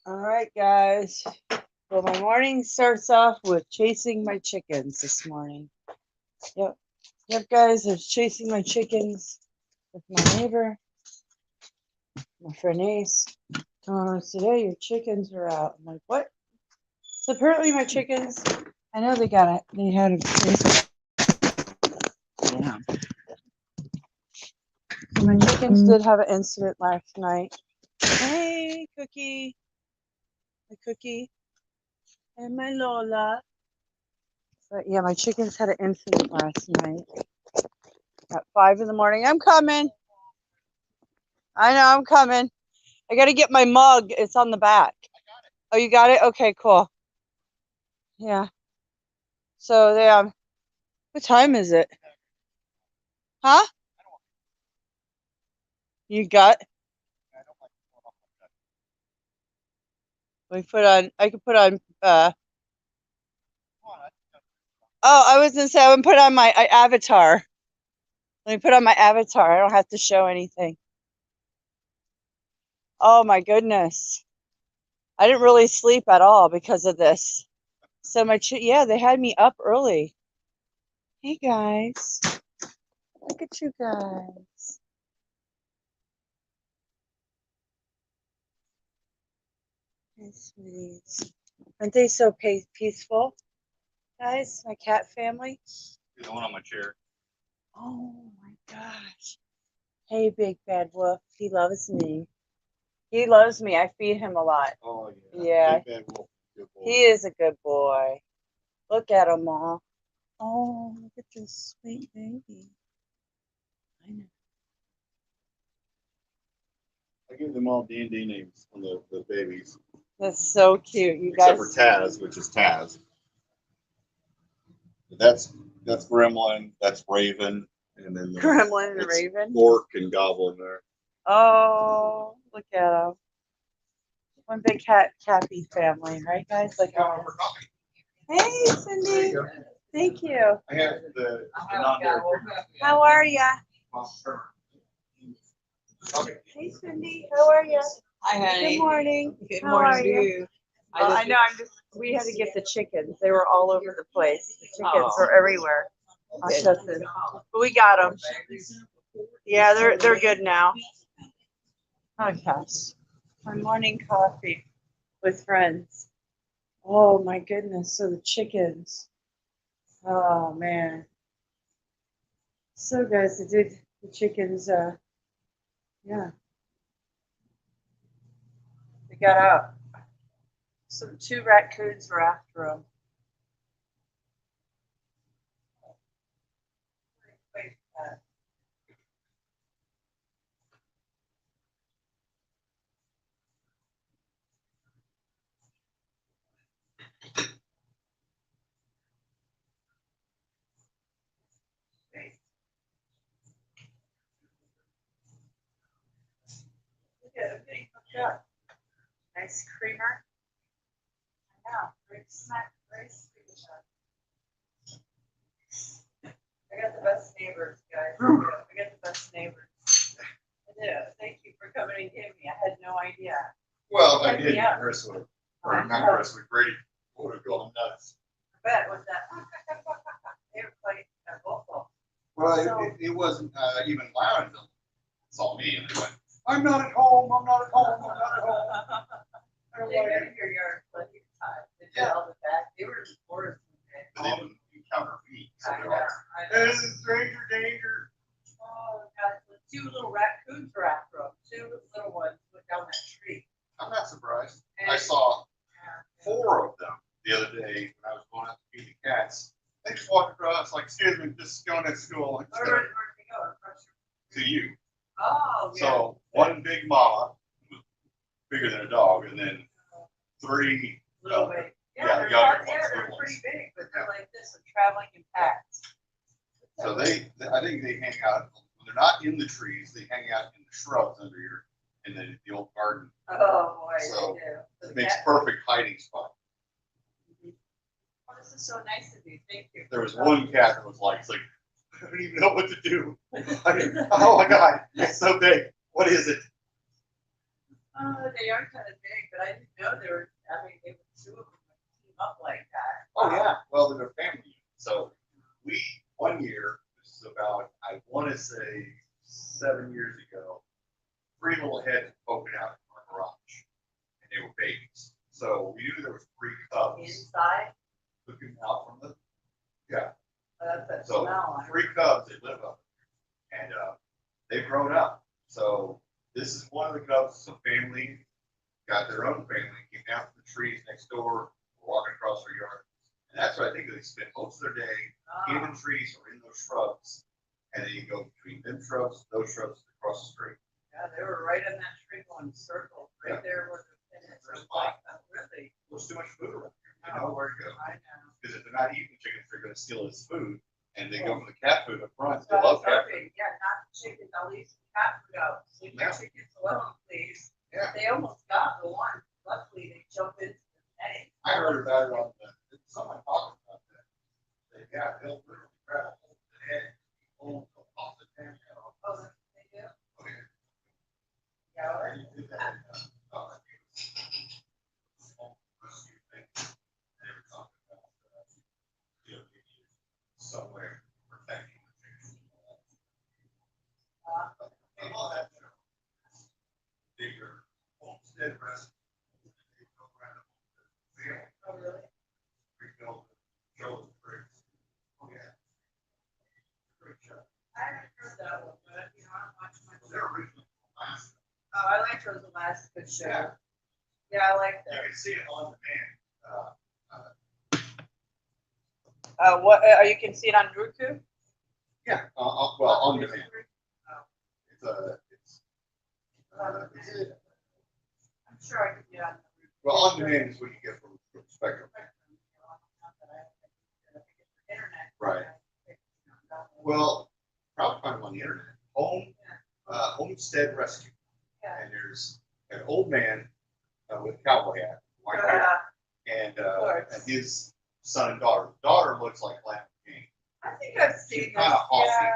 All right, guys. Well, my morning starts off with chasing my chickens this morning. Yep. Yep, guys. I was chasing my chickens with my neighbor, my friend Ace. Today your chickens are out. I'm like, what? So apparently my chickens, I know they got it. They had a, yeah. So my chickens did have an incident last night. Hey, Cookie, and my Lola. But yeah, my chickens had an incident last night at 5 in the morning. I'm coming. I know I'm coming. I got to get my mug. It's on the back. Oh, you got it? Okay, cool. Yeah. So they what time is it? Huh? You got we put on I could put on oh, I was gonna say I would put on my avatar. Let me put on my avatar. I don't have to show anything. Oh my goodness. I didn't really sleep at all because of this. So yeah, they had me up early. Hey guys. Look at you guys. Hey, sweeties. Aren't they so peaceful? Guys, my cat family. The one on my chair. Oh my gosh. Hey, big bad wolf. He loves me. He loves me. I feed him a lot. Oh yeah. Yeah. Big bad wolf. Good boy. He is a good boy. Look at him all. Oh, look at this sweet baby. I know. I give them all D&D names on the babies. That's so cute. You Except guys. for Taz, which is Taz. That's Gremlin, that's Raven, and then Gremlin and Raven. Orc and Goblin there. Oh, look at him. One big happy family, right, guys? Like, hey, Cindy. Thank you. I have the non-dairy. How are ya? Hey, Cindy. How are ya? Hi, honey. Good morning. Good How morning are to you? you. I know. We had to get the chickens. They were all over the place. The chickens Oh. were everywhere. But we got them. Yeah, they're good now. Oh gosh, my morning coffee with friends. Oh my goodness. So the chickens. Oh man. So guys, I did the chickens. Yeah, they got out. Some two raccoons were after them. Look at it being hooked up. Nice creamer. I know. Very sweet. I got the best neighbors, guys. I got the best neighbors. I do. Thank you for coming and getting me. I had no idea. Well, if I did, Chris would have, or not Chris, would Brady would have gone nuts. I bet with that. They were playing vocal. Well, it wasn't even loud until it saw me and they went, I'm not at home, I'm not at home, I'm not at home. They were in your yard plenty of time. They did all the back. They were in the forest. But they didn't encounter me. So I they're know. like, this is stranger danger. Oh, God. The two little raccoons were after them. Two little ones went down that tree. I'm not surprised. I saw 4 of them the other day when I was going out to feed the cats. They just walked across, like, excuse me, just going to school. Like, Where did they go? to you. Oh, yeah. So one big mama, bigger than a dog, and then 3 Little bit. yeah, Yeah, they're younger not there. ones, They're little pretty ones. big, but they're like this and traveling in packs. So I think they hang out, when they're not in the trees, they hang out in the shrubs under in the old garden. Oh, boy. So they do. it makes perfect hiding spot. Oh, this is so nice of you. Thank you. There was one cat that was like, it's like, I don't even know what to do. Oh my God, it's so big. What is it? They are kind of big, but I didn't know there were, I mean, they were two of them would team up like that. Oh, yeah, well, they're a family unit. So we, one year, this is about, I want to say 7 years ago, three little heads opened out in our garage, and they were babies. So we knew there was three cubs Inside, looking out from the, yeah. that's that So smell. three cubs, they live up there, and they've grown up. So this is one of the cubs, some family, got their own family, came down from the trees next door, walking across their yard. And that's what I think they spend most of their day in the trees or in those shrubs. And then you go between them shrubs, those shrubs across the street. Yeah, they were right in that tree going circle, right Yeah. there where the finish was First like, really, There's too much food around here. They know where to go. I know. Because if they're not eating chickens, they're gonna steal his food. And they go for the cat food up front. So They I love was cat food. hoping, yeah, not the chickens, I'll leave some cat food out, leave my Yeah. chickens alone, please. Yeah. They almost got the one, luckily they jumped into the netting. I heard about it on the, someone talking about that. They got, they'll literally grab a hold of the head, hold off the damn head off. Oh, that's what they do? Okay. Yeah, all right. And you did that, I think it was small rescue thing. They were talking about, you know, you need somewhere protecting the chickens. I love that show. Bigger homestead rescue. They go around the field, Oh, really? rebuild, show the bricks. Oh, yeah. Great show. I haven't heard that one, but, you know, I don't watch much. They're originally from Alaska. Oh, I like Rose Alaska show. Yeah. Yeah, I like You that. can see it on demand. You can see it on Roku? Yeah, well, on demand. It's I'm sure I could get on the Roku. well, on demand is what you get from Spectrum. Internet. Right. Well, probably find them on the internet. Homestead Rescue. Yeah. And there's an old man with a cowboy hat, white hair, and his son and daughter. The daughter looks like Lamb King. I think I've seen She's this. kinda hossy. Yeah,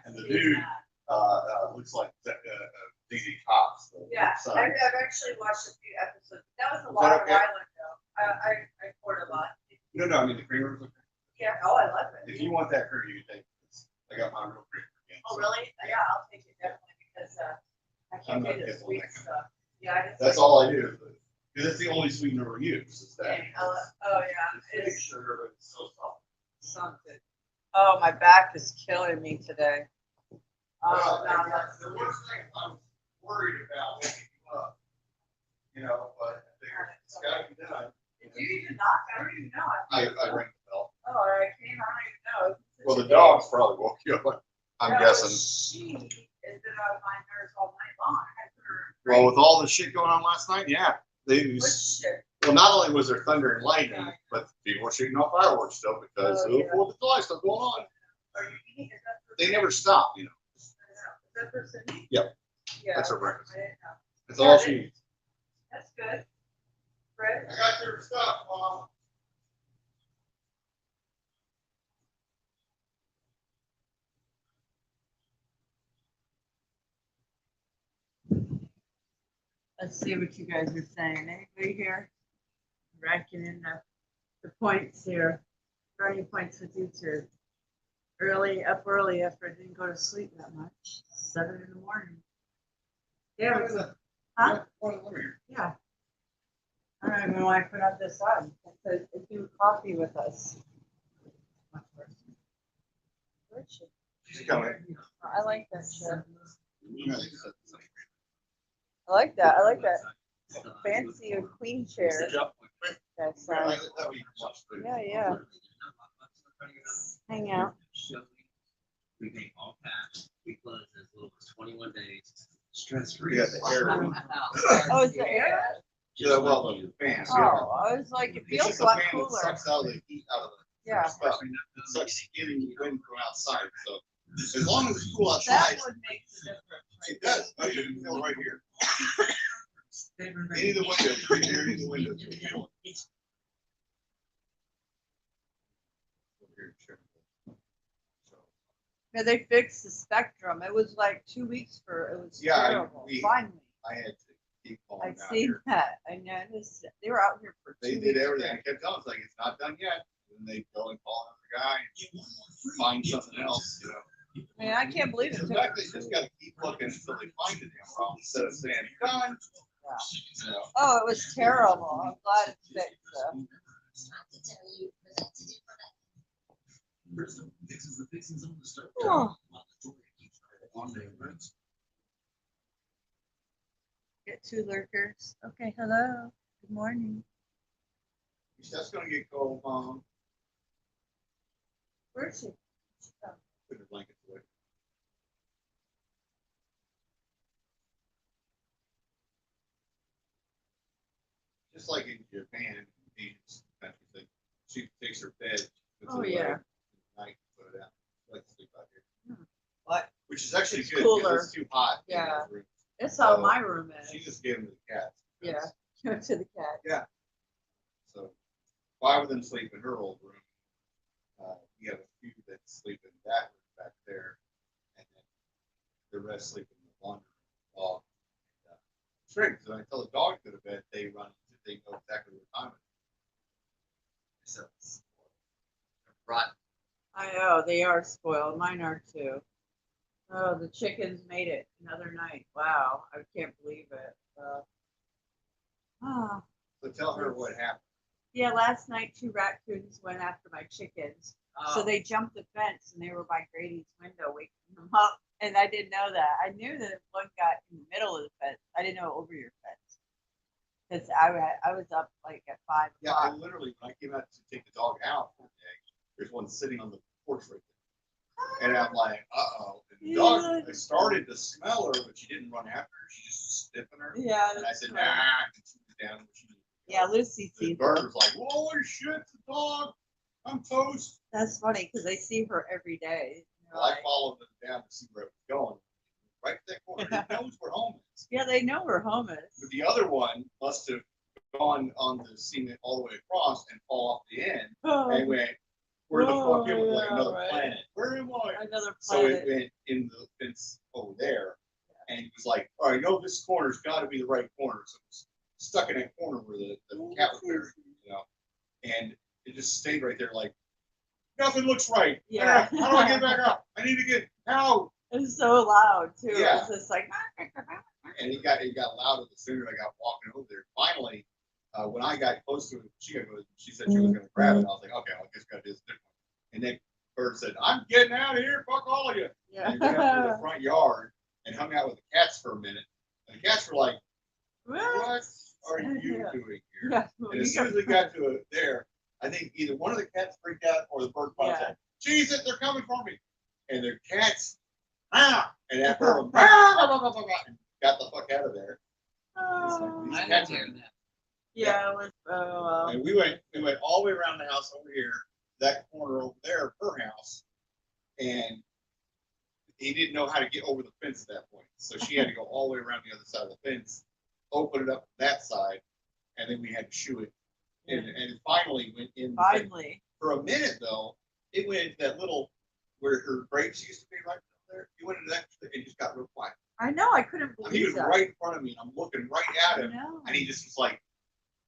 And I've the seen dude, that. looks like ZZ Tops. The Yeah, son. I've actually watched a few episodes. That was a Was while that okay? ago. I poured a lot. No, I mean the creamer's okay. Yeah, oh, I love it. If you want that creamer, you take this. I got my real creamer again. Oh, so really? Yeah, I'll take it definitely because I I'm can't not do the getting sweet that. stuff. Yeah, I just. That's all I do. Because it's the only sweetener we use. Is that. Oh, yeah. It's fake sugar, but it's so soft. Something. Oh, my back is killing me today. Well, Oh, no, the worst thing I'm worried about waking you up, you know, but I figured it's gotta be done. Did you even knock? I don't even know. I rang the bell. Oh, I came. I don't even know. Well, the dogs probably woke you up. I'm Yeah, but guessing. She has been out of my nerves all night long. I had her. Well, with all the shit going on last night, yeah. They What was, shit? well, not only was there thunder and lightning, but people were shooting off fireworks still because Oh, yeah. of the July stuff going on. Are you eating? Is that for They never stop, you know. Is that for Cindy? Yep. Yeah. That's her breakfast. I didn't know. That's all she eats. That's good. Fred? I got your stuff, Mom. Let's see what you guys are saying. Anybody here? Ranking in the points here. Brownie points with YouTube. Up early after I didn't go to sleep that much. 7 in the morning. Yeah, it was, huh? Yeah. I don't even want to put up this on. It says, do coffee with us. Where's she? She's coming. I like that shit. Yeah. I like that. I like that fancy queen chair. That's yeah. Hang out. We make all cash. We close as little as 21 days. Stress free. You got the air. Oh, is the air? Yeah, well, the fans. Oh, I was like, it It's feels just a a lot fan that cooler. sucks out the heat out of the. Yeah. stuff. It sucks in wind from outside, so as long as it's cool That outside, would make the difference. it does. Oh, you can feel it right here. Any of the windows, right here, any of the windows. you feel it. Yeah, they fixed the spectrum. It was like 2 weeks it was Yeah, terrible. we- Finally. I had to keep calling I've down seen here. that. I noticed they were out here for They 2 did weeks everything. I straight. kept telling them, it's like, it's not done yet. And they go and call another guy and find something else, you know. I mean, I can't believe it In took fact, them they just gotta keep looking until they find the damn problem instead of saying, done. You know, Oh, it was terrible. I'm glad it's fixed though. Oh, get 2 lurkers. Okay, hello. Good morning. that's gonna get cold, Mom. Where is she? Oh, Put the blankets away. Just like in Japan, Asian countries, she takes her bed, puts Oh, it away, yeah. at night, put it out. I like to sleep out here. What? Which is actually It's good cooler. because it's too hot. in Yeah. those rooms. That's how So, my room is. She just gave them to the cats. Yeah. Give it to the cat. So 5 of them sleep in her old room. We have a few that sleep in that room back there, and then the rest sleep in the laundry room. Dog. Strange. So I tell the dog to go to bed, they run. They know exactly what time it is. So, rotten. I know, they are spoiled. Mine are too. Oh, the chickens made it another night. Wow, I can't believe it. Ah, So tell her what happened. yeah, last night 2 raccoons went after my chickens. So Oh, they jumped the fence and they were by Grady's window waking them up. And I didn't know that. I knew that one got in the middle of the fence. I didn't know over your fence. Because I was up like at 5 Yeah, I o'clock. literally, when I came out to take the dog out one day, there's one sitting on the porch right there. And I'm like, uh-oh. And the dog, I started to smell her, but she didn't run after her. She just sniffing her. Yeah. And I said, that's nah. funny. And she was down where she needed to go. Yeah, Lucy The sees bird her. was like, holy shit, the dog. I'm toast. That's funny because they see her every day. They're Well, I like, followed them down to see where it was going. Right to that corner. It knows where home is. yeah, they know where home But is. the other one must have gone on the cement all the way across and fall off the end. And went, where the fuck am I? Like yeah, another right. planet. Where am I? Another So it planet. went in the fence over there. And he was like, all right, I know this corner's got to be the right corner. So it's stuck in that corner where the cat was buried, you know. And it just stayed right there like, nothing looks right. Yeah. Ah, how do I get back up? I need to get out. It's so loud too. Yeah. It's just like And it got louder the sooner I got walking over there. Finally, when I got close to it, she said she was going to grab it. I was like, okay, I guess I got to do this different. And then bird said, I'm getting out of here. Fuck all of you. yeah. And he went up to the front yard and hung out with the cats for a minute. And the cats were like, what are you doing here? Yeah. And as soon as we got to it there, I think either one of the cats freaked out or the bird finally said, Jesus, they're coming for me. And their cats, and that bird went, and got the fuck out of there. Oh. These I didn't cats hear are- that. Yeah, it was And we went all the way around the house over here, that corner over there, her house, and he didn't know how to get over the fence at that point. So she had to go all the way around the other side of the fence, open it up that side, and then we had to shoe it. And it finally went in. the fence. finally. For a minute though, it went into that little where her grapes used to be right there. He went into that and just got real quiet. I know, I couldn't I mean, he was believe that. right in front of me, and I'm looking right at I him, know. and he just was like,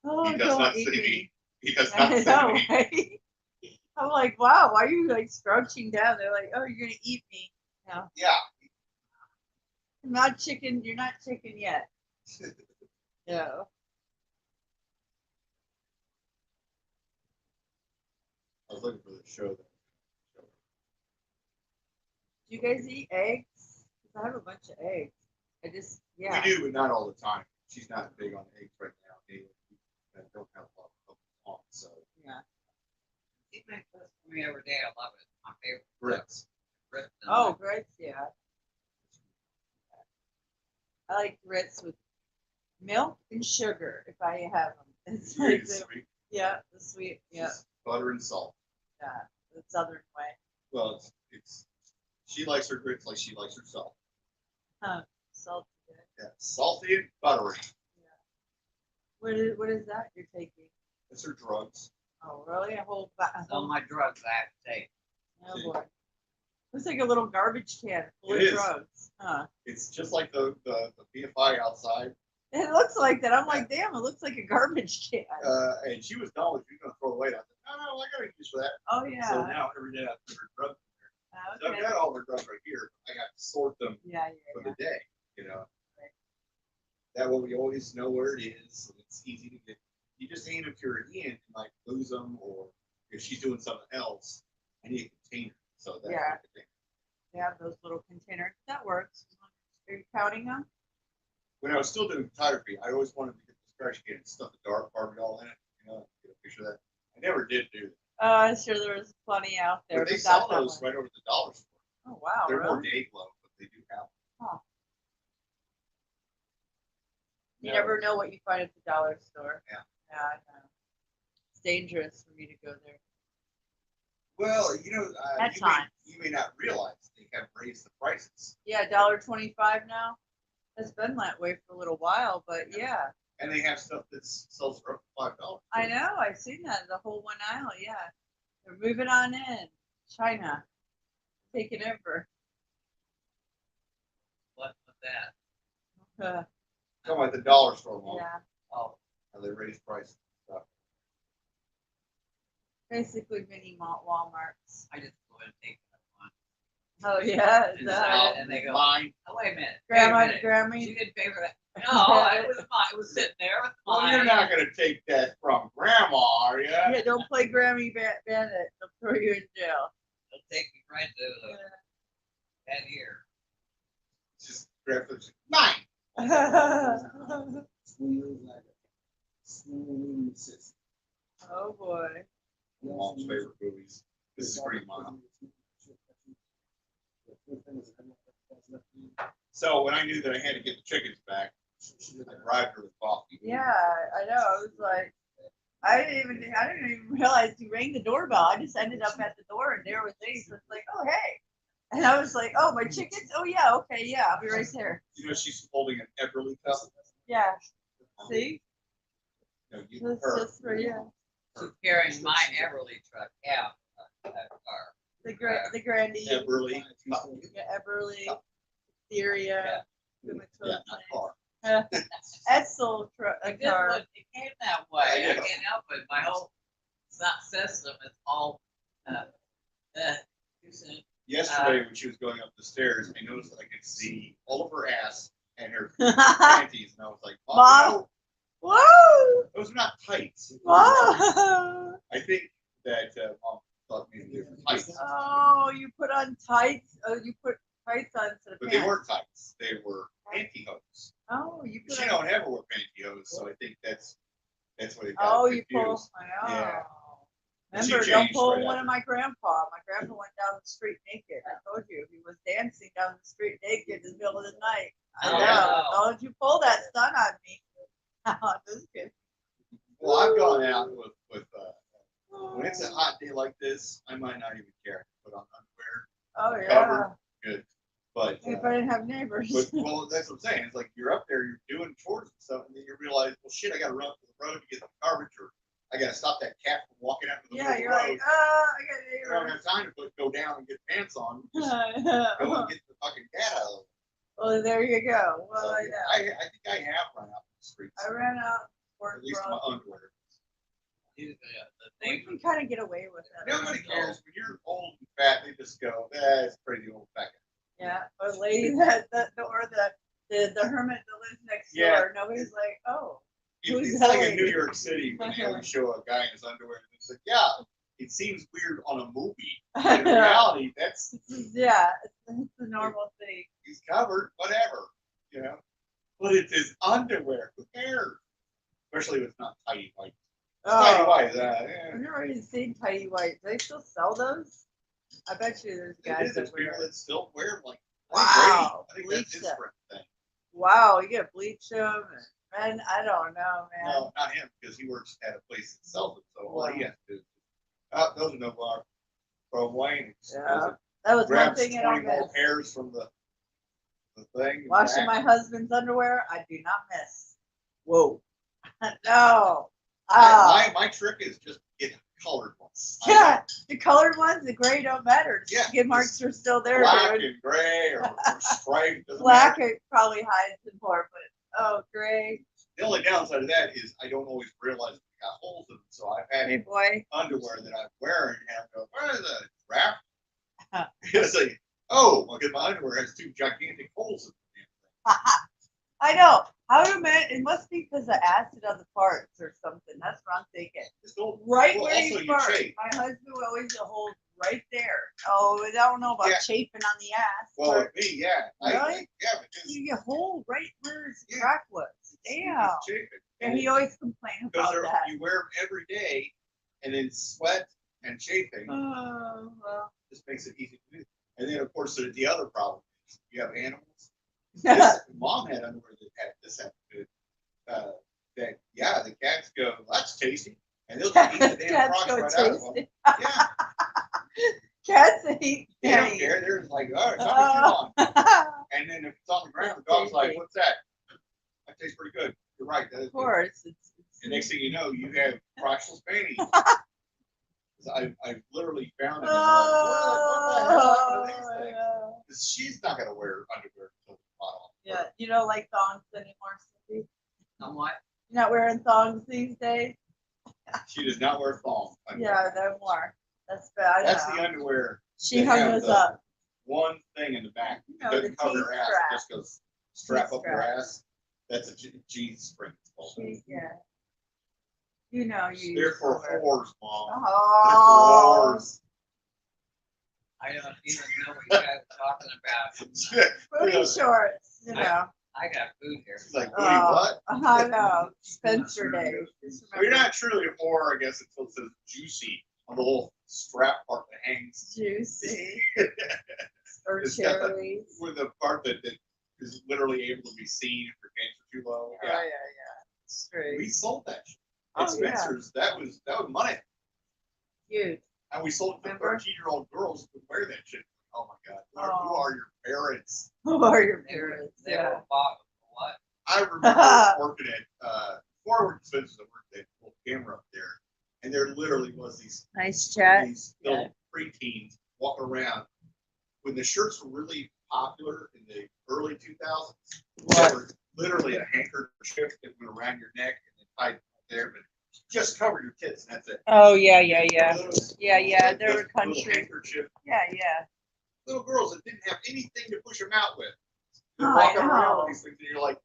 Oh, he does don't not eat see me. me. He does I not see know, me. right? I'm like, wow, why are you like crouching down? They're like, oh, you're gonna eat me. No, Yeah. I'm not chicken. You're not chicken yet. No. I was looking for the show. Do you guys eat eggs? 'Cause I have a bunch of eggs. I just, yeah. We do, but not all the time. She's not big on eggs right now. They don't have a lot of on, so Yeah. He makes this for me every day. I love it. My favorite. grits. Grits and Oh, grits, yeah. I like grits with milk and sugar if I have them. It's Very like, the, sweet. yeah, the sweet, yeah, Just butter and salt. yeah, the southern way. Well, it's she likes her grits like she likes herself. Salty. Good. Yeah, salty and buttery. What is that you're taking? That's her drugs. Oh, really? A whole, all my drugs I have to take. oh boy. Looks like a little garbage can full It of is. drugs. Huh. It's just like the BFI outside. It looks like that. I'm like, damn, it looks like a garbage can. And she was done with, she was gonna throw it away. I said, no, I got a use for that. Oh So yeah. now every day I put her drugs in there. So Okay. I've got all their drugs right here. I got to sort them Yeah, for yeah, the day, you know. That way we always know where it is. So it's easy to get. You just aim if you're in, you might lose them, or if she's doing something else, I need a container. So that's Yeah. the thing. They have those little containers. That works. Are you counting them? When I was still doing photography, I always wanted to get this trash can and stuff the dark Barbie doll in it. You know, get a picture of that. I never did do that. I'm sure there was plenty out there. But they but sell not that those one. right over at the dollar store. Oh wow, They're more really? day glow, but they do have. Huh. You Yeah. never know what you find at the dollar store. Yeah. Yeah, I know. It's dangerous for me to go there. Well, you know, At you times. may not realize they have raised the prices, Yeah, $1.25 now. It's been that way for a little while, but yeah. and they have stuff that sells for up to $5. I know, I've seen that, the whole one aisle, yeah. They're moving on in. China. Taking over. What with that? Talking about the dollar store one, Yeah. Oh, how they raise prices. and stuff. Basically mini Walmarts. I just go ahead and take that one. Oh yeah, is And that and they go, Mine. oh, wait a minute. Grandma, wait a minute. Grandma. You didn't pay for that. No, it was mine. It was sitting there with Well, mine. you're not gonna take that from grandma, are you? Yeah, don't play Grammy Bandit. They'll throw you in jail. It'll take me right to the that year. Just grab those. Mine. Oh boy. Mom's favorite movies. This is Green Mile. So when I knew that I had to get the chickens back, I bribed her with coffee. Yeah, I know. I was like, I didn't even realize he rang the doorbell. I just ended up at the door and there was Ace. So it's like, oh hey. And I was like, oh my chickens? Oh yeah, okay, yeah, I'll be right there. You know, she's holding an Everly cup. Yeah. See? No, you, That's her. just for you. She's carrying my Everly truck out of that car. The Grandy. Everly cup. Yeah, Everly. Syria. Yeah, not car. Edsel It car. it came that way. Yeah. I can't help it. My whole system is all too soon. Yesterday, when she was going up the stairs, I noticed that I could see all of her ass and her panties, and I was like, Mom. no, Whoa! those are not tights. Whoa! I think that Mom thought maybe they were tights, Oh, you put on tights. Oh, you put tights on instead of but pants. they weren't tights. They were pantyhose. Oh, you put She on. don't ever wear pantyhose, so I think that's what it got Oh, you pull. confused. Oh. Yeah. And she Remember, don't changed pull right one after. of my grandpa. My grandpa went down the street naked. I told you, he was dancing down the street naked in the middle of the night. I Oh, know. wow. Don't you pull that stunt on me? I'm just kidding. Well, I've gone out with when it's a hot day like this, I might not even care. Put on underwear, Oh yeah. covered. Good, but. If I didn't have neighbors. But, well, that's what I'm saying. It's like you're up there, you're doing chores and stuff, and then you realize, well, shit, I got to run up to the road to get the garbage, or I got to stop that cat from walking out to the Yeah, middle you're of the like, road. I I don't got have time to go down and get pants on. Just neighbors. go and get the fucking cat out of it. Well, there you go. Well, So, I know. I think I have run out in the streets. I ran out for At least in my underwear. The We thing can kind of get away with that. Nobody cares. When you're old and fat, they just go, that's pretty old fat guy. Yeah, or lady that or the hermit that lives next Yeah. door. Nobody's like, oh, Who's It's that like in lady? New York City when they always show a guy in his underwear. And it's like, yeah, it seems weird on a movie. But in reality, that's yeah, it's the normal thing. he's covered, whatever, you know. But it's his underwear. Who cares? Especially if it's not tidy white. Tidy Oh, white, I've never even seen tidy white. Do they still sell those? I bet you there's guys there's that people wear. that still wear them. Like, Wow, I think bleach that's his them. friend thing. Wow, you get bleach them, and I don't know, man. No, not him, because he works at a place that sells it. So all he Wow. has to do is, those are no bar from Wayne. Yeah. That was one Grabs thing I 20 don't more miss. hairs from the thing. Washing my husband's underwear, I do not miss. Whoa. No. Ah. My trick is just get colored ones. Yeah, the colored ones, the gray don't matter. Yeah, Skid marks are still there, Black dude. and gray or striped. doesn't Black matter. it probably hides it more, but oh, gray gray. The only downside of that is I don't always realize they got holes in them. So I've Hey, had boy. underwear that I'm wearing and I go, what is that? Wrap? Huh. It's like, oh, well, because my underwear has two gigantic holes in it. I know. How do men? It must be because of acid on the parts or something. That's what I'm thinking. Just don't, Right well, where also you you fart. chafe. My husband would always hold right there. Oh, I don't know about Yeah. chafing on the ass. Well, but with me, yeah. Really? Yeah, because you get hold right where his Yeah. crack was. Damn. chafing. And he always complained Because about that. you wear them every day and then sweat and chafing Oh, well. just makes it easy to do. And then, of course, the other problem is you have animals. Yeah. This, mom had underwear that had this happened. That yeah, the cats go, that's tasty, and they'll just eat the damn Cats frogs go right out of them. tasty. Yeah, Cats eat. they don't care. They're just like, oh, it's on. And then if it's on the ground, the dog's like, what's that? That tastes pretty good. You're right. That is Of good. course. And next thing you know, you have crotchless panties. I've literally found it. And what the hell happened to these things? 'Cause she's not gonna wear underwear until the bottom. Yeah, you don't like thongs anymore, Cindy? Somewhat. You're not wearing thongs these days? She does not wear thong. Yeah, no more. That's bad. That's the underwear. She that hung have those the up. One thing in the back. You It know, doesn't the cover T her ass. strap. It just goes strap T up your strap. ass. That's a G spring. Yeah. You know you. They're used to for wear- whores, mom. They're Oh. for whores. I don't even know what you guys are talking about. Booty shorts, you I- know. I got food here. She's like, booty Oh. what? I know. Spencer days. Just Well, you're remember not truly a whore, I guess, until it says juicy on the little strap part that hangs. juicy. Or It's got the- cherries. With the part that is literally able to be seen if your pants are too low. Oh, yeah, yeah. Straight. We sold that shit. Oh, At Spencer's, that was money. Huge. And we sold it to Remember? 13-year-old girls who could wear that shit. Oh my God. Who Oh. are your parents? Who are your They were, parents? they Yeah. were bought what? I remember working at, before I worked at Spencer's, I worked at a little camera up there. And there literally was Nice chat. these little preteens walking around. When the shirts were really popular in the early 2000s, What? they were literally a handkerchief that went around your neck and then tied there, but just covered your tits and that's it. Oh, yeah, yeah, yeah. Those- Yeah, yeah, they those were little country. handkerchief Yeah, yeah. little girls that didn't have anything to push them out with. They're I walking around know. with these things, and you're like,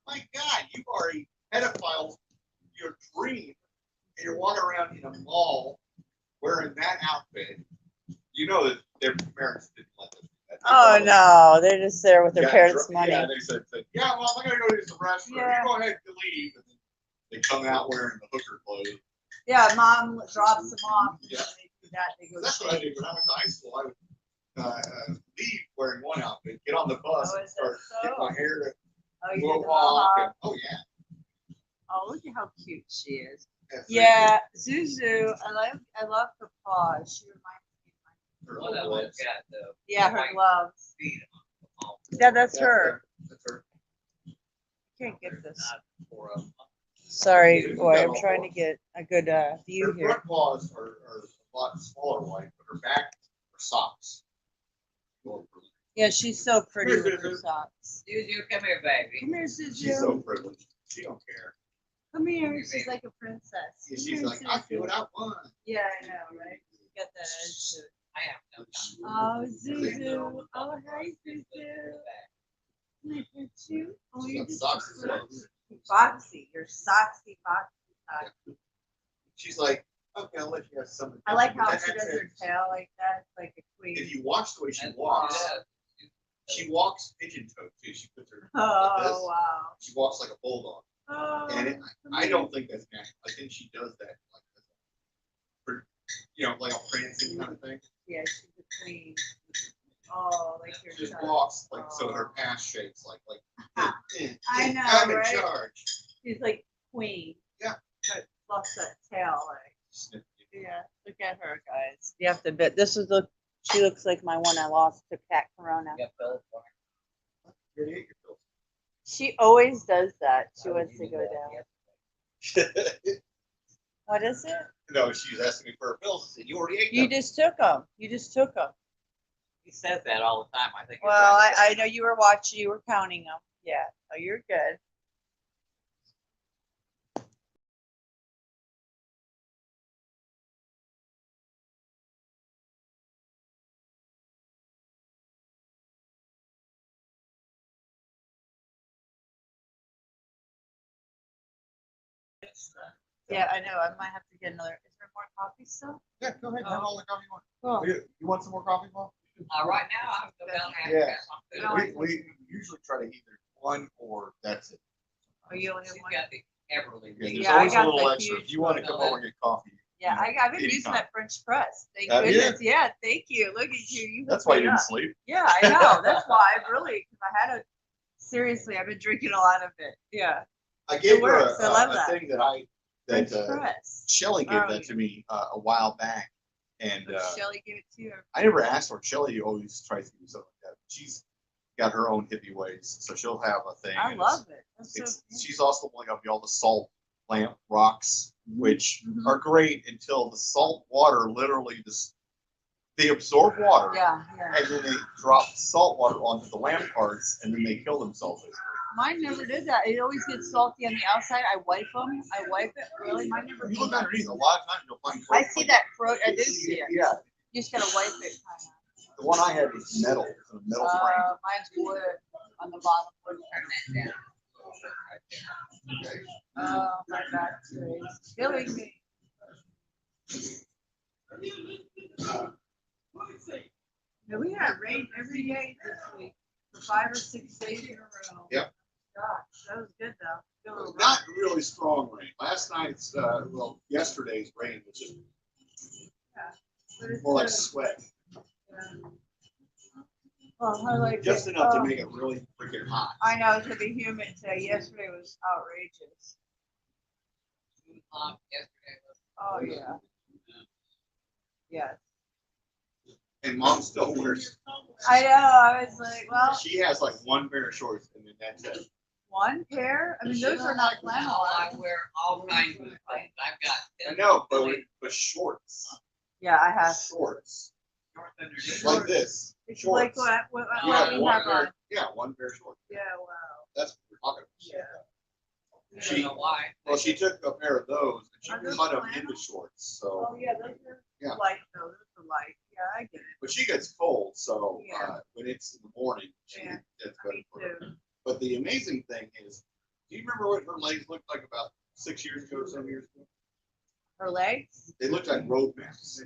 my God, you've already pedophiles your dream, and you're walking around in a mall wearing that outfit. You know that their parents didn't let them do that. They Oh, probably no. They're just there with their got parents' drunk- money. Yeah, they said, yeah, Mom, I'm gonna go to the restroom. Yeah. You go ahead and leave. And then they come out wearing the hooker clothes. Yeah, mom drops them off. And Yeah. then they do that. They go That's what I shave. did when I went to high school. I would leave wearing one outfit, get on the bus, Oh, and is that start getting so? my hair to Oh, you go did the walk. mohawk. Oh, yeah. Oh, look at how cute she is. That's Yeah, Zuzu. I love her paws. She reminds me of my. her One of little them legs. got the Yeah, her white gloves. feet on the Yeah, that's her. That's her. Can't get this. Not for a Sorry, boy. I'm trying to get a good view Her here. front paws are a lot smaller white, but her back are socks. Yeah, she's so pretty Here's with her Zuzu. socks. Zuzu, come here, baby. Come here, She's so Zuzu. privileged. She don't care. Come here. She's like a princess. Yeah, Come she's here, like, I Zuzu. do what I want. Yeah, I know, right? Got that attitude. I have no time. Oh, Zuzu. Oh, hi, Zuzu. Can I pet you? Oh, She's you're got just socks and so socks. foxy. You're foxy, foxy. She's like, okay, I'll let you have some. I like how That's she does it. her tail like that, like a queen. If you watch the way she That's walks, what she walks pigeon-toed too. She puts her Oh, like this. wow. She walks like a bulldog. Oh, And come I here. don't think that's natural. I think she does that like this. For, like a prancing kind of thing. Yeah, she's a queen. Oh, like your Just child. walks like so her ass shakes like I know, I'm in right? charge. She's like queen. Yeah. But fluffs that tail like. Snip. Yeah, look at her, guys. You have to admit, this is look. She looks like my one I lost to cat corona. You got Phil for me. You already ate your pills. She always does that. She How would wants you to do go that? down. Yeah. What is it? No, she was asking me for her pills. I said, you already ate You them. just took them. You just took them. He says that all the time. I think. you're Well, trying to I know you were watching. You were counting them. Yeah. Oh, you're good. Yes. Yeah, I know. I might have to get another. Is there more coffee still? Yeah, go ahead, have all the coffee you want. Cool. You want some more coffee, Paul? Right now, I have to go down and Yeah. have No, some food. We usually try to either one or that's it. Oh, you only have She's one? got the Everly. There's Yeah, I always a got little the extra. If huge you want to one. come over and get coffee. Yeah, I've been using anytime. that French press. Thank Have you? goodness. Yeah, thank you. Look at you. You That's hooked why me you didn't up. sleep. Yeah, I know. That's why I really, because I had a, seriously, I've been drinking a lot of it. Yeah. I gave her works. I love a that. thing that French that press. Shelly gave Oh, that to me a while back, and Shelly gave it to you. I never asked her. Shelly always tries to do something like that. She's got her own hippie ways, so she'll have a thing. I and love it. That's so It's, cute. she's also pulling up all the salt lamp rocks, which Mhm. are great until the salt water literally just they absorb water, Yeah, yeah. and then they drop salt water onto the lamp parts, and then they kill themselves. Mine never did that. It always gets salty on the outside. I wipe them. I wipe it. Really, mine never. If you look did that. underneath, a lot of times you'll find. I see that throat. I do see it. Yeah, You just gotta wipe it. the one I had was metal, it was a metal frame. Mine's wood on the bottom. Wood. Turn that down. Oh, my back today is killing me. Yeah, we had rain every day this week for 5 or 6 days in a row. Yep. Gosh, that was good though. Feel a little Not rough. really strong rain. Last night's, yesterday's rain was just But it's more like good. sweat, Yeah. Well, I like just it. enough to Oh, make it really freaking hot. I know it's gonna be humid today. Yesterday was outrageous. Yesterday was. Oh yeah. Yes. And mom still wears, I know. I was like, well, she has like one pair of shorts and then that's it. one pair. I mean, those are not flannel. I wear all kinds of things. I've got. I know, but shorts, Yeah, I have. shorts, Shorts underneath. like this. It's like Shorts. what You we have have one on. pair, yeah, one pair of shorts. Yeah, wow. That's what we're talking Yeah. about. I don't know why. Well, she took a pair of those Are and those she cut them flannel? into shorts, so, Oh yeah, those are Yeah. light though. Those are light. Yeah, I get it. but she gets cold, so, Yeah. when it's in the morning, Yeah. it's better Me for her. too. But the amazing thing is, do you remember what her legs looked like about 6 years ago or 7 years ago? Her legs. They looked like road maps.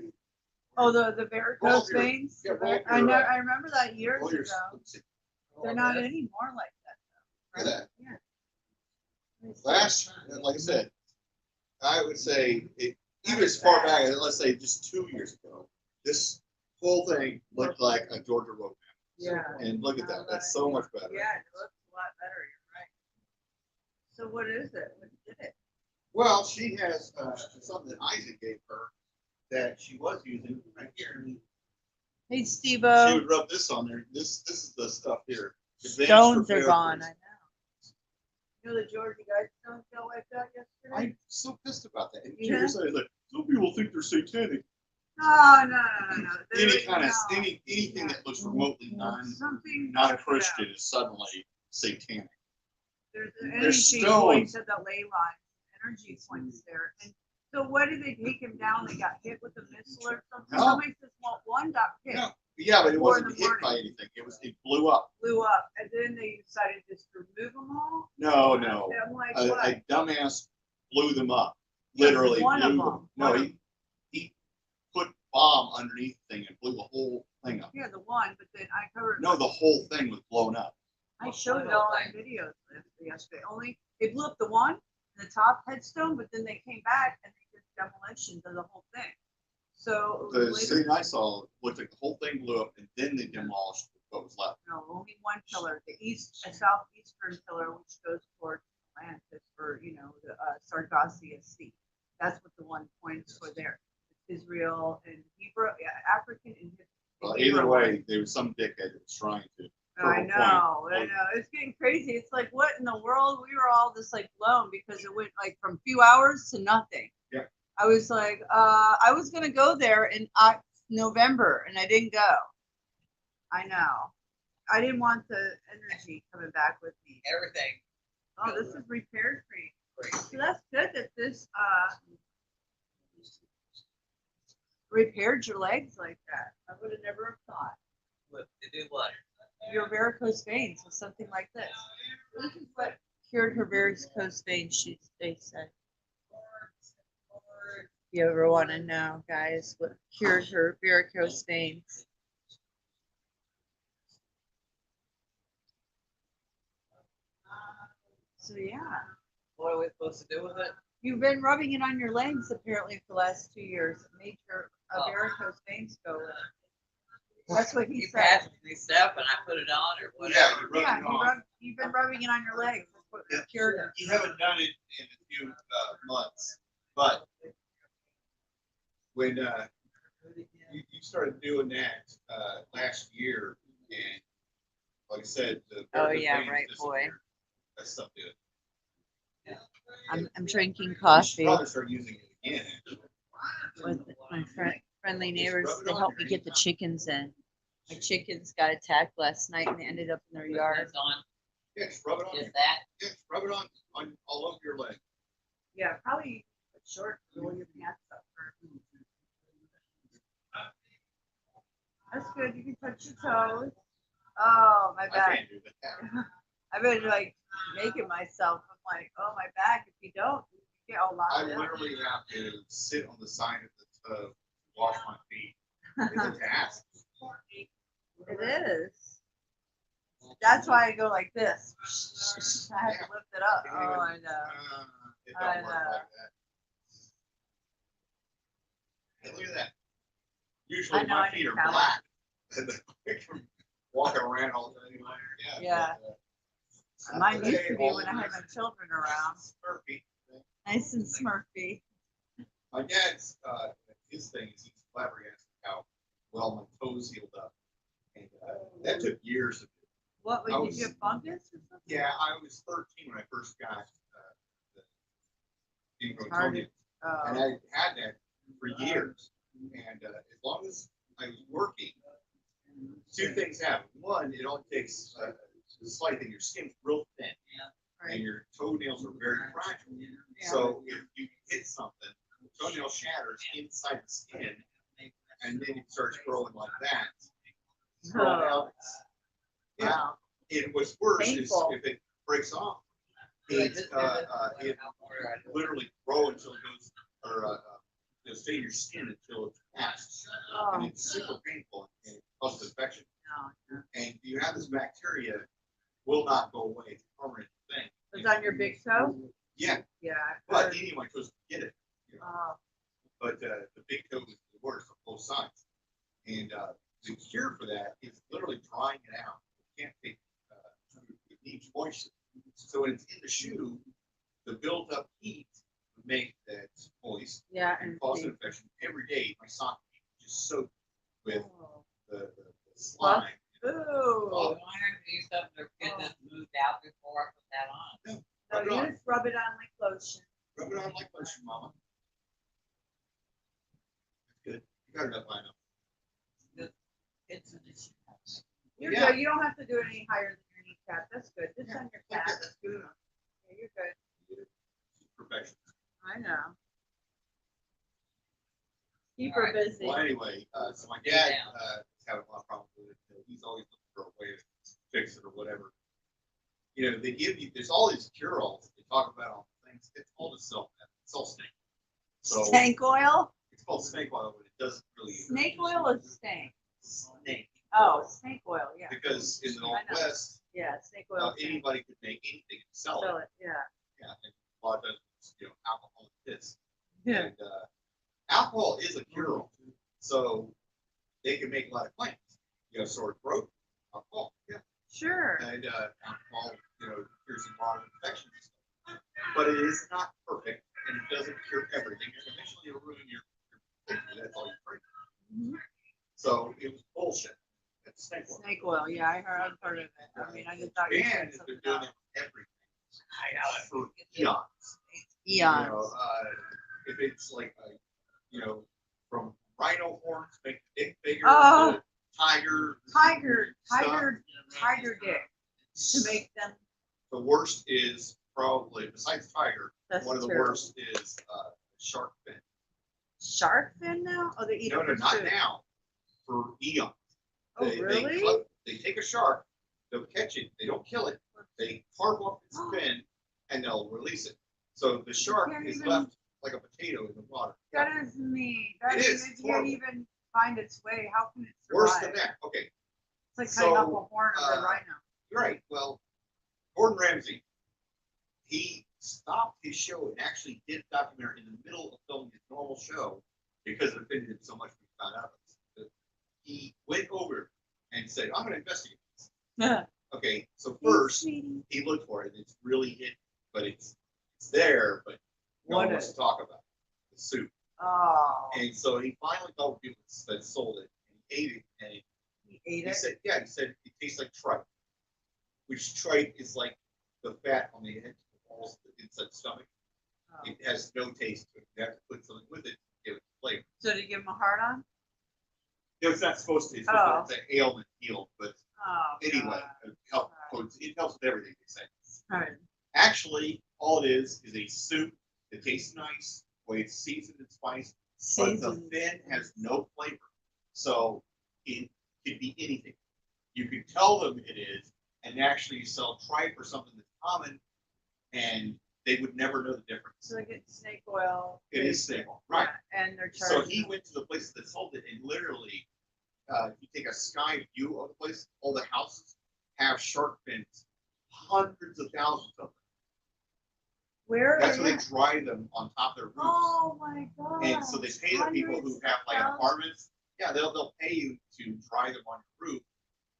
Oh, the varicose Both your- veins. yeah, both I your, know. I remember that years Well, you're- ago. Look They're not anymore like that though. at that. Yeah. Last, like I said, I would say, even as far back as, let's say, just 2 years ago, this whole thing looked like a Georgia road map. Yeah. And look at that, that's so much better. Yeah, it looks a lot better. You're right. So what is it? What did it? Well, she has something that Isaac gave her that she was using right here. Hey, She Steve-O. would rub this on there. This is the stuff here. Advanced Stones are Repair gone. Kits. I know. You know the Georgia guys stones got wiped out yesterday? I'm so pissed about that. And Yeah. Jerry said, like, some people think they're satanic. No. Any kind of anything that looks remotely Something. non-Christian is suddenly satanic. There's There's energy points stones. at the ley line, energy points there. And so what did they take him down? They got hit with a missile or something? No. Somebody says, well, one got hit, No. Yeah, but it 4 in wasn't the hit by anything. It blew up. blew up, and then they decided just to remove them all? No. And I'm like, A what? dumbass blew them up. Yeah, Literally one of blew them. them. No, One of he put bomb underneath the thing and blew the whole thing up. Yeah, the one, but then I covered. No, the whole thing was blown up. I showed it all on videos yesterday. Only they blew up the one, the top headstone, but then they came back and they did demolition of the whole thing. So it The was later, scene I saw looked like the whole thing blew up and then they demolished what was left. no, only one pillar, the southeastern pillar, which goes towards Atlantis or the Sargassia Sea. That's what the one points for there. It's Israel and Hebrew, African and Hebrew. Either way, there was some dickhead that was trying to. I Purple know, Point. It's getting crazy. It's like, what in the world? We were all just like blown because it went like from few hours to nothing. Yeah. I was like, I was gonna go there in November and I didn't go. I know. I didn't want the energy coming back with me. Everything. Oh, this is repair cream. So that's good that this repaired your legs like that. I would have never thought. What, to do what? Your varicose veins or something like this. This is what cured her varicose veins, they said. you ever want to know, guys, what cures her varicose veins. So yeah, What are we supposed to do with it? you've been rubbing it on your legs apparently for the last 2 years. It made your Oh. varicose veins go away. That's what he You said. passed me stuff and I put it on or Yeah, whatever. you rub Yeah, it on. you've been rubbing it on your legs. That's what Yeah. cured it. You haven't done it in a few months, but when you started doing that last year, and like I said, the Oh, varicose yeah, veins right, boy. disappeared. That's something. I'm drinking You should coffee probably start using it again. Actually. with my friendly neighbors. They helped me get the chickens in. My chickens got attacked last night and they ended up in their yard. It's on, Yeah, just rub it on. just that. Yeah, just rub it on all over your leg. Yeah, probably short. Roll your pants up. That's good. You can touch your toes. Oh, my I back. can't do that. I've been like making myself. I'm like, oh, my back. If you don't, you get a lot I of literally have to sit on the side of the tub, wash my feet. It's a task. It is. That's why I go like this. I have to lift it up. Can't Oh, even- I know. It I don't work know. like that. Hey, look at that. Usually I know, my I feet need are to black. From walking around all day. Yeah. but, Mine used hey, to be all when I had this my children around. Smurfy. Nice and smurfy. My dad's, his thing is he's flabbergasted how well my toes healed up. And that took years to do. What, I did was- you get fungus or something? Yeah, I was 13 when I first got the Hard. Incrotonia. Oh. And I had that for years. And as long as I was working, two things happen. One, it only takes a slight thing. Your skin's real thin and Right. your toenails are very fragile. So if you hit something, the toenail shatters inside the skin and then it starts growing like that. Growing out. Yeah. Wow. And what's worse is Painful. if it breaks off, it literally grow until it goes, or it'll stay in your skin until it's passed. And Oh, it's super painful and it causes infection. no. And you have this bacteria, will not go away. It's a permanent thing. It's on your big toe? Yeah, Yeah. I've but heard. anyone goes to get it. You know. Oh, But the big toe is the worst on both sides. And the cure for that is literally drying it out. You can't take, it needs moisture. So when it's in the shoe, the built up heat would make that moist yeah. and And cause see. an infection. Every day, my sock just soaked with Oh. the slime. Ooh. I wanted to do something to get this moved out before I put that on. So Rub it you on. just rub it on like lotion. Rub it on like lotion, mama. Good. You got it up high enough. It's an issue. You're Yeah. good. You don't have to do it any higher than your kneecap. That's good. Just Yeah. on your calf. That's good. Yeah, you're good. Perfection. I know. Keep her Alright. busy. Well, anyway, so my dad is having a lot of problems with it. He's always looking for a way to fix it or whatever. You know, they give you, there's all these cure-alls they talk about all the things. It's called a snake. So Snake oil? it's called snake oil, but it doesn't really. Snake oil is snake. Snake. Oh, snake oil, yeah. Because in the I know. Northwest, Yeah, snake oil. anybody could make anything and sell Sell it. it, yeah. Yeah, and a lot of times, alcohol is. Yeah. And alcohol is a cure-all, so they can make a lot of claims. Sore throat, alcohol, yeah, Sure. and alcohol, cures a lot of infections. and stuff. But it is not perfect, and it doesn't cure everything. And eventually, it'll ruin your that's all you drink. Mhm. So it was bullshit. It's snake oil. Snake oil, yeah, I've heard of it. I mean, I just thought you Japan said has been something doing else. it with everything I know. for eons. Eons. If it's like, from rhino horns, make the dick bigger, Oh. to tiger. Tiger dick to make them. The worst is probably, besides tiger, That's one of the terrible. worst is shark fin. Shark fin now? Oh, they eat No, it no, for not food. now. For eons. Oh, really? They take a shark, they'll catch it, they don't kill it, they carve off its fin, and they'll release it. So the shark can't is even- left like a potato in the water. That is me. That It is, is, it it's can't horrible. even find its way. How can it Worse survive? than that. Okay, It's like cutting off So, a horn of a uh, rhino. you're right. Well, Gordon Ramsay, he stopped his show and actually did a documentary in the middle of filming his normal show because it offended him so much when he found out. But he went over and said, "I'm going to investigate this." Okay, so first Sweetie. he looked for it. It's really hidden, but it's there, but no one What wants to talk about it. The soup. Oh, And so he finally told people that sold it, and he ate it, and he ate he it. said, yeah, he said it tastes like tripe, which tripe is like the fat on the head, walls of the inside stomach. Oh. It has no taste to it. You have to put something with it to give it flavor. So did you give him a hard on? No, it's not supposed to. It's Oh. supposed to the ailment healed, but Oh. anyway, God. it helps with everything they say. Right. Actually, all it is a soup that tastes nice, the way it's seasoned and spiced, but the fin has no flavor. So it could be anything. You could tell them it is, and actually you sell tripe or something that's common, and they would never know the difference. So they get snake oil. It is snake oil, right? Yeah, and they're So charging. he them. went to the places that sold it, and literally, you take a sky view of the place, all the houses have shark fins, hundreds of thousands of them. Where? That's are where they they? dry them on top of their roofs. Oh my god. And so they pay the people who have like apartments, yeah, they'll pay you to dry them on your roof.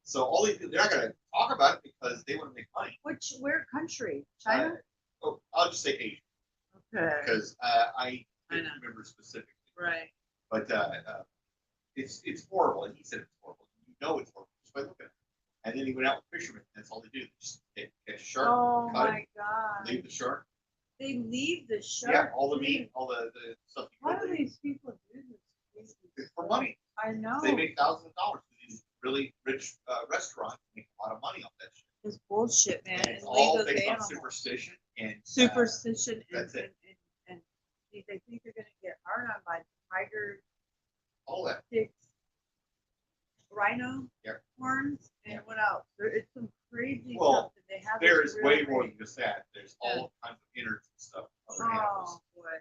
So all they're not gonna talk about it because they want to make money. Where country? China? Oh, I'll just say Asia Okay. because I I can't know. remember specifically. Right. But it's horrible, and he said it's horrible. You know it's horrible just by looking at it. And then he went out with fishermen. That's all they do. They just catch a shark, Oh cut my it, god. leave the shark. They leave the shark. Yeah, all the meat, all the stuff. You Why put do in. these people do this? It's for money. I know. They make thousands of dollars. These really rich restaurants make a lot of money off that shit. It's bullshit, man. And it's And leave all those based on animals. superstition and Superstition and, that's it. and they think they're gonna get hard on by tigers, all that. sticks, rhino Yep. horns, and Yep. what else? It's some crazy Well, stuff that they have. There that's is way real more big. than just that. There's Yeah. all kinds of innards and stuff. Other animals. Oh boy.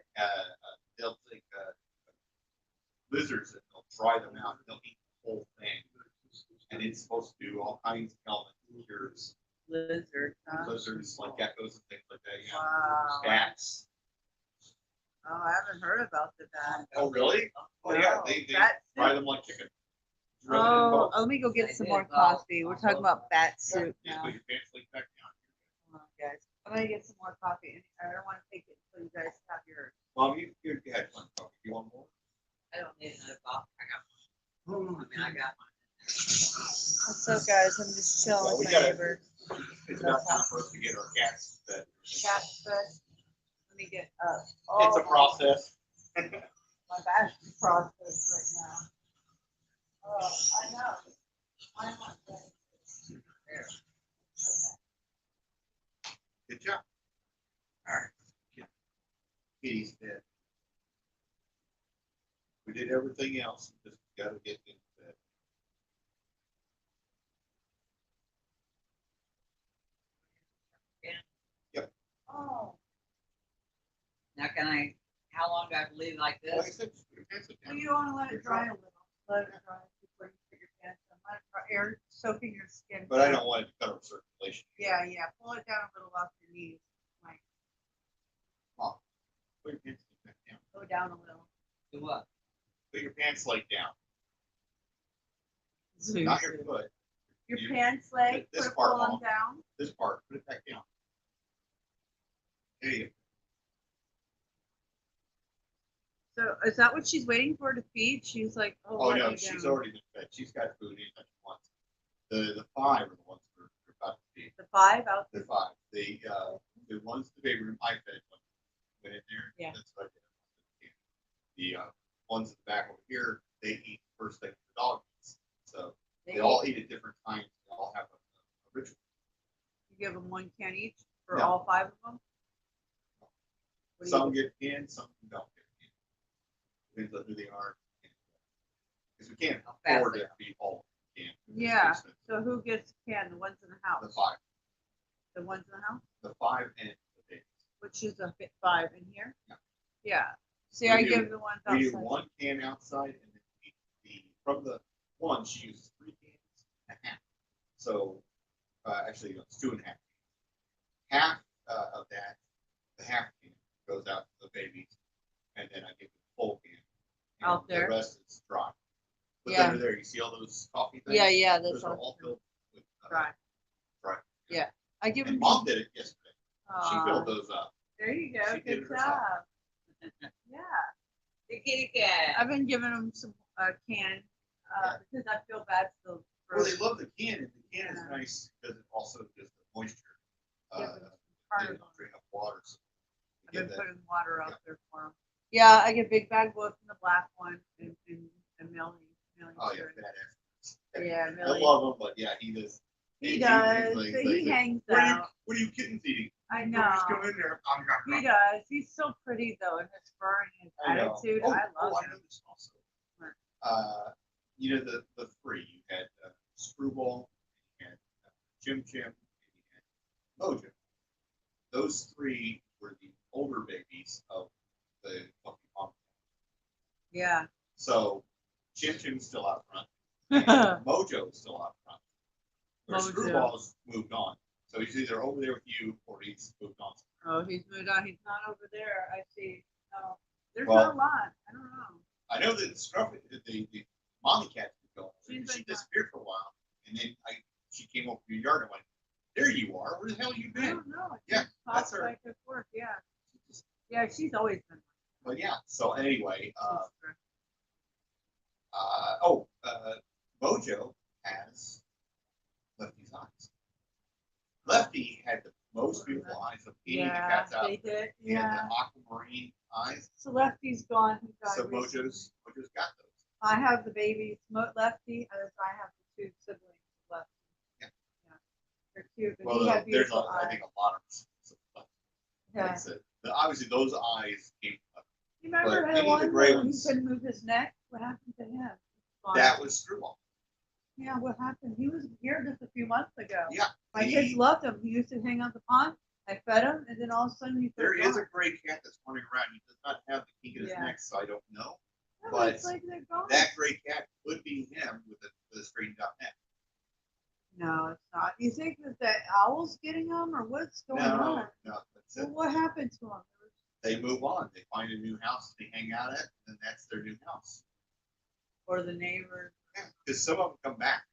They'll take lizards and they'll dry them out. And they'll eat the whole thing, and it's supposed to do all kinds of elements. Cures Lizard. Huh? lizards like geckos and things like that. Yeah, Wow. bats. Oh, I haven't heard about the bat. Oh, really? Oh, yeah. No, They bat fry soup? them like chicken. Rub it in Oh, both. let me go I get some did, more well, coffee. We're also- talking about bat Yeah, soup just now. put your pants like back down. Come on, guys. I'm gonna get some more coffee. I don't want to take it until you guys have yours. Well, you had fun talking. You want more? I don't need another coffee. I got one. I mean, I got one. What's up, guys? I'm just chilling Well, with we my gotta- neighbor. It's about time for us to get our cats fed. Cat food. Let me get It's oh, a process. My back process right now. Oh, I know. I'm not ready. There. Good job. All right. Kitty's dead. We did everything else. We just gotta get them fed. Oh, Now can I, how long do I have to leave like Like I this? said, just put your pants well, down. you want to let it dry a little. Let it dry before you put your pants on. Let it dry. Air soaking your skin. But I don't want it to cut off circulation. Yeah, yeah. Pull it down a little off your knees. Like, Put your pants back down. go down a little. Do what? Put your pants leg down, not your foot. Your You- pants leg, this put it part pull them on. down. This part, put it back down. There you go. So is that what she's waiting for to feed? She's like, oh, Oh, let no, me she's down. already been fed. She's got food anytime she wants. The five are the ones that are about to feed. The 5 out The there. five. The ones in the baby room, I fed one. Went in there. Yeah. That's what I did. The ones in the back over here, they eat first thing the dog eats. So they all eat at different times. They all have a ritual. You give them 1 can each for No. all 5 of them. What do you Some do? get in, some don't get in. Depends on who they are. Because we can't How fast afford they to feed all of them. We can't. It's Yeah. expensive. So who gets a can? The ones in the house. The five. The ones in the house. The five and the babies. Which is a 5 in here. Yeah. Yeah. See, We I do- give the ones We do outside. 1 can outside, and then from the one, she uses 3 cans and a half. So, actually, it's 2.5 cans. Half of that, the half can, goes out to the babies, and then I give the full can. And Out there? The rest is dry. But Yeah. under there, you see all those coffee things? Yeah, yeah, Those that's are all all. filled with Dry. dry. I give And them. Mom did it yesterday. She Aw, filled those up. there you go. She did Good it herself. job. Yeah. The kitty cat. I've been giving them some can because I feel bad for Well, they love the can, and the can is Yeah. nice because it also gives the moisture. Yeah, They part of don't drink up water. So I've you been get that. putting water out there for them. Yeah, I get big bag wolf and the black one and Millie. Oh, yeah, sure. badass. Yeah, I Millie. love him, but yeah, he does. He does, like- but like- he hangs What are you, out. what are you kittens eating? I You know. Just come in there. He does. He's so pretty though, and his fur and his I know. attitude. Oh, I oh, love I know him. this also. What? You know the 3. You had Screwball, you had Chim Chim, and you had Mojo. Those 3 were the older babies of the Fluffy Mom. Yeah. So Chim Chim's still out front. And Mojo is still out front. Where Mojo. Screwball's moved on. So he's either over there with you or he's moved on. Oh, he's moved on. He's not over there. I see. No, there's Well- not a lot. I don't know. I know that Scruffy, the mommy cat's been going. She's She been disappeared for a while, and then she came over to your yard and went, "There you are. Where the hell you I been?" don't know. It Yeah, just that's pops her. like at work. Yeah. Yeah, she's always been. But yeah. So anyway, She's- Mojo has Lefty's eyes. Lefty had the most beautiful eyes of any of the yeah, cats out they there. did. He had Yeah. the aquamarine eyes. So Lefty's gone. He died So recently. Mojo's got those. I have the babies, Lefty, and I have the 2 siblings left. Yeah. They're cute, but Well, he had there's beautiful I eyes. think a lot of them. Like Yeah. I said, obviously those eyes came up. You remember but the any of the one gray where he ones- couldn't move his neck? What happened to him? Gone. That was Screwball. Yeah, what happened? He was here just a few months ago. Yeah. My kids loved him. He used to hang out the pond. I fed him, and then all of a sudden he There was is a gone. gray cat that's running around. He does not have the kink in his Yeah. neck, so I don't know. No, but it's like they're gone. That gray cat could be him with a straightened out neck. No, it's not. You think that the owl's getting him, or what's going on? No, that's Well, it. what happened to him? They move on. They find a new house they hang out at, and that's their new house. Or the neighbor? Because some of them come back.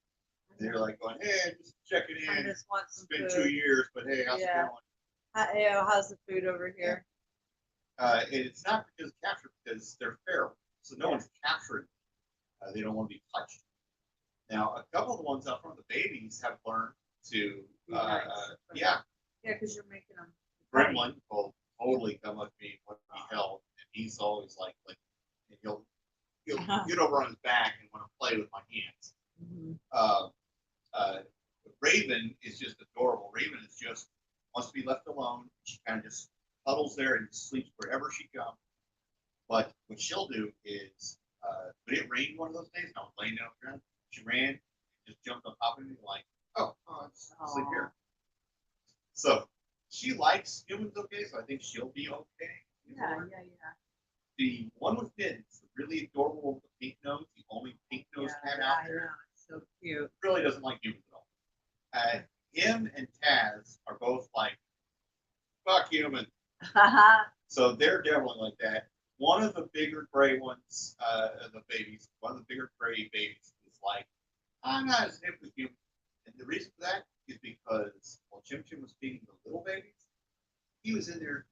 They're like going, "Hey, just checking I in. just want It's some been food. 2 years, but hey, how's Yeah. it going?" How's the food over here? And it's not because of capture, because they're feral, so no one's capturing. They don't want to be touched. Now, a couple of the ones out front, the babies have learned to, Be nice. yeah, Yeah, because you're making them. Gremlin will totally come up to me when we held, and he's always like, and he'll get over on his back and want to play with my hands. Mhm. Raven is just adorable. Raven is just wants to be left alone. She kind of just huddles there and sleeps wherever she comes. But what she'll do is, when it rained one of those days, and I was laying down on the ground, she ran, just jumped on top of me like, oh, let's sleep here. So she likes humans okay, so I think she'll be okay. Yeah. The one with mittens, the really adorable one with the pink nose, the only pink nose cat out I there, know. It's so cute. really doesn't like humans at all. Him and Taz are both like, fuck human. So they're definitely like that. One of the bigger gray ones, the babies, one of the bigger gray babies is like, I'm not as hip with humans. And the reason for that is because while Chim Chim was feeding the little babies, he was in there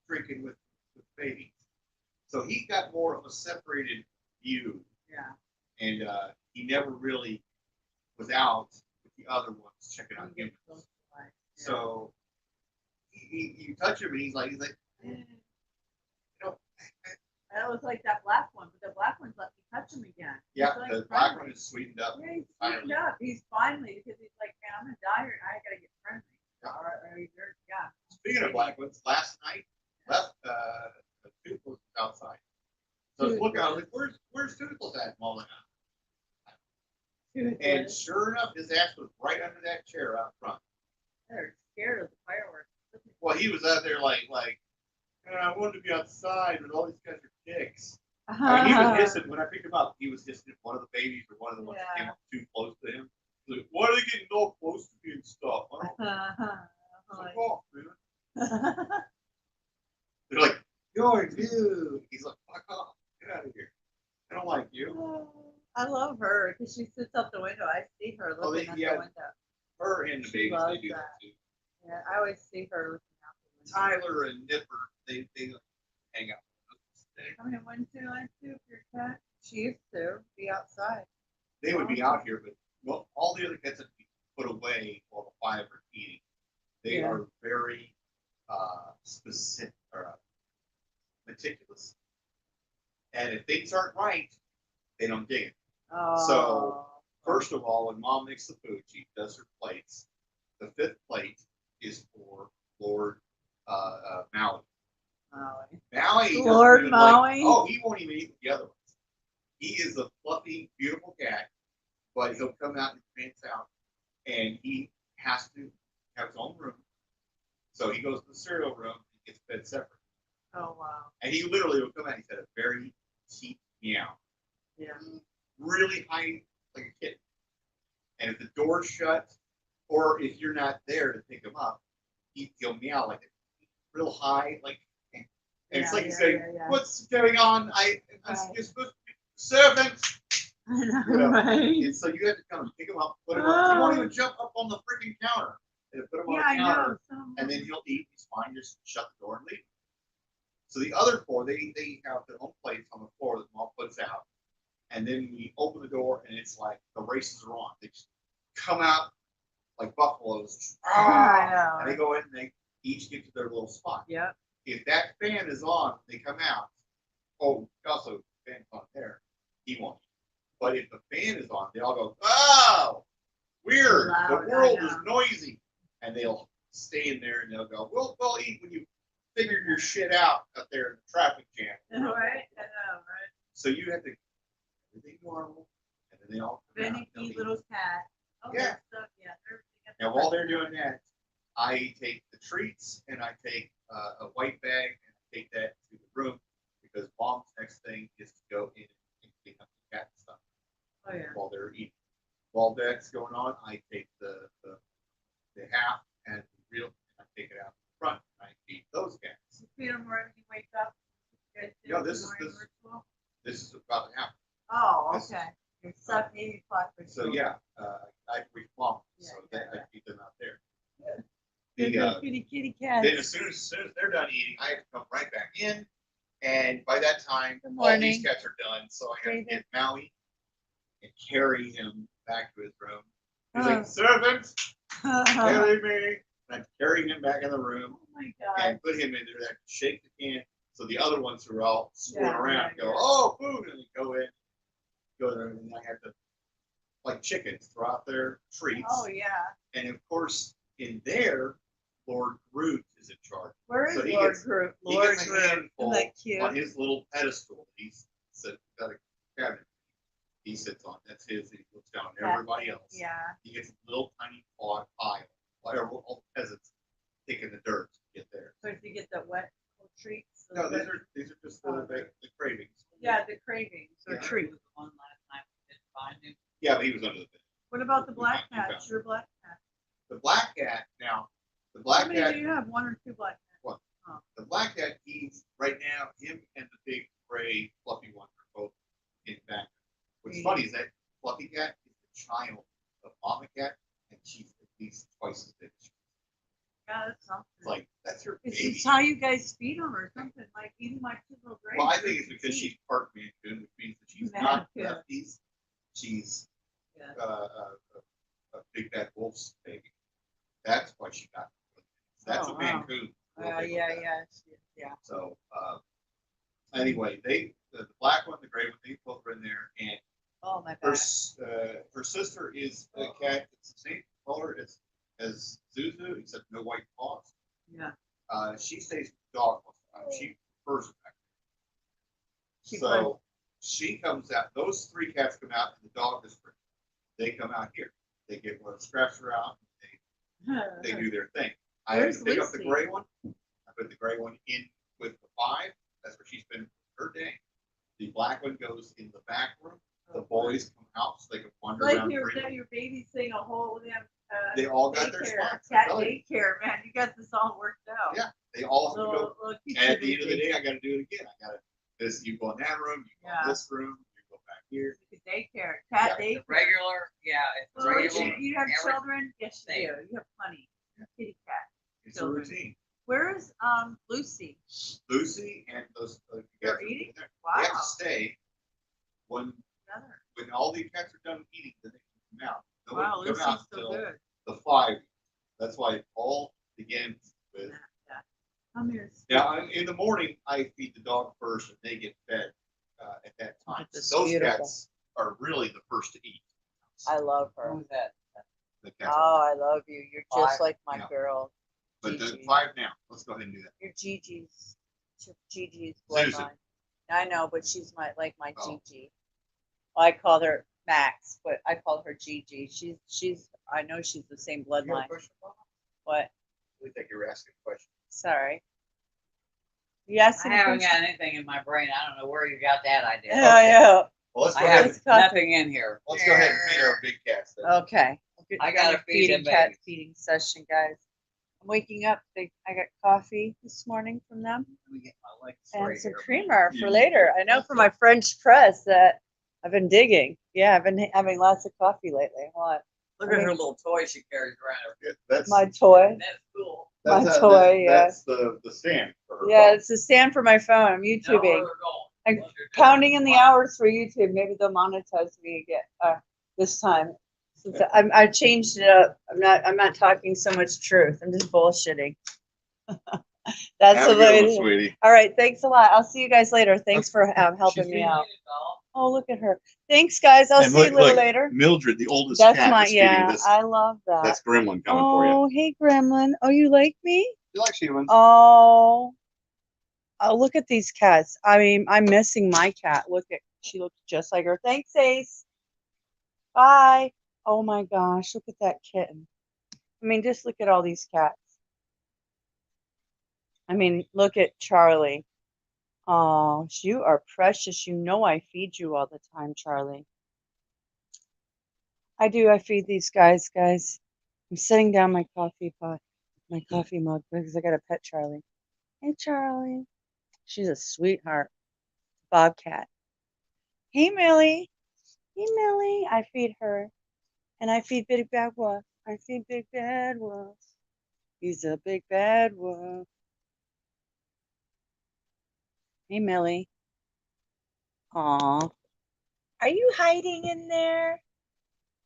drinking with babies. So he got more of a separated view, Yeah. and he never really was out with the other ones checking out You get humans. close to life. Yeah. So you touch him, and he's like, That was like that black one, but the black one's let me touch him again. He's, yeah, like, the black friendly. one is sweetened up. Yeah, he's sweetened up. He's finally because he's like, man, I'm gonna die here. I gotta get friendly. Yeah. Yeah. Speaking of black ones, last night left the Toothless was outside. So I was looking, I was like, where's Toothless at? Mulling out. And sure enough, his ass was right under that chair out front. They're scared of the fireworks. Well, he was out there like And I wanted to be outside, but all these guys are dicks. I mean, he was hissing when I picked him up. He was hissing at one of the babies or one of the ones that came up too close to him. He's like, why are they getting all close to me and stuff? I don't fuck off, man. They're like, you're you. He's like, fuck off. Get out of here. I don't like you. I love her because she sits out the window. I see her Oh, looking at yeah. the window. Her and the She babies, they loves do that that. too. Yeah, I always see her looking out the window. Tyler and Nipper, they hang out. I mean, wouldn't you like to if your cat? She used to be outside. They would be out here, but well, all the other cats that we put away while the five are eating, they Yeah. are very specific or meticulous. And if things aren't right, they don't dig it. Oh. First of all, when Mom makes the food, she does her plates. The fifth plate is for Lord Maui. Maui. Maui doesn't Lord even Maui? Oh, he won't even eat with the other ones. He is a fluffy, beautiful cat, but he'll come out and pants out, and he has to have his own room. So he goes to the cereal room and gets fed separate. Oh wow. And he literally will come out. He's got a very deep meow, Yeah. really high, like a kitten. And if the door's shut, or if you're not there to pick him up, he'll meow like a real high, like. And it's like he's saying, "What's going on? I'm Right. supposed to be servant." I know, You know, right? And so you have to come and pick him up, put him up. He won't even jump up on the freaking counter. And put him Yeah, on I the counter, know. Some- and then he'll eat. He's fine. Just shut the door and leave. So the other four, they have their own plates on the floor that Mom puts out, and then we open the door, and it's like the races are on. They just come out like buffaloes, I know. and they go in and they each get to their little spot. Yep. If that fan is on, they come out. Oh, also fan's on there. He won't. But if the fan is on, they all go, "Oh, weird. Loud, The I world is know. noisy," and they'll stay in there and they'll go, "We'll eat when you figure your shit out up there in the traffic jam." Right? I know, right? So you have to everything normal, and then they all come out, they'll Finicky eat. little cat. Oh, Yeah. that stuff, yeah. Everything at the Now while they're restaurant. doing that, I take the treats and I take a white bag and take that to the room because Mom's next thing is to go in and clean up the cat stuff Oh yeah. while they're eating. While that's going on, I take the half and the real, and I take it out front and I feed those cats. You feed them right when you wake up. You guys do No, the this is- morning this- ritual? This is about to happen. Oh, this- okay. Your 7 o'clock ritual. So yeah, I reach Mom, Yeah, so yeah, that I yeah. feed them out there. Good The, little kitty cats. Then as soon as they're done eating, I have to come right back in. And by that time, Good all these morning. cats are done. So I have to David. get Maui and carry him back to his room. He's Oh. like, "Servant, Oh carry me." And I carry him back in the room my god. and put him in there. I shake the can. So the other ones who are all screwing Yeah, around yeah, go, yeah. "Oh, food." And they go there, and I have to, like chickens, throw out their treats. Oh yeah. And of course, in there, Lord Groot is in charge. Where is So he Lord gets- Groot? He Lord gets a Groot. Isn't handful that cute? on his little pedestal. He's got a cabinet he sits on. That's his. He looks down on everybody else. Yeah. He gets a little tiny pile. Whatever, all the peasants taking the dirt to get there. So if you get the wet treats. No, the these wet- are just the cravings. Yeah, the cravings or Yeah. treats. One last time we didn't find him. Yeah, but he was under the bed. What about the We black found- we cats? found. Your black cat. The black cat now. The How black many cat. do you have? One or two black cats? One. The black cat. He's right now. Him and the big gray fluffy one are both in back. What's funny is that fluffy cat is the child of mama cat, and she's at least twice as big. As she is. Yeah, that's something. It's like that's her It's baby. just how you guys feed them or something, like eating my two little grapes. Well, I think it's because she's part Mancoon, which means that she's not Mancoon. lefties. She's Yeah. a big bad wolf's baby. That's why she got. That's Oh, a wow. Mancoon. We'll take Yeah, that. yeah. So anyway, the black one, the gray one, they both were in there, and Oh my her god. her sister is a cat that's the same color as Zuzu, except no white paws. Yeah. She stays with the dog most of the time. She prefers it back She there. So she comes out. Those three cats come out, and the dog is free. They come out here. They get one of the scratcher out. They do their thing. I have Where's to pick up the Lucy? gray one. I put the gray one in with the 5, that's where she spends her day. The black one goes in the back room. The boys come out so they can wander Like around your, freely. your baby's saying a whole damn. They all got their daycare, spots. cat I'm telling you. daycare, man. You got this all worked out. Yeah, they all have to go. Little And at the end of the day, I got to do it again. I got to. This you go in that room, you go in Yeah. this room, you go back here. Daycare, cat The daycare. regular, yeah, it's Well, regular. you have every- children? Yes, you do. Same. You have plenty. Kitty cat. It's a Children. routine. Where is Lucy? Lucy and those. They're eating? They have Wow. to stay when all the cats are done eating. Then they can come out. Nobody Wow, can come out Lucy's so until good. the 5. That's why it all begins with. Yeah. Come here. Now, in the morning, I feed the dog first, and they get fed at that time. This is Those beautiful. cats are really the first to eat. I love her. Who's that? The cats. Oh, I love you. You're just 5? like my Yeah. girl. But the Gigi. 5 now. Let's go ahead and do that. You're Gigi's. Gigi's Susan. bloodline. I know, but she's my my Oh. Gigi. Well, I call her Max, but I call her Gigi. She's. I know she's the same You have a bloodline. question, Bob? What? I think you were asking a question. Sorry. Yes. I haven't got anything in my brain. I don't know where you got that idea. Yeah, yeah. Well, let's I go ahead. have nothing in here. Let's go ahead and feed our big cats. Then. Okay. I gotta Another feed feeding them cat babies. feeding session, guys. I'm waking up. I got coffee this morning from them Let me get my legs and straight some here. creamer You for need later. to- I know for my French press that I've been digging. Yeah, I've been having lots of coffee lately. What? Look at her little toy she carries around. Yeah, that's My toy. That's cool. my that's toy, yeah. That's the stand for her. Yeah, phone. it's a stand for my phone. I'm Know where YouTubing. we're going. I'm What you're doing. Counting in the hours for YouTube. Maybe they'll monetize me again this time. Since I changed it up. I'm not talking so much truth. I'm just bullshitting. That's Have a the good way. one, sweetie. All right. Thanks a lot. I'll see you guys later. Thanks for helping She's me feeding out. it, doll. Oh, look at her. Thanks, guys. I'll And see you a little look, later. Mildred, the oldest That's cat, my is feeding yeah. this. I love that. That's Gremlin coming for you. Oh, hey, Gremlin. Oh, you like me? You like humans? Oh. Oh, look at these cats. I mean, I'm missing my cat. Look at, she looks just like her. Thanks, Ace. Bye. Oh my gosh, look at that kitten. I mean, just look at all these cats. I mean, look at Charlie. Oh, you are precious. You know I feed you all the time, Charlie. I do. I feed these guys. I'm setting down my coffee pot, my coffee mug, because I got to pet Charlie. Hey, Charlie. She's a sweetheart. Bobcat. Hey, Millie. Hey, Millie. I feed her. And I feed Big Bad Wolf. I feed Big Bad Wolf. He's a big bad wolf. Hey, Millie. Aw. Are you hiding in there?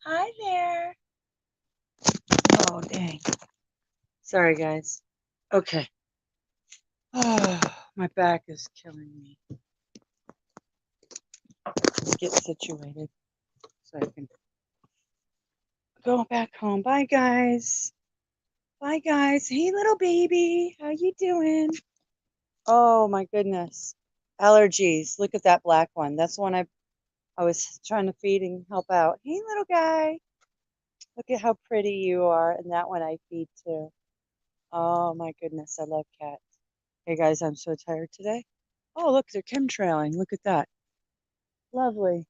Hi there. Oh, dang. Sorry, guys. Okay. Oh, my back is killing me. Let's get situated so I can go back home. Bye, guys. Bye, guys. Hey, little baby. How you doing? Oh, my goodness. Allergies. Look at that black one. That's the one I was trying to feed and help out. Hey, little guy. Look at how pretty you are. And that one I feed too. Oh, my goodness. I love cats. Hey, guys, I'm so tired today. Oh, look, they're chemtrailing. Look at that. Lovely.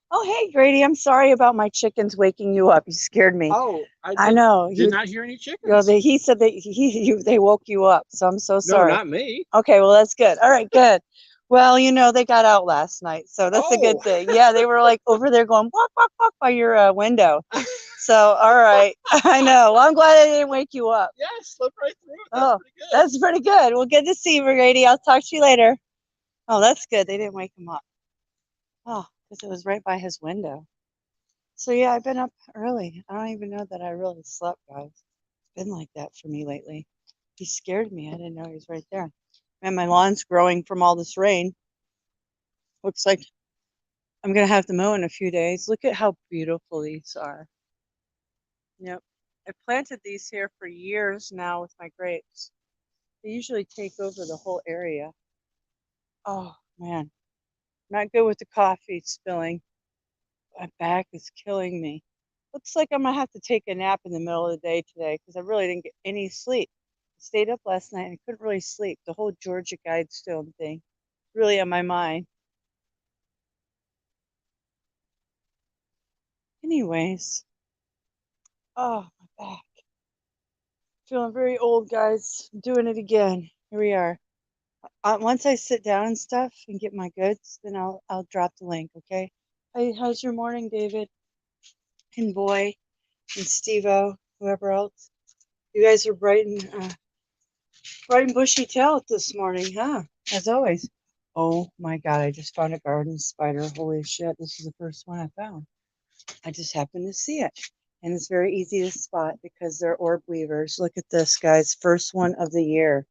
Oh, hey, Grady. I'm sorry about my chickens waking you up. You scared me. Oh, I know. did not hear any chickens. You know, he said that they woke you up. So I'm so No, sorry. not me. Okay, well, that's good. All right, good. Well, you know, they got out last night, so that's a good Oh. thing. Yeah, they were like over there going walk, walk, walk by your window. So, all right. I know. Well, I'm glad I didn't wake you up. Yeah, slipped right through it. Oh, Pretty good. that's pretty good. Well, good to see you, Grady. I'll talk to you later. Oh, that's good. They didn't wake him up. Oh, because it was right by his window. So, yeah, I've been up early. I don't even know that I really slept, guys. It's been like that for me lately. He scared me. I didn't know he was right there. And my lawn's growing from all this rain. Looks like I'm going to have to mow in a few days. Look at how beautiful these are. Yep. I've planted these here for years now with my grapes. They usually take over the whole area. Oh, man. Not good with the coffee spilling. My back is killing me. Looks like I'm going to have to take a nap in the middle of the day today because I really didn't get any sleep. Stayed up last night and I couldn't really sleep. The whole Georgia Guidestone thing really on my mind. Anyways, oh, my back. Feeling very old, guys. Doing it again. Here we are. Once I sit down and stuff and get my goods, then I'll drop the link. Okay. Hey, how's your morning, David and Boy and Stevo, whoever else? You guys are bright and bushy tailed this morning, huh? As always. Oh my God! I just found a garden spider. Holy shit! This is the first one I found. I just happened to see it, and it's very easy to spot because they're orb weavers. Look at this, guys! First one of the year.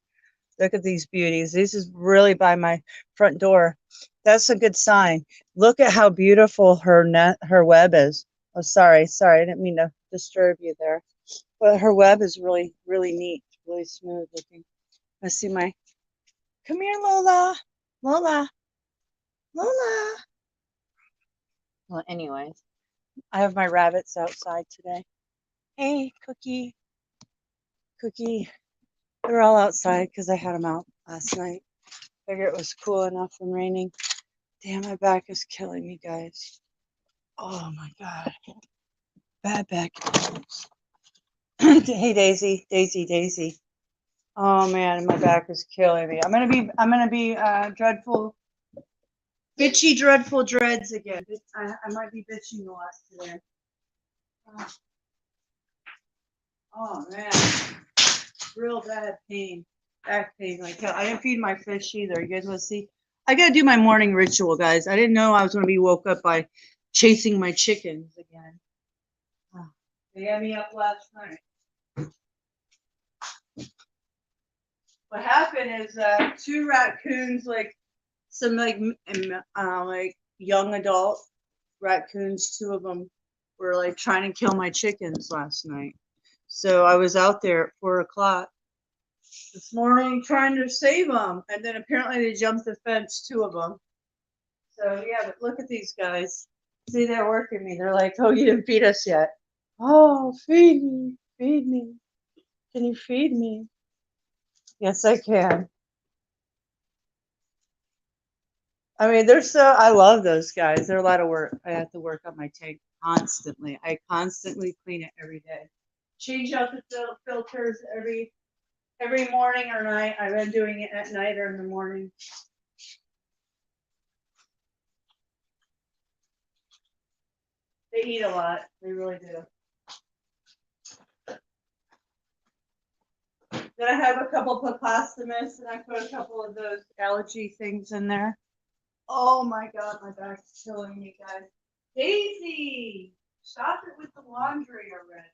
Look at these beauties. This is really by my front door. That's a good sign. Look at how beautiful her web is. Oh, sorry, I didn't mean to disturb you there. But her web is really, really neat, really smooth looking. I see my, come here, Lola, Lola, Lola. Well, anyways, I have my rabbits outside today. Hey, Cookie. They're all outside because I had them out last night. Figure it was cool enough and raining. Damn, my back is killing me, guys. Oh my God. Bad back. Hey, Daisy. Oh man, my back is killing me. I'm gonna be dreadful, dreadful dreads again. I might be bitching a lot today. Oh man, real bad pain, back pain. Like hell. I didn't feed my fish either. You guys want to see? I gotta do my morning ritual, guys. I didn't know I was gonna be woke up by chasing my chickens again. Oh, they had me up last night. What happened is two raccoons, like some like young adult raccoons, two of them were like trying to kill my chickens last night. So I was out there at 4 o'clock this morning trying to save them, and then apparently they jumped the fence, two of them. So yeah, but look at these guys. See, they're working me. They're like, "Oh, you didn't feed us yet." Oh, feed me, feed me. Can you feed me? Yes, I can. I mean, I love those guys. They're a lot of work. I have to work on my tank constantly. I constantly clean it every day. Change out the filters every morning or night. I've been doing it at night or in the morning. They eat a lot. They really do. Then I have a couple Plecostomus, and I put a couple of those allergy things in there. Oh my God, my back's killing me, guys. Daisy, stop it with the laundry already.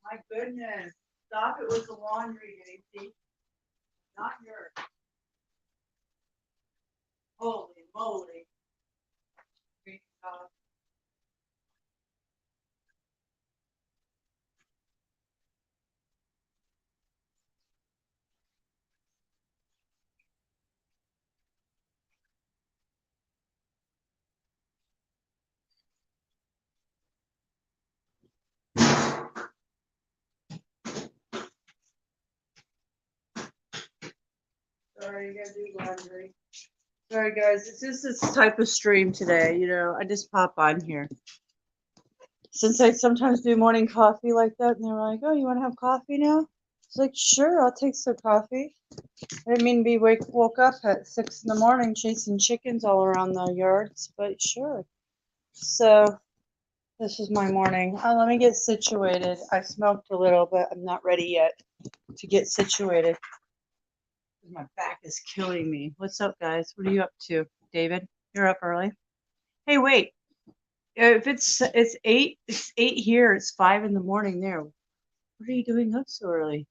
My goodness, stop it with the laundry, Daisy. Not yours. Holy moly. Great job. Sorry, you gotta do laundry. Sorry, guys. It's just this type of stream today. You know, I just pop on here. Since I sometimes do morning coffee like that, and they're like, "Oh, you want to have coffee now?" It's like, "Sure, I'll take some coffee." I didn't mean to be woke up at 6 in the morning chasing chickens all around the yards, but sure. So this is my morning. Let me get situated. I smoked a little, but I'm not ready yet to get situated. My back is killing me. What's up, guys? What are you up to? David, you're up early. Hey, wait. If it's 8, it's 8 here. It's 5 in the morning there. What are you doing up so early?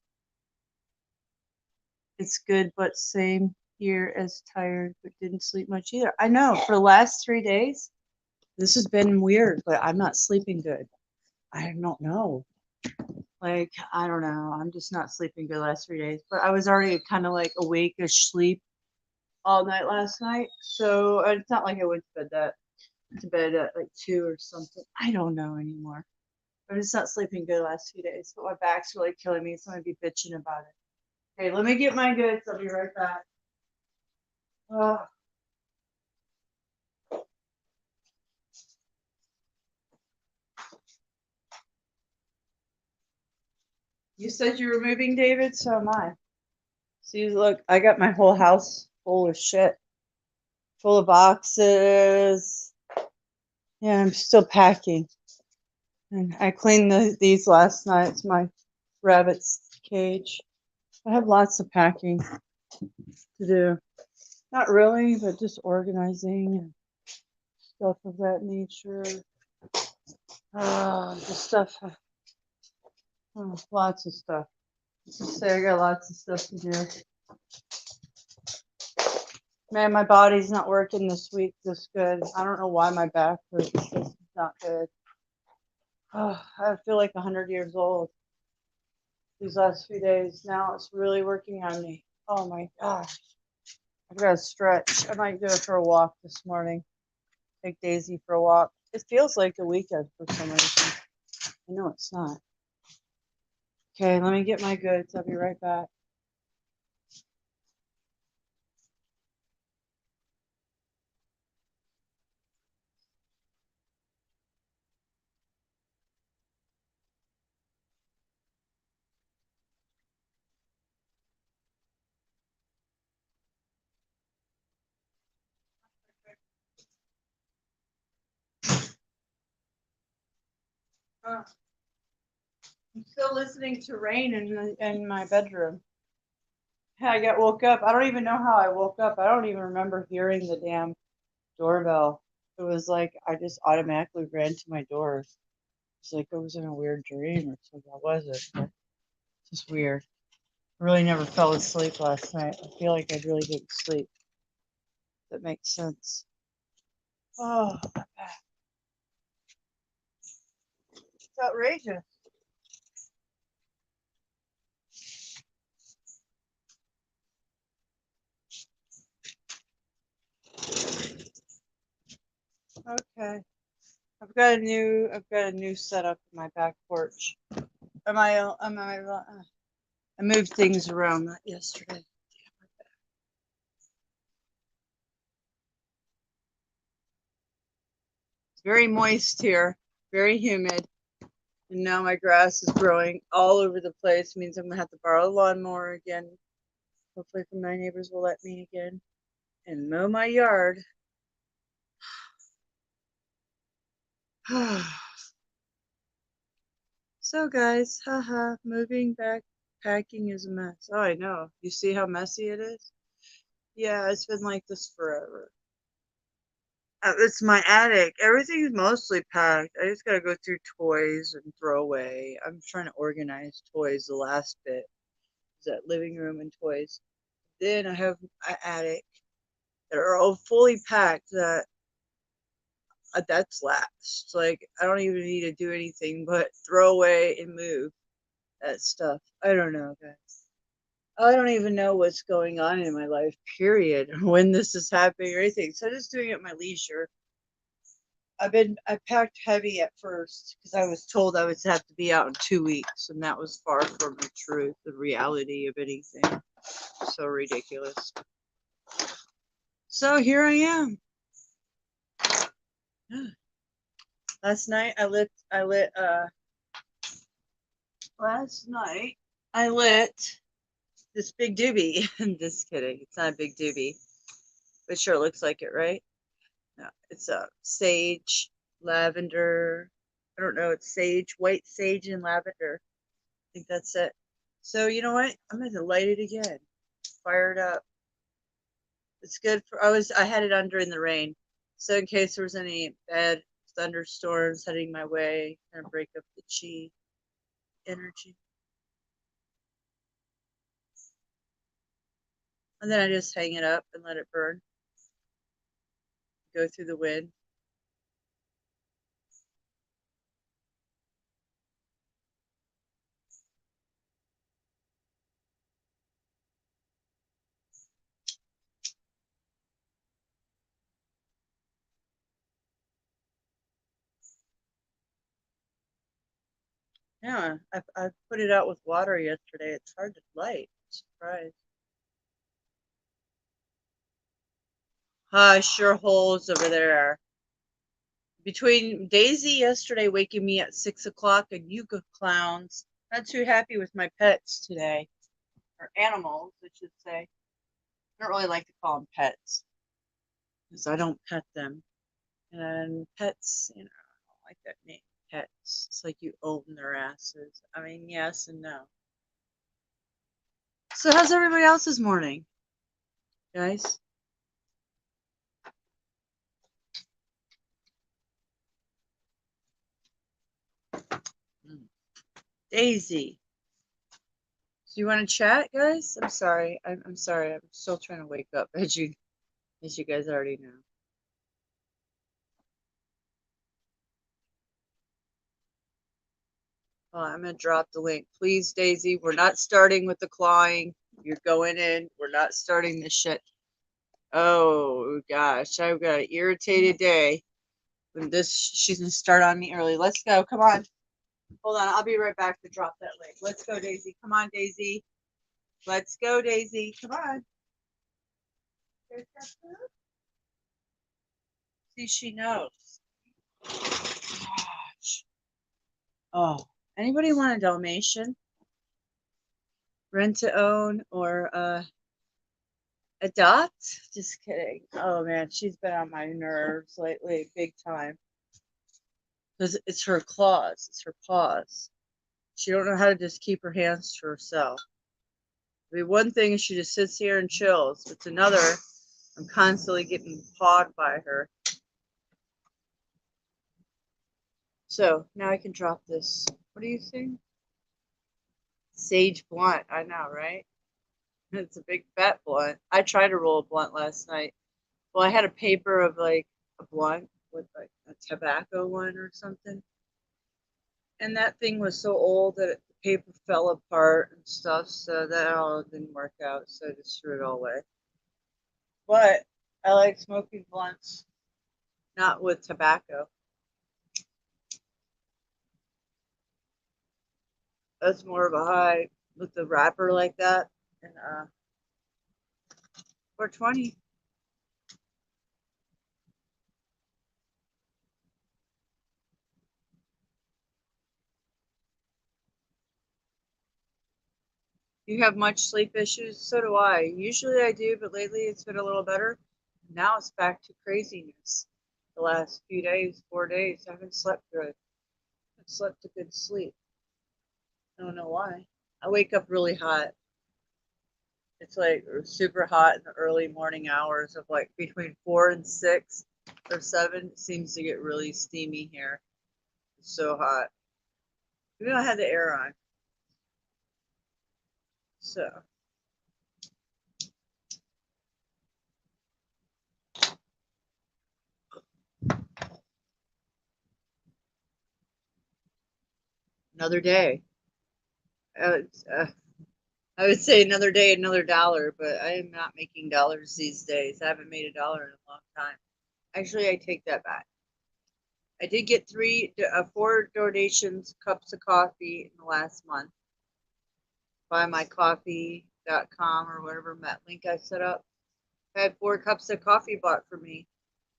It's good, but same here as tired, but didn't sleep much either. I know for the last 3 days, this has been weird, but I'm not sleeping good. I don't know. Like, I don't know. I'm just not sleeping good the last 3 days, but I was already kind of like awake-ish sleep all night last night. So it's not like I went to bed at like 2 or something. I don't know anymore. I'm just not sleeping good the last 2 days, but my back's really killing me, so I'm gonna be bitching about it. Okay, let me get my goods. I'll be right back. Oh. You said you were moving, David, so am I. See, look, I got my whole house full of shit, full of boxes. Yeah, I'm still packing. And I cleaned these last night. It's my rabbit's cage. I have lots of packing to do. Not really, but just organizing and stuff of that nature. The stuff. Lots of stuff. Let's just say I got lots of stuff to do. Man, my body's not working this week this good. I don't know why my back hurts. It's just not good. I feel like 100 years old these last few days. Now it's really working on me. Oh my gosh. I've got to stretch. I might go for a walk this morning. Take Daisy for a walk. It feels like the weekend for some reason. I know it's not. Okay, let me get my goods. I'll be right back. I'm still listening to rain in my bedroom. I got woke up. I don't even know how I woke up. I don't even remember hearing the damn doorbell. It was like I just automatically ran to my door. It's like I was in a weird dream or something. I wasn't. But it's just weird. I really never fell asleep last night. I feel like I really didn't sleep. That makes sense. Oh, my back. It's outrageous. Okay. I've got a new setup in my back porch. I moved things around that yesterday. It's very moist here, very humid. And now my grass is growing all over the place. It means I'm gonna have to borrow a lawnmower again. Hopefully my neighbors will let me again. And mow my yard. So guys, haha, moving back, packing is a mess. Oh, I know. You see how messy it is? Yeah, it's been like this forever. It's my attic. Everything's mostly packed. I just gotta go through toys and throw away. I'm trying to organize toys. The last bit is that living room and toys. Then I have an attic that are all fully packed. That's last. Like I don't even need to do anything but throw away and move that stuff. I don't know, guys. I don't even know what's going on in my life, period, when this is happening or anything. So I'm just doing it at my leisure. I packed heavy at first because I was told I would have to be out in 2 weeks, and that was far from the truth, the reality of anything. So ridiculous. So here I am. Last night I lit this big doobie. I'm just kidding. It's not a big doobie, but sure looks like it, right? No, it's a sage, lavender. I don't know. It's sage, white sage, and lavender. I think that's it. So you know what? I'm gonna light it again. Fire it up. It's good for. I had it on during the rain, so in case there was any bad thunderstorms heading my way, kind of break up the chi energy. And then I just hang it up and let it burn. Go through the wind. Yeah, I put it out with water yesterday. It's hard to light. Surprise. Sure holes over there. Between Daisy yesterday waking me at 6 o'clock and you clowns, not too happy with my pets today. Or animals, I should say. I don't really like to call them pets because I don't pet them. And pets, I don't like that name, pets. It's like you own their asses. I mean, yes and no. So how's everybody else's morning, guys? Daisy. So you want to chat, guys? I'm sorry. I'm sorry. I'm still trying to wake up, as you guys already know. I'm gonna drop the link, please, Daisy. We're not starting with the clawing. You're going in. We're not starting this shit. Oh gosh, I've got an irritated day. When this, she's gonna start on me early. Let's go. Come on. Hold on. I'll be right back to drop that link. Let's go, Daisy. Come on, Daisy. Let's go, Daisy. Come on. See, she knows. Gosh. Oh, anybody want a Dalmatian? Rent to own or adopt? Just kidding. Oh man, she's been on my nerves lately, big time. Because it's her claws, it's her paws. She don't know how to just keep her hands to herself. I mean, one thing is she just sits here and chills. It's another, I'm constantly getting pawed by her. So now I can drop this. What do you think? Sage blunt. I know, right? It's a big fat blunt. I tried to roll a blunt last night. Well, I had a paper of like a blunt with like a tobacco one or something. And that thing was so old that the paper fell apart and stuff. So that all didn't work out. So I just threw it all away. But I like smoking blunts, not with tobacco. That's more of a high with the wrapper like that. And 420. You have much sleep issues? So do I. Usually I do, but lately it's been a little better. Now it's back to craziness. The last few days, 4 days, I haven't slept good. I've slept a good sleep. I don't know why. I wake up really hot. It's like super hot in the early morning hours of like between 4 and 6 or 7. It seems to get really steamy here. It's so hot. Maybe I had the air on. So. Another day. Uh, I would say another day, another dollar, but I am not making dollars these days. I haven't made a dollar in a long time. Actually, I take that back. I did get 4 donations, cups of coffee in the last month. BuyMyCoffee.com or whatever link I set up. I had 4 cups of coffee bought for me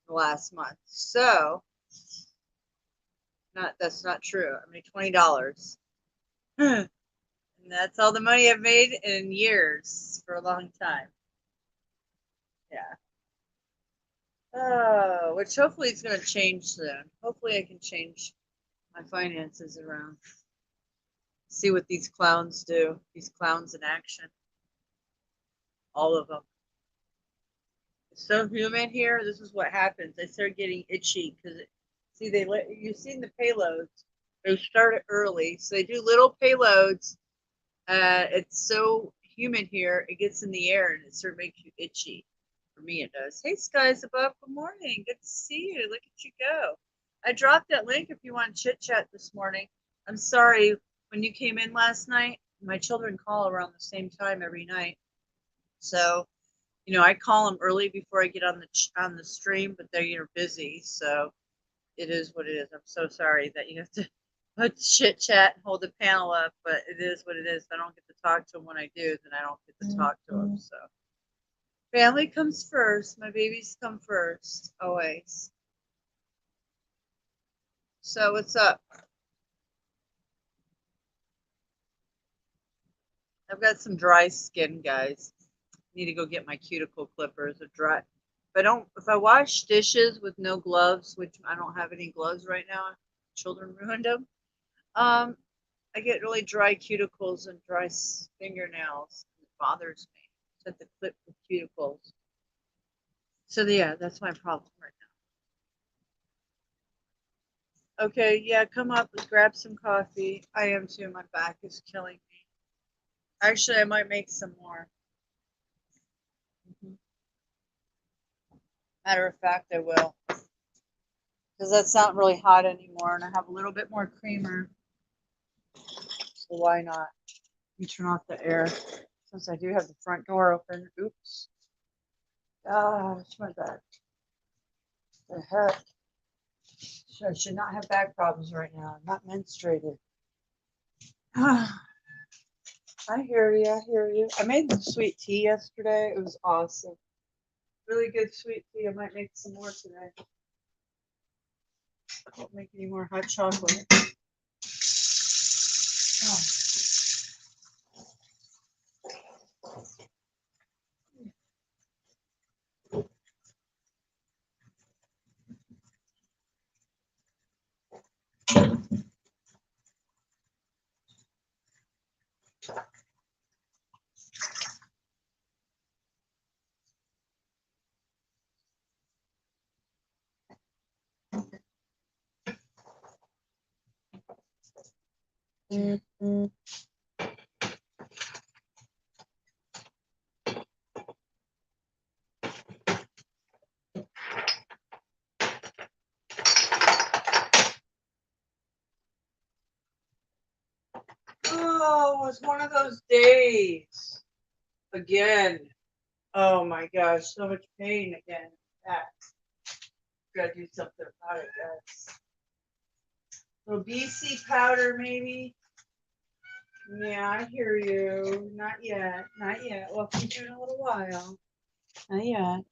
the last month. So, that's not true. I made $20. And that's all the money I've made in years for a long time. Yeah. Which hopefully it's going to change soon. Hopefully I can change my finances around. See what these clowns do. These clowns in action. All of them. It's so humid here. This is what happens. I start getting itchy because, see, you've seen the payloads. They start early, so they do little payloads. It's so humid here. It gets in the air and it sort of makes you itchy. For me, it does. Hey, skies above. Good morning. Good to see you. Look at you go. I dropped that link if you want to chit chat this morning. I'm sorry when you came in last night. My children call around the same time every night, so I call them early before I get on the stream, but they're busy. So it is what it is. I'm so sorry that you have to Put chit chat and hold the panel up, but it is what it is. If I don't get to talk to them when I do, then I don't get to talk to them. So family comes first. My babies come first, always. So what's up? I've got some dry skin, guys. Need to go get my cuticle clippers. They're dry. If I wash dishes with no gloves, which I don't have any gloves right now, children ruined them. I get really dry cuticles and dry fingernails. It bothers me. I have to clip the cuticles. So yeah, that's my problem right now. Okay, yeah, come up and grab some coffee. I am too. My back is killing me. Actually, I might make some more. Matter of fact, I will. Because that's not really hot anymore, and I have a little bit more creamer. So why not? You turn off the air. Since I do have the front door open. Oops. Ah, it's my back. The heck? I should not have back problems right now. I'm not menstruated. I hear you. I hear you. I made the sweet tea yesterday. It was awesome. Really good sweet tea. I might make some more today. I won't make any more hot chocolate. Oh. Mm-hmm. Oh, it was one of those days. Again. Oh my gosh, so much pain again. That. Gotta do something about it, guys. Little BC powder, maybe. Yeah, I hear you. Not yet. Not yet. Well, I'll keep you in a little while. Not yet.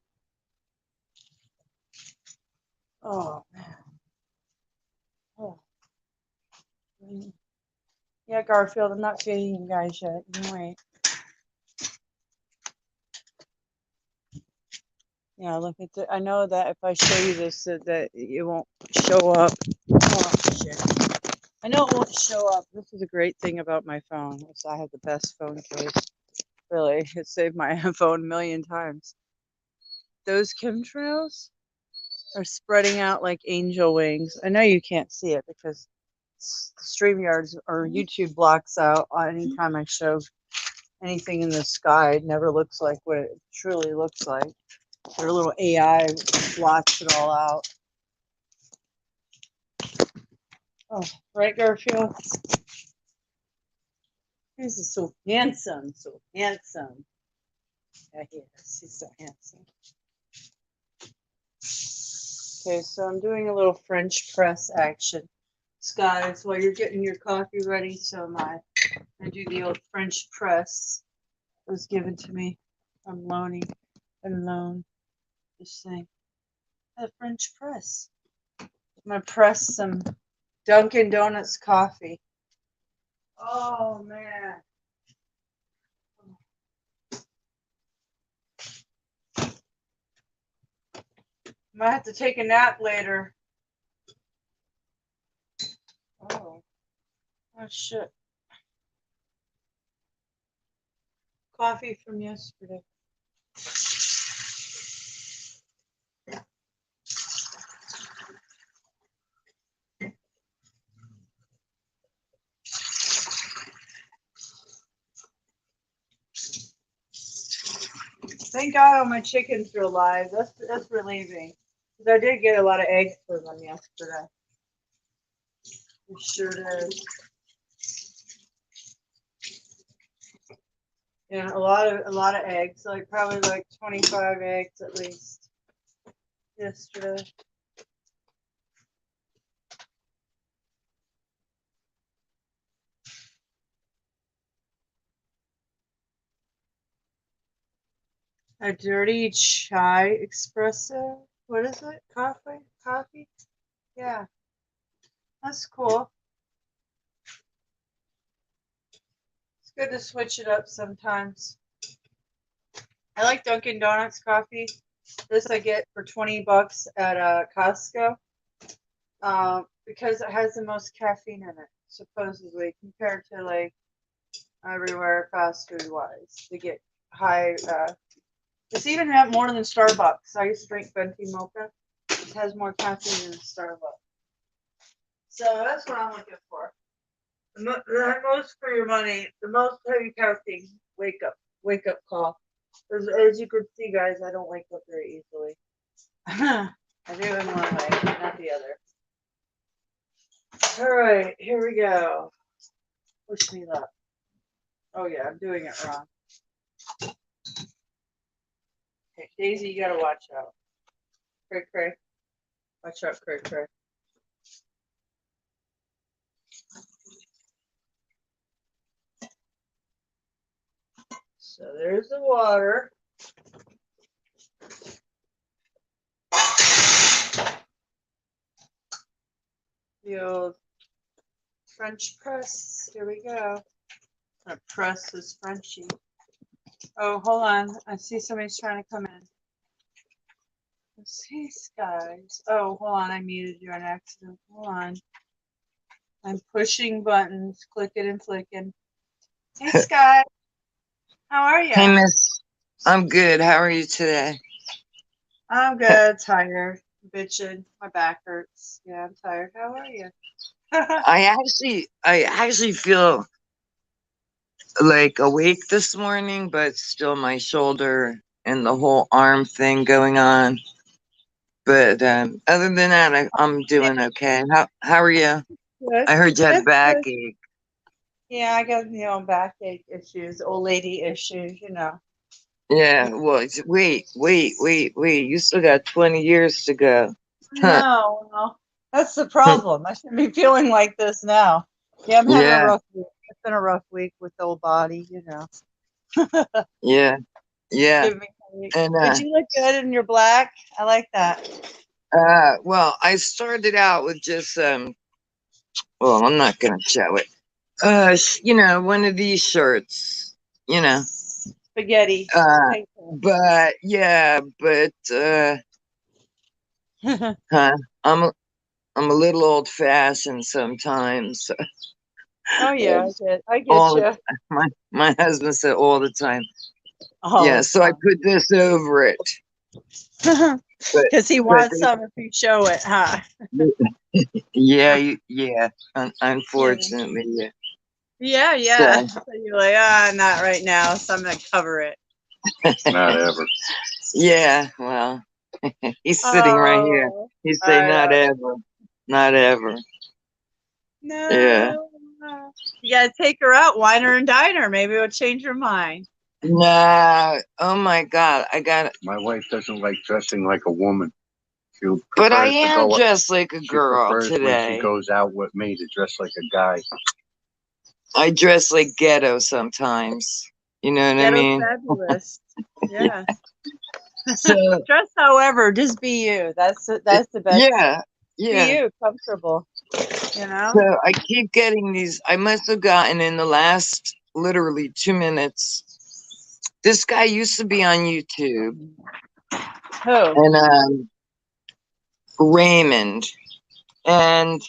Oh man. Oh. Yeah, Garfield, I'm not feeding you guys yet. You can wait. Yeah, look at the. I know that if I show you this, that it won't show up. Oh shit! I know it won't show up. This is a great thing about my phone. Is I have the best phone case. Really, it saved my phone a million times. Those chemtrails are spreading out like angel wings. I know you can't see it because StreamYards or YouTube blocks out anytime I show anything in the sky. It never looks like what it truly looks like. Their little AI blots it all out. Oh, right, Garfield? He's so handsome, so handsome. Yeah, he is. He's so handsome. Okay, so I'm doing a little French press action. Guys, while you're getting your coffee ready, so I do the old French press. It was given to me. I'm loaning and loan this thing. The French press. I'm gonna press some Dunkin' Donuts coffee. Oh man. Might have to take a nap later. Oh. Oh shit. Coffee from yesterday. Thank God all my chickens are alive. That's relieving. Because I did get a lot of eggs for them yesterday. I sure did. Yeah, a lot of eggs. Like probably like 25 eggs at least yesterday. A dirty chai espresso. What is it? Coffee? Coffee? Yeah, that's cool. It's good to switch it up sometimes. I like Dunkin' Donuts coffee. This I get for $20 at Costco. Because it has the most caffeine in it, supposedly, compared to like everywhere fast food wise. They get high. It's even have more than Starbucks. I used to drink venti mocha. It has more caffeine than Starbucks. So that's what I'm looking for. The most for your money, the most heavy caffeine. Wake up call. As you can see, guys, I don't wake up very easily. I do in one way, not the other. All right, here we go. Push me up. Oh yeah, I'm doing it wrong. Okay, Daisy, you gotta watch out. Cray. Watch out, cray. So there's the water. The old French press. Here we go. I'm gonna press this Frenchie. Oh, hold on. I see somebody's trying to come in. Hey, guys. Oh, hold on. I muted you on accident. Hold on. I'm pushing buttons, clicking and flicking. Hey, Sky. How are you? Hey, Miss. I'm good. How are you today? I'm good. Tired. Bitching. My back hurts. Yeah, I'm tired. How are you? I actually feel like awake this morning, but still my shoulder and the whole arm thing going on. But other than that, I'm doing okay. How are you? Good. I heard you had That's good. backache. Yeah, I got backache issues, old lady issues. Yeah. Well, wait. You still got 20 years to go. Huh. No, that's the problem. I shouldn't be feeling like this now. Yeah, I'm having a Yeah. rough week. It's been a rough week with the old body. Yeah. Yeah. Give me a week. And But you look good in your black. I like that. well, I started out with just well, I'm not gonna show it. One of these shirts, Spaghetti. Uh, Thank but yeah, you. huh, I'm a little old fashioned sometimes. Oh yeah, I get All you. my husband said all the time. All Yeah, the so I put this over it. time. But Because he wants some if you show it, huh? yeah. Yeah. Unfortunately, yeah. Yeah. So So you're like, not right now, so I'm gonna cover it. Not ever. yeah, well, he's sitting right here. Oh, He say I not know. ever, not ever. Yeah. No. You gotta take her out, wine her and dine her. Maybe it'll change her mind. Nah. Oh my God, I got it. My wife doesn't like dressing like a woman. She But I prefers to am go. dressed like a She girl prefers when she today. goes out with me to dress like a guy. I dress like ghetto sometimes. You know what I Ghetto mean? fabulous. Yeah. So Dress however, just be you. That's the best. yeah, Be yeah. you, comfortable. You know? So I keep getting these. I must have gotten in the last literally 2 minutes. This guy used to be on YouTube, Who? and Raymond, and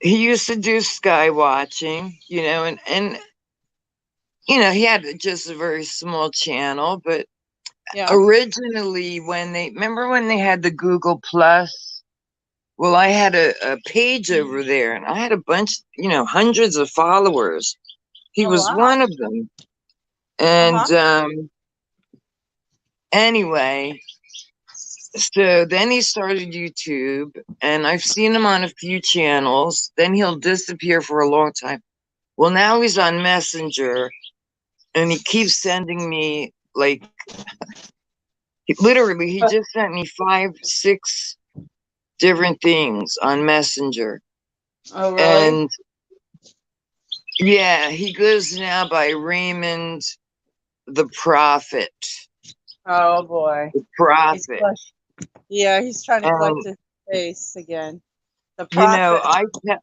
he used to do sky watching, and he had just a very small channel, but Yeah. originally when they had the Google Plus, well, I had a page over there and I had a bunch, hundreds of followers. He Oh was wow. one of them. And anyway, so then he started YouTube, and I've seen him on a few channels. Then he'll disappear for a long time. Well, now he's on Messenger, and he keeps sending me literally, he just sent me 5, 6 different things on Messenger. Oh really? And yeah, he goes now by Raymond the Prophet. Oh boy. the He's prophet. yeah, he's trying to collect And his face again. The you know, prophet.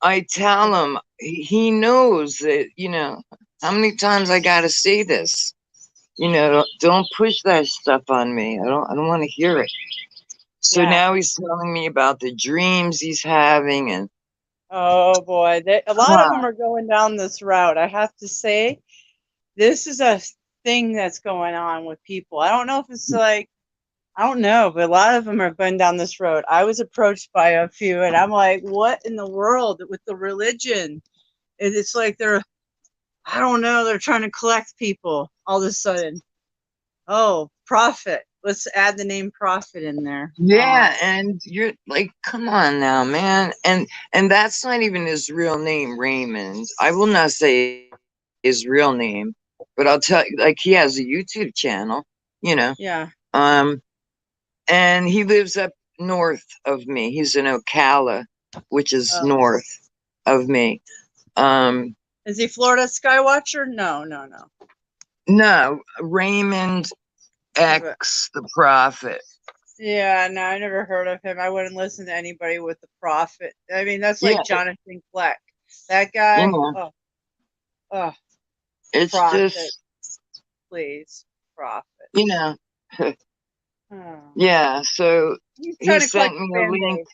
I tell him he knows that, you know, how many times I gotta say this. You know, don't push that stuff on me. I don't want to hear it. So Yeah. now he's telling me about the dreams he's having and Oh boy. A lot of huh, them are going down this route. I have to say, this is a thing that's going on with people. I don't know if it's like, I don't know, but a lot of them are going down this road. I was approached by a few, and I'm like, what in the world with the religion? And it's like I don't know, they're trying to collect people all of a sudden. Oh, prophet. Let's add the name prophet in there. yeah, and you're like, come on now, man. And that's not even his real name, Raymond. I will not say his real name, but I'll tell you, like he has a YouTube channel, you know. Yeah. Um, and he lives up north of me. He's in Ocala, which is Oh. north of me. Is he Florida Skywatcher? No, no, no. No, Raymond X the Prophet. Yeah, no, I never heard of him. I wouldn't listen to anybody with the prophet. I mean, that's like Yeah, Jonathan Fleck. That you guy. know, Oh, it's prophet, just, please, prophet. you know, Oh. yeah. So He's he trying to collect the fan base.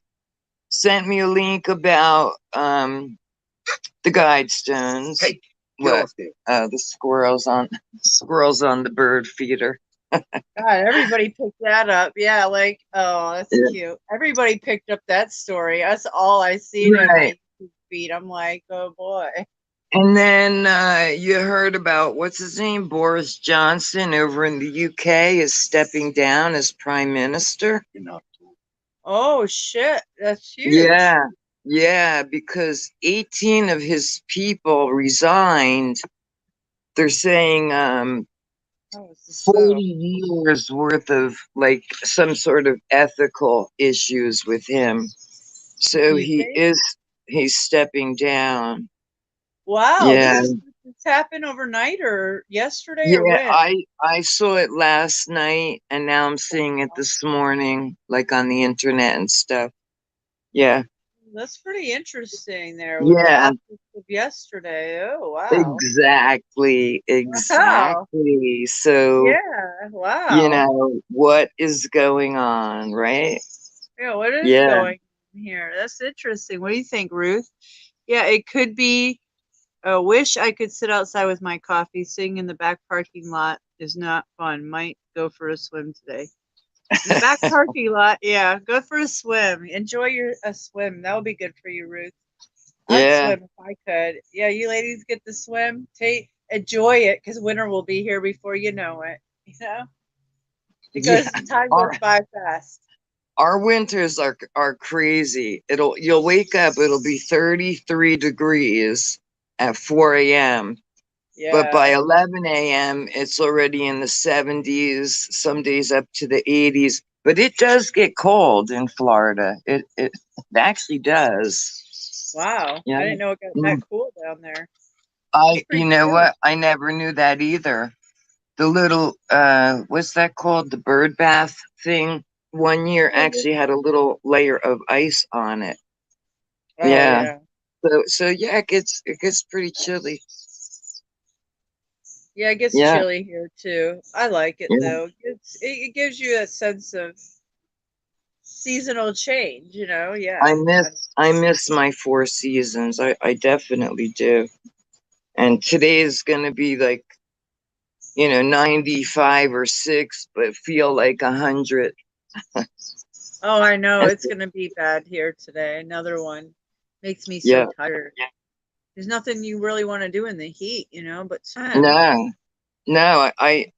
sent me a link about the Guidestones. Hey, get What? off there. The squirrels on the bird feeder. God, everybody picked that up. Yeah, like, oh, that's Yeah. cute. Everybody picked up that story. That's all I seen in Right. my YouTube feed. I'm like, oh boy. And then you heard about what's his name? Boris Johnson over in the UK is stepping down as prime minister. You know. Oh shit, that's huge. Yeah, yeah, because 18 of his people resigned. They're saying That was the 40 so. years worth of like some sort of ethical issues with him. So You think? he's stepping down. Wow, Yeah. this happened overnight or yesterday or Yeah, when? I saw it last night and now I'm seeing it this morning, like on the internet and stuff. Yeah. That's pretty interesting there with the Yeah, optics of yesterday. Oh wow. exactly. Wow. Exactly. So, Yeah, you wow. know, what is going on, right? Yeah, what is Yeah. going on here? That's interesting. What do you think, Ruth? Yeah, it could be. Wish I could sit outside with my coffee. Sitting in the back parking lot is not fun. Might go for a swim today. In the back parking lot, yeah, go for a swim. Enjoy a swim. That would be good for you, Ruth. I'd Yeah. swim if I could. Yeah, you ladies get to swim. Enjoy it because winter will be here before you know it. You know, because Yeah. time Our goes by fast. our winters are crazy. You'll wake up, it'll be 33 degrees at 4 a.m. But by Yeah, 11 a.m., it's already in the 70s, some days up to the 80s. But it does get cold in Florida. It actually does. wow. Yeah. I didn't know it got that Mm. cool down there. It's You pretty know chilly. what? I never knew that either. The little, what's that called? The bird bath thing. One year Oh, actually had a little layer of ice on it. oh Yeah. yeah. So yeah, it gets pretty chilly. Yeah, it gets Yeah. chilly here too. I like it Yeah. though. It gives you a sense of seasonal change, you know? Yeah. I miss my four seasons. I definitely do. And today is gonna be like, 95 or 6, but feel like 100. Oh, I know. It's going to be bad here today. Another one. Makes me so Yeah. tired. There's nothing you really want to do in the heat, but swim. No, no,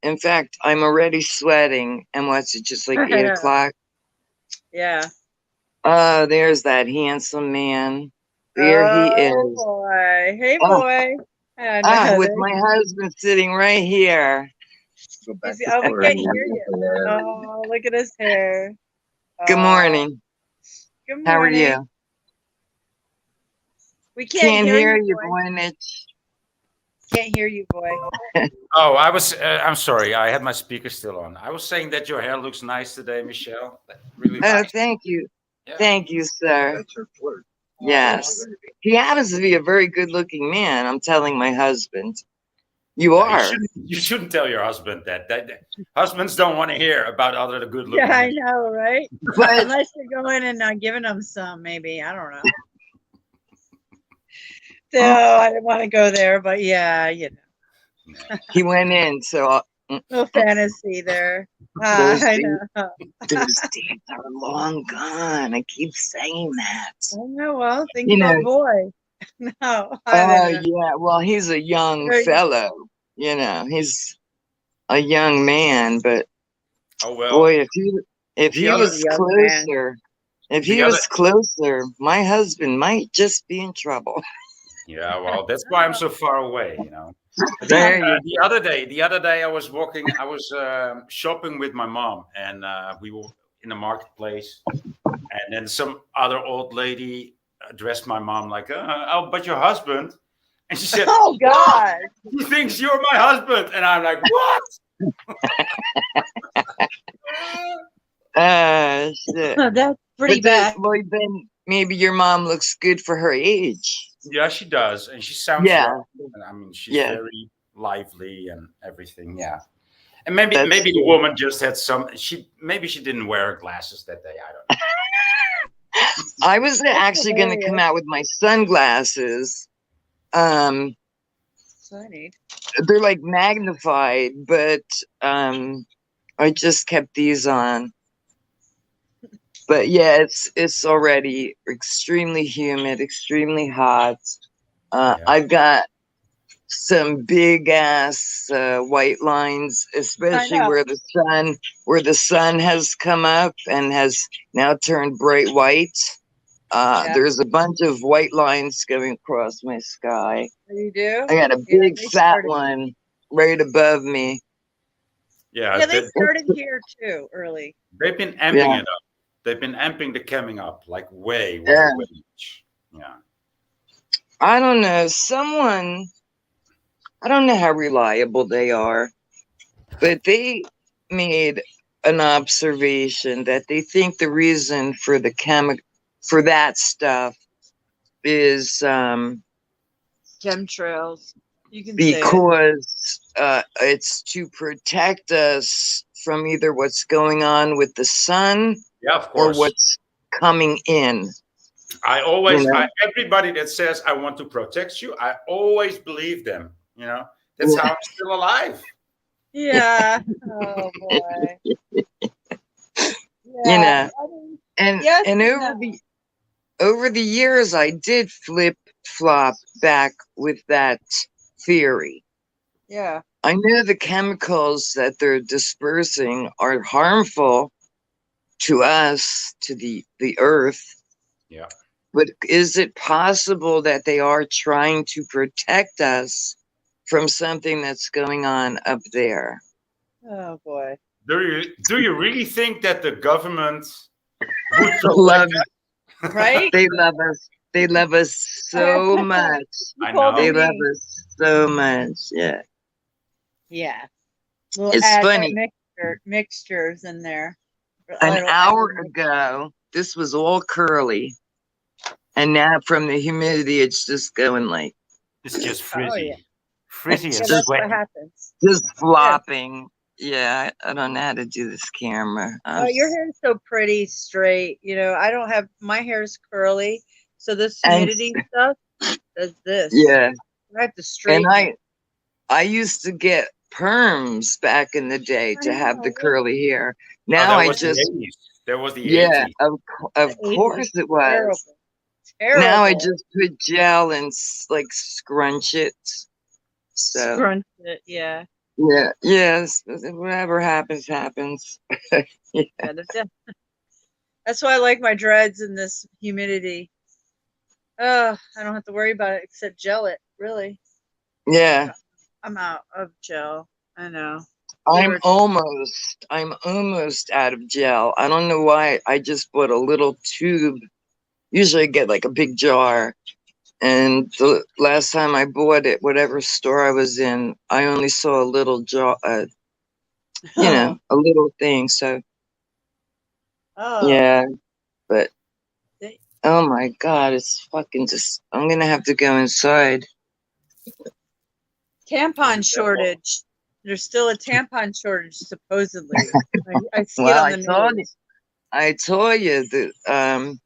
in fact, I'm already sweating. And what's it, just like 8 o'clock? Yeah. Oh, there's that handsome man. There he Oh is. boy. Hey Oh, boy. I know. with my husband sitting right here. Go back to Oh, we Florida. can't hear you. Oh, look at his hair. Good Oh, morning. good How are morning. you? We can't Can't hear hear you, you, boy. Voynich. Can't hear you, boy. Oh, I'm sorry. I had my speaker still on. I was saying that your hair looks nice today, Michelle. Really Oh, nice. thank you. Yeah. Thank you, sir. That's her flirt. Yes. He happens to be a very good looking man. I'm telling my husband. You Yeah, are. you shouldn't tell your husband that. Husbands don't want to hear about other good looking. Yeah, I know, right? But Unless you're going and giving them some, maybe. I don't know. So I didn't want to go there, but yeah, you know, he went in, so no fantasy there. Those I days- know. those days are long gone. I keep saying that. I know. Well, think You about know- boy. No, Oh, I don't know. yeah. Well, he's a young Very- fellow. You know, he's a young man, but Oh well. boy, if The he other was young man. closer, if The he other- was closer, my husband might just be in trouble. Yeah, well, that's why I'm so far away. You know. There you The other day, I was shopping with my mom, and we were in the marketplace, and then some other old lady addressed my mom like, "Oh, but your husband," and she said, Oh God. "He thinks you're my husband," and I'm like, "What?" shit. That's pretty But then- bad. well, then maybe your mom looks good for her age. Yeah, she does, and she sounds Yeah. young. And I mean, she's Yeah. very lively and everything. Yeah, and maybe That's maybe the good. woman just had some. Maybe she didn't wear her glasses that day. I don't know. I was actually going to come out with my sunglasses. So I need. They're like magnified, but I just kept these on. But yeah, it's already extremely humid, extremely hot. Yeah. I've got some big ass white lines, especially know. where the sun has come up and has now turned bright white. Yeah. There's a bunch of white lines going across my sky. You do? I got a Yeah, big they fat started- one right above me. Yeah, Yeah, they they, started here too early. they've been amping Yeah. it up. They've been amping the camming up like way Yeah. much. Yeah. I don't know. I don't know how reliable they are, but they made an observation that they think the reason for for that stuff is Chemtrails. You can say it. because it's to protect us from either what's going on with the sun Yeah, of or course. what's coming in. I always, You know? everybody that says I want to protect you, I always believe them. You know, that's how I'm still alive. Yeah. Oh boy. You know. I mean, And Yes and and over no. over the years, I did flip flop back with that theory. yeah. I know the chemicals that they're dispersing are harmful to us, to the earth. Yeah. But is it possible that they are trying to protect us from something that's going on up there? Oh boy. Do you really think that the government would protect Love, us? Right? they love us. They love us so much. I told know. They me. love us so much. Yeah. Yeah. We'll It's add funny. mixtures in there. An Little hour added ago, this was all curly. And now from the humidity, it's just going like, It's just Oh, frizzy. yeah. Frizzy It's and Yeah, that's what sweaty. happens. just flopping. Yeah, I don't know how to do this camera. Oh, your hair is so pretty straight. You know, I don't have my hair's curly, so this And- humidity stuff does this. Yeah. I have to straighten. And it. I used to get perms back in the day to have the know. curly hair. Oh, Now that I was the just, 80s. That was the yeah, 80s. of The 80s course it was. Terrible. Terrible. Now I just put gel and like scrunch it. So scrunch it. Yeah. yeah, yes, whatever happens, happens. Yeah, that's why I like my dreads in this humidity. I don't have to worry about it except gel it. Really, Yeah, I'm out of gel. I know. I'm Lord. almost out of gel. I don't know why. I just bought a little tube. Usually I get like a big jar, And the last time I bought it, whatever store I was in, I only saw a little jar, a little thing. So Oh, yeah, but they- oh my God, it's fucking just. I'm gonna have to go inside. tampon shortage. There's still a tampon shortage, supposedly. I see it Well, on the news. I told you that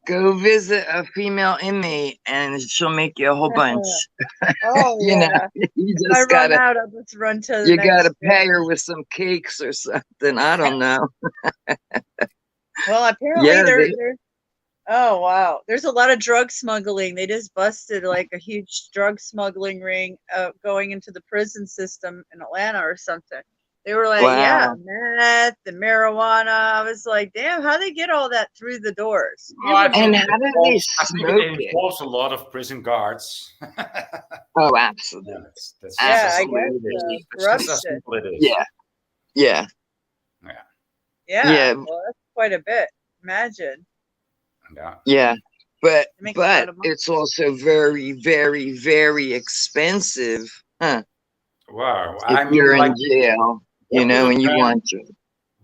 go visit a female inmate and she'll make you a whole bunch. Oh, You know, yeah. you If I just run gotta out, I'll just run to the you next gotta gym. pay her with some cakes or something. I don't know. Well, apparently Yeah, there's oh wow, there's a lot of drug smuggling. They just busted like a huge drug smuggling ring going into the prison system in Atlanta or something. They were like, yeah, wow. meth and marijuana. I was like, damn, how they get all that through the doors? Oh, I And think how do they I think smoke it it? involves a lot of prison guards. Oh, Yeah, absolutely. that's Yeah, just I how guess it is. That's just how corruption. simple it is. Yeah, yeah, Yeah, yeah, well, that's quite a bit. Imagine. Yeah. yeah. They make a lot of money. It's also very, very, very expensive, huh? Wow. If I mean, you're like, in jail, what would and you want to.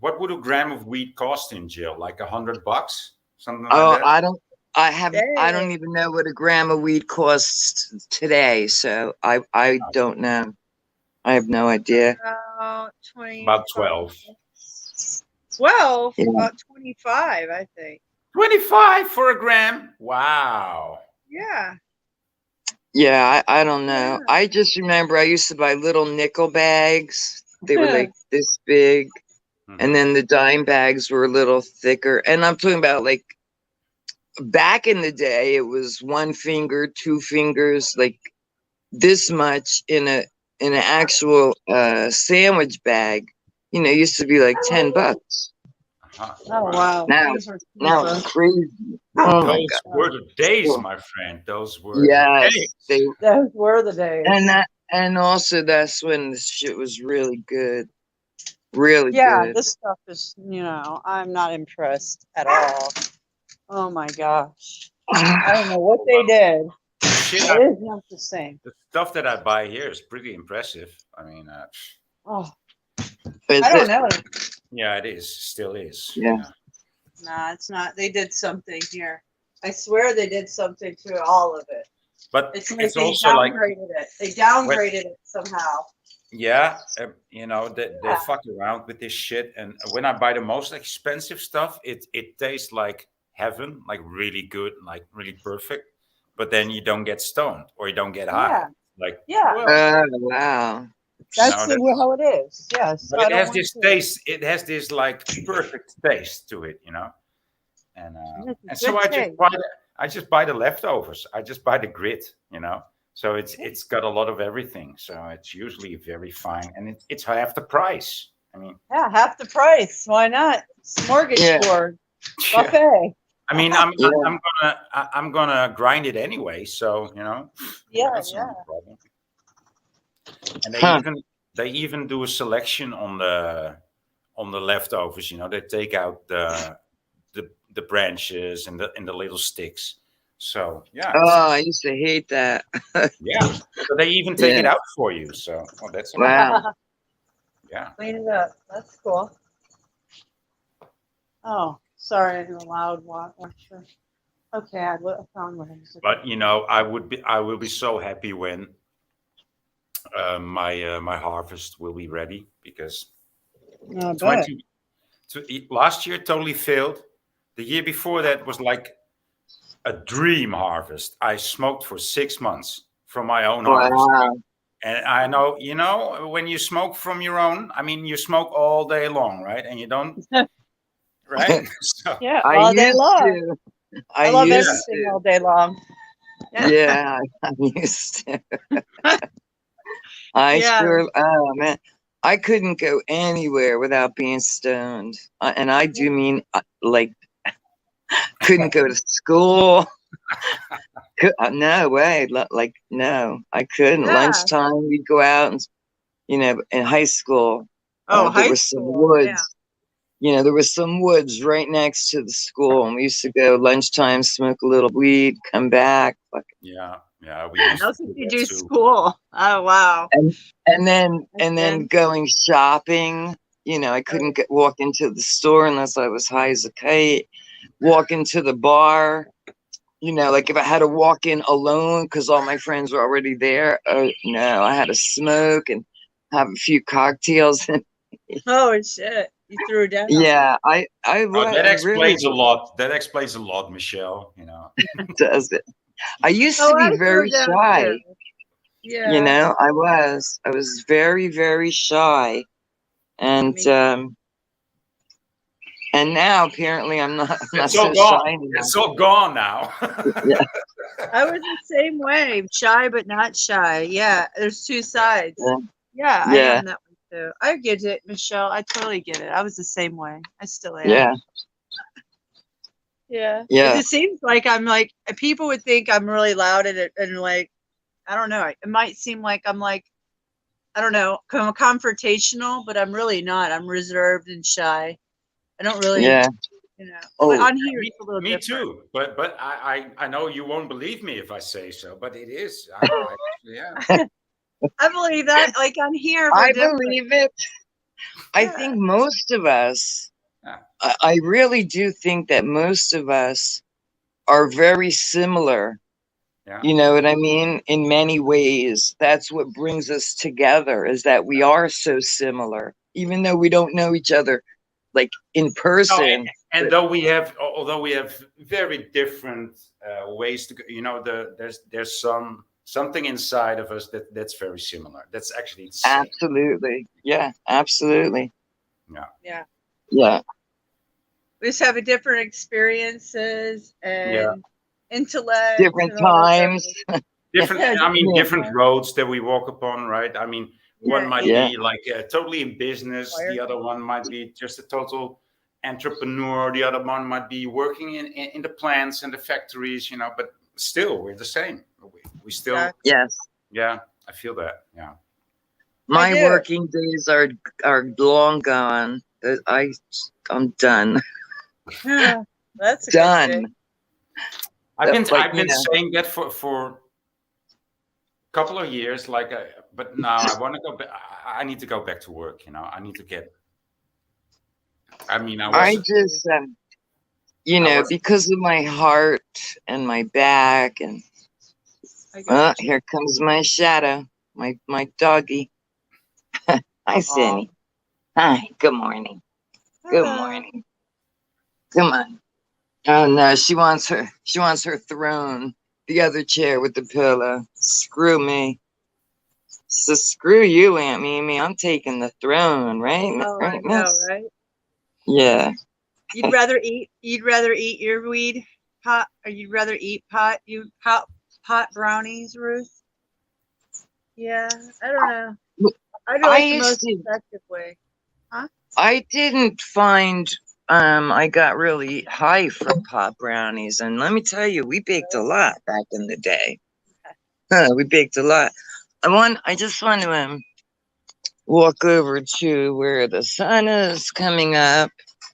what would a gram of weed cost in jail? Like $100, something like Oh, that. I don't. I don't Dang. even know what a gram of weed costs today, so I don't know. I have no idea. About 20. About 12. 12? Yeah. About 25, I think. 25 for a gram. Wow. Yeah. Yeah, I don't know. Yeah. I just remember I used to buy little nickel bags. They were like this big, Mhm. and then the dime bags were a little thicker. And I'm talking about like back in the day, it was 1 finger, 2 fingers, like this much in an actual sandwich bag. Used to be like $10. Uh-huh. Oh, wow. Now, Things were now cheaper. it's crazy. Oh my Those God. were the days, Cool. my friend. Those were the Yes, days. Those were the days. and also that's when the shit was really good. Really Yeah, good. this stuff is, I'm not impressed at all. Oh my gosh. I don't know what they did. The shit It I- is not the same. the stuff that I buy here is pretty impressive. I mean, Oh, Is I don't it? know. yeah, it is. Still is. Yeah. Nah, it's not. They did something here. I swear they did something to all of it. But It's like it's they also like, downgraded it. They downgraded it somehow. yeah, they Yeah. fuck around with this shit. And when I buy the most expensive stuff, it tastes like heaven, like really good, like really perfect. But then you don't get stoned or you don't get high. Yeah. Like, Yeah. well, Wow. That's that- how it is. Yes. but I it don't has want this to- taste. It has this like perfect taste to it, And It's a and so good I just buy the leftovers. I just buy the grit, So it's got a lot of everything. So it's usually very fine, and it's half the price. I mean, Yeah, half the price. Why not? Smorgasbord. yeah. Buffet. I mean, Yeah. I'm gonna grind it anyway. So Yeah, that's yeah. not a problem. And Huh. they even do a selection on the leftovers. They take out the branches and the little sticks. So yeah, Oh, I used to hate that. yeah. So they even take it Yeah. out for you. So that's Wow. yeah. Clean it up. That's cool. Oh, sorry, I'm a loud watcher. Okay, I found what I was looking But I will be so happy when my harvest will be ready because for. No, I bet. last year totally failed. The year before that was like a dream harvest. I smoked for 6 months from my own harvest. Wow. And I know, when you smoke from your own, I mean, you smoke all day long, right? And you don't, right? So, Yeah, I all day used long. to. I love used everything to. all day long. Yeah, I used to. I Yeah. sure. Oh man, I couldn't go anywhere without being stoned, and I do mean like couldn't go to school. No way. Like no, I couldn't. Yeah. Lunchtime, we'd go out and in high school. Oh, there high was some school. woods. Yeah. You know, there was some woods right next to the school, and we used to go lunchtime, smoke a little weed, come back, Yeah, we used That's to what do you that do too. school. Oh wow. and then Okay. going shopping. You know, I couldn't walk into the store unless I was high as a kite. Walk into the bar. You know, like if I had to walk in alone because all my friends were already there. Oh no, I had to smoke and have a few cocktails. Oh shit. You threw down. Yeah, I Oh, that really explains a lot. That explains a lot, Michelle. You know. does it. I used Oh, to I be threw very down shy. too. You Yeah. know, I was very, very shy. And Me too. and now apparently I'm not It's so all gone. shy anymore. It's all gone now. Yeah. I was the same way. Shy but not shy. Yeah. There's two sides. Yeah. Yeah, I Yeah. am that way too. I get it, Michelle. I totally get it. I was the same way. I still am. Yeah. Yeah. Yeah. It just seems like I'm like people would think I'm really loud and like I don't know. It might seem like I'm like I don't know, confrontational, but I'm really not. I'm reserved and shy. I don't really, Yeah. you know. But Oh, on here me, it's a little me different. too. But I know you won't believe me if I say so. But it is. Yeah. I believe that. Like on here, we're I different. believe it. I Yeah. think most of us, Yeah. I really do think that most of us are very similar. Yeah. You know what I mean? In many ways, that's what brings us together is that we are so similar, even though we don't know each other like in No, person. and although we have very different ways to go, you know, there's something inside of us that's very similar. That's actually the same. Absolutely. Yeah, absolutely. Yeah. Yeah. We just have a different experiences and Yeah. intellect. Different and all that times. Different. Yeah, I mean, Yeah. different roads that we walk upon, right? I mean, one Yeah, might Yeah. be like totally in business. The other one might be just a total entrepreneur. The other one might be working in the plants and the factories, you know. But still, we're the same. We still, Exactly. Yes. yeah. I feel that. Yeah. My do. working days are long gone. I'm done. Yeah, that's a good Done. thing. I've been Like, I've been you know. saying that for a couple of years. Like, but now I want to go back. I need to go back to work. You know, I need to get. I mean, I just you know, because of my heart and my back and I got you. here comes my shadow, my doggy. Hi, Cindy. Hi, good morning. Good Hello. morning. Come on. Oh no, she wants her throne. The other chair with the pillow. Screw me. So screw you, Aunt Mimi. I'm taking the throne, right? Oh, I Right, know, miss? right? Yeah. You'd rather eat your weed pot, or you'd rather eat pot brownies, Ruth? Yeah, I don't know. I do I like the used most to effective way. I didn't find I got really high from pot brownies, and let me tell you, we baked a lot back in the day. We baked a lot. I just want to walk over to where the sun is coming up.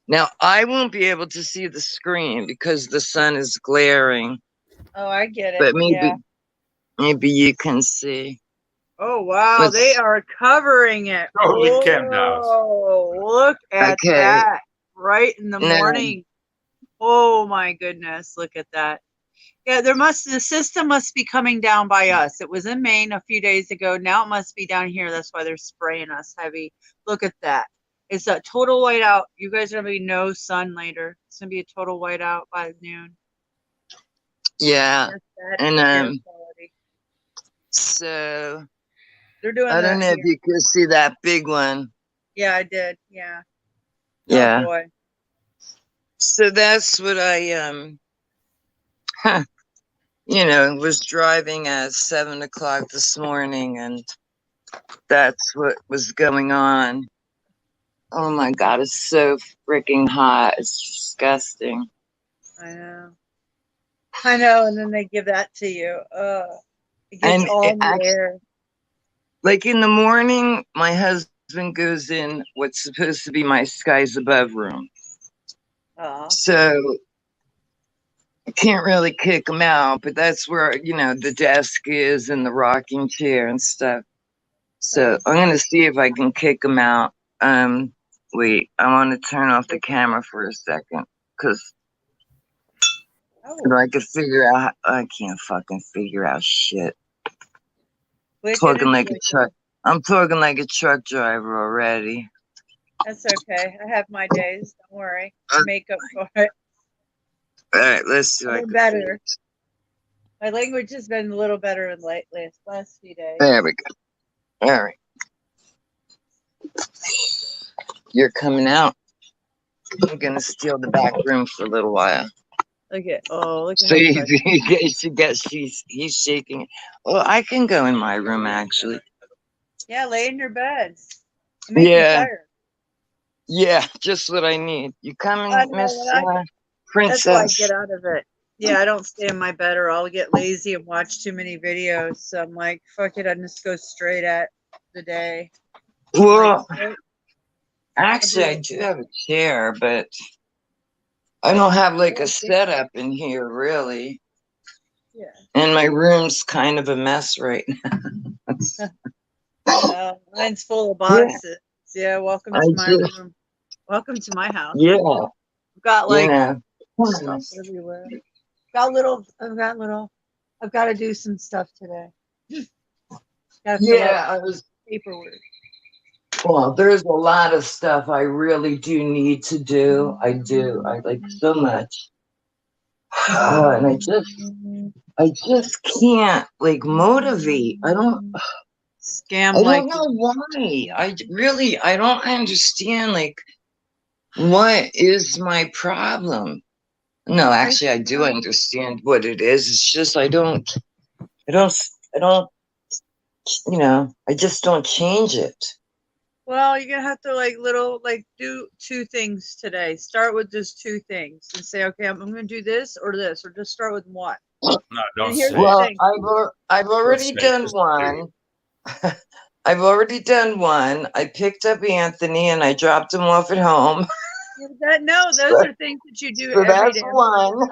Now I won't be able to see the screen because the sun is glaring, Oh, I get it. but Yeah. maybe you can see. Oh wow, Let's- they are covering it. Totally camped out. Oh, look at Okay. that! Right in the Now- morning. Oh my goodness, look at that. Yeah, the system must be coming down by us. It was in Maine a few days ago. Now it must be down here. That's why they're spraying us heavy. Look at that. It's a total whiteout. You guys are gonna be no sun later. It's gonna be a total whiteout by noon. Yeah, There's that and air quality. so They're doing I don't that know if here. you could see that big one. Yeah, I did. Yeah. Yeah. Oh boy. So that's what I you know, was driving at 7 o'clock this morning, and that's what was going on. Oh my God, it's so freaking hot. It's disgusting. I know. I know, and then they give that to you. It gets And all it in the actually- air. Like in the morning, my husband husband goes in what's supposed to be my skies above room. Aw. So I can't really kick him out, but that's where, the desk is and the rocking chair and stuff. So I'm going to see if I can kick him out. Wait, I want to turn off the camera for a second because Oh, I could figure out, I can't fucking figure out shit. quick Talking and like a quick. truck. I'm talking like a truck driver already. That's okay. I have my days. Don't worry. Make up for it. All right, let's see. I'm better. My language has been a little better in last few days. There we go. All right. You're coming out. I'm gonna steal the back room for a little while. Look at how See, fresh. he's shaking. Well, I can go in my room actually. Yeah, lay in your beds. Make Yeah. me tired. Yeah, just what I need. You coming, I know, Miss That's why I Princess? get out of it. Yeah, I don't stay in my bed or I'll get lazy and watch too many videos. So I'm like, fuck it, I just go straight at the day. Well, Like, actually, I do have a chair, but I don't have like a Yeah. setup in here really. yeah. And my room's kind of a mess right now. Mine's full of boxes. Yeah, welcome I to my just- room. Welcome to my house. Yeah, I've got like you stuff everywhere. I've got to do some stuff today. Gotta fill Yeah, out I was. paperwork. Well, there's a lot of stuff I really do need to do. I do. I like so much. And I just can't like motivate. I don't know why. I don't understand like what is my problem. No, actually I do understand what it is. It's just I don't, I just don't change it. Well, you're gonna have to do two things today. Start with just two things and say, okay, I'm gonna do this, or just start with one. No, don't here's say the it. Well, thing. I've already Don't say it, done just one. I've already done one. I picked up Anthony and I dropped him off at home. Those are things that you do So every that's day. one.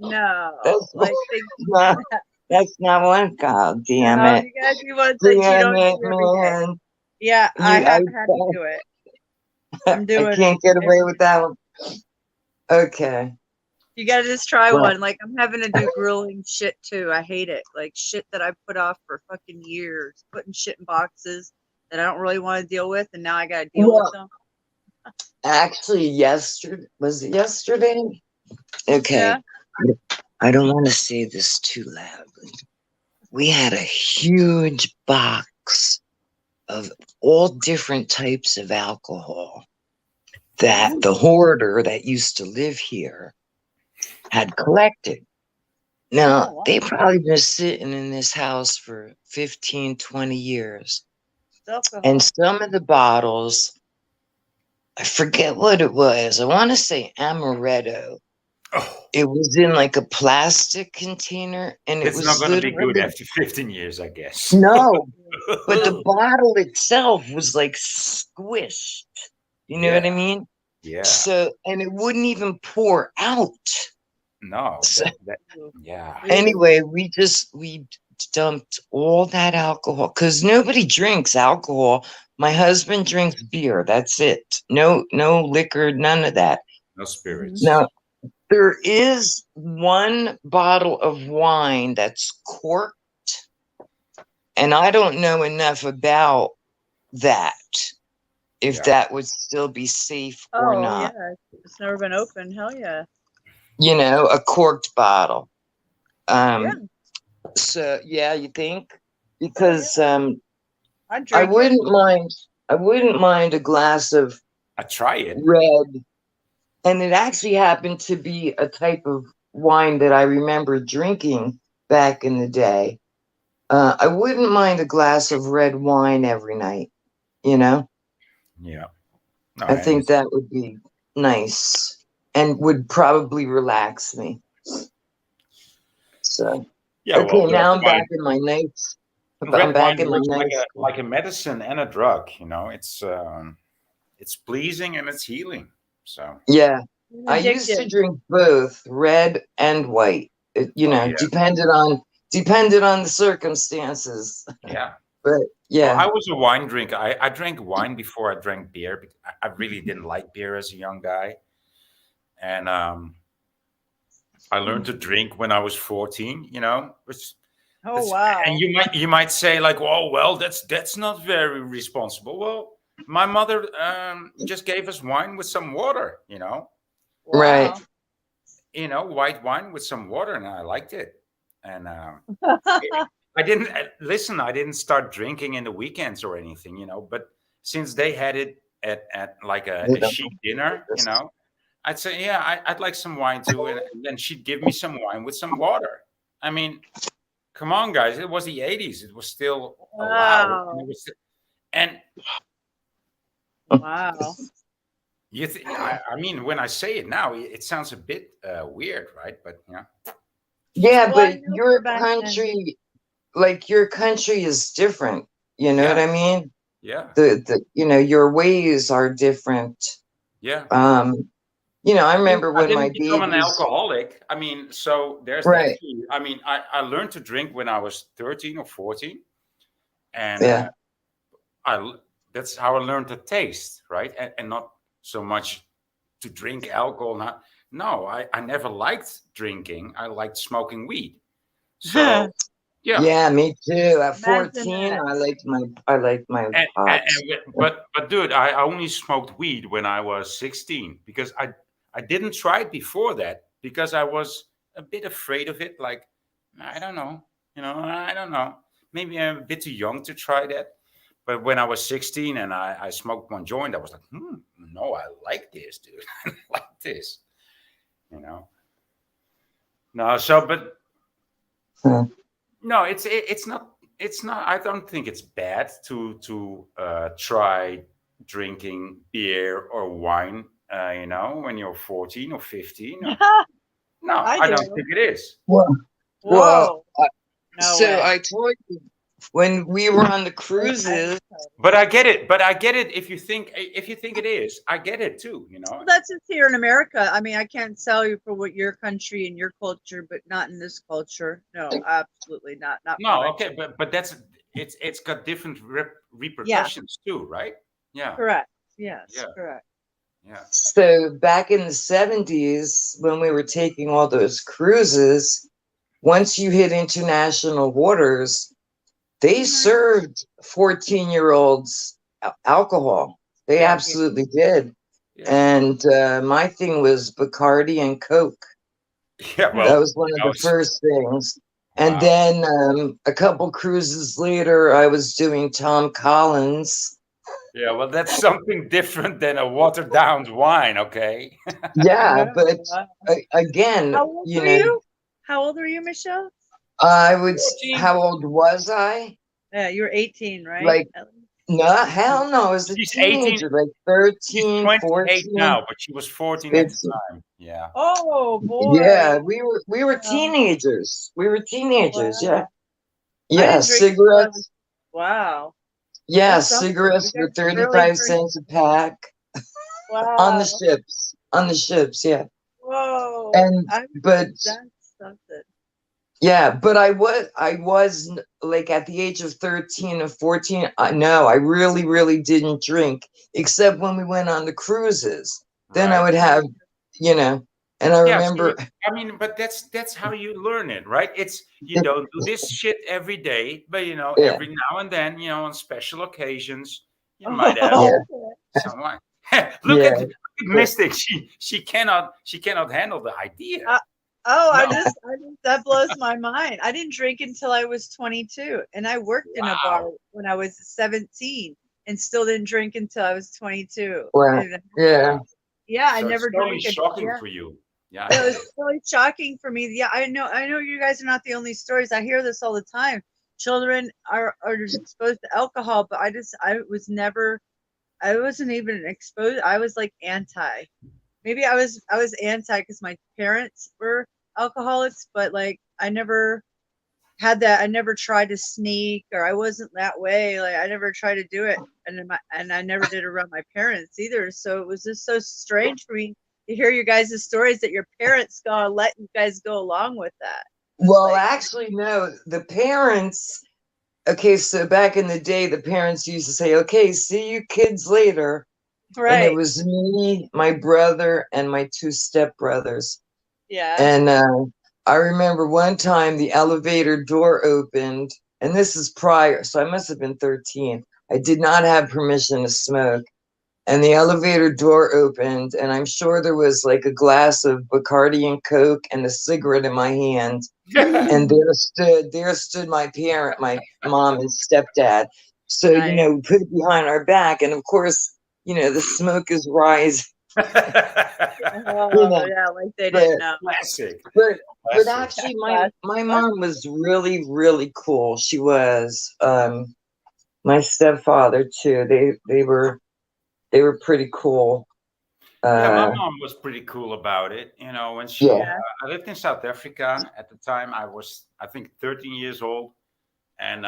No, That's things. No, that's not one. God damn No, it. you gotta do ones that you Damn don't it, do every day. man. Yeah, I You- have I- had to do it. I'm doing I can't it get away every with that one. Okay. You gotta just try Well- one. Like I'm having to do grilling shit too. I hate it. Like shit that I put off for fucking years, putting shit in boxes that I don't really want to deal with, and now I gotta deal with them. Actually, was it yesterday? Okay. Yeah. I don't want to say this too loudly. We had a huge box of all different types of alcohol that the hoarder that used to live here had collected. Now, Oh, wow. they probably been sitting in this house for 15, 20 years. Alcohol. And some of the bottles, I forget what it was. I want to say amaretto. Oh, It was in like a plastic container, and it it's was not going to be good literally- after 15 years, I guess. No, but the bottle itself was like squished. You know what I Yeah. mean? Yeah. So, and it wouldn't even pour out. No. So- Yeah. Anyway, we dumped all that alcohol because nobody drinks alcohol. My husband drinks beer. That's it. No liquor, none of that. No spirits. Now, there is one bottle of wine that's corked, and I don't know enough about that, if Yeah. that would still be safe or not. Yeah, it's never been open. Hell yeah. A corked bottle. Yeah. So yeah, you think? Because I I drink it. wouldn't mind a glass of I try it. red. And it actually happened to be a type of wine that I remember drinking back in the day. I wouldn't mind a glass of red wine every night, Yeah. No, I think that would be nice and would probably relax me. So, Yeah. okay, well, now I'm that's why- back in my notes. red back wine in my works like nice. a medicine and a drug. It's pleasing and it's healing. So Yeah, I used to Addictive. drink both red and white. You oh know, yeah, depended on the circumstances. yeah. But Well, yeah, I was a wine drinker. I drank wine before I drank beer. I really didn't like beer as a young guy, and I learned to drink when I was 14. Which Oh that's, wow. and you might say like, oh well, that's not very responsible. Well, my mother just gave us wine with some water. right. White wine with some water, and I liked it. And I didn't listen. I didn't start drinking in the weekends or anything, But since they had it at like a chic dinner, I'd say, yeah, I'd like some wine too, and then she'd give me some wine with some water. I mean, come on, guys! It was the '80s. It was still allowed, and Wow. and Wow. I mean, when I say it now, it sounds a bit weird, right? But Yeah, Well, I but know your for back then. country, like your country is different. You know yeah, what I mean? yeah, Your ways are different. yeah. I I mean, remember I when my didn't become an babies, alcoholic. I mean, so there's that right? for you. I mean, I learned to drink when I was 13 or 14, and Yeah, I that's how I learned to taste, right? And not so much to drink alcohol. No, I never liked drinking. I liked smoking weed. So yeah, yeah, me too. At Imagine 14, that. I liked my pot. but dude, I only smoked weed when I was 16 because I didn't try it before that because I was a bit afraid of it. Like I don't know, I don't know. Maybe I'm a bit too young to try that. But when I was 16 and I smoked one joint, I was like, no, I like this, dude. I like this, you know. No, so but Hmm. no, it's not. I don't think it's bad to try drinking beer or wine. When you're 14 or 15. No, I I don't do. think it is. Well, Whoa. No so way. I told you when we were on the cruises. But I get it. But I get it. If you think it is, I get it too. Well, that's just here in America. I mean, I can't sell you for what your country and your culture, but not in this culture. No, absolutely not. Not for No, my okay, but it's got different Yeah, repercussions too, right? Yeah, correct. Yes, yeah, correct. yeah, So back in the 70s, when we were taking all those cruises, once you hit international waters, they served 14-year-olds alcohol. They yeah, absolutely did. yeah, And my thing was Bacardi and Coke. yeah. That Well, was one of the was, first things. And wow. then a couple cruises later, I was doing Tom Collins. Yeah, well, that's something different than a watered down wine, okay? Yeah, Yeah, but wow. again, How old were you? How old were you, Michelle? how old was I? Yeah, you were 18, right? Like, no, hell no, I was a She's 18. teenager, like She's 13, 28 14, now, but she was 14 at the 15. time. Yeah. Oh boy. Yeah, we were Wow. teenagers. We were teenagers, yeah. Wow. I Yeah, didn't drink until I was, cigarettes. wow. Yeah, That's something. cigarettes You were guys really 35 drink. cents a pack on the Wow. ships. On the ships, yeah. Whoa. But That's something. yeah, but I was like at the age of 13 or 14, no, I really, really didn't drink except when we went on the cruises. Then I Right. would have, and I Yeah, remember, I mean, but that's how you learn it, right? You don't do this shit every day, but yeah, every now and then, on special occasions, you might have yeah, someone. Look yeah. at Mystic. She cannot handle the idea. I No. just that blows my mind. I didn't drink until I was 22, and I worked in a bar Wow. when I was 17, and still didn't drink until I was 22. Well, And, yeah. yeah, I So never it's totally drank. shocking Yeah, for you. Yeah. it was really shocking for me. Yeah, I know you guys are not the only stories. I hear this all the time. Children are exposed to alcohol, but I wasn't even exposed. I was like anti. Maybe I was anti because my parents were alcoholics, but like I never had that. I never tried to sneak, or I wasn't that way. Like I never tried to do it, and I never did it around my parents either. So it was just so strange for me to hear your guys' stories that your parents gonna let you guys go along with that. Well, Like- actually, no. The parents. Okay, so back in the day, the parents used to say, "Okay, see you kids later." And Right. it was me, my brother, and my 2 stepbrothers. Yeah. And I remember one time the elevator door opened, and this is prior, so I must have been 13. I did not have permission to smoke. And the elevator door opened, and I'm sure there was like a glass of Bacardi and Coke and a cigarette in my hand. And there stood my parent, my mom and stepdad. So, you Nice. know, we put it behind our back. And of course, you know, the smoke is rising. Oh, know, yeah, like they but- didn't know. Classic. But Classic. actually, my mom was really, really cool. She was. My stepfather too. They were pretty cool. Yeah, my mom was pretty cool about it. You know, when she, Yeah. I lived in South Africa at the time. I was, I think, 13 years old, and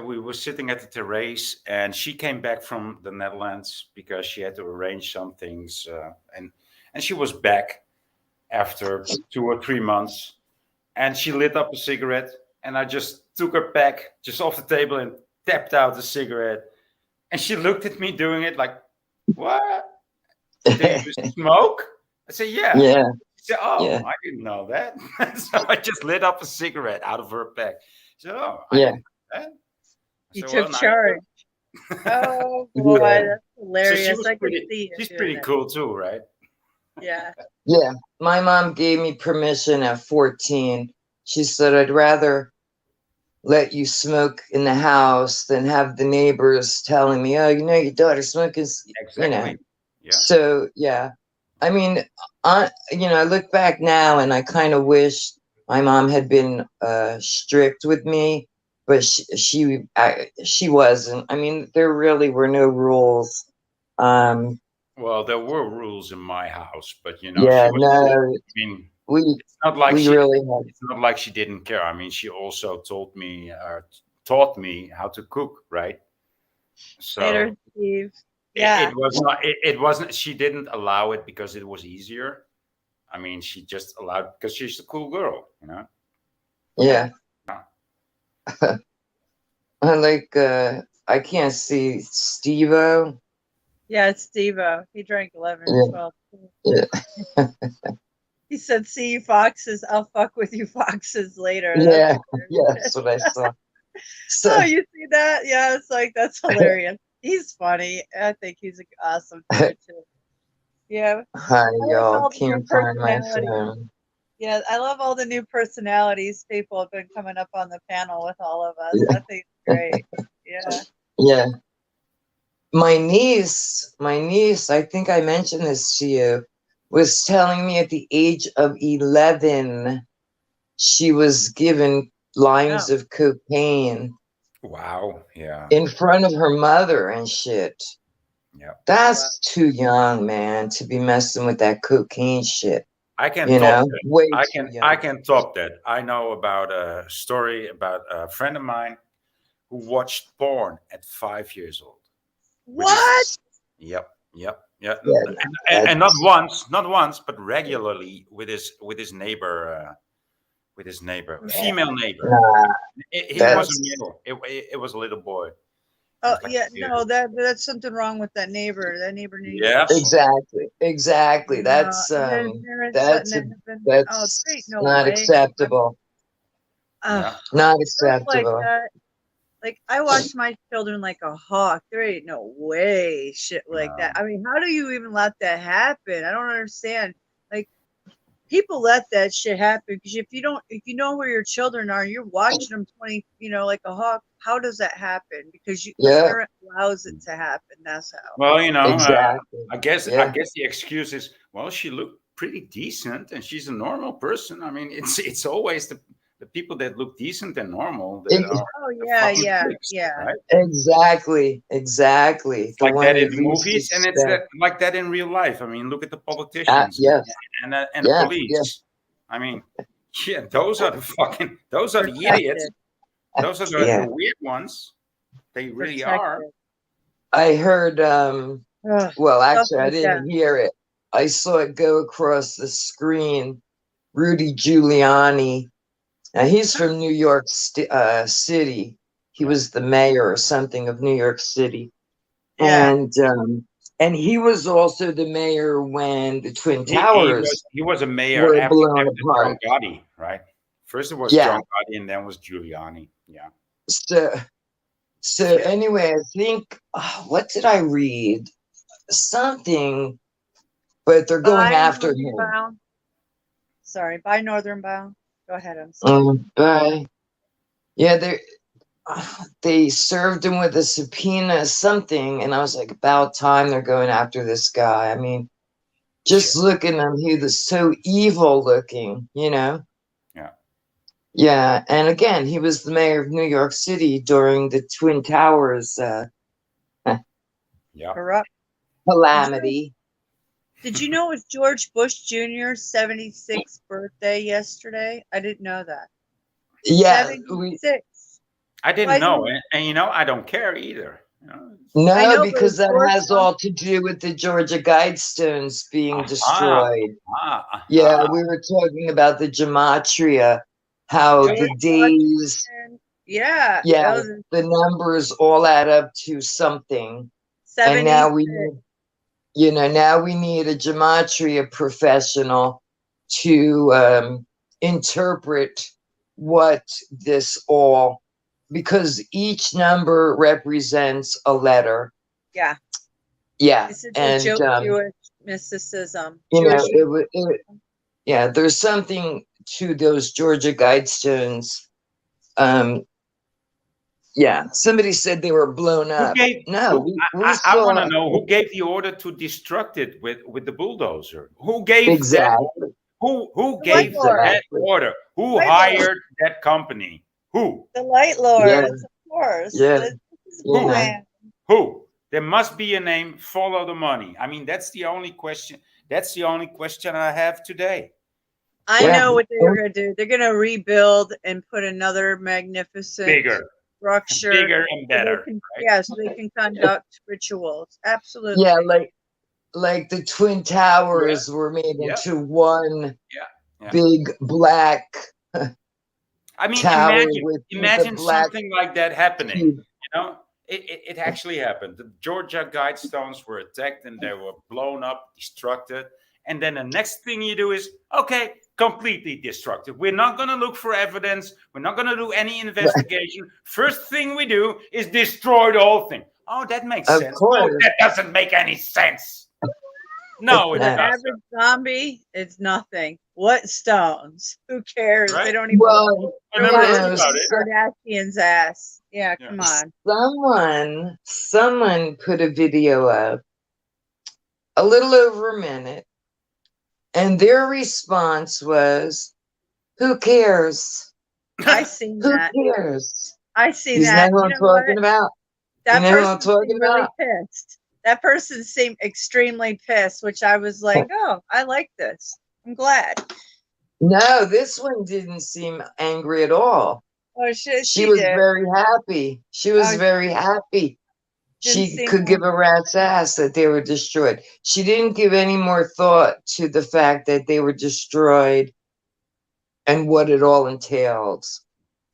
we were sitting at the terrace, and she came back from the Netherlands because she had to arrange some things, and she was back after 2 or 3 months, and she lit up a cigarette, and I just took her pack just off the table and tapped out the cigarette, and she looked at me doing it like, "What? Do you smoke?" I said, "Yeah." Yeah. She said, "Oh, Yeah. I didn't know that." So I just lit up a cigarette out of her pack. She said, "Oh, I Yeah. didn't know that." I You said, took "Well, now charge. do." Oh boy, Yeah. that's So hilarious. she was I could pretty. see you She's doing pretty it. cool too, right? Yeah. Yeah. My mom gave me permission at 14. She said, "I'd rather let you smoke in the house than have the neighbors telling me, oh, you know, your daughter smoking." Exactly. Yeah. So yeah, I mean, you know, I look back now and I kind of wish my mom had been strict with me, but she wasn't. I mean, there really were no rules. Well, there were rules in my house, but you know, Yeah, she was. no, I mean, we it's not like we she. really had. It's not like she didn't care. I mean, she also taught me how to cook, right? So Later, Steve. it, Yeah. it was not. It wasn't. She didn't allow it because it was easier. I mean, she just allowed because she's a cool girl, you know. Yeah. Yeah. I like. I can't see Steve-O. Yeah, it's Steve-O. He drank 11 Yeah. or 12. Yeah. He said, "See you foxes. I'll fuck with you foxes later." Yeah. That's Yeah, that's what I saw. So Oh, you see that? Yeah, it's like that's hilarious. He's funny. I think he's awesome too. Yeah. hi, like y'all. all the new Can't find my personalities. phone. Yeah, I love all the new personalities people have been coming up on the panel with all of us. Yeah. I think it's great. Yeah. Yeah. My niece, I think I mentioned this to you, was telling me at the age of 11, she was given lines of cocaine Wow. Yeah. in front of her mother and shit. Yeah. That's too young, man, to be messing with that cocaine shit. I can You top know, that. way I too can. young. I can top that. I know about a story about a friend of mine who watched porn at 5 years old. with his- What? Yep. Yeah, And not once, but regularly with his neighbor, female neighbor. Nah, He was that's- a male. It was a little boy. Oh Like, yeah, yeah. no, that's something wrong with that neighbor. That neighbor needs. Yeah. exactly. That's their parents that's letting that happen. that's there ain't no not way. acceptable. Ugh, Not stuff like acceptable. that. Like I watch my children like a hawk. There ain't no way shit like that. I mean, how do you even let that happen? I don't understand. Like people let that shit happen because if you know where your children are, you're watching them 20, like a hawk. How does that happen? Because the Yeah. parent allows it to happen. That's how. Well, you know, Exactly. I guess Yeah. the excuse is, well, she looked pretty decent and she's a normal person. I mean, it's always the people that look decent and normal that Ex- are Oh the yeah, fucking yeah, pricks, yeah. right? Exactly. It's like one that you in least movies, and it's expect. like that in real life. I mean, look at the politicians Yes. and the Yeah, police. I mean, Yeah, those are the idiots. Those are Yeah. the weird ones. They really Protected. are. I heard, Ugh, well, stuff actually, I like didn't that. hear it. I saw it go across the screen. Rudy Giuliani. Now, he's from New York City. He was the mayor or something of New York City. Yeah. And he was also the mayor when the Twin He Towers was a mayor were after blown John apart. Gotti, right? First it was Yeah. John Gotti, and then was Giuliani. Yeah. So anyway, I think, what did I read? Something, but they're going By after Northern him. Bound. Sorry, by Northern Bound. Go ahead. I'm sorry. But yeah, they served him with a subpoena, something, and I was like, about time they're going after this guy. I mean, just looking at him, he was so evil looking, you know? Yeah. Yeah, and again, he was the mayor of New York City during the Twin Towers Yeah. Corrupt. calamity. Did you know it was George Bush Jr.'s 76th birthday yesterday? I didn't know that. Yeah, 76. I didn't Why know, didn't- and I don't care either. You know? no, I know, but because it's that George has Bush. all to do with the Georgia Guidestones being destroyed. Ah, Yeah, we were talking about the gematria, how George the days, Yeah. yeah, Those are the numbers all add up to something. 76. And now we need, now we need a gematria professional to interpret what this all, because each number represents a letter. Yeah. Yeah, This is and a joke Jewish mysticism. yeah, there's something to those Georgia Guidestones. Yeah, somebody said they were blown up. I want to know who gave the order to destruct it with the bulldozer. Who gave exactly? Who gave that order? Who hired that company? Who? The Light Lords, Yeah. of course. Yeah. Who? There must be a name. Follow the money. I mean, that's the only question. That's the only question I have today. I know what they're going to do. They're going to rebuild and put another magnificent structure. Bigger and better. So they can conduct rituals. Absolutely. Yeah, like the Twin Towers were made into one big black I mean, tower imagine black something like that happening. You know, it actually happened. The Georgia Guidestones were attacked and they were blown up, destructed. And then the next thing you do is, okay, completely destructive. We're not going to look for evidence. We're not going to do any investigation. First thing we do is destroy the whole thing. Oh, that makes sense. Course. Oh, that doesn't make any sense. No, it's an average zombie. It's nothing. What stones? Who cares? Right? They don't even. I never heard about it. Kardashian's ass. Yeah, come on. Someone put a video up, a little over a minute, and their response was, "Who cares?" I seen that. Who cares? I see that. You know what I'm talking about? That person seemed really pissed. That person seemed extremely pissed, which I was like, oh, I like this. I'm glad. No, this one didn't seem angry at all. Oh, she was did. very happy. She was very happy. She could give a rat's ass that they were destroyed. She didn't give any more thought to the fact that they were destroyed and what it all entailed.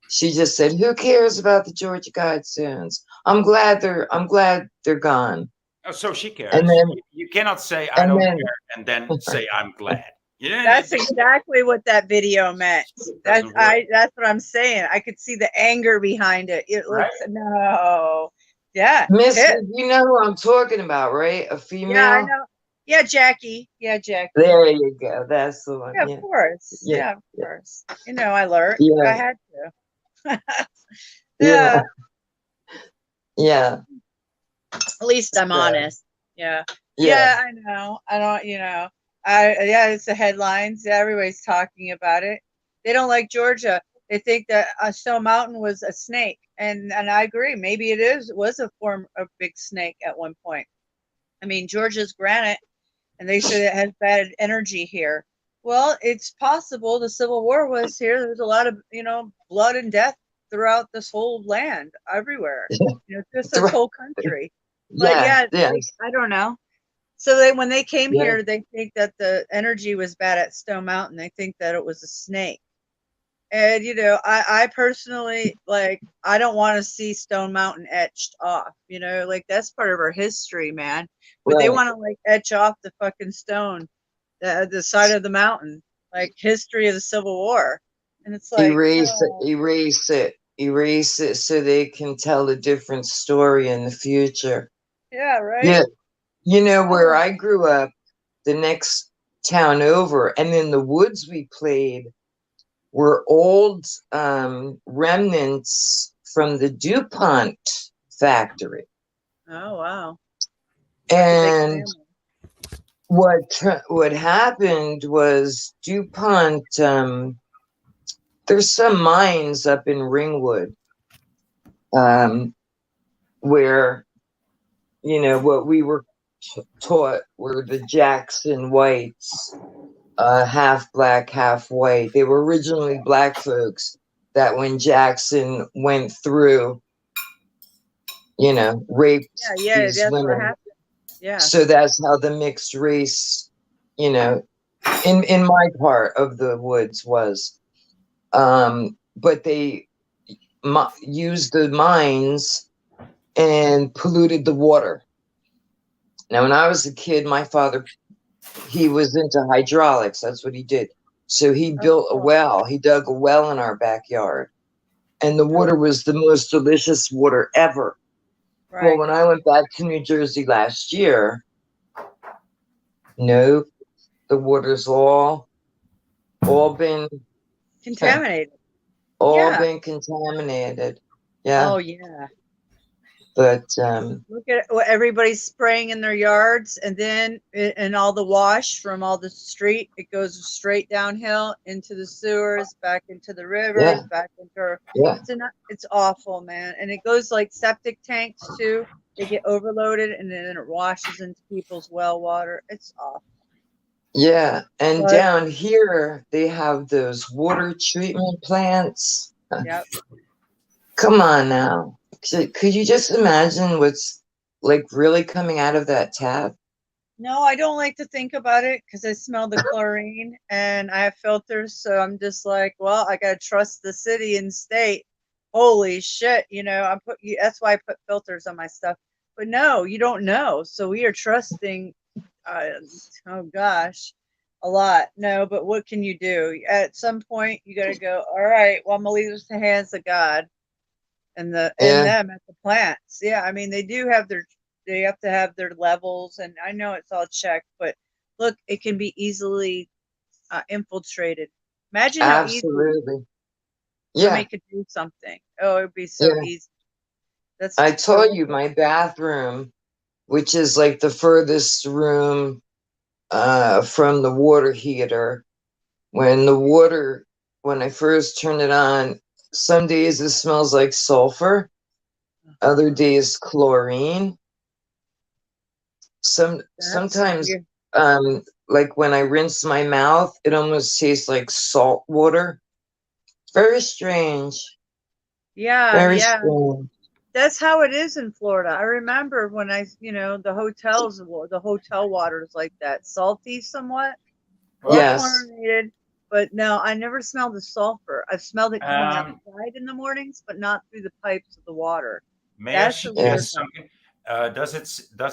She just said, "Who cares about the Georgia Guidestones? I'm glad they're gone." Oh, so she cares. And then, you cannot say I don't care and then say I'm glad. Yeah, that's exactly what that video meant. That's what I'm saying. I could see the anger behind it. It looks no. Yeah. Miss, you know who I'm talking about, right? A female? Yeah, I know. Yeah, Jackie. Yeah, Jackie. There you go. That's the one. Yeah, of course. Yeah, of course. You know, I learned. I had to. Yeah. Yeah. At least I'm honest. Yeah. Yeah, I know. I don't, it's the headlines. Yeah, everybody's talking about it. They don't like Georgia. They think that Stone Mountain was a snake. And I agree. Maybe it was a form of big snake at one point. I mean, Georgia's granite, and they said it has bad energy here. Well, it's possible the Civil War was here. There's a lot of, blood and death throughout this whole land, everywhere. Just this whole country. But Yeah, yeah, yeah, I don't know. So when they came yeah. here, they think that the energy was bad at Stone Mountain. They think that it was a snake. And I personally I don't want to see Stone Mountain etched off. That's part of our history, man. But they Right. want to etch off the fucking stone, the side of the mountain, history of the Civil War. And it's Erase it, no. erase it, erase it so they can tell a different story in the future. Yeah, right. Yeah. Where I grew up, the next town over, and in the woods we played were old remnants from the DuPont factory. Oh wow. And what happened was DuPont, there's some mines up in Ringwood, where, what we were taught were the Jackson whites, half black, half white. They were originally black folks that when Jackson went through, raped these that's women. what happened. Yeah. So that's how the mixed race, in my part of the woods was. But they used the mines and polluted the water. Now, when I was a kid, my father, he was into hydraulics. That's what he did. So he built a well. He dug a well in our backyard. And the water was the most delicious water ever. Right. Well, when I went back to New Jersey last year, nope, the water's all been contaminated. Been contaminated. Yeah. Oh yeah. But look at what everybody's spraying in their yards, and then and all the wash from all the street, it goes straight downhill into the sewers, back into the rivers, back into. Yeah. It's awful, man, and it goes like septic tanks too. They get overloaded, and then it washes into people's well water. It's awful. Yeah, and down here they have those water treatment plants. Yep. Come on now. Could you just imagine what's really coming out of that tap? No, I don't like to think about it because I smell the chlorine and I have filters. So I'm just well, I got to trust the city and state. Holy shit. That's why I put filters on my stuff. But no, you don't know. So we are trusting, oh gosh, a lot. No, but what can you do? At some point, you got to go, all right, well, I'm going to leave this in the hands of God. And them at the plants. Yeah, I mean, they have to have their levels, and I know it's all checked, but look, it can be easily infiltrated. Imagine how easy somebody could do something. Oh, it'd be so easy. I told you my bathroom, which is the furthest room from the water heater. When I first turned it on, some days it smells like sulfur, other days chlorine. Sometimes when I rinse my mouth, it almost tastes like salt water. Very strange. Yeah, very strange. That's how it is in Florida. I remember when the hotel water is like that, salty somewhat. Yes. Chlorinated. But no, I never smelled the sulfur. I've smelled it coming outside in the mornings, but not through the pipes of the water. May I suggest something? Does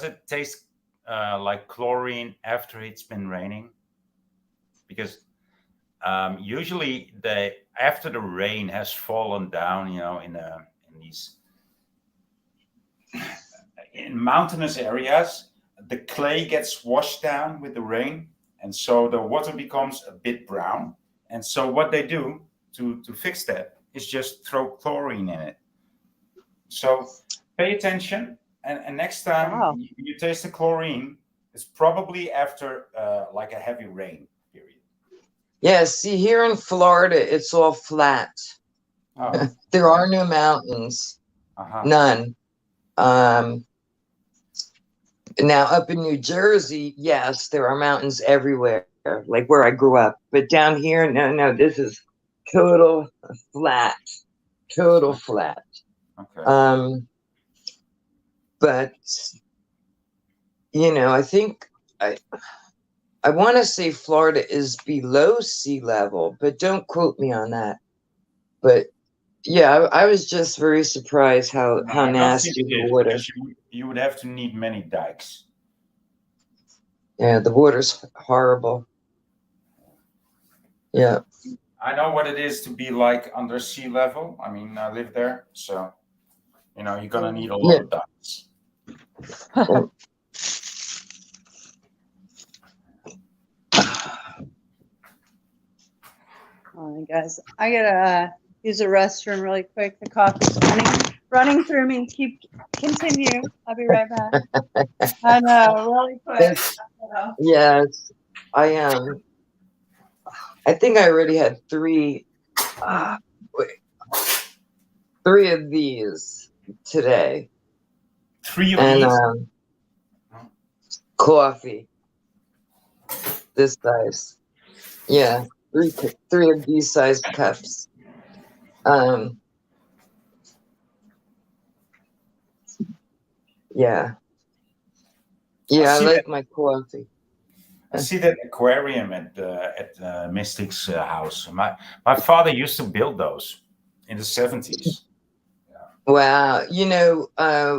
it taste like chlorine after it's been raining? Because usually after the rain has fallen down, in mountainous areas, the clay gets washed down with the rain. And so the water becomes a bit brown. And so what they do to fix that is just throw chlorine in it. So pay attention. And next time you taste the chlorine, it's probably after a heavy rain period. Yeah, see, here in Florida, it's all flat. Oh. There are no mountains. None. Now, up in New Jersey, yes, there are mountains everywhere. like where I grew up. But down here, no, this is total flat, total flat. Okay. But I think I want to say Florida is below sea level, but don't quote me on that. But yeah, I was just very surprised how No, I don't think nasty it the is water. because you would have to need many dikes. Yeah, the water's horrible. Yeah. I know what it is to be like under sea level. I mean, I live there, so you're gonna need a lot of dikes. All right, guys, I gotta use the restroom really quick. The coffee's running through me. Continue. I'll be right back. I know, really quick. Yes, I am. I think I already had three of these today. 3 of And these. coffee this size. Yeah, three of these size cups. Yeah, I like my coffee. I see that aquarium at Mystic's house. My father used to build those in the 70s. Wow,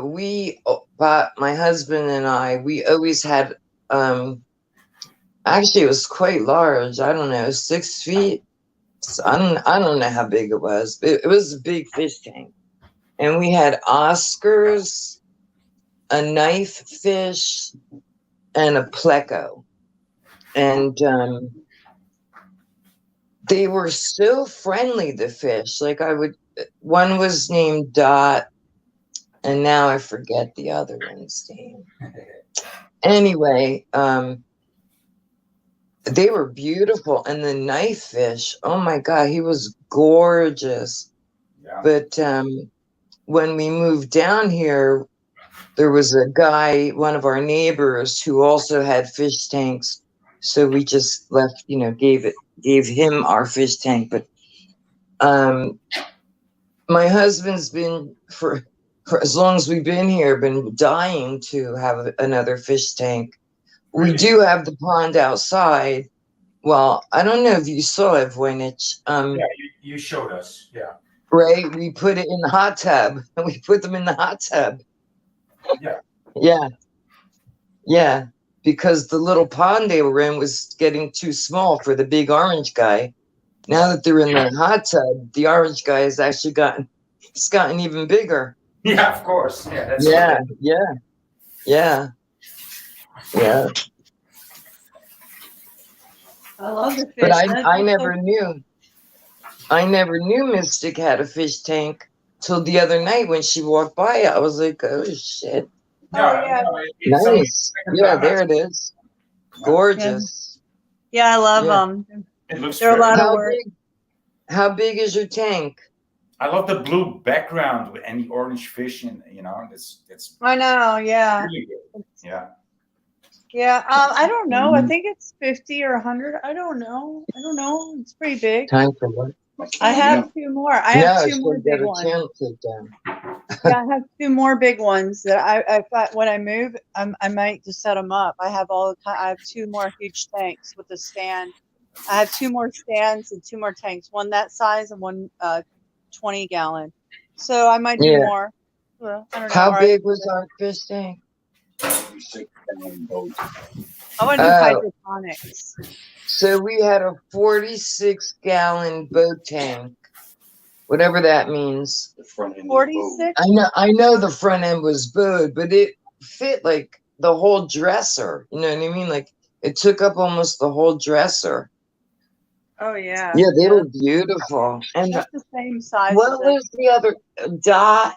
we bought, my husband and I, we always had actually it was quite large. I don't know, 6 feet. I don't know how big it was, but it was a big fish tank. And we had Oscars, a knife fish, and a pleco. And they were so friendly, the fish. Like one was named Dot, and now I forget the other one's name. Anyway, they were beautiful. And the knife fish, oh my God, he was gorgeous. Yeah. But when we moved down here, there was a guy, one of our neighbors, who also had fish tanks. So we just left, gave him our fish tank. But my husband's been, for as long as we've been here, been dying to have another fish tank. Really? We do have the pond outside. Well, I don't know if you saw it, Voynich. Yeah, you showed us. Yeah. Right? We put it in the hot tub. We put them in the hot tub. Yeah. Yeah. Yeah. Because the little pond they were in was getting too small for the big orange guy. Now that they're in the hot tub, the orange guy has actually gotten even bigger. Yeah, of course. Yeah. That's Yeah. I love the fish. But I never knew. I never knew Mystic had a fish tank till the other night when she walked by. I was like, oh shit. Yeah. Nice. Yeah, there it is. Gorgeous. Yeah, I love them. It looks They're a lot of work. How big is your tank? I love the blue background and the orange fish, and it's. I know. Yeah. Really good. Yeah. Yeah. I don't know. I think it's 50 or 100. I don't know. It's pretty big. Time for what? I have 2 more. I have 2 more big ones. Yeah, I have 2 more big ones that I thought when I move, I might just set them up. I have 2 more huge tanks with a stand. I have 2 more stands and 2 more tanks. One that size and one 20-gallon. So I might do more. Well, I don't know. How big was our fish tank? I want to do hydroponics. So we had a 46-gallon boat tank, whatever that means. 46. I know the front end was bowed, but it fit like the whole dresser. You know what I mean? Like it took up almost the whole dresser. Oh yeah. Yeah, they were beautiful. And that's the same size. What was the other? Dot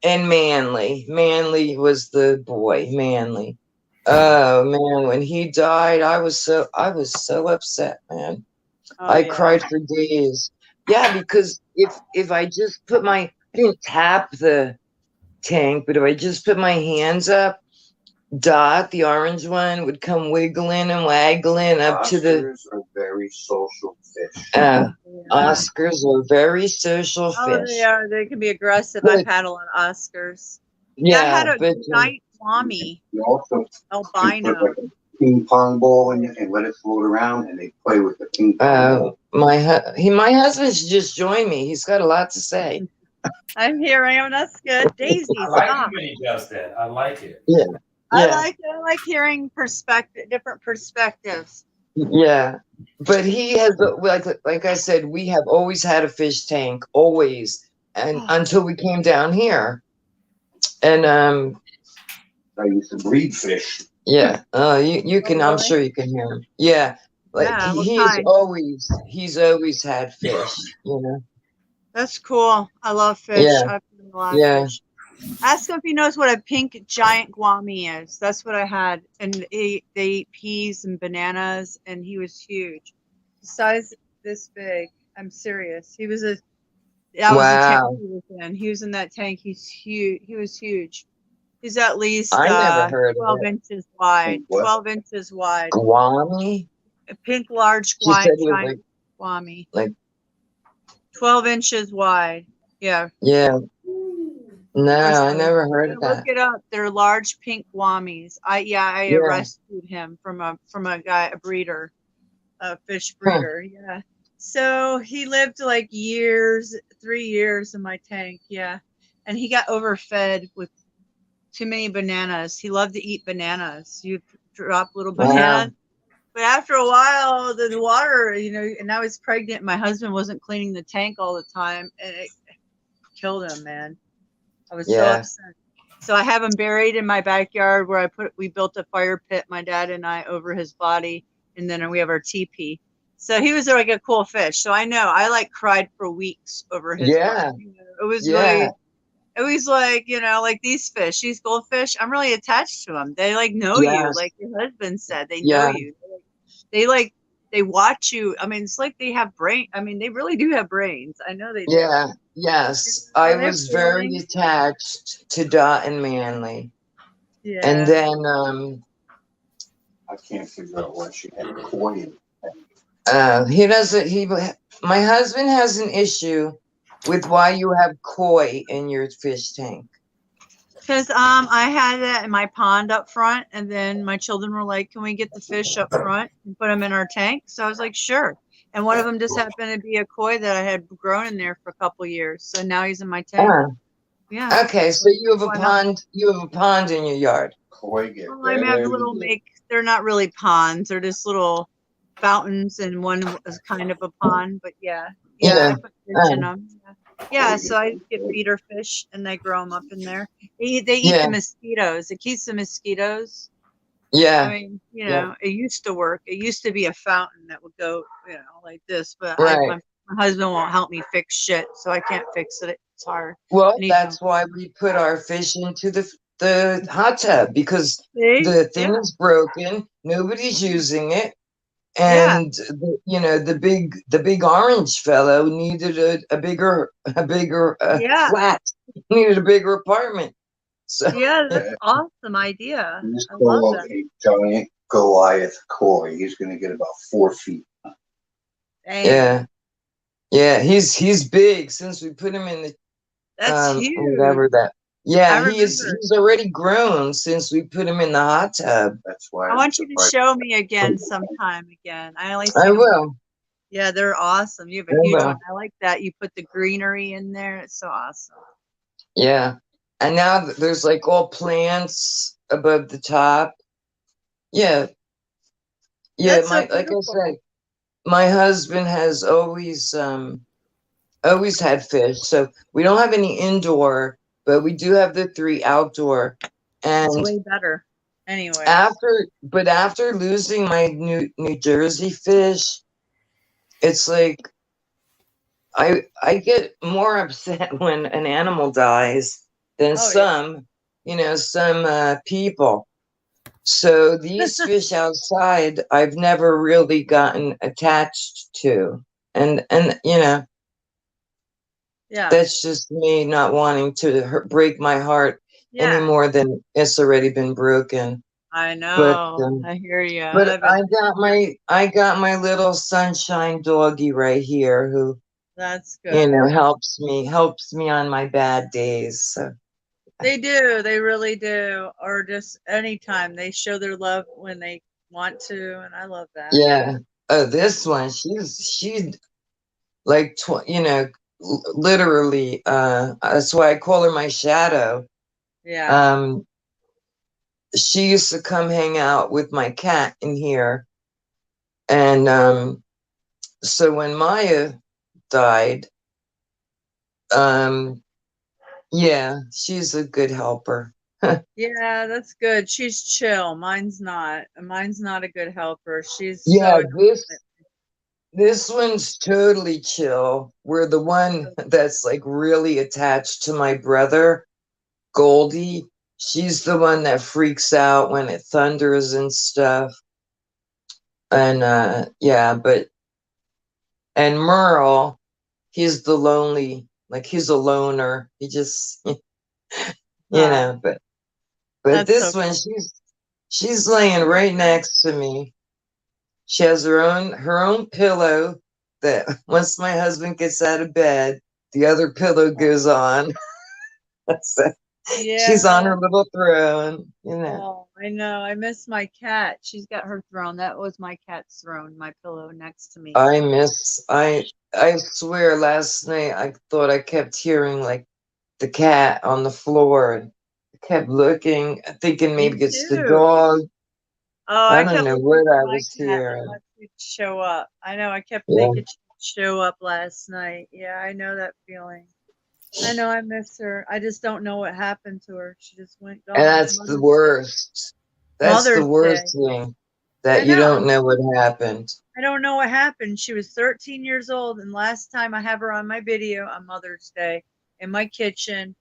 and Manly. Manly was the boy. Manly. Oh man, when he died, I was so upset, man. I cried for days. Yeah, because if I just I didn't tap the tank, but if I just put my hands up, Dot, the orange one, would come wiggling and waggling up to the. Oscars are very social fish. Yeah. Oscars are very social Oh, fish. they are. They can be aggressive. But- I've had a lot of Oscars. Yeah, I had a but giant Swami You also you albino. put like a ping pong ball in it and let it float around, and they play with the ping pong ball. my husband's just joined me. He's got a lot to say. I'm hearing him. That's good. Daisy, I like stop. it when he does that. I like it. I like it. I like hearing different perspectives. Yeah, but he has like I said, we have always had a fish tank, always, and until we came down here, and I used to breed fish. yeah, you can. I'm really? sure you can hear him. Yeah, like Yeah, what he's kind? always had fish. You know. That's cool. I love fish. Yeah. I've eaten a lot of Yeah. fish. Ask him if he knows what a pink giant Guami is. That's what I had. And they ate peas and bananas, and he was huge. Size this big. I'm serious. He was a that was the tank Wow. he was in. He was in that tank. He's huge. He was huge. He's at least I never heard of 12 it. inches wide. What? 12 inches wide. Guami. A pink large She said it was giant Guami. like 12 inches wide. Yeah. yeah. No, I Listen, never heard of Look that. it up. They're large pink Guamis. I Yeah. rescued him from a guy, a breeder, a fish breeder. Yeah. So he lived like 3 years in my tank. Yeah. And he got overfed with too many bananas. He loved to eat bananas. You drop little Wow. bananas. But after a while, the water, and I was pregnant. My husband wasn't cleaning the tank all the time, and it killed him, man. I was so Yeah. upset. So I have him buried in my backyard where we built a fire pit, my dad and I, over his body, and then we have our teepee. So he was like a cool fish. So I know I like cried for weeks over his Yeah. body. It was Yeah. really, it was like, like these fish, these goldfish, I'm really attached to them. They like know you, Yes. like your husband said, they Yeah. know you. They watch you. I mean, it's like they have brain. I mean, they really do have brains. I know they do. Yeah. Yes. Are I they was very feeling? attached to Dot and Manly. Yeah. And then I can't figure out why she had koi in my husband has an issue with why you have koi in your fish tank. Because I had it in my pond up front, and then my children were like, "Can we get the fish up front and put them in our tank?" So I was like, "Sure." And one of them just happened to be a koi that I had grown in there for a couple years. So now he's in my tank. Yeah. Okay, so you have a Why not? pond. You have a pond in your yard. koi. Get Well, I have very little big. they're not really ponds. They're just little fountains, and one is kind of a pond. But yeah, Yeah. I put fish in them. Yeah, so I get feeder fish, and they grow them up in there. They eat Yeah. the mosquitoes. It keeps the mosquitoes. I Yeah. mean, Yeah. it used to work. It used to be a fountain that would go, like this. But Right. my husband won't help me fix shit, so I can't fix it. It's hard. Well, I need that's help. why we put our fish into the hot tub, because See? the thing Yeah. is broken. Nobody's using it. Yeah. And the big orange fellow needed a bigger Yeah. flat. Needed a bigger apartment. So Yeah, that's an awesome idea. This I love call that. a giant Goliath koi. He's going to get about 4 feet. Dang, yeah, he's big since we put him in the that's huge. whatever that. Yeah, I he's already grown since we put him in the hot tub. That's why I want you to show me again sometime again. I only see I them. will. Yeah, they're awesome. You have a I huge will. one. I like that. You put the greenery in there. It's so awesome. Yeah. And now there's like all plants above the top. Yeah. Yeah, That's so like I beautiful. said, my husband has always had fish. So we don't have any indoor, but we do have the 3 outdoor. It's And way better. Anyway. after losing my New Jersey fish, it's like I get more upset when an animal dies than Oh, yeah. some people. So these fish outside, I've never really gotten attached to, and Yeah. that's just me not wanting to break my heart Yeah, more than it's already been broken. I But know. I hear you. but I got my little sunshine doggy right here who, That's you good. know, helps me on my bad days. So They do. They really do. Or just anytime they show their love when they want to, and I love that. yeah. Oh, this one, she's like you know, literally. That's why I call her my shadow. Yeah. Um, she used to come hang out with my cat in here, and so when Maya died, um, yeah, she's a good helper. Yeah, that's good. She's chill. Mine's not. Mine's not a good helper. She's Yeah, so this one's totally chill. Where the one that's like really attached to my brother, Goldie, she's the one that freaks out when it thunders and stuff. And yeah, and Merle, he's the lonely, like he's a loner. He just you Ah, know, but that's so this one, she's laying right next to me. She has her own pillow that once my husband gets out of bed, the other pillow goes on. So she's on yeah. her little throne, you know. Oh, I know. I miss my cat. She's got her throne. That was my cat's throne, my pillow next to me. I swear last night I thought I kept hearing like the cat on the floor and I kept looking, thinking Me maybe it's the too. dog. Oh, I I don't kept know looking what for I my was cat and hearing. let it show up. I know. I kept Yeah. thinking she'd show up last night. Yeah, I know that feeling. I know. I miss her. I just don't know what happened to her. She just went And gone. that's the worst. That's the Mother's Day. worst thing I that you know. don't know what happened. I don't know what happened. She was 13 years old, and last time I have her on my video on Mother's Day in my kitchen.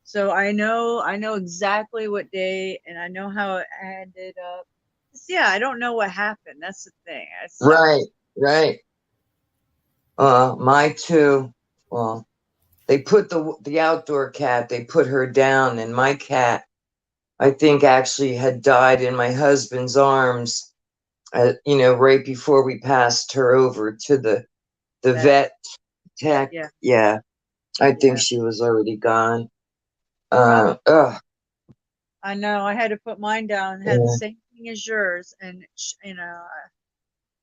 So I know exactly what day, and I know how it ended up. Just, yeah, I don't know what happened. That's the thing. Right, right. My two, well, they put the outdoor cat, they put her down, and my cat, I think actually had died in my husband's arms, you know, right before we passed her over to the That, vet tech. yeah, Yeah, I think yeah. she was already gone. Probably. Ugh, I know. I had to put mine down. Had the yeah, same thing as yours, and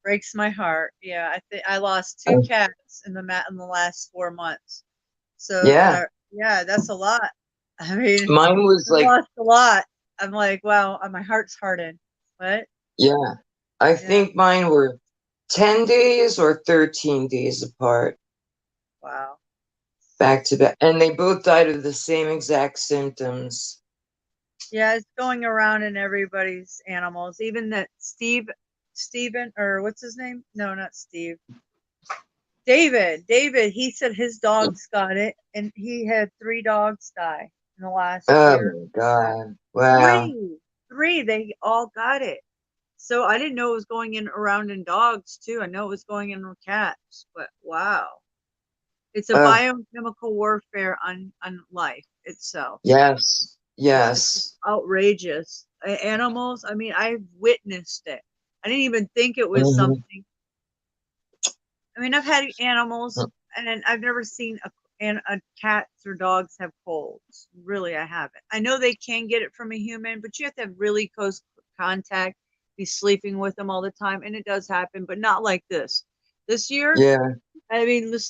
breaks my heart. Yeah, I think I lost two uh, cats in the last 4 months. So, yeah. yeah, that's a lot. I mean, Mine was I like, lost a lot. I'm like, wow, my heart's hardened. What? yeah, I Yeah. think mine were 10 days or 13 days apart, Wow. back to back. And they both died of the same exact symptoms. Yeah, it's going around in everybody's animals. Even that Steven, or what's his name? No, not Steve. David, he said his dogs got it, and he had 3 dogs die in the last Oh year. my God. Wow. Three, three, they all got it. So I didn't know it was going in around in dogs too. I know it was going in cats, but wow. It's a Oh, biochemical warfare on life itself. yes. It's Yes. outrageous. Animals, I mean, I've witnessed it. I didn't even think it was Hmm. something. I mean, I've had animals, and I've never seen a cats or dogs have colds. Really, I haven't. I know they can get it from a human, but you have to have really close contact, be sleeping with them all the time, and it does happen, but not like this. This year, Yeah. I mean, this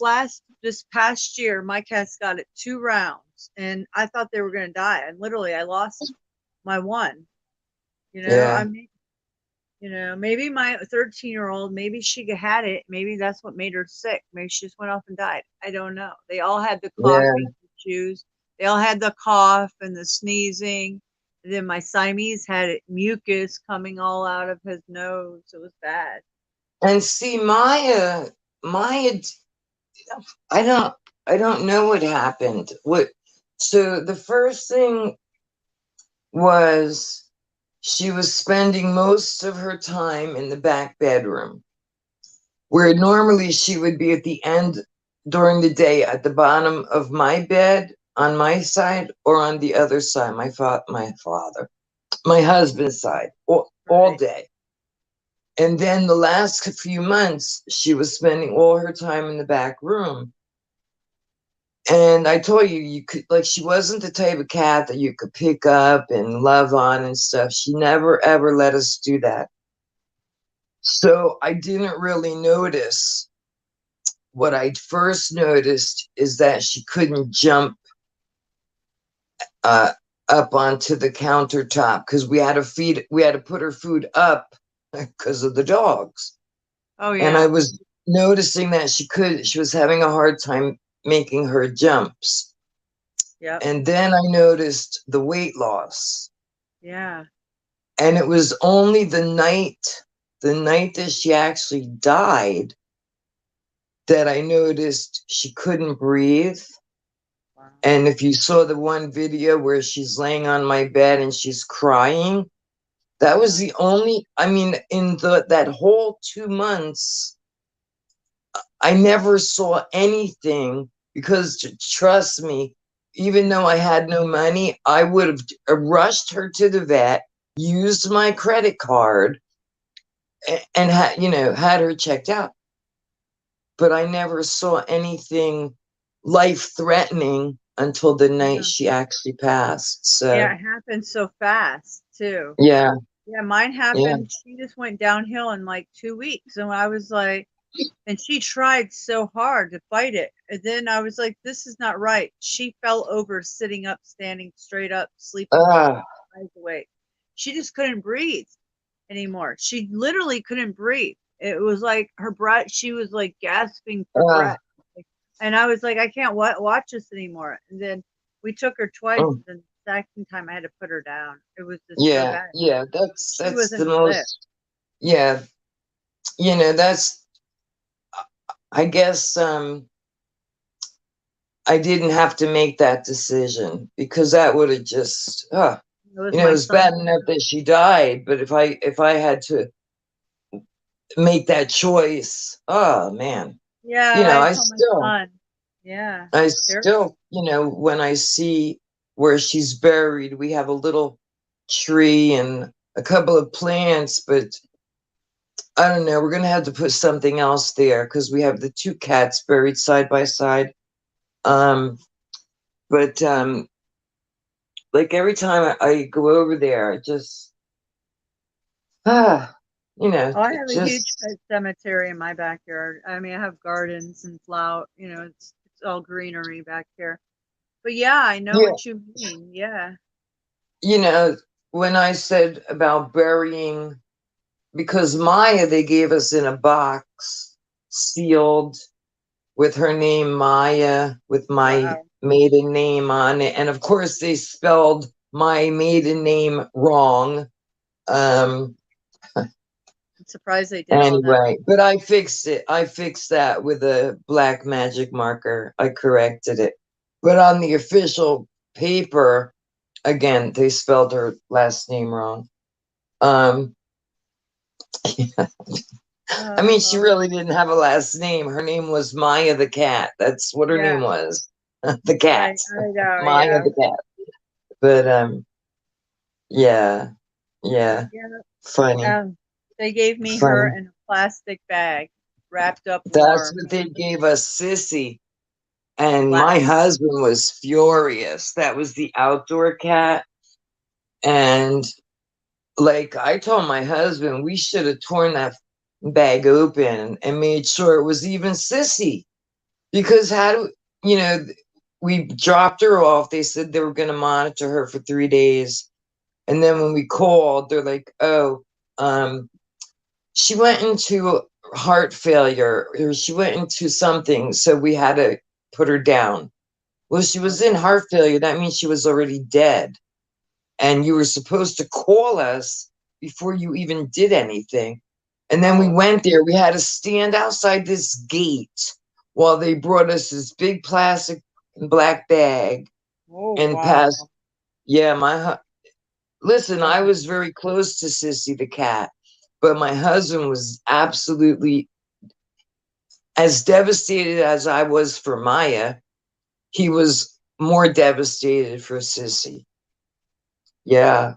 past year, my cats got it 2 rounds, and I thought they were going to die. And literally, I lost my one. I Yeah. mean, maybe my 13-year-old, maybe she had it. Maybe that's what made her sick. Maybe she just went off and died. I don't know. They all had the Yeah. coughing issues. They all had the cough and the sneezing. And then my Siamese had it, mucus coming all out of his nose. It was bad. And see, Maya, I don't, I don't know what happened. So the first thing was she was spending most of her time in the back bedroom, where normally she would be at the end during the day at the bottom of my bed on my side or on the other side, my husband's side, all Right. day. And then the last few months, she was spending all her time in the back room. And I told you, you could, like, she wasn't the type of cat that you could pick up and love on and stuff. She never, ever let us do that. So I didn't really notice. What I first noticed is that she couldn't jump up onto the countertop because we had to put her food up because of the dogs. Oh And I yeah. was noticing that she was having a hard time making her jumps. Yep. And then I noticed the weight loss. Yeah. And it was only the night that she actually died, that I noticed she couldn't breathe. Wow. And if you saw the one video where she's laying on my bed and she's crying, that was the only, I mean, in that whole 2 months, I never saw anything, because trust me, even though I had no money, I would have rushed her to the vet, used my credit card, and had her checked out. But I never saw anything life-threatening until the night Yeah. she actually passed. So Yeah, it happened so fast too. yeah, Yeah, mine happened. She just went downhill in like 2 weeks, and I was like, and she tried so hard to fight it. And then I was like, this is not right. She fell over, sitting up, standing straight up, sleeping, ah, eyes awake. She just couldn't breathe anymore. She literally couldn't breathe. It was like her breath, she was like gasping for ah, breath. And I was like, I can't watch this anymore. And then we took her twice. mm, The second time I had to put her down. It was just so yeah, bad. yeah. She That's the wasn't a lift. most. Yeah, that's. I guess I didn't have to make that decision, because that would have just. It was It my was bad son. enough that she died, but if I had to make that choice, oh man, Yeah, I I told my still. son. Yeah. I There. still, when I see where she's buried, we have a little tree and a couple of plants, but I don't know. We're going to have to put something else there because we have the 2 cats buried side by side. But like every time I go over there, I just, Oh, I it have a huge just, pet cemetery in my backyard. I mean, I have gardens and flower. It's all greenery back here. But yeah, I know yeah, what you mean. Yeah. when I said about burying, because Maya, they gave us in a box, sealed, with her name Maya, with my Wow. maiden name on it. And of course, they spelled my maiden name wrong. Um, I'm surprised they did all that. anyway, but I fixed it. I fixed that with a black magic marker. I corrected it. But on the official paper, again, they spelled her last name wrong. Um, I mean, she Oh, really didn't have a last name. Her name was Maya the cat. That's what her yeah. name was. The cat. I know. Maya Yeah. the cat. But yeah, yeah. Yeah. Funny. They gave me her Funny. in a plastic bag, wrapped up That's warm. what they gave us, Sissy. And Black. my husband was furious. That was the outdoor cat. And like I told my husband, we should have torn that bag open and made sure it was even Sissy. Because we dropped her off. They said they were going to monitor her for 3 days. And then when we called, they're like, oh, she went into heart failure, or she went into something. So we had to put her down. Well, she was in heart failure. That means she was already dead. And you were supposed to call us before you even did anything. And then we went there. We had to stand outside this gate while they brought us this big plastic black bag Oh, and wow. passed. Yeah, listen, I was very close to Sissy the cat, but my husband was absolutely as devastated as I was for Maya. He was more devastated for Sissy. Yeah,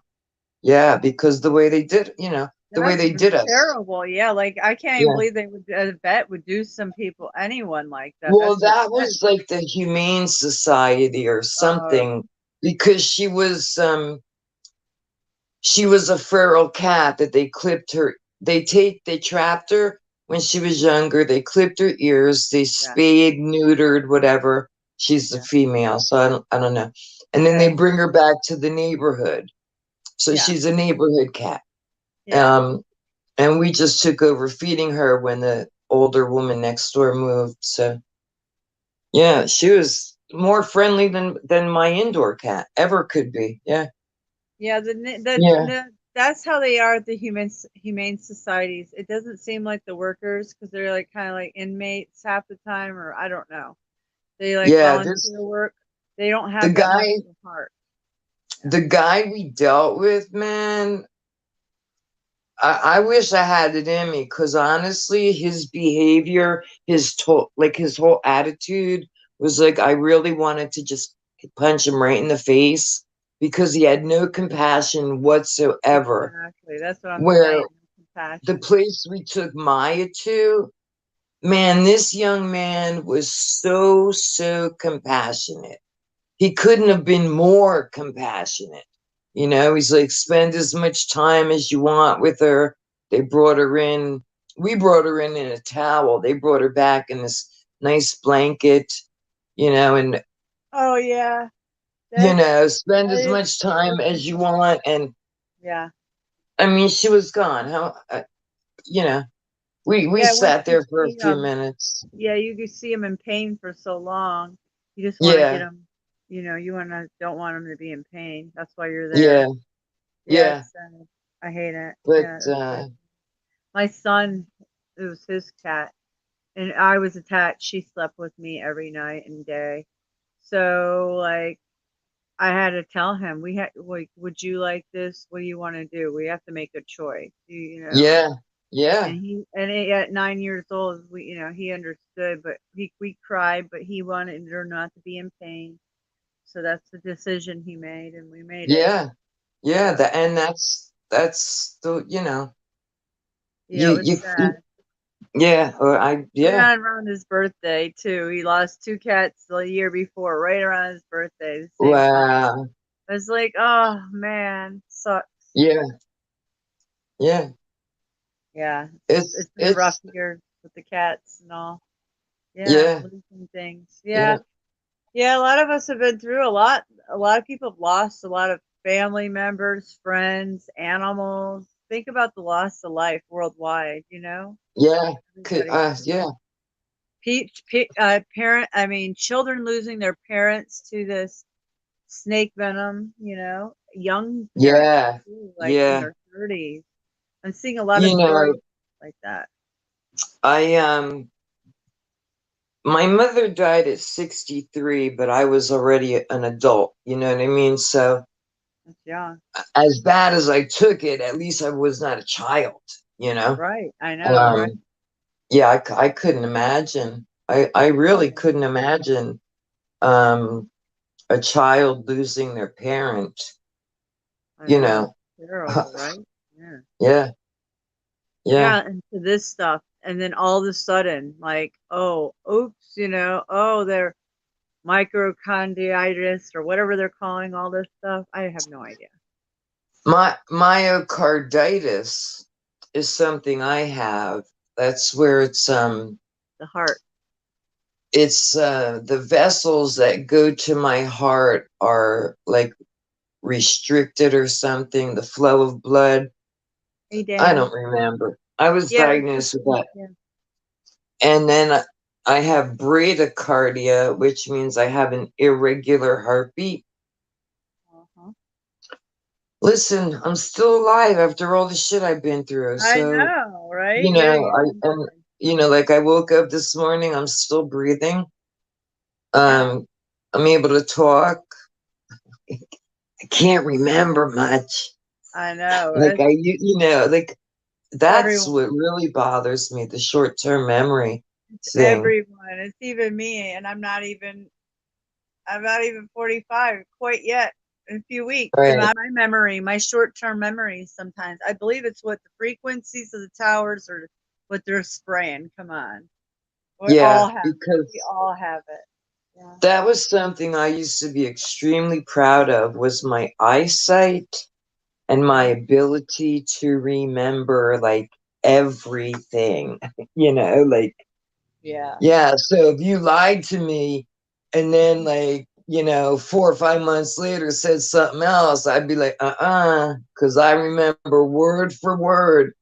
yeah, because the way they did, the way That's they did us. terrible. Yeah, like I can't even Yeah. believe they would. A vet would do anyone like that. Well, That's that was like the Humane Society or something, because she was a feral cat that they clipped her. They trapped her when she was younger. They clipped her ears. They spayed, neutered, whatever. She's a female, so I don't know. And then they bring her back to the neighborhood. So she's a neighborhood cat. And we just took over feeding her when the older woman next door moved. So yeah, she was more friendly than my indoor cat ever could be. Yeah. Yeah, that's how they are at the humane societies. It doesn't seem like the workers, because they're like kind of like inmates half the time, or I don't know. They like volunteer work. They don't have that much of a heart. The guy we dealt with, man, I wish I had it in me, because honestly, his behavior, his whole attitude was like, I really wanted to just punch him right in the face, because he had no compassion whatsoever. Exactly, that's what I'm Where saying. the place we took Maya to, man, this young man was so compassionate. He couldn't have been more compassionate. He's like, spend as much time as you want with her. They brought her in. We brought her in a towel. They brought her back in this nice blanket, and oh yeah, spend as much time as you want. And yeah, I mean, she was gone. We sat there for a few minutes. Yeah, you could see him in pain for so long. You just want to get him. You don't want him to be in pain. That's why you're there. Yeah. I hate it. But my son, it was his cat, and I was attached. She slept with me every night and day. So like, I had to tell him, would you like this? What do you want to do? We have to make a choice. Yeah. At 9 years old, he understood, but we cried, but he wanted her not to be in pain. So that's the decision he made, and we made it. Yeah. That's the, Yeah, it was sad. Yeah. Around his birthday too. He lost 2 cats the year before, right around his birthday. The same time. Wow. I was like, oh man, sucks. Yeah. Yeah. It's been a rough year with the cats and all. Yeah. Losing things. Yeah. A lot of us have been through a lot. A lot of people have lost a lot of family members, friends, animals. Think about the loss of life worldwide, Yeah. Children losing their parents to this snake venom, young parents too, in their 30s. I'm seeing a lot of stories like that. My mother died at 63, but I was already an adult, you know what I mean? So as bad as I took it, at least I was not a child, Right, I know, right? Yeah, I couldn't imagine. I really couldn't imagine a child losing their parent, Terrible, right? Yeah. And to this stuff, and then all of a sudden, like, oh, oops, they're myocarditis or whatever they're calling all this stuff. I have no idea. Myocarditis is something I have. That's where it's the heart. It's the vessels that go to my heart are like restricted or something. The flow of blood. I don't remember. I was diagnosed with that. Yeah. And then I have bradycardia, which means I have an irregular heartbeat. Listen, I'm still alive after all the shit I've been through. So, I know, right? Like I woke up this morning, I'm still breathing. I'm able to talk. I can't remember much. I know. Like that's what really bothers me, the short-term memory thing. Everyone. It's even me, and I'm not even I'm not even 45 quite yet. In a few weeks. Right. My memory, my short-term memory sometimes. I believe it's what the frequencies of the towers or what they're spraying. Come on. We all Yeah, have it. because We all have it. Yeah. that was something I used to be extremely proud of was my eyesight and my ability to remember like everything, like, Yeah. yeah. So if you lied to me and then like, 4 or 5 months later said something else, I'd be like, because I remember word for word.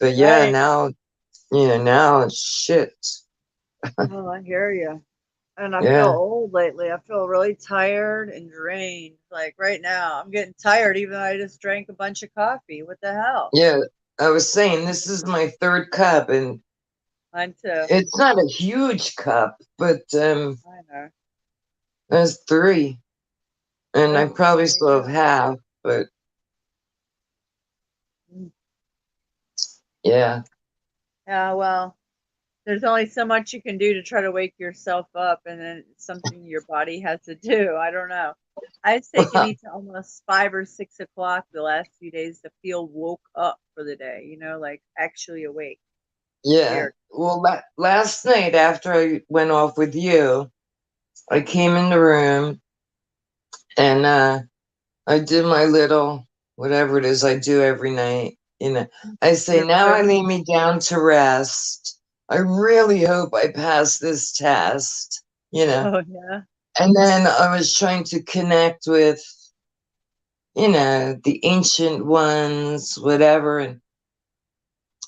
But yeah, Right. now it's shit. Oh, I hear you. And I feel Yeah. old lately. I feel really tired and drained. Like right now, I'm getting tired even though I just drank a bunch of coffee. What the hell? Yeah. I was saying this is my third cup and Mine too. it's not a huge cup, but I know. there's 3. And I Well, probably there you still have go. half, but Mm. yeah. Yeah, well, there's only so much you can do to try to wake yourself up, and then it's something your body has to do. I don't know. It's taken me to almost 5 or 6 o'clock the last few days to feel woke up for the day, like actually awake. Yeah. Weird. Well, last night after I went off with you, I came in the room and I did my little whatever it is I do every night. I say, Your now I prayer. lay me down to rest. I really hope I pass this test, Oh, yeah. And then I was trying to connect with, the ancient ones, whatever, and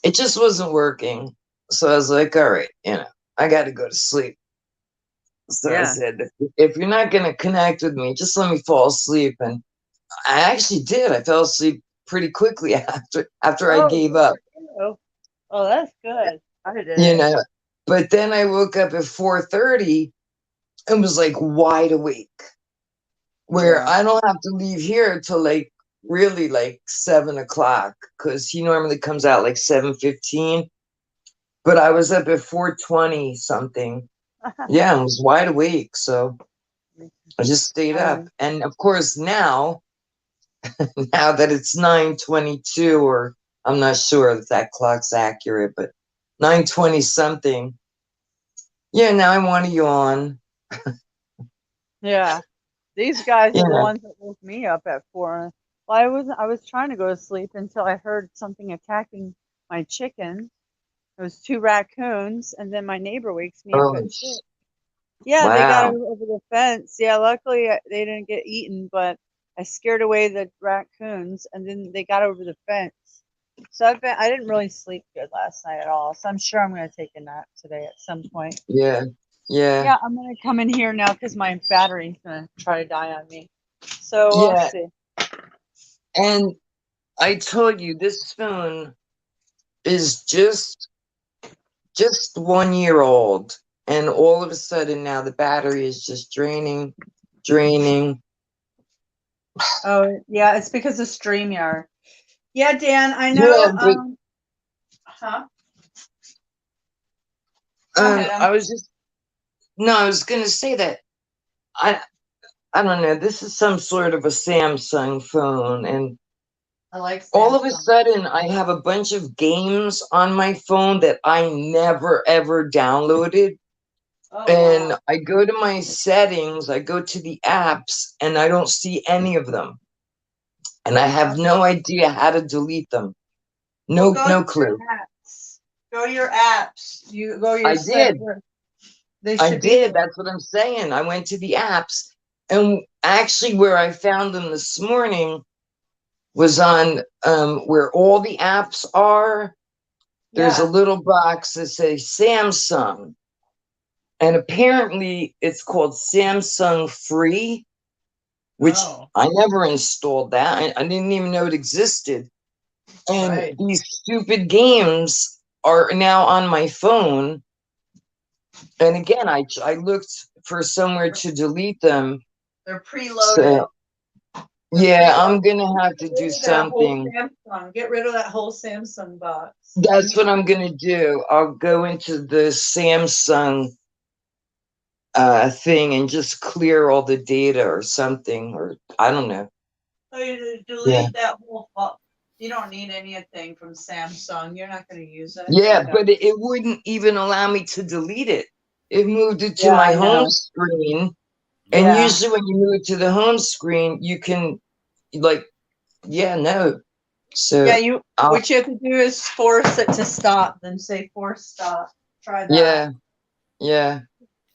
it just wasn't working. So I was like, all right, I got to go to sleep. So I Yeah. said, if you're not going to connect with me, just let me fall asleep. And I actually did. I fell asleep pretty quickly after I Oh, gave good up, for you. Oh, that's good. I did you it. know. But then I woke up at 4:30 and was like wide awake, where Yeah. I don't have to leave here till like really like 7 o'clock because he normally comes out like 7:15. But I was up at 4:20 something. Yeah, I was wide awake, so I just stayed up. Um, And of course now that it's 9:22, or I'm not sure if that clock's accurate, but 9:20 something. Yeah, now I want to yawn. yeah. These guys are the Yeah. ones that woke me up at 4. Well, I was trying to go to sleep until I heard something attacking my chicken. It was 2 raccoons, and then my neighbor wakes me up Oh, at 6. Yeah, they got wow. over the fence. Yeah, luckily they didn't get eaten, but I scared away the raccoons, and then they got over the fence. So I didn't really sleep good last night at all. So I'm sure I'm gonna take a nap today at some point. Yeah. Yeah. Yeah, I'm gonna come in here now because my battery's gonna try to die on me. So we'll Yeah. see. And I told you this phone is just 1 year old. And all of a sudden now the battery is just draining. Oh yeah, it's because of StreamYard. Yeah, Dan, I know. Yeah, but Huh? Go ahead. I was just no, I was gonna say that I I don't know, this is some sort of a Samsung phone, and I like all of a Samsung. sudden I have a bunch of games on my phone that I never ever downloaded. Oh And wow. I go to my settings, I go to the apps, and I don't see any of them. And I have no idea how to delete them. Well, No, go no to your clue. apps. Go to your apps. You go to your I did. server. They I should be did. there. That's what I'm saying. I went to the apps, and actually, where I found them this morning was on where all the apps are. There's a Yeah. little box that says Samsung, and apparently it's called Samsung Free, which Oh, I never installed that. I didn't even know it existed. And right. these stupid games are now on my phone. And again, I looked for somewhere to delete them. They're preloaded. So yeah, I'm gonna have to Get do rid of that whole something. Samsung. Get rid of that whole Samsung box. That's what I'm gonna do. I'll go into the Samsung thing and just clear all the data or something, or I don't know. Oh, you delete that whole file. You don't need anything from Samsung. You're not going to use it. Yeah, Okay. but it wouldn't even allow me to delete it. It moved it to Yeah, my I know. home screen. And Yeah. usually when you move to the home screen, you can no. So Yeah, I'll- what you have to do is force it to stop, then say force stop. Try that. yeah.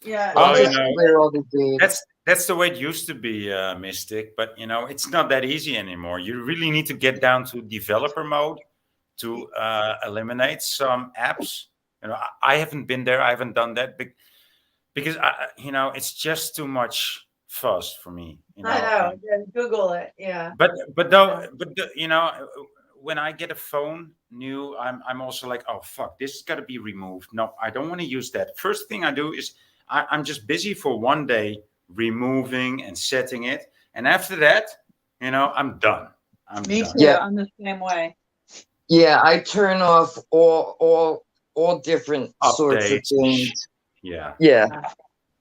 Yeah. Well, I'll you just know, clear all the data. That's the way it used to be, Mystic. But it's not that easy anymore. You really need to get down to developer mode to eliminate some apps. I haven't been there. I haven't done that because it's just too much fuss for me. I know. Yeah, Google it. Yeah. But when I get a phone new, I'm also like, oh fuck, this has got to be removed. No, I don't want to use that. First thing I do is I'm just busy for one day removing and setting it, and after that, I'm done. Me done. too. Yeah. I'm the same way. Yeah, I turn off all different sorts of Updates. things. Yeah. Yeah.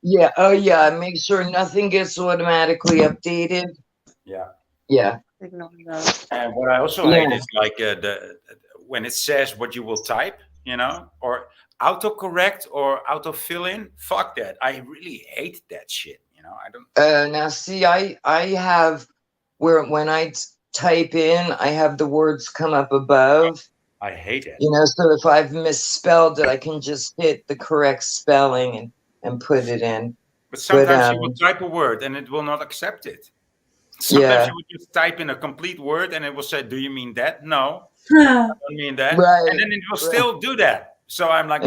Yeah. Oh yeah. I make sure nothing gets automatically updated. Yeah. Yeah. Ignore those. And what I also hate is like when it says what you will type, or autocorrect or auto fill in. Fuck that. I really hate that shit. I don't. Now see, I have where when I type in, I have the words come up above. I hate it. So if I've misspelled it, I can just hit the correct spelling and put it in. But sometimes you will type a word and it will not accept it. Sometimes you would just type in a complete word and it will say, "Do you mean that?" No, I don't mean that. Right. And then it will still do that. So I'm like,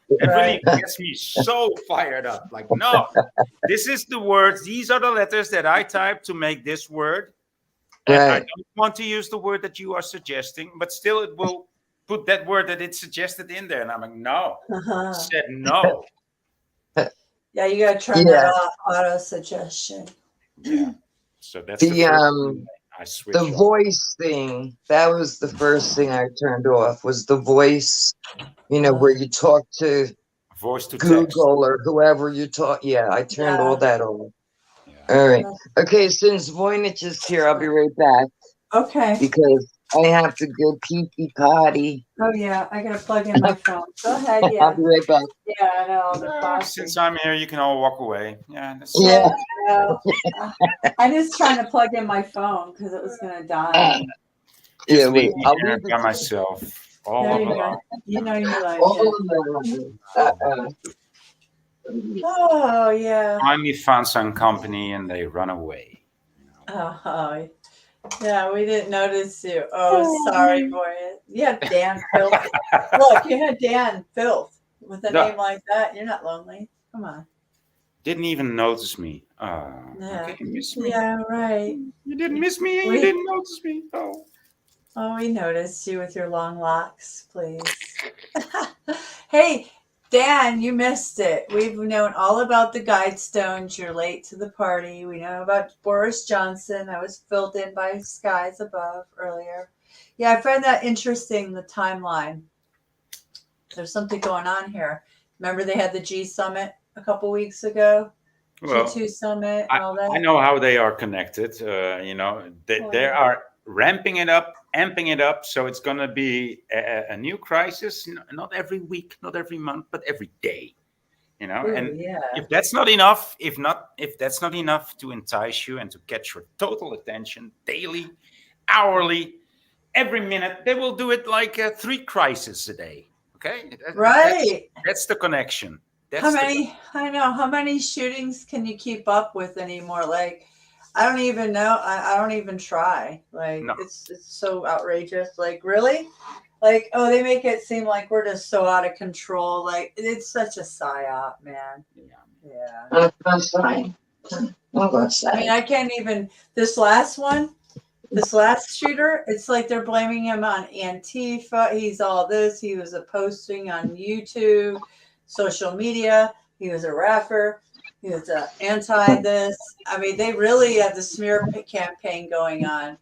It really gets me so fired up. Like, no, this is the words. These are the letters that I typed to make this word. And I don't want to use the word that you are suggesting, but still it will put that word that it suggested in there. And I'm like, no, it said no. Yeah, you gotta turn that off, auto suggestion. Yeah. So that's the first thing I switched the off. voice thing. That was the first thing I turned off. Was the voice, where you talk to Voice to Google text. or whoever you talk. Yeah, I turned all that off. Yeah. All right. Okay, since Voynich is here, I'll be right back Okay. because I have to go pee potty. Oh yeah, I gotta plug in my phone. Go ahead. I'll Yeah. be right back. Yeah, I know. The boss. Since I'm here, you can all walk away. Yeah. That's Yeah. I'm just trying to plug in my phone because it was gonna die. Yeah, Just wait. leave me I'll here leave by it. myself. All There you alone. go. You know you like Oh, it. no. Oh yeah. Finally found some company and they run away. Oh yeah, we didn't notice you. Oh, sorry, boy. Yeah, Dan Filth. Look, you had Dan Filth with a No. name like that. You're not lonely. Come on. Didn't even notice me. Yeah. Okay, you missed me. Yeah, right. You didn't miss me and you We- didn't notice me. Oh. Oh, we noticed you with your long locks, please. Hey, Dan, you missed it. We've known all about the Guidestones. You're late to the party. We know about Boris Johnson. I was filled in by Skies Above earlier. Yeah, I find that interesting, the timeline. There's something going on here. Remember they had the G Summit a couple weeks ago? Well, G2 Summit and all that? I know how they are connected. They are ramping it up, amping it up. So it's going to be a new crisis, not every week, not every month, but every day. Ooh, And yeah. if that's not enough, if that's not enough to entice you and to catch your total attention daily, hourly, every minute, they will do it like 3 crises a day. Okay, Right. That's the connection. How many shootings can you keep up with anymore? Like, I don't even know. I don't even try. Like, No. it's so outrageous. Like, really? Like, oh, they make it seem like we're just so out of control. Like, it's such a psyop, man. Yeah. I'll go outside. I'll go I outside. mean, I can't even. This last shooter, it's like they're blaming him on Antifa. He's all this. He was posting on YouTube, social media. He was a rapper. He was anti this. I mean, they really have the smear campaign going on.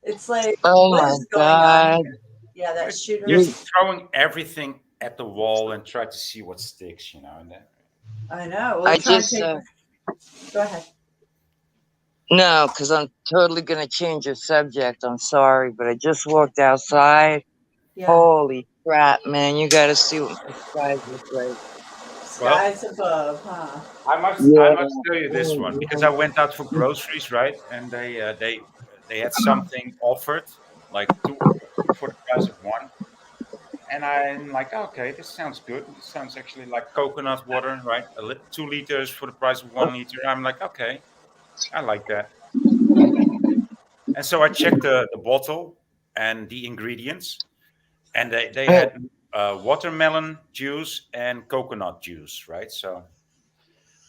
It's like, Oh what my is going God. on here? Yeah, that shooter. You're throwing everything at the wall and try to see what sticks, and I know. Well, I it's trying to just, Go ahead. no, because I'm totally going to change the subject. I'm sorry, but I just walked outside. Yeah. Holy crap, man. You got to see what my skies look like. Well, Skies above, huh? I Yeah. must tell you this one because I went out for groceries, right? And they had something offered, like two for the price of one. And I'm like, okay, this sounds good. This sounds actually like coconut water, right? 2 liters for the price of 1 liter. I'm like, okay, I like that. And so I checked the bottle and the ingredients, and they Oh, had watermelon juice and coconut juice, right? So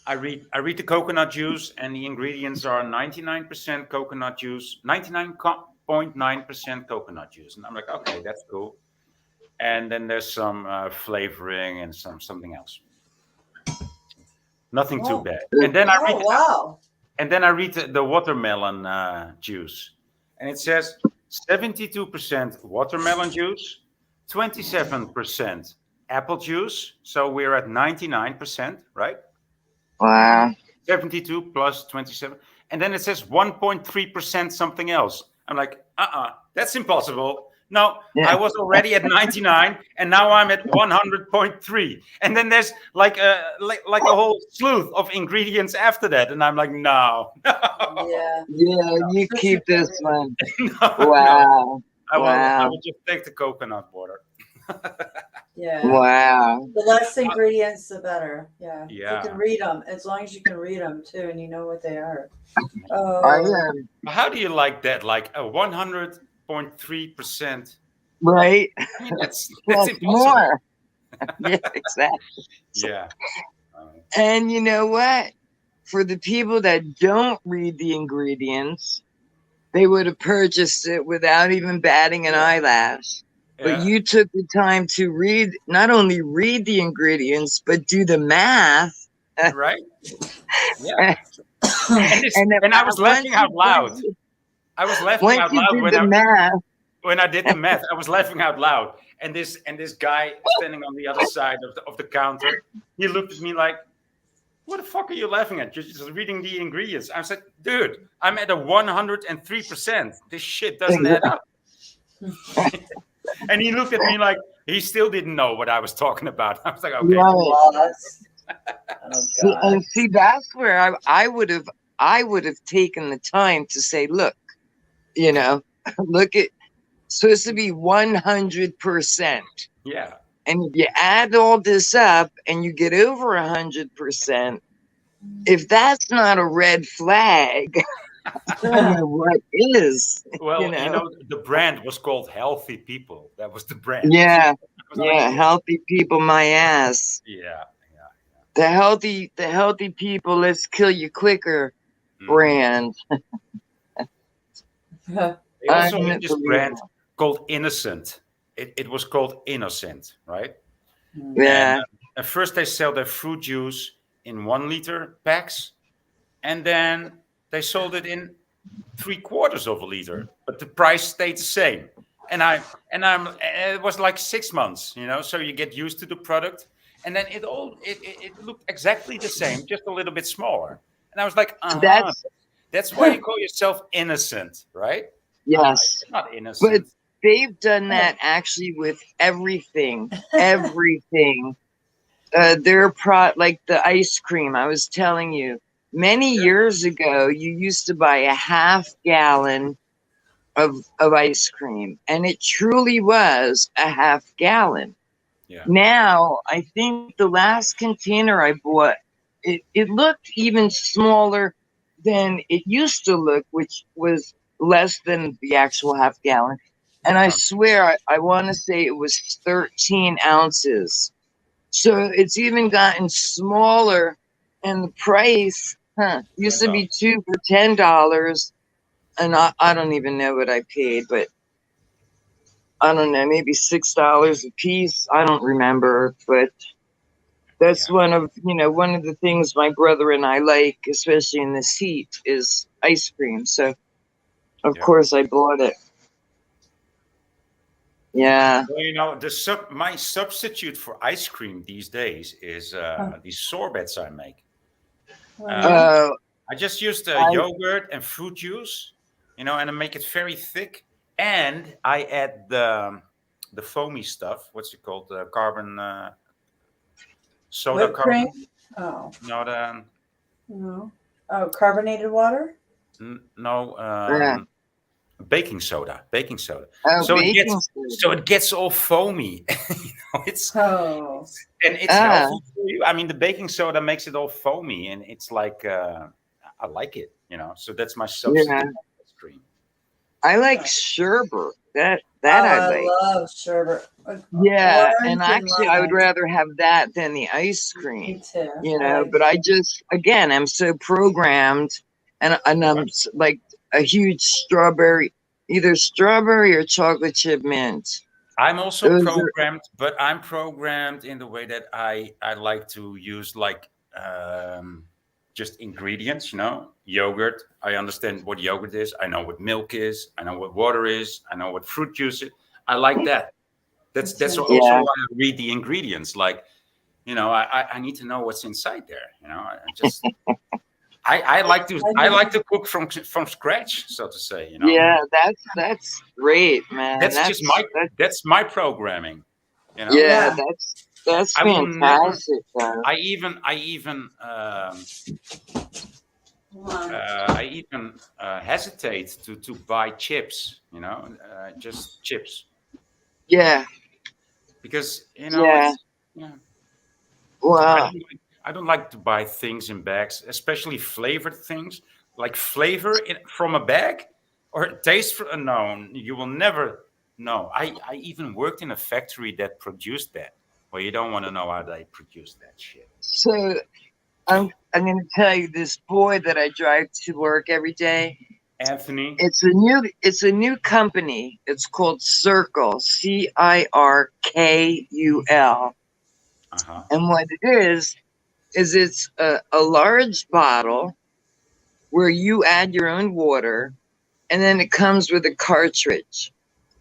I read the coconut juice, and the ingredients are 99% coconut juice, 99.9% coconut juice, and I'm like, okay, that's cool. And then there's some flavoring and something else. Nothing too Oh, bad. And then I read oh wow. the watermelon juice, and it says 72% watermelon juice, 27% apple juice. So we're at 99%, right? wow. 72 plus 27. And then it says 1.3% something else. I'm like, that's impossible. No, I Yeah. was already at 99 and now I'm at 100.3. And then there's like a whole slew of ingredients after that. And I'm like, no, Yeah. Yeah, you This keep is this weird. one. no. Wow. I Wow. will just take the coconut water. Yeah. Wow. The less ingredients, the better. Yeah. If you Yeah. can read them, as long as you can read them too, and you know what they are. I Oh, How do you like that? Like a 100.3%. right? I mean, that's Plus impossible. more. Yeah, exactly. Yeah. And you know what? For the people that don't read the ingredients, they would have purchased it without even batting an eyelash. But Yeah. you took the time to read, not only read the ingredients, but do the math. Right? Yeah. And, And I was laughing out loud. I was laughing once out you loud did the math, when I did the math. I was laughing out loud. And this guy standing on the other side of the counter, he looked at me like, "What the fuck are you laughing at? You're just reading the ingredients." I said, "Dude, I'm at a 103%. This shit doesn't add up." And he looked at me like he still didn't know what I was talking about. I was like, "Okay." right? lost. Oh See, God. and see, that's where I would have taken the time to say, look, you know, look at supposed to be 100%. Yeah. And if you add all this up and you get over 100%, if that's not a red flag, I don't know what is. Well, You know? the brand was called Healthy People. That was the brand. Yeah, I was like, yeah, healthy people, my ass. yeah. The healthy people, let's kill you quicker Mhm. brand. They also had this Unbelievable. brand called Innocent. It was called Innocent, right? Yeah, And at first they sell their fruit juice in 1 liter packs, and then they sold it in 3/4 of a liter, but the price stayed the same. And it was like 6 months, so you get used to the product, and then it looked exactly the same, just a little bit smaller. And I was like, that's why you call yourself innocent, right? yes. Not But innocent. they've done that actually with everything. Everything. Their like the ice cream. I was telling you, many years ago, you used to buy a half gallon of ice cream, and it truly was a half gallon. Yeah. Now, I think the last container I bought, it looked even smaller than it used to look, which was less than the actual half gallon. And I swear, I want to say it was 13 ounces. So it's even gotten smaller, and the price used to be 2 for $10, and I don't even know what I paid, but I don't know, maybe $6 a piece. I don't remember, but that's one of the things my brother and I like, especially in this heat, is ice cream. So of course I bought it. Yeah. Well, you know, my substitute for ice cream these days is these sorbets I make. Oh, I just used I- yogurt and fruit juice, you know, and I make it very thick. And I add the foamy stuff. What's it called? The carbon soda Whipped carbon. cream? Oh, No, no. Oh, carbonated water? no. Yeah. Baking soda. Baking soda. oh, So it baking gets soda. it gets all foamy. You know, it's Oh. and it's Ah. healthy for you. I mean, the baking soda makes it all foamy, and it's like I like it. You know, so that's my substitute Yeah. for ice cream. I like sherbet. That Oh, I I like. love sherbet. Yeah, Orange and actually, I would lime. rather have that than the ice cream. Me too. You know, but I just, again, I'm so programmed, and I'm like a huge strawberry, either strawberry or chocolate chip mint. I'm also Those are- programmed, but I'm programmed in the way that I like to use like just ingredients. You know, yogurt. I understand what yogurt is. I know what milk is. I know what water is. I know what fruit juice is. I like that. That's also Yeah. why I read the ingredients. Like, you know, I need to know what's inside there. You know, I just I like to cook from scratch, so to say. You know, Yeah, that's great, man. that's my programming. You know, yeah, Yeah. that's I will never- fantastic. Though. I even hesitate to buy chips. You know, just chips Yeah, because you know. Yeah. It's, yeah. wow. I don't like to buy things in bags, especially flavored things. Like from a bag or taste from no, you will never know. I even worked in a factory that produced that. Well, you don't want to know how they produce that shit. So I'm going to tell you, this boy that I drive to work every day. Anthony, It's a new company. It's called Circle, Cirkul, uh-huh. and what it is it's a large bottle where you add your own water, and then it comes with a cartridge,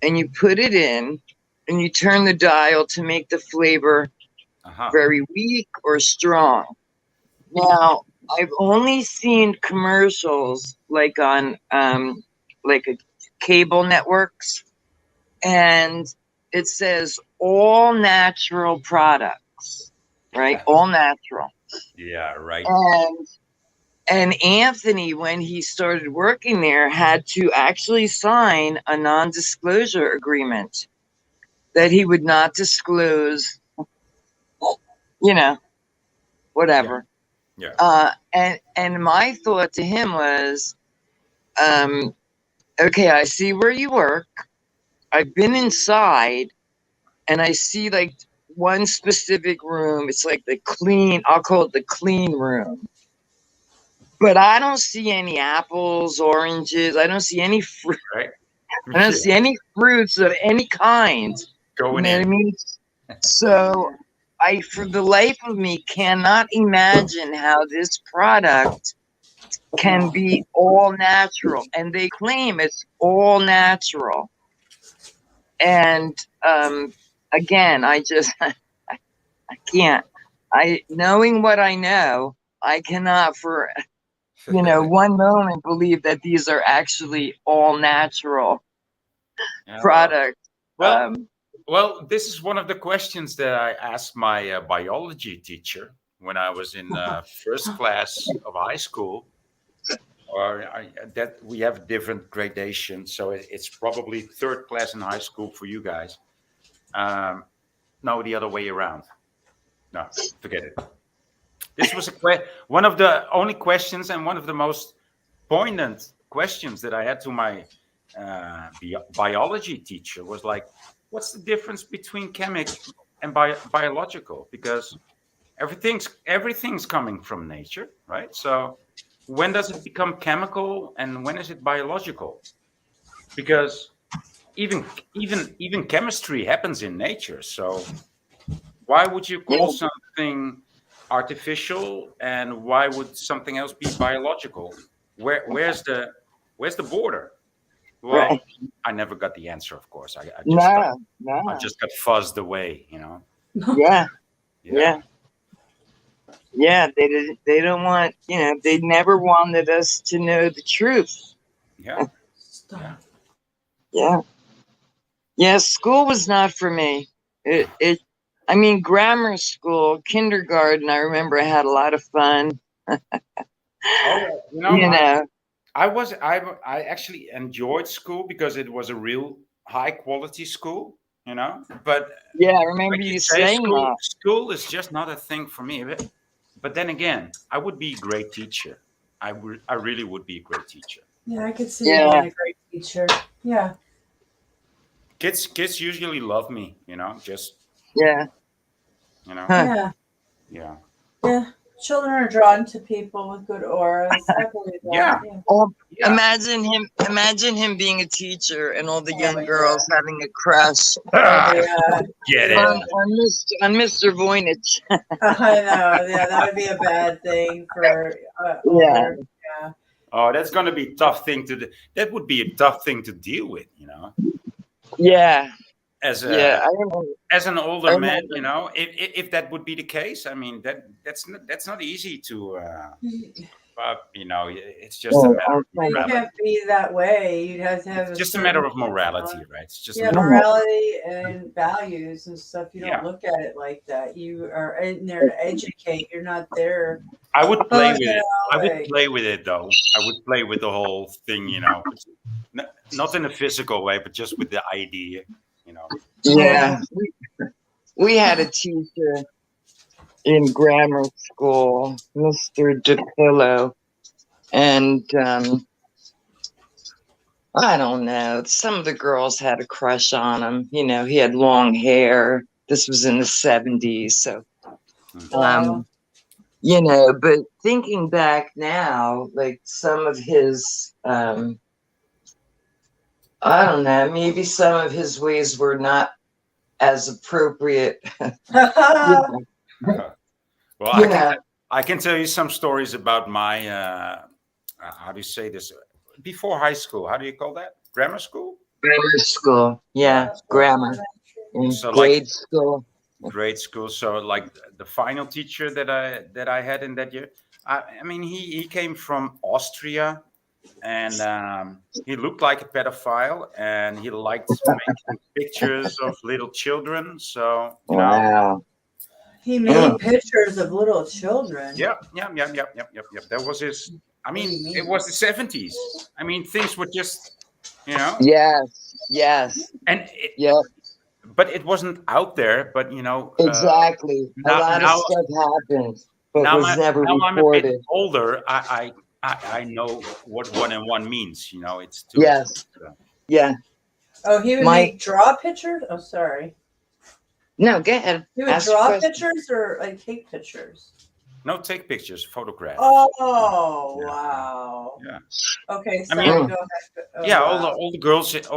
and you put it in, and you turn the dial to make the flavor Uh-huh. very weak or strong. Now, I've only seen commercials like on like a cable networks, and it says all natural products, right? All natural. Yeah, right. And Anthony, when he started working there, had to actually sign a non-disclosure agreement that he would not disclose, you know, whatever. Yeah. And my thought to him was, okay, I see where you work. I've been inside, and I see like one specific room. It's like I'll call it the clean room. But I don't see any apples, oranges. I don't see any fruit. Right. I don't see any fruits of any kind. Going You know what I in. mean? So I, for the life of me, cannot imagine how this product can be all natural. And they claim it's all natural. And again, I can't. Knowing what I know, I cannot for one moment believe that these are actually all natural Yeah, products. Well, this is one of the questions that I asked my biology teacher when I was in first class of high school. That we have different gradations, so it's probably third class in high school for you guys. No, the other way around. No, forget it. This was one of the only questions and one of the most poignant questions that I had to my biology teacher was like, what's the difference between chemic and biological? Because everything's coming from nature, right? So when does it become chemical and when is it biological? Because even chemistry happens in nature. So why would you call something artificial and why would something else be biological? Where's the border? Well, Right. I never got the answer, of course. I just No, I no. just got fuzzed away, you know. Yeah, yeah. Yeah, they didn't. They don't want. They never wanted us to know the truth. Yeah. Stop. Yeah, yeah. School was not for me. It. I mean, grammar school, kindergarten. I remember I had a lot of fun. Oh, you know, You know. I actually enjoyed school because it was a real high quality school, you know. But Yeah, I remember like you you say, saying that. school is just not a thing for me. But then again, I would be a great teacher. I really would be a great teacher. Yeah, I could see you Yeah, being a great teacher. Yeah. Kids usually love me, you know. Just yeah. you know, Huh. Yeah. yeah, Yeah. Children are drawn to people with good auras. I believe that. yeah, Yeah. Oh, yeah. Imagine him being a teacher and all the Oh, young yeah. girls having a crush Oh, yeah. Get on, it? on Mr. Voynich. I know. Yeah, that would be a bad thing for Yeah. older. Yeah. Oh, that's gonna be a tough thing that would be a tough thing to deal with, you know. Yeah. As Yeah. a I remember. as an I older man, remember. you know, if that would be the case, I mean that's not easy to. But you know, it's just a Oh, matter of But you morality. can't be that way. You have to have It's a just a certain matter of morality, right? It's just a yeah, matter. morality and values and stuff. You Yeah. don't look at it like that. You are in there to educate. You're not there. I would play with you it. I know, would like, play with it though. I would play with the whole thing, you know, not in a physical way, but just with the idea, you know. Yeah. We had a teacher in grammar school, Mr. DePillo, and I don't know. Some of the girls had a crush on him. He had long hair. This was in the 70s, so wow. but thinking back now, like some of his I don't know, maybe some of his ways were not as appropriate. Well, You know, I can tell you some stories about my how do you say this? Before high school, how do you call that? Grammar school? grammar school. Yeah, grammar. In So grade school. grade school. So like the final teacher that I had in that year. I mean he came from Austria and he looked like a pedophile and he liked making pictures of little children. So you know, Wow. He made pictures of little children. yep. That was his. I What do you mean, mean? it was the 70s. I mean, things were just, you know, Yes. and Yep. but it wasn't out there. But you know, Exactly. A now lot of stuff happened, but now was never now I'm a bit reported. older. I know what 1 and 1 means. You know, it's two. Yes. Yeah. Oh, he would My- draw pictures? Oh, sorry. No, go ahead. He would Ask a draw question. pictures or like take pictures? No, take pictures, photograph. Oh, Yeah. wow. Yeah. Okay, I sorry. mean- go ahead. Oh, Yeah, wow. all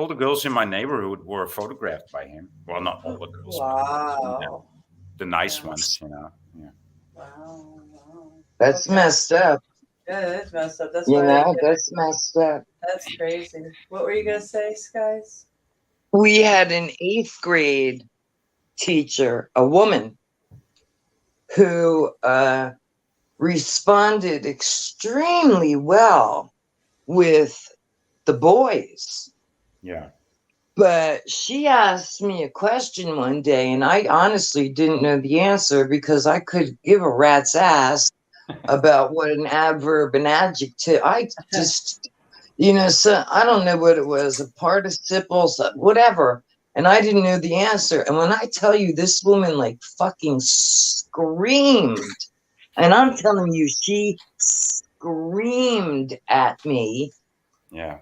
the girls in my neighborhood were photographed by him. Well, not all the girls, but Wow. the nice ones, you know. Yeah. Wow. That's Okay. messed up. Yeah, that's messed up. That's You why know, that's messed up. that's crazy. What were you gonna say, Skies? We had an 8th grade teacher, a woman, who responded extremely well with the boys. Yeah. But she asked me a question one day, and I honestly didn't know the answer because I could give a rat's ass about what an adverb and adjective. I just, so I don't know what it was, a participle, whatever. And I didn't know the answer. And when I tell you this woman like fucking screamed, and I'm telling you, she screamed at me, Yeah.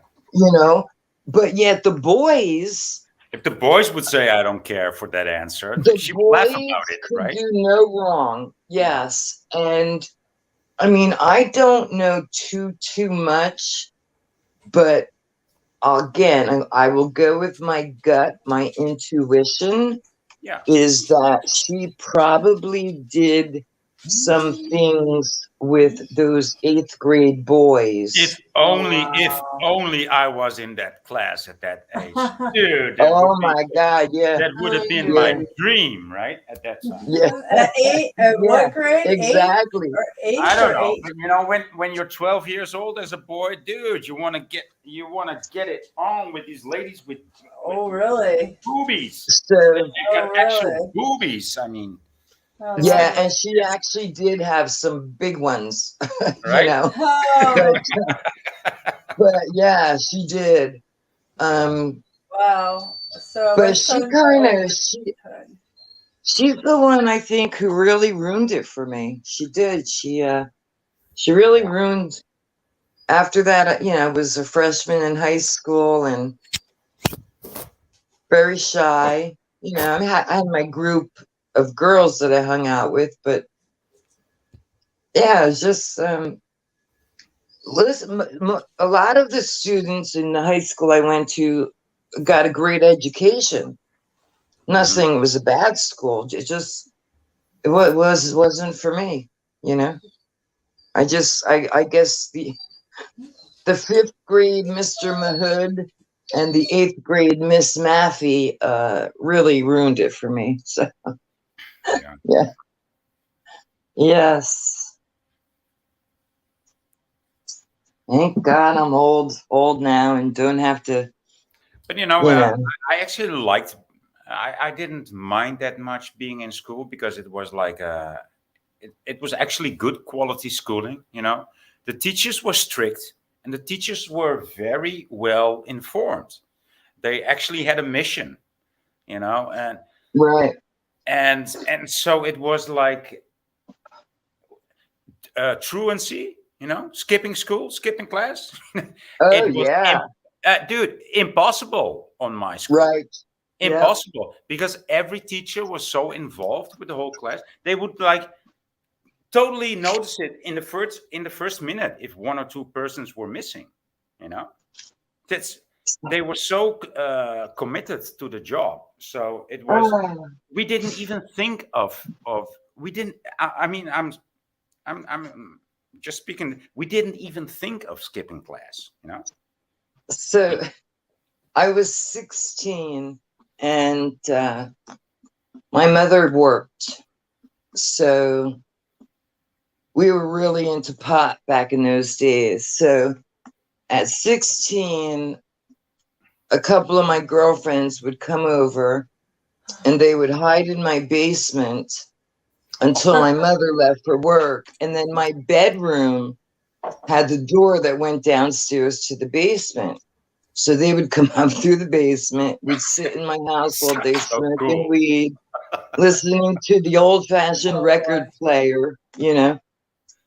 but yet the boys, If the boys would say, "I don't care" for that answer, the she would laugh boys about it, could right? do no wrong. Yes. And I mean, I don't know too much, but again, I will go with my gut, my intuition Yeah. is that she probably did some things with those 8th grade boys. If only I was in that class at that age, dude. Oh my God, yeah, That would have been Yeah. my dream, right? At that time. yeah, At Yeah, what grade? exactly. Eight I don't or know. eight? But, you know, when you're 12 years old as a boy, dude, you want to get it on with these ladies with Oh, really? boobies. So You got Oh, actual really? boobies. I mean, Oh, yeah, that's and she actually did have some big ones, you Right. know. Oh, But yeah, she did. wow. So my But she son's kind older. of she's the one I think who really ruined it for me. She did. She really ruined. After that, you know, I was a freshman in high school and very shy. You know, I mean, I had my group of girls that I hung out with, but yeah, it was just listen. A lot of the students in the high school I went to got a great education. Not Mhm. saying it was a bad school. It wasn't for me. You know, I guess the 5th grade Mr. Mahood and the 8th grade Miss Maffey really ruined it for me. So Yeah. yeah. Yes. Thank God I'm old now and don't have to, But you know, you know. I actually liked. I didn't mind that much being in school because it was like it was actually good quality schooling. You know, the teachers were strict and the teachers were very well informed. They actually had a mission. You know, Right. and so it was like truancy. You know, skipping school, skipping class. Oh It was, yeah. dude, impossible on my school. Right. Yeah. Impossible, because every teacher was so involved with the whole class. They would like totally notice it in the first minute if one or two persons were missing. You know, they were so committed to the job. So it was. Oh, We didn't even think of. We didn't. I mean, I'm just speaking. We didn't even think of skipping class. You know. so I was 16 and my mother worked. So we were really into pot back in those days. So at 16, a couple of my girlfriends would come over and they would hide in my basement until my mother left for work. And then my bedroom had the door that went downstairs to the basement. So they would come up through the basement. We'd sit in my house all day So smoking cool. weed, listening to the old-fashioned record player, you know.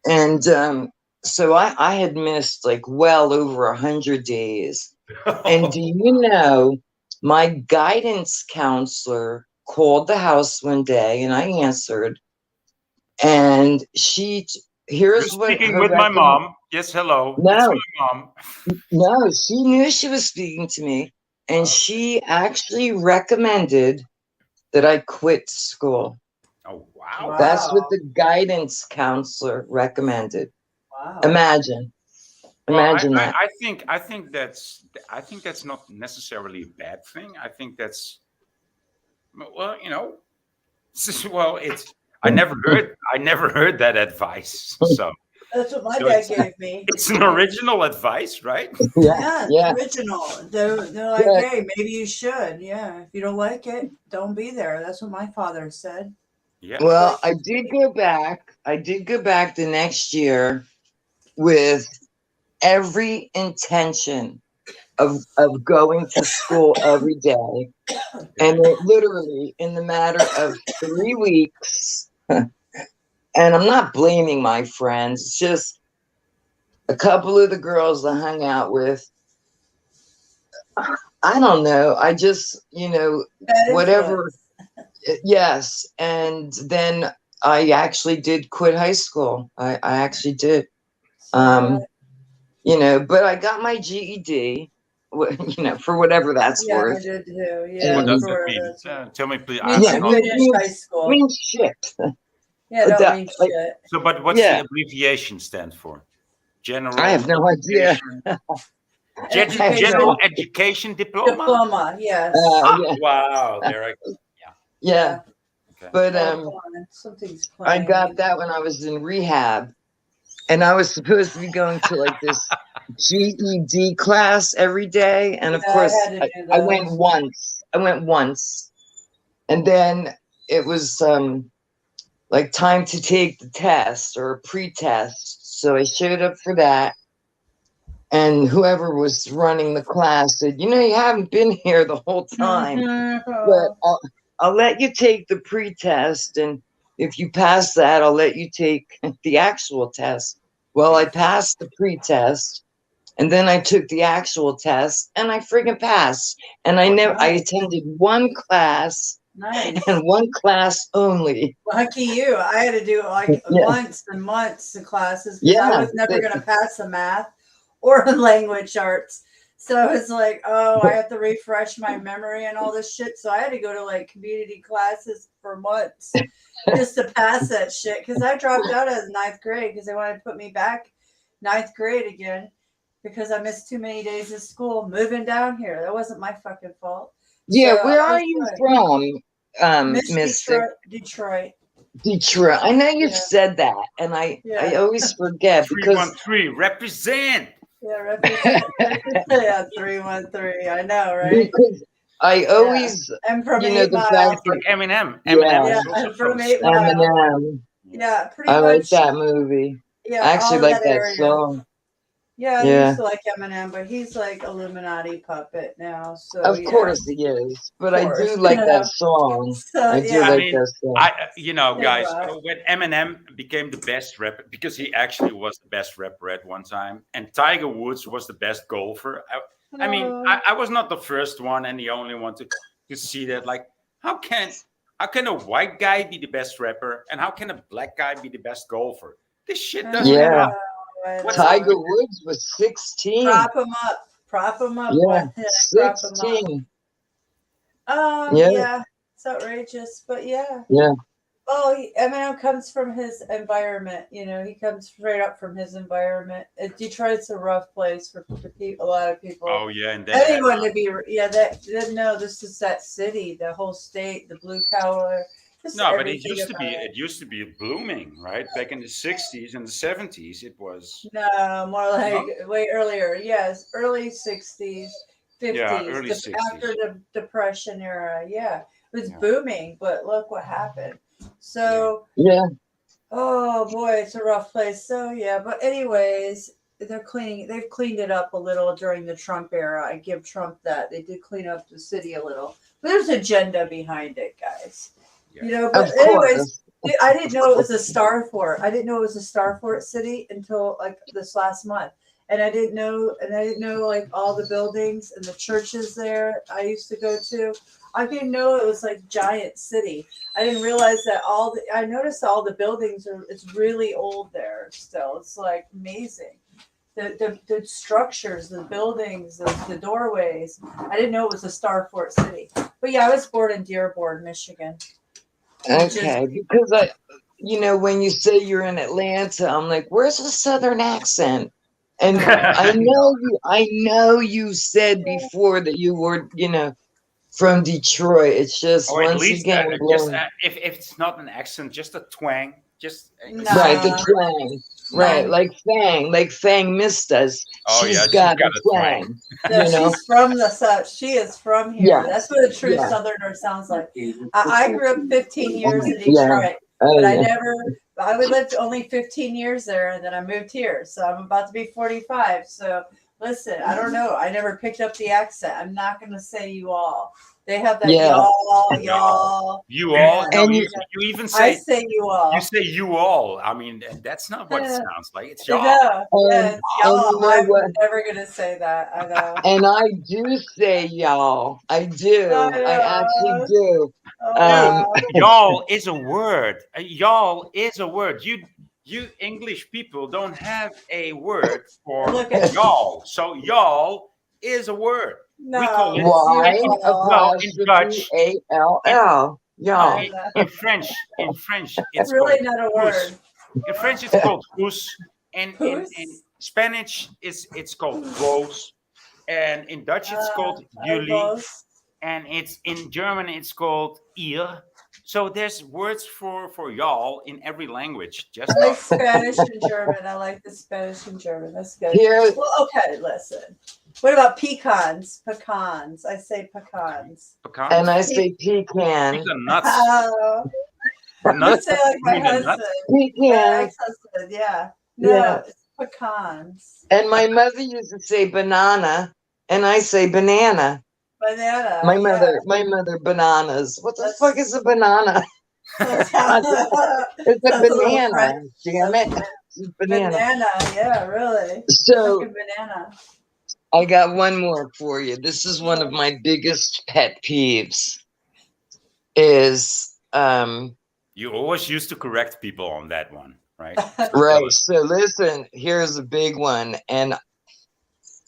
And so I had missed like well over 100 days. And do you know, my guidance counselor called the house one day and I answered. And here's You're what speaking her with my mom. Yes, hello. It's No. my mom. No, she knew she was speaking to me, and she actually recommended that I quit school. Oh wow. That's what the guidance counselor recommended. wow. Imagine Well, that. I think that's not necessarily a bad thing. I think that's, well, you know, well, it's I never heard that advice. So That's what my So dad it's- gave me. it's an original advice, right? Yeah, Yeah. original. They're like, Yeah. hey, maybe you should. Yeah, if you don't like it, don't be there. That's what my father said. Yeah. Well, I did go back the next year with every intention of going to school every day. And it literally, in the matter of 3 weeks, and I'm not blaming my friends, it's just a couple of the girls I hung out with. I don't know. I just, you know, Bad whatever. influence. Yes. And then I actually did quit high school. I actually did. You know, but I got my GED, you know, for whatever that's Yeah, I worth. did too. Yeah, What does for it mean? that's- Tell me, please. Means Yeah, you well, finished high school. Means shit. Yeah, don't That- mean like, shit. So, but what's Yeah. the abbreviation stand for? General. I have no idea. Education. General education diploma. Diploma, yes. Yeah. Wow, there I go. Yeah. Okay. But Oh, something's I playing. got that when I was in rehab, and I was supposed to be going to like this GED class every day, and of Yeah, I course had to do I went those. once. I went once, and then it was like time to take the test or pre-test. So I showed up for that, and whoever was running the class said, "You know, you haven't been here the whole time, but I'll let you take the pre-test, and if you pass that, I'll let you take the actual test." Well, I passed the pre-test, and then I took the actual test, and I friggin' passed. And I attended one class Nice. and one class only. Lucky you. I had to do like Yeah. months and months of classes because I Yeah, was never they- going to pass the math or language arts. So it's like, oh, I have to refresh my memory and all this shit. So I had to go to like community classes for months just to pass that shit. Because I dropped out of ninth grade because they wanted to put me back ninth grade again because I missed too many days of school moving down here. That wasn't my fucking fault. Yeah, So where I are was you like, from, Miss Mystic? Detroit. Detroit. I know you've Yeah. said that, and I Yeah. always forget because 313 represent. Yeah, represent. Yeah, 313. I know, right? because I always I'm from you know 8 the Mile. fact It's like Eminem. Yeah. Eminem Yeah, is also I'm from from 8 Mile. Eminem. Yeah, pretty I like much. that movie. Yeah, I actually all like that area. song. Yeah, I Yeah. used to like Eminem, but he's like Illuminati puppet now. So Of yeah. course he is, but I course. do like that song. So I do yeah, I like mean, that song. you know, Yeah, guys, right. when Eminem became the best rapper, because he actually was the best rapper at one time, and Tiger Woods was the best golfer. I mean, I was not the first one and the only one to see that. Like, how can a white guy be the best rapper, and how can a black guy be the best golfer? This shit doesn't Yeah. add up. I know. Tiger Woods was 16. Prop him up. Prop him up. Yeah, boy. Prop him up. 16. Yeah. Yeah. It's outrageous, but yeah. Yeah. Oh, Eminem comes from his environment. You know, he comes straight up from his environment. Detroit's a rough place for a lot of people. Oh yeah, and then Anyone to be, yeah. No, this is that city, the whole state, the blue collar. just no, but it everything used to be about it. it used to be blooming, right? Back in the 60s and the 70s, it was No, more like way earlier. Yes, early 60s, 50s. Yeah, early 60s. After the Depression era. Yeah, it was Yeah. booming, but look what happened. So, Yeah. oh boy, it's a rough place. So yeah, but anyways, they've cleaned it up a little during the Trump era. I give Trump that. They did clean up the city a little. But there's agenda behind it, guys. Yeah. You know, but Of anyways, course. I didn't know it was a star fort. I didn't know it was a star fort city until like this last month. And I didn't know like all the buildings and the churches there I used to go to. I didn't know it was like giant city. I didn't realize that I noticed all the buildings it's really old there still. It's like amazing. The structures, the buildings, the doorways. I didn't know it was a star fort city. But yeah, I was born in Dearborn, Michigan. Okay. Because when you say you're in Atlanta, I'm like, where's the Southern accent? And I know you said before that you were, from Detroit. It's just or at once least again, just blowing- if it's not an accent, just a twang, just right, the twang. Right, like Fang missed us. Oh, she's yeah, she's got got a a twang. No, you know? she's from the South. She is from here. Yeah. That's what a true Yeah. Southerner sounds like. I grew up 15 years in Yeah. Detroit, Oh, but yeah. I lived only 15 years there, and then I moved here. So I'm about to be 45. So listen, I don't know. I never picked up the accent. I'm not going to say you all. They have that Yeah. y'all. you all. No, And you even I say say you all. you say you all. I mean, that's not what it Yeah. sounds like. It's I y'all. know. Yeah, it's And y'all. you know I'm what? never going to say that. I know. And I do say y'all. I do. I actually do. Oh, Um, wow. Y'all is a word. Y'all is a word. You English people don't have a word for Look at- y'all. So y'all is a word. No, we call it it's Y your fault. Well, in Dutch- apostrophe A-L-L. Y'all. In French, It's it's really called not a pouce. word. In French, it's called pouce, and in Pouce? Spanish, it's called vos, and in Dutch, it's called jullie, Elbows. and it's in German, it's called ihr. So there's words for y'all in every language. Just I like Spanish and German. I like the Spanish and German. That's good. Here, Well, okay, listen. What about pecans? Pecans. I say pecans. pecans, and I say pecan. the nuts. Oh, The you nuts. say like my You mean the husband. nuts? My Pecan. ex-husband, yeah. No, Yeah. it's pecans. And my mother used to say banana, and I say banana. Banana. My yeah. mother, bananas. What the That's- fuck is a banana? Sounds It's a a little banana. French. Damn it. It's a banana. Banana, yeah, really. So Like a banana. I got one more for you. This is one of my biggest pet peeves. Is You always used to correct people on that one, right? right. So listen, here's a big one, and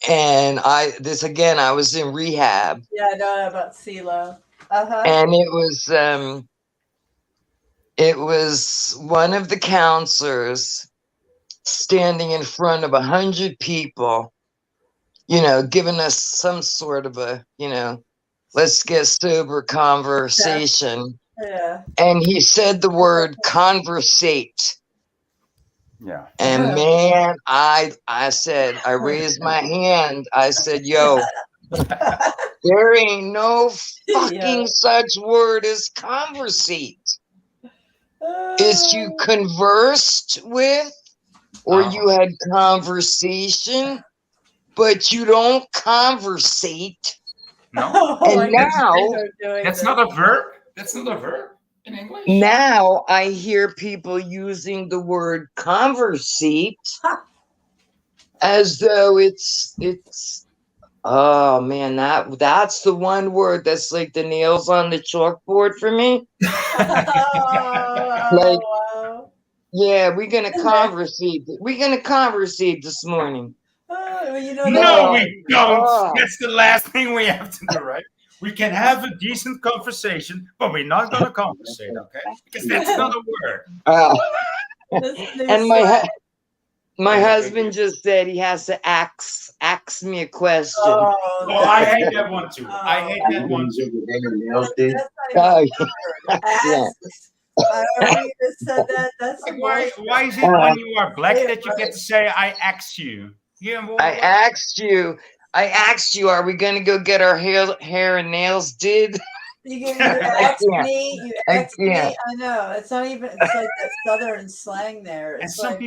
I was in rehab, Yeah, I know about CeeLo. Uh-huh. and it was one of the counselors standing in front of 100 people, giving us some sort of a, let's get sober conversation. Yeah. And he said the word conversate. Yeah. And man, I said, I raised my hand. I said, yo, there ain't no fucking such word as conversate. Is you conversed with, or you had conversation, but you don't conversate. No, And now, that's not a verb. That's not a verb in English. now I hear people using the word conversate as though it's oh man, that's the one word that's like the nails on the chalkboard for me. Like, yeah, we're gonna conversate this morning. No, we don't. Oh. That's the last thing we have to do, right? We can have a decent conversation, but we're not gonna conversate, okay? Because that's not a word. And my husband just said he has to ask me a question. Oh, I hate that one too. I hate that one too. Oh, yeah. I already said that. That's Why is it when you are black that you get to say I asked you? I asked you, are we gonna go get our hair and nails did? You asked me, I know. It's not even, it's like that southern slang there. It's and like,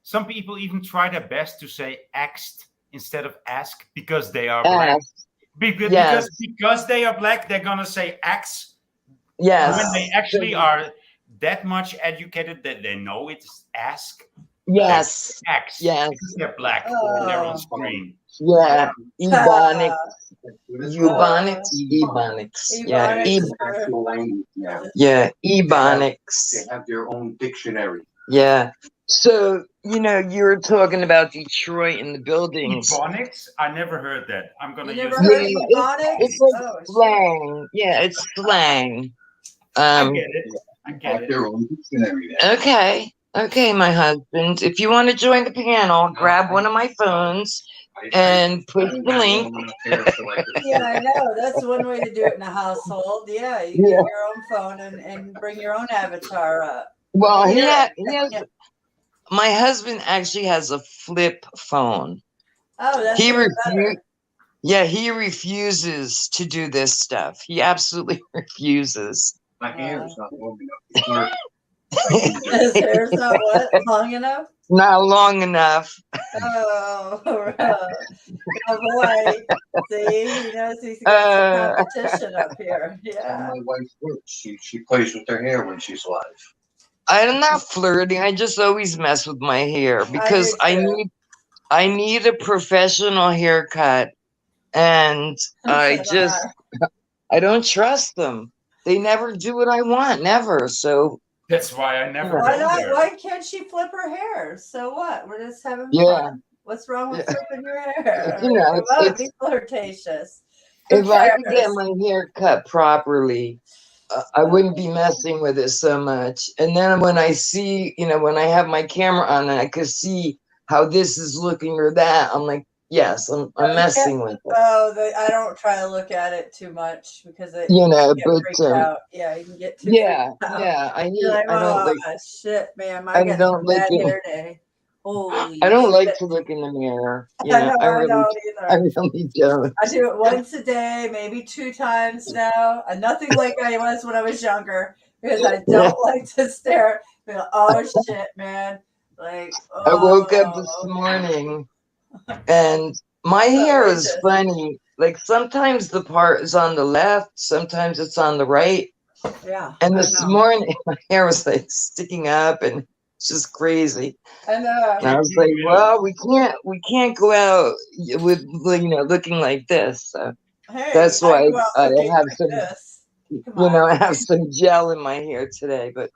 some people even try their best to say asked instead of ask because they are black. Because they are black, they're gonna say ax. Yes. When they actually are that much educated that they know it's ask. Yes. Ax. Yes. Because they're black. They're on screen. Yeah. Ebonics. Ebonics. Yeah. Yeah. Ebonics. They have their own dictionary. Yeah. So, you were talking about Detroit and the buildings. Ebonics? I never heard that. I'm going to use Ebonics? It's like slang. Yeah, it's slang. I get it. I get it. Their own dictionary. Okay. Okay, my husband. If you want to join the panel, grab one of my phones and push the link. Yeah, I know. That's one way to do it in a household. Yeah, you get your own phone and bring your own avatar up. Well, my husband actually has a flip phone. Oh, that's he refuses to do this stuff. He absolutely refuses. My hair's not long enough. His hair's not what? Long enough? Not long enough. Oh, boy. See, he knows he's got some competition up here. Yeah. My wife works. She plays with her hair when she's live. I'm not flirting. I just always mess with my hair because I need a professional haircut, and I don't trust them. They never do what I want, never. So that's why I never. Why not? Why can't she flip her hair? So what? We're just having fun. What's wrong with flipping your hair? It's be flirtatious. If I could get my hair cut properly, I wouldn't be messing with it so much. And then when I see, when I have my camera on and I could see how this is looking or that, I'm like, yes, I'm messing with it. I don't try to look at it too much because it But freaked out. Yeah, you can get too yeah, freaked out. I You're like, don't oh like, shit, man, I I got don't some like bad it. hair day. Holy I don't like shit. to look in the mirror. I know, I I really, don't I either. really don't. I do it once a day, maybe 2 times now. Nothing like I was when I was younger because I don't like to stare. Be like, oh shit, man! Like, I woke up oh, this morning and my hair is outrageous. funny. Like sometimes the part is on the left, sometimes it's on the right. Yeah, And I this know. morning my hair was like sticking up and it's just crazy. I know. And I was like, well, we can't go out with looking like this. So Hey, that's I why go out I looking have like some, this. Come on. I have some gel in my hair today. But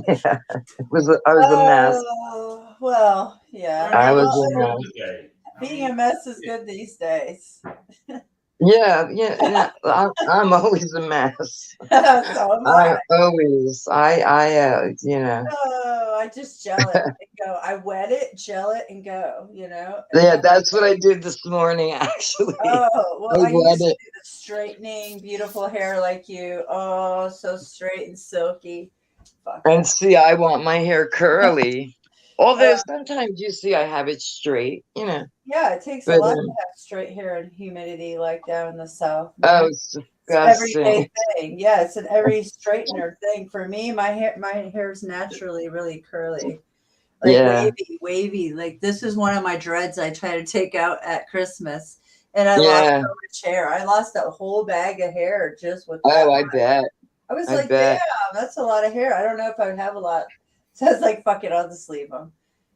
yeah, I was a mess. Oh, well, yeah. I was Well, a mess. being a mess is good these days. Yeah. I'm always a mess. So am I I. always, Oh, I just gel it and go. I wet it, gel it, and go. And Yeah, that's what I did this morning, actually. oh, well, I I used wet to it. do the straightening, beautiful hair like you. Oh, so straight and silky. Fuck And that. see, I want my hair curly. Although sometimes you see I have it straight, Yeah, it takes a But, lot to have straight hair and humidity like down in the south. oh, Man. it's It's an everyday disgusting. thing. Yeah, it's an every straightener thing. For me, my hair is naturally really curly. Like Yeah. wavy. Like this is one of my dreads I try to take out at Christmas. And I lost Yeah. so much hair. I lost a whole bag of hair just with that. Oh, I one. bet. I was I like, bet. damn, that's a lot of hair. I don't know if I would have a lot. So I was like, fuck it, I'll just leave them.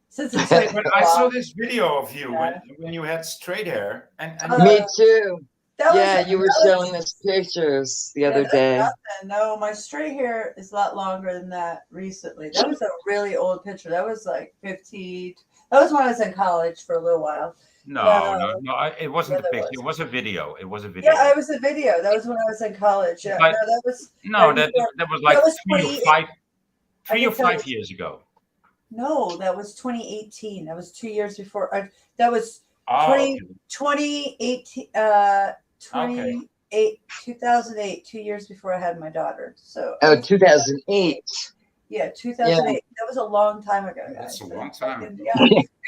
Since it's But so I saw long. this video of you Yeah. when you had straight hair, and Me too. That Yeah, was, you were that was- showing us pictures the yeah, other that's day. nothing. No, my straight hair is a lot longer than that recently. That was a really old picture. That was like 15. That was when I was in college for a little while. no, it wasn't Yeah, a that picture. was. It was a video. It was a video. Yeah, it was a video. That was when I was in college. Yeah, But- no, that was No, right that before- that was like that was 3 or 5 20 years ago. no, that was 2018. That was 2 years before. That was Oh, 2018. 2008. 2 years before I had my daughter. So. Oh, 2008. Yeah, 2008. That was a long time ago, guys. That's a long time. Yeah.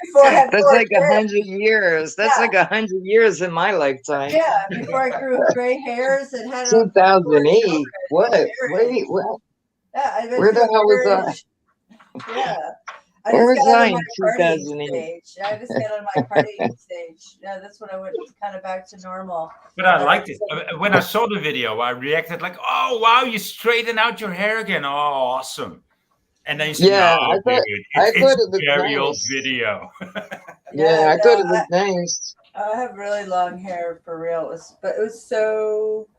Before I had That's four like kids. 100 years. That's Yeah. like 100 years in my lifetime. Yeah, before I grew gray hairs and had 2008. What? Marriage. Wait, what? Yeah, I've been Where the through hell was marriage. Yeah. Where was got out I of in my partying 2008? stage. I just got on my partying stage. Yeah, that's when I went kind of back to normal. But I liked it. When I saw the video, I reacted like, "Oh wow, you straightened out your hair again! Oh, awesome!" And then you said, Yeah, "No, I thought- dude, I it's thought it looked very nice. old video." Yeah, I thought it no, looked nice. I have really long hair for real, but it was so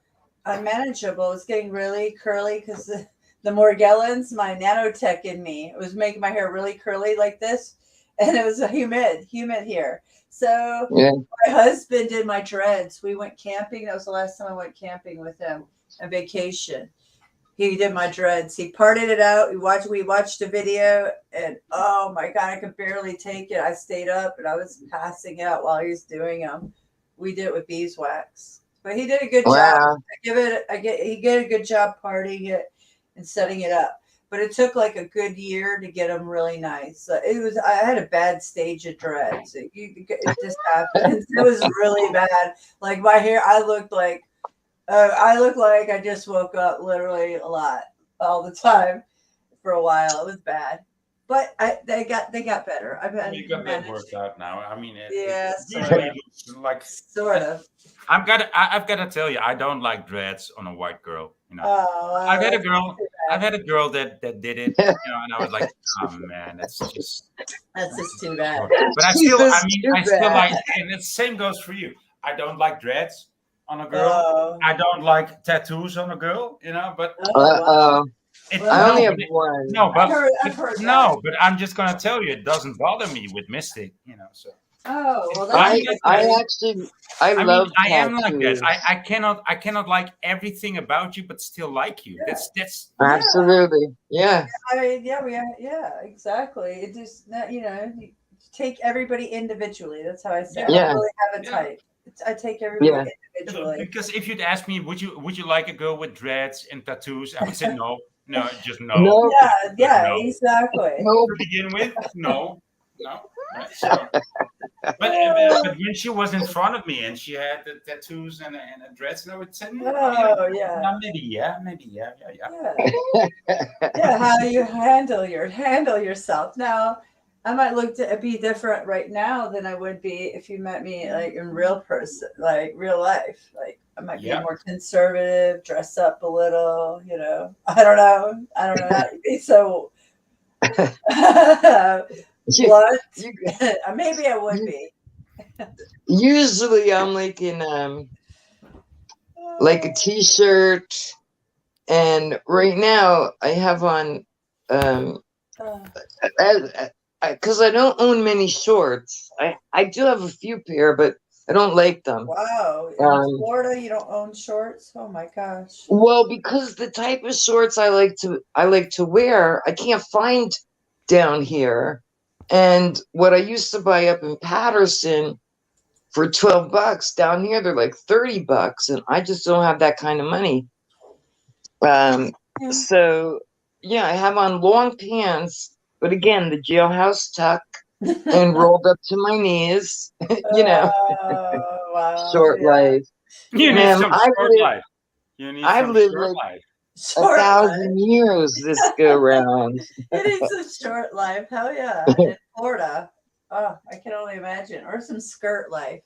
unmanageable. It was getting really curly because the Morgellons, my nanotech in me, it was making my hair really curly like this, and it was humid here. So Yeah. my husband did my dreads. We went camping. That was the last time I went camping with him on vacation. He did my dreads. He parted it out. We watched a video, and oh my god, I could barely take it. I stayed up and I was passing out while he was doing them. We did it with beeswax, but he did a good job. Wow. He did a good job partying it and setting it up. But it took like a good year to get them really nice. I had a bad stage of dreads. It just happened. It was really bad. Like my hair, I looked like I just woke up literally a lot all the time for a while. It was bad, but they got better. You got that worked out now. I mean, Yeah, it sort usually of. looks like. Sort of. I've got to tell you, I don't like dreads on a white girl. Oh, I've had a girl that did it, and I was like, oh man, that's just too bad. But I Jesus, still bad. like, and the same goes for you. I don't like dreads on a girl. Oh, I don't like tattoos on a girl, but Uh-oh. it, I only no, have but it- one. no, but I've heard no, but I'm just gonna tell you, it doesn't bother me with Mystic, so. Oh, well, I- that's I I love mean, I am like tattoos. that. I cannot like everything about you, but still like you. That's Yeah. Absolutely. Yeah. I mean, yeah, exactly. It just, you take everybody individually. That's how I say. I Yeah. don't really have a Yeah. type. I take everybody Yeah. individually. because if you'd ask me, would you like a girl with dreads and tattoos? I would say no, just no. No. Yeah, No. exactly. No. To begin with, no. Right? So, but when she was in front of me and she had the tattoos and the dreads, and I would say, Oh, yeah. maybe yeah. Yeah, how you handle yourself. Now, I might be different right now than I would be if you met me like in real person, like real life. Like I might be Yeah. more conservative, dress up a little, I don't know how to be so blunt. Maybe I would be. Usually I'm like in like a t-shirt, and right now I have on because I don't own many shorts. I do have a few pair, but I don't like them. Wow. In Florida, you don't own shorts? Oh my gosh. Well, because the type of shorts I like to wear, I can't find down here. And what I used to buy up in Patterson for $12, down here they're like $30, and I just don't have that kind of money. So yeah, I have on long pants, but again, the jailhouse tuck and rolled up to my knees. Wow. Short life. You need Man, some short life. You need I've some lived short like life. Short 1,000 years this go round. It is a short life. Hell yeah. In Florida. Oh, I can only imagine. Or some skirt life.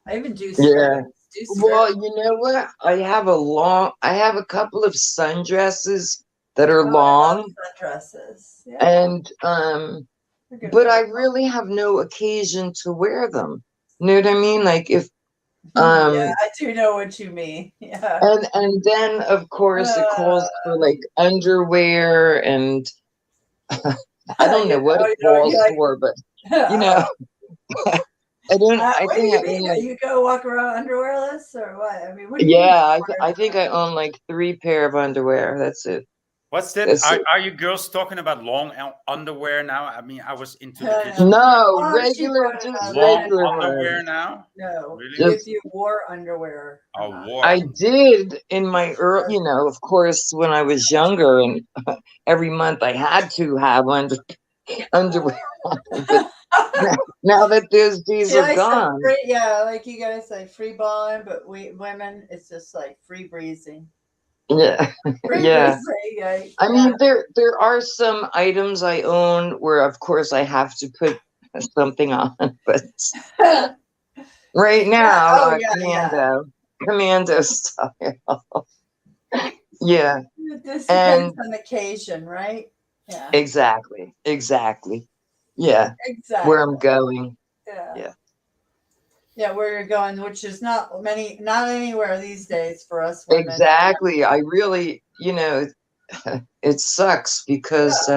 I even do skirts. Yeah. Do skirts. Well, you know what? I have a couple of sundresses that are long, Sundresses. Yeah. and They're good but for I you. really have no occasion to wear them. You know what I mean? Like if Yeah, I do know what you mean. Yeah. and then of course it calls for like underwear, and I don't know what it calls for, but you know, I don't. I what do think you I mean? own. You go walk around underwearless or what? I mean, what do you Yeah, mean? I think I own like 3 pair of underwear. That's it. What's that? That's it. Are you girls talking about long underwear now? I mean, I was into the No. kitchen. No, Oh, she regular, brought it just up. Long regular underwear ones. now? No, Really? if you wore underwear. or Oh, not. war. I did in my early, of course, when I was younger, and every month I had to have underwear. But now that those days are gone. Like you guys say, free balling, but women, it's just like free breezing. Yeah, Free yeah. breezing. I mean, there are some items I own where, of course, I have to put something on, but right now, commando style. Yeah, This and depends on occasion, right? Yeah. exactly. Yeah, Exactly. where I'm going. Yeah. Yeah, where you're going, which is not anywhere these days for us women. Exactly. I really, it sucks because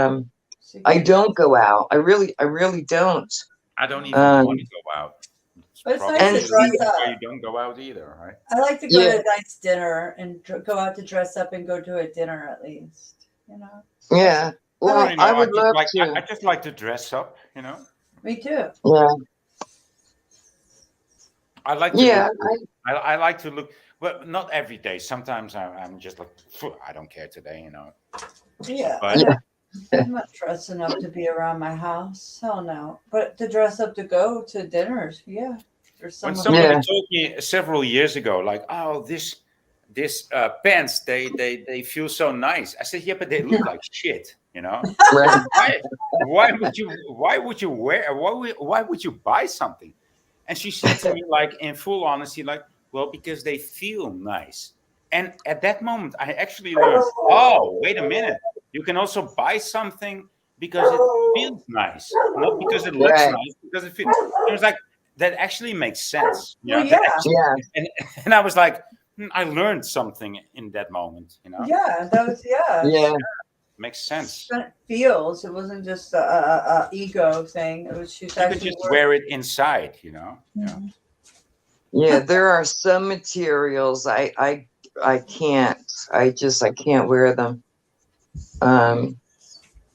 I don't go out. I really don't. I don't even want to go out. But it's Probably nice to dress up. why you don't go out either, right? I like to go to a nice dinner and go out to dress up and go to a dinner at least. Yeah. Well, I would love to. I just like to dress up. Me too. Yeah. I like to. Yeah. I like to look, but not every day. Sometimes I'm just like, I don't care today. Yeah. But I'm not dressing up to be around my house. Hell no. But to dress up to go to dinners, yeah. When somebody told me several years ago, like, oh, this pants, they feel so nice. I said, yeah, but they look like shit. Right. Why would you buy something? And she said to me, like, in full honesty, like, well, because they feel nice. And at that moment, I actually learned, oh, wait a minute. You can also buy something because it feels nice, not because it looks nice, because it feels. It was like, that actually makes sense. And I was like, I learned something in that moment. Yeah, that was Yeah. makes sense. It feels. It wasn't just a ego thing. It was she's You could actually just wear it inside, you know. Yeah. Yeah, there are some materials I can't. I can't wear them.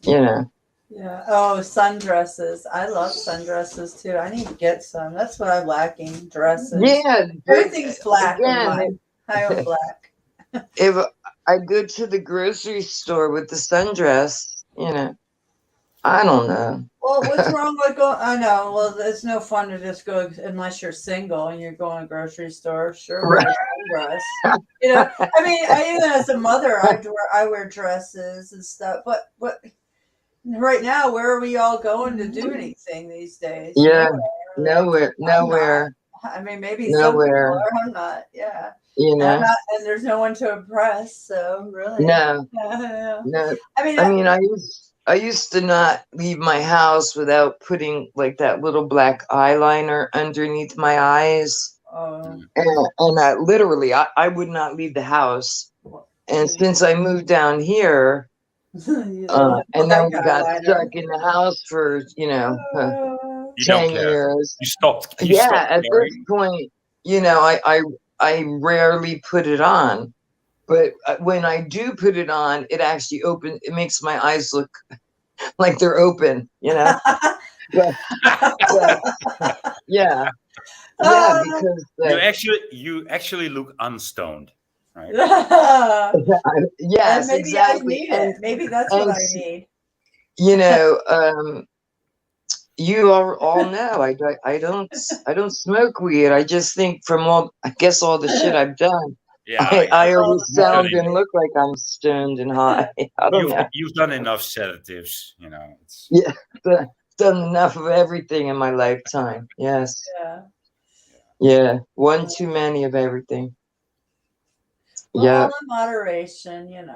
You know. Yeah. Oh, sundresses. I love sundresses too. I need to get some. That's what I'm lacking. Dresses. Yeah, but Everything's black in again, mine. I own black. if I go to the grocery store with the sundress, you know, I don't know. Well, what's wrong with going? I know. Well, it's no fun to just go unless you're single and you're going to grocery store. Sure, wear a sundress. You know, I mean, even as a mother, I wear dresses and stuff. But right now, where are we all going to do anything these days? Yeah, Nowhere. nowhere, I mean, maybe some people nowhere. are. I'm not. Yeah. You And, I'm know, not, and there's no one to impress. So really, no, yeah. no. I mean, I mean, I used to not leave my house without putting like that little black eyeliner underneath my eyes. oh, And I literally, I would not leave the house. And since I moved down here, you and then we black got eyeliner. stuck in the house for, You 10 don't care. years. You stopped. Yeah, stopped at this caring. point, I rarely put it on. But when I do put it on, it actually it makes my eyes look like they're open, you know? But, yeah. Yeah, because You actually look unstoned, right? yes, maybe exactly. I need it. Maybe that's what I need. You know, you all know I don't smoke weed. I just think from all the shit I've done, Yeah, I always You've done sound enough. and look like I'm stoned and high. I don't know. You've done enough sedatives, you know. It's, Yeah, done enough of everything in my lifetime. Yes. Yeah. Yeah, one too many of everything. Well, Yeah. all in moderation,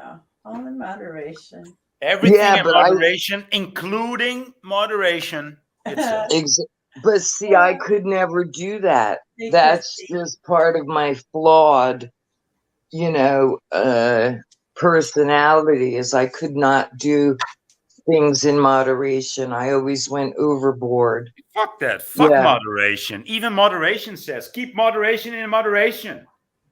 all in moderation. everything Yeah, in but moderation, including moderation itself. But see, I could never do that. That's just part of my flawed, personality, is I could not do things in moderation. I always went overboard. Fuck that. Fuck Yeah. moderation. Even moderation says keep moderation in moderation.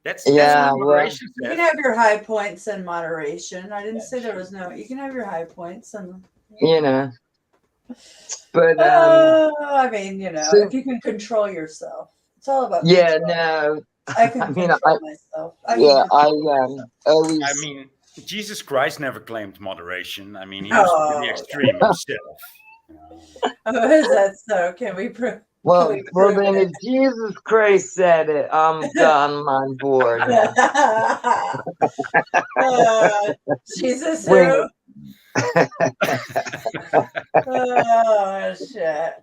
That's Yeah, what moderation You can says. have your high points in moderation. I didn't say there was no. You can have your high points and. But I mean, so- if you can control yourself, it's all about. yeah, control. no. I can I mean, control myself. always. I mean, Jesus Christ never claimed moderation. I mean, he Oh, was pretty extreme himself. Oh, is that so? Can we prove? Well, we prove then it? if Jesus Christ said it, I'm done on board. Jesus Wait. who? Oh shit!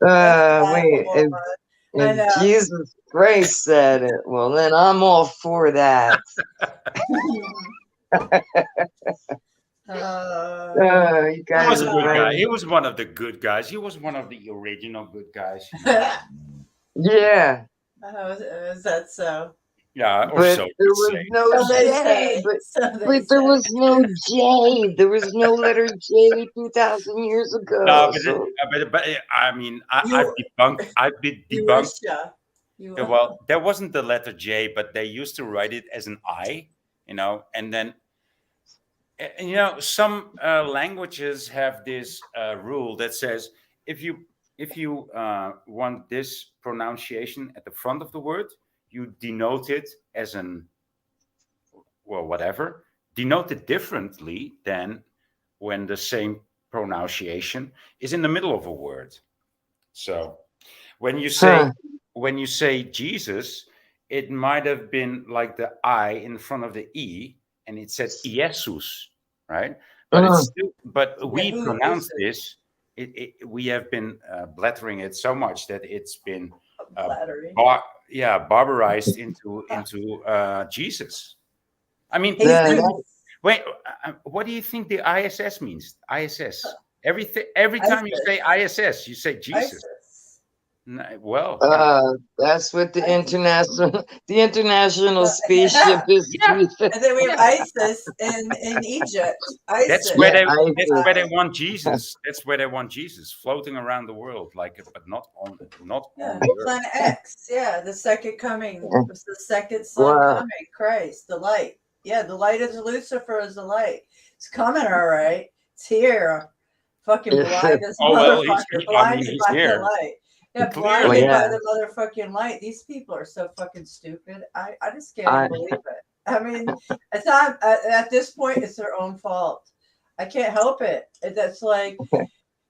Wait, I know. if Jesus Christ said it, well, then I'm all for that. You He guys was a are good guy. right. He was one of the good guys. He was one of the original good guys. Yeah, Oh, is that so? Yeah, or but so there to was say. no So they J. say. But So they there say. was no J. There was no letter J 2,000 years ago. No, but, so- I mean, I've You- debunked. I've been You debunked. wish, you Yeah, well, there wasn't the letter J, but they used to write it as an I, and then, some languages have this rule that says if you want this pronunciation at the front of the word, you denote it as denote it differently than when the same pronunciation is in the middle of a word. So when you say Jesus, it might have been like the I in front of the E, and it says Jesus, right? But it's still, we who pronounce is this. We have been blathering it so much that it's been flattery. barbarized into Jesus. I mean, wait, what do you think the ISS means? ISS. Every time you say ISS, you say Jesus. ISIS. Well, That's what the international spaceship is. And then we have ISIS in Egypt. ISIS. that's where they Yeah, that's where they want Jesus. That's where they want Jesus floating around the world, like, but not on Yeah, on the earth. Planet X. Yeah, the second coming. Yeah. It's the second son Wow. coming. Christ, the light. Yeah, the light is Lucifer is the light. It's coming, all right. It's here. Fucking blind as Oh, well, motherfucker. he's Blinded by here. the light. Yeah, Clearly. blinded Yeah. by the motherfucking light. These people are so fucking stupid. I just can't I- believe it. I mean, it's not at this point. It's their own fault. I can't help it. That's like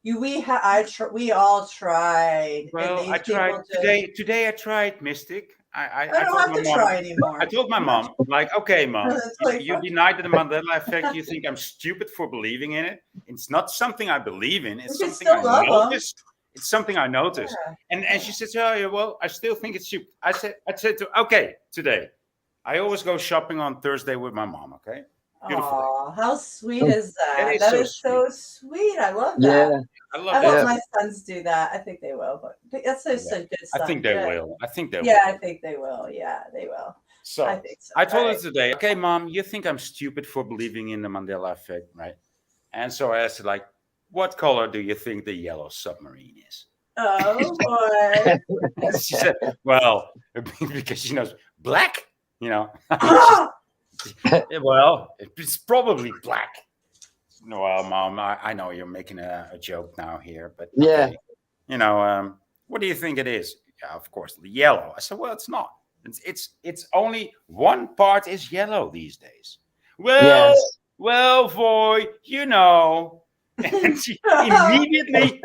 we all tried. Well, and I these tried people just- today. I tried Mystic. I told don't have my to mom- try anymore. I told my mom, like, okay, mom, It's like, you fuck denied the Mandela effect. You think I'm stupid for believing in it. It's not something I believe in. It's You can something I still love 'em. noticed. It's something I noticed. Yeah. And she said, oh, yeah, well, I still think it's stupid. I said to, okay, today. I always go shopping on Thursday with my mom, okay? Beautiful day. Aw, how sweet is that? That is That so is so sweet. I love that. Yeah. I love I that. hope my sons do that. I think they will, but that's a good son. I think they Yeah. will. I think they will. Yeah, I think they will. Yeah, they will. So I think so. I told her Right. today, okay, mom, you think I'm stupid for believing in the Mandela effect, right? And so I asked her, like, what color do you think the yellow submarine is? Oh boy. And she said, well, because she knows black, you know. Well, it's probably black. Well, mom, I know you're making a joke now here, but Yeah. okay. You know, what do you think it is? Yeah, of course, the yellow. I said, well, it's not. It's only one part is yellow these days. Well, Yes. well, boy, you know. And she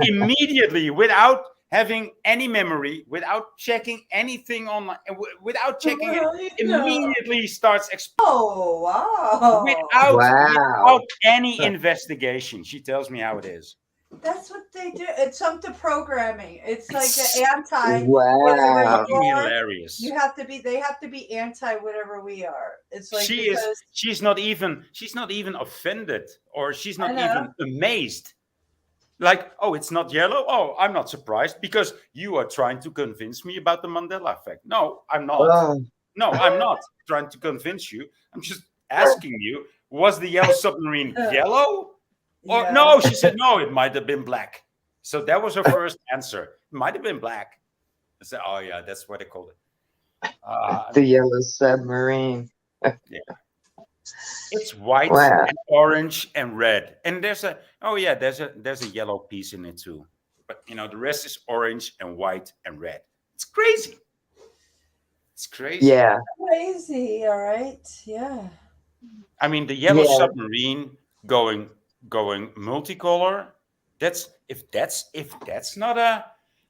immediately, without having any memory, without checking anything online, without checking it, Well, you know. immediately starts Oh wow. without any investigation. She tells me how it is. That's what they do. It's something programming. It's like an anti. Wow. Fucking hilarious. You have to be. They have to be anti whatever we are. It's like She is. because She's not even offended, or she's not I know. even amazed. Like, oh, it's not yellow. Oh, I'm not surprised because you are trying to convince me about the Mandela effect. No, I'm not. Oh, No, I'm not trying to convince you. I'm just asking you, was the yellow submarine yellow? Or yeah. no, she said, no, it might have been black. So that was her first answer. It might have been black. I said, oh, yeah, that's what they called it. the yellow submarine. It's white Wow. and orange and red. And there's a yellow piece in it too. But, you know, the rest is orange and white and red. It's crazy. It's crazy. Yeah. Crazy. All right. Yeah. I mean, the yellow Yeah. submarine going multicolor. That's not a,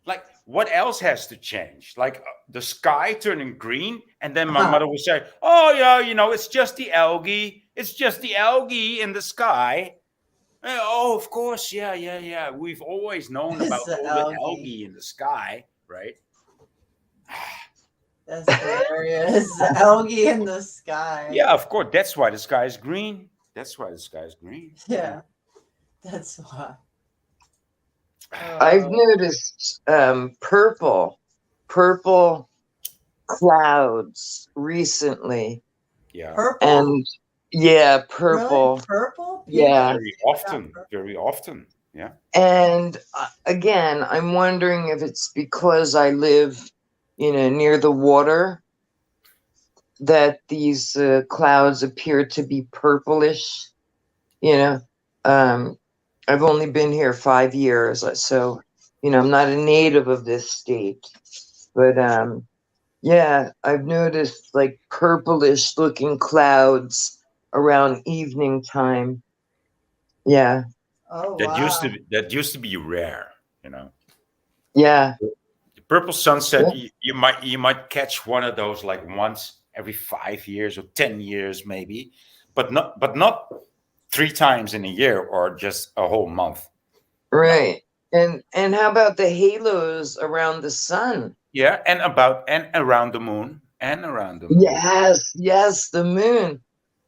like, what else has to change? Like the sky turning green, and then my mother would say, "Oh yeah, you know, it's just the algae. It's just the algae in the sky." Oh, of course, yeah. We've always known It's about the all the algae. algae in the sky, right? That's hilarious. The algae in the sky. Yeah, of course. That's why the sky is green. That's why the sky is green. Yeah. That's why. I've noticed purple clouds recently, Yeah. Purple. and yeah, Really? purple. Purple. Yeah. Very often. Yeah. And again, I'm wondering if it's because I live, near the water, that these clouds appear to be purplish. I've only been here 5 years, so I'm not a native of this state, but yeah, I've noticed like purplish looking clouds around evening time. Yeah. Oh That wow. used to be rare, Yeah. The purple sunset, you might catch one of those like once every 5 years or 10 years maybe, but not 3 times in a year or just a whole month. Right. And how about the halos around the sun? Yeah, and around the moon Yes, the moon.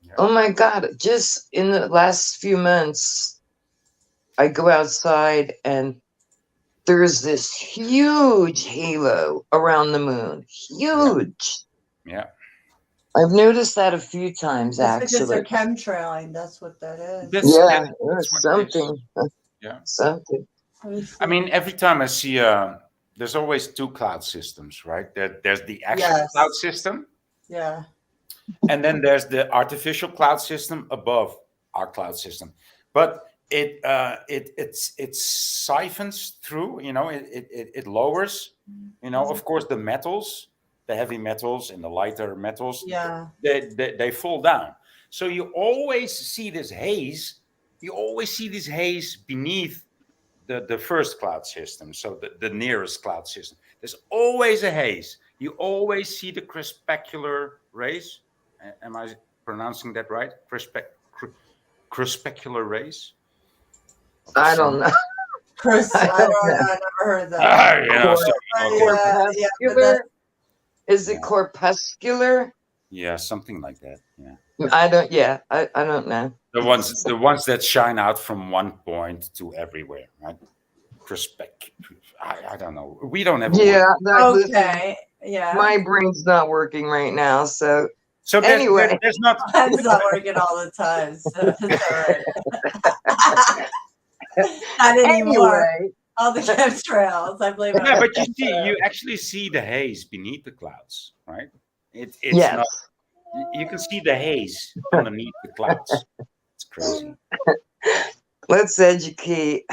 Yeah. Oh my God. Just in the last few months, I go outside and there's this huge halo around the moon. Huge. Yeah. I've noticed that a few times That's because they're actually. chemtrailing. That's what that is. That's- Yeah, that's there's what it is. something. Yeah. Something. I mean, every time I see there's always two cloud systems, right? There's the actual Yes. cloud system, Yeah. and then there's the artificial cloud system above our cloud system. But it siphons through, you know, it lowers, you know, of course, the metals, the heavy metals and the lighter metals, Yeah. they fall down. So you always see this haze. You always see this haze beneath the first cloud system, so the nearest cloud system. There's always a haze. You always see the crispecular rays. Am I pronouncing that right? Crispecular rays? I don't know. Chris, I I don't don't know. know. I never heard that. Yeah, so- But, yeah, but Corpuscular? Is it Yeah. corpuscular? yeah, something like that. Yeah, I don't know. the ones that shine out from one point to everywhere, right? I don't know. We don't have a word. Yeah, listen, okay. Yeah. my brain's not working right now, so So Anyway. there's not. Mine's not working all the time, so it's all right. Not anymore. anyway, All the chemtrails, I blame Yeah, it. but you actually see the haze beneath the clouds, right? It's yes. not. You can see the haze underneath the clouds. It's crazy. Let's educate.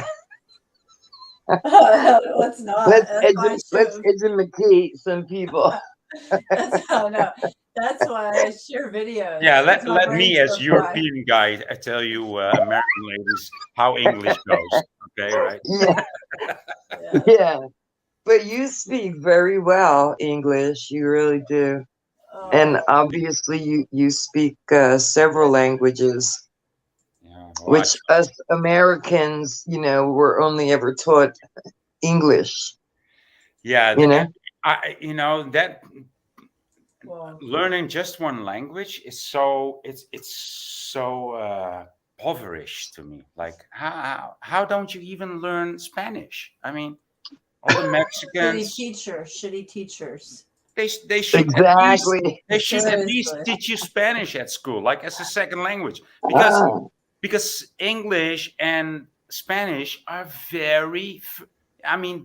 Let's not. Let's That's why I let's share- educate some people. That's why I share videos. Yeah, That's my let me, brain's as so European guy, tell you, American ladies, how English goes. Okay, right? Yeah, fried. Yeah. yeah. But you speak very well English. You really do. And Oh, obviously you speak several languages, Yeah, which us Americans, we're only ever taught English, yeah, you know? that well, learning just one language is so it's so impoverished to me. Like, how don't you even learn Spanish? I mean, all the Mexicans, shitty teachers. they should at least Exactly. they should at least Seriously. teach you Spanish at school, like as a second language, because Ah, because English and Spanish are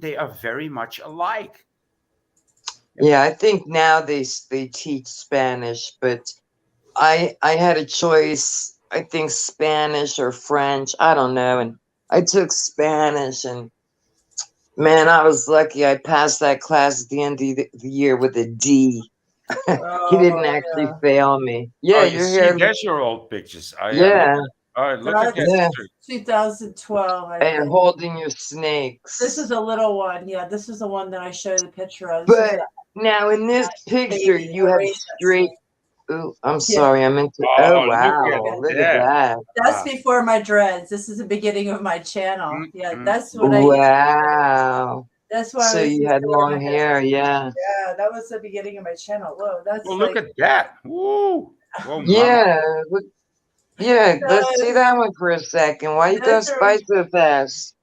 they are very much alike. yeah, I think now they teach Spanish, but I had a choice. I think Spanish or French. I don't know, and I took Spanish, and man, I was lucky. I passed that class at the end of the year with a D. He didn't actually yeah. fail me. Yeah, Oh, you're see, here. there's your old pictures. Yeah, All right, look at that. Yeah. picture. 2012. I and think. holding your snakes. This is a little one. Yeah, this is the one that I showed the picture of. This is But now in this picture, baby, you have raised that straight. snake. Ooh, I'm sorry. I'm into. Oh, Oh look wow! at Look at that. that! That's Wow. before my dreads. This is the beginning of my channel. Mm, Yeah, mm, that's what I used. Wow! That's why So I was you used had to wear long my hair, yeah. Yeah, that was the beginning of my channel. Whoa, that's Well, like look at that. Woo. Whoa, mama. Yeah, yeah. Let's see that one for a second. Why you go Those are- by so fast?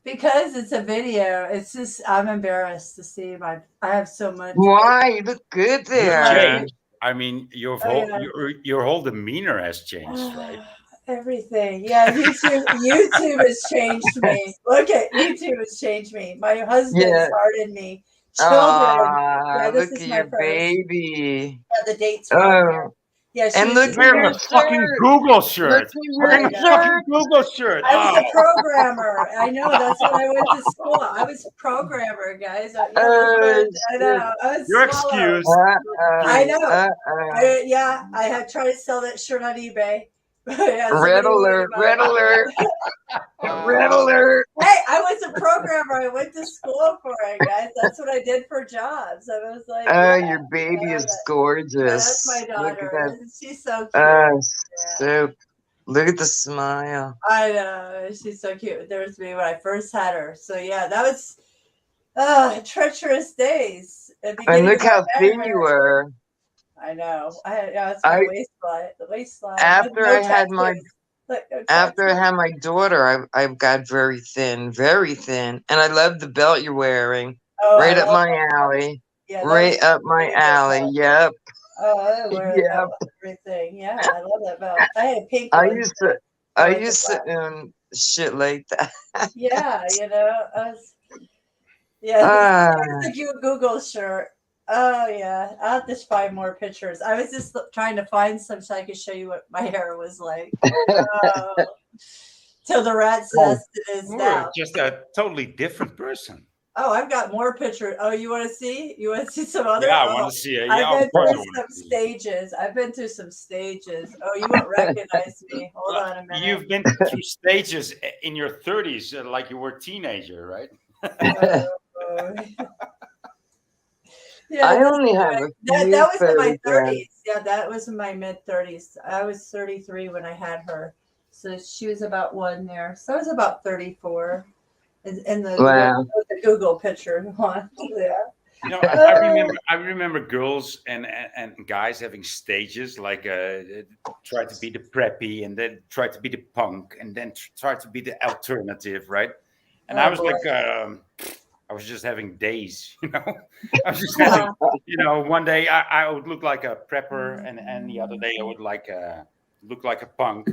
because it's a video. It's just I'm embarrassed to see my. I have so much. Why? You look good You've there. changed. I mean, your Oh, whole yeah. your whole demeanor has changed, right? Everything. Yeah, YouTube has changed me. Look at YouTube has changed me. My husband Yeah. started me. Children. Ah, this look is at my your first. baby. Yeah, the dates were on there. Oh, Yeah, she and was look just- at Wearing your a fucking shirt. Google Look shirt. at Wearing your a Yeah. fucking shirt. Google shirt. I was Oh. a programmer. I know. That's what I went to school. I was a programmer, guys. Yeah, that's what I know. I was You're swallowed. excused. I know. Uh-oh. I had tried to sell that shirt on eBay. Yeah, Red somebody wanted alert! to buy Red it. alert! Red alert! Hey, I was a programmer. I went to school for it, guys. That's what I did for jobs. I was like, Oh, yeah, your baby yeah, is that- gorgeous. that's my Look daughter. at that. She's so cute. Oh, Yeah. so look at the smile. I know. She's so cute. There was me when I first had her. So yeah, that was treacherous days. At the And beginning look of my how thin marriage. you were. I know. That's my I- waistline. The waistline. After No I had my tattoos. Like, no After I tattoo. had my daughter, I've got very thin, and I love the belt you're wearing. Oh, I Right up love my that. alley. Yeah, that was Right up my my favorite alley. belt. Yep. Oh, I wear that Yep. with everything. Yeah, I love that belt. I had a pink I one. used to I I like the used black. to own shit like that. Yeah, I was, yeah, Ah, here's the Google shirt. Oh yeah, I'll have to find more pictures. I was just trying to find some so I could show you what my hair was like. Oh, till the rat says it is You're now. just a totally different person. Oh, I've got more pictures. Oh, you want to see? You want to see some other? Yeah, I Oh, want to see it. I've Yeah, of been course I through want some to see it. stages. I've been through some stages. Oh, you won't recognize me. Hold Well, on a minute. you've been through stages in your 30s, like you were a teenager, right? Oh. Yeah, I this only is have my- a that, few that was in my photographs. 30s. Yeah, that was in my mid 30s. I was 33 when I had her. So she was about one there. So I was about 34 in the, Wow. the Google picture one. Yeah. You know, I remember girls and guys having stages like try to be the preppy and then try to be the punk and then try to be the alternative, right? And I Oh, was boy. like, I was just having days, you know. I was just having, you know, one day I would look like a prepper and the other day I would look like a punk,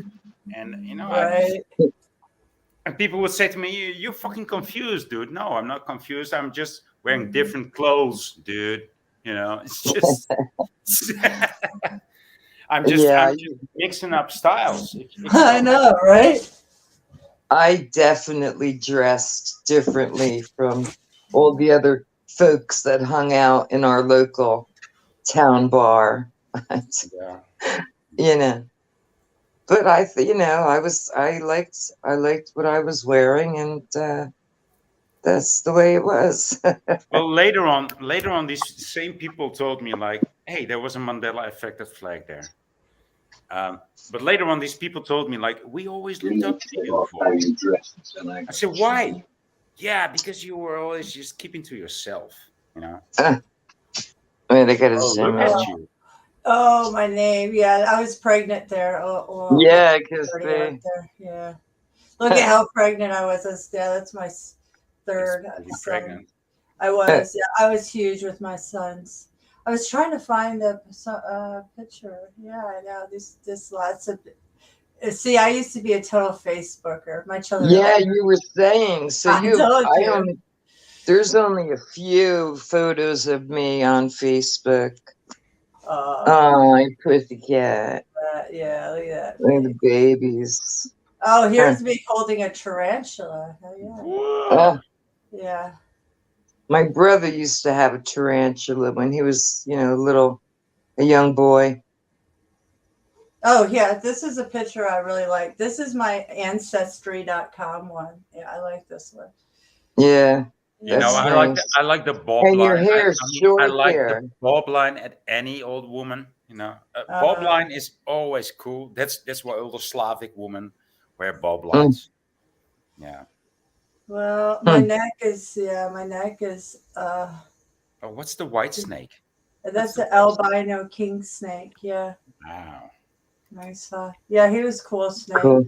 and you know, Right. and people would say to me, "You're fucking confused, dude." No, I'm not confused. I'm just wearing different clothes, dude. You know, it's just I'm Yeah, just mixing up styles. I know, right? I definitely dressed differently from all the other folks that hung out in our local town bar. Yeah. You know, but I liked what I was wearing, and that's the way it was. Well, later on, these same people told me like, "Hey, there was a Mandela affected flag there." But later on, these people told me like, "We always looked up to you for." How you dress. I said, "Why?" Yeah, because you were always just keeping to yourself, you know. I mean, I gotta Oh, zoom look in. at you. Oh, my name. Yeah, I was pregnant there. Oh, Yeah, because 30 they. right there. Yeah. Look at how pregnant I was. That's my third It's pretty son. pregnant. I was. Yeah, I was huge with my sons. I was trying to find the picture. Yeah, I know. This lots of. See, I used to be a total Facebooker. My children. Yeah, you were saying. So I told I you. only. There's only a few photos of me on Facebook. Oh, I pussycat. Yeah, look at that. Look at the babies. Oh, here's me holding a tarantula. Oh, yeah. Oh, Yeah. my brother used to have a tarantula when he was, a young boy. Oh, yeah. This is a picture I really like. This is my ancestry.com one. Yeah, I like this one. Yeah. You know, That's I like the bob And line. your hair's I short like there. the bob line at any old woman. You know, bob line is always cool. That's why all the Slavic women wear bob lines. Yeah. Well, my neck is Oh, what's the white snake? that's an albino king snake. Yeah. Wow. Nice. Yeah, he was cool snake. Cool.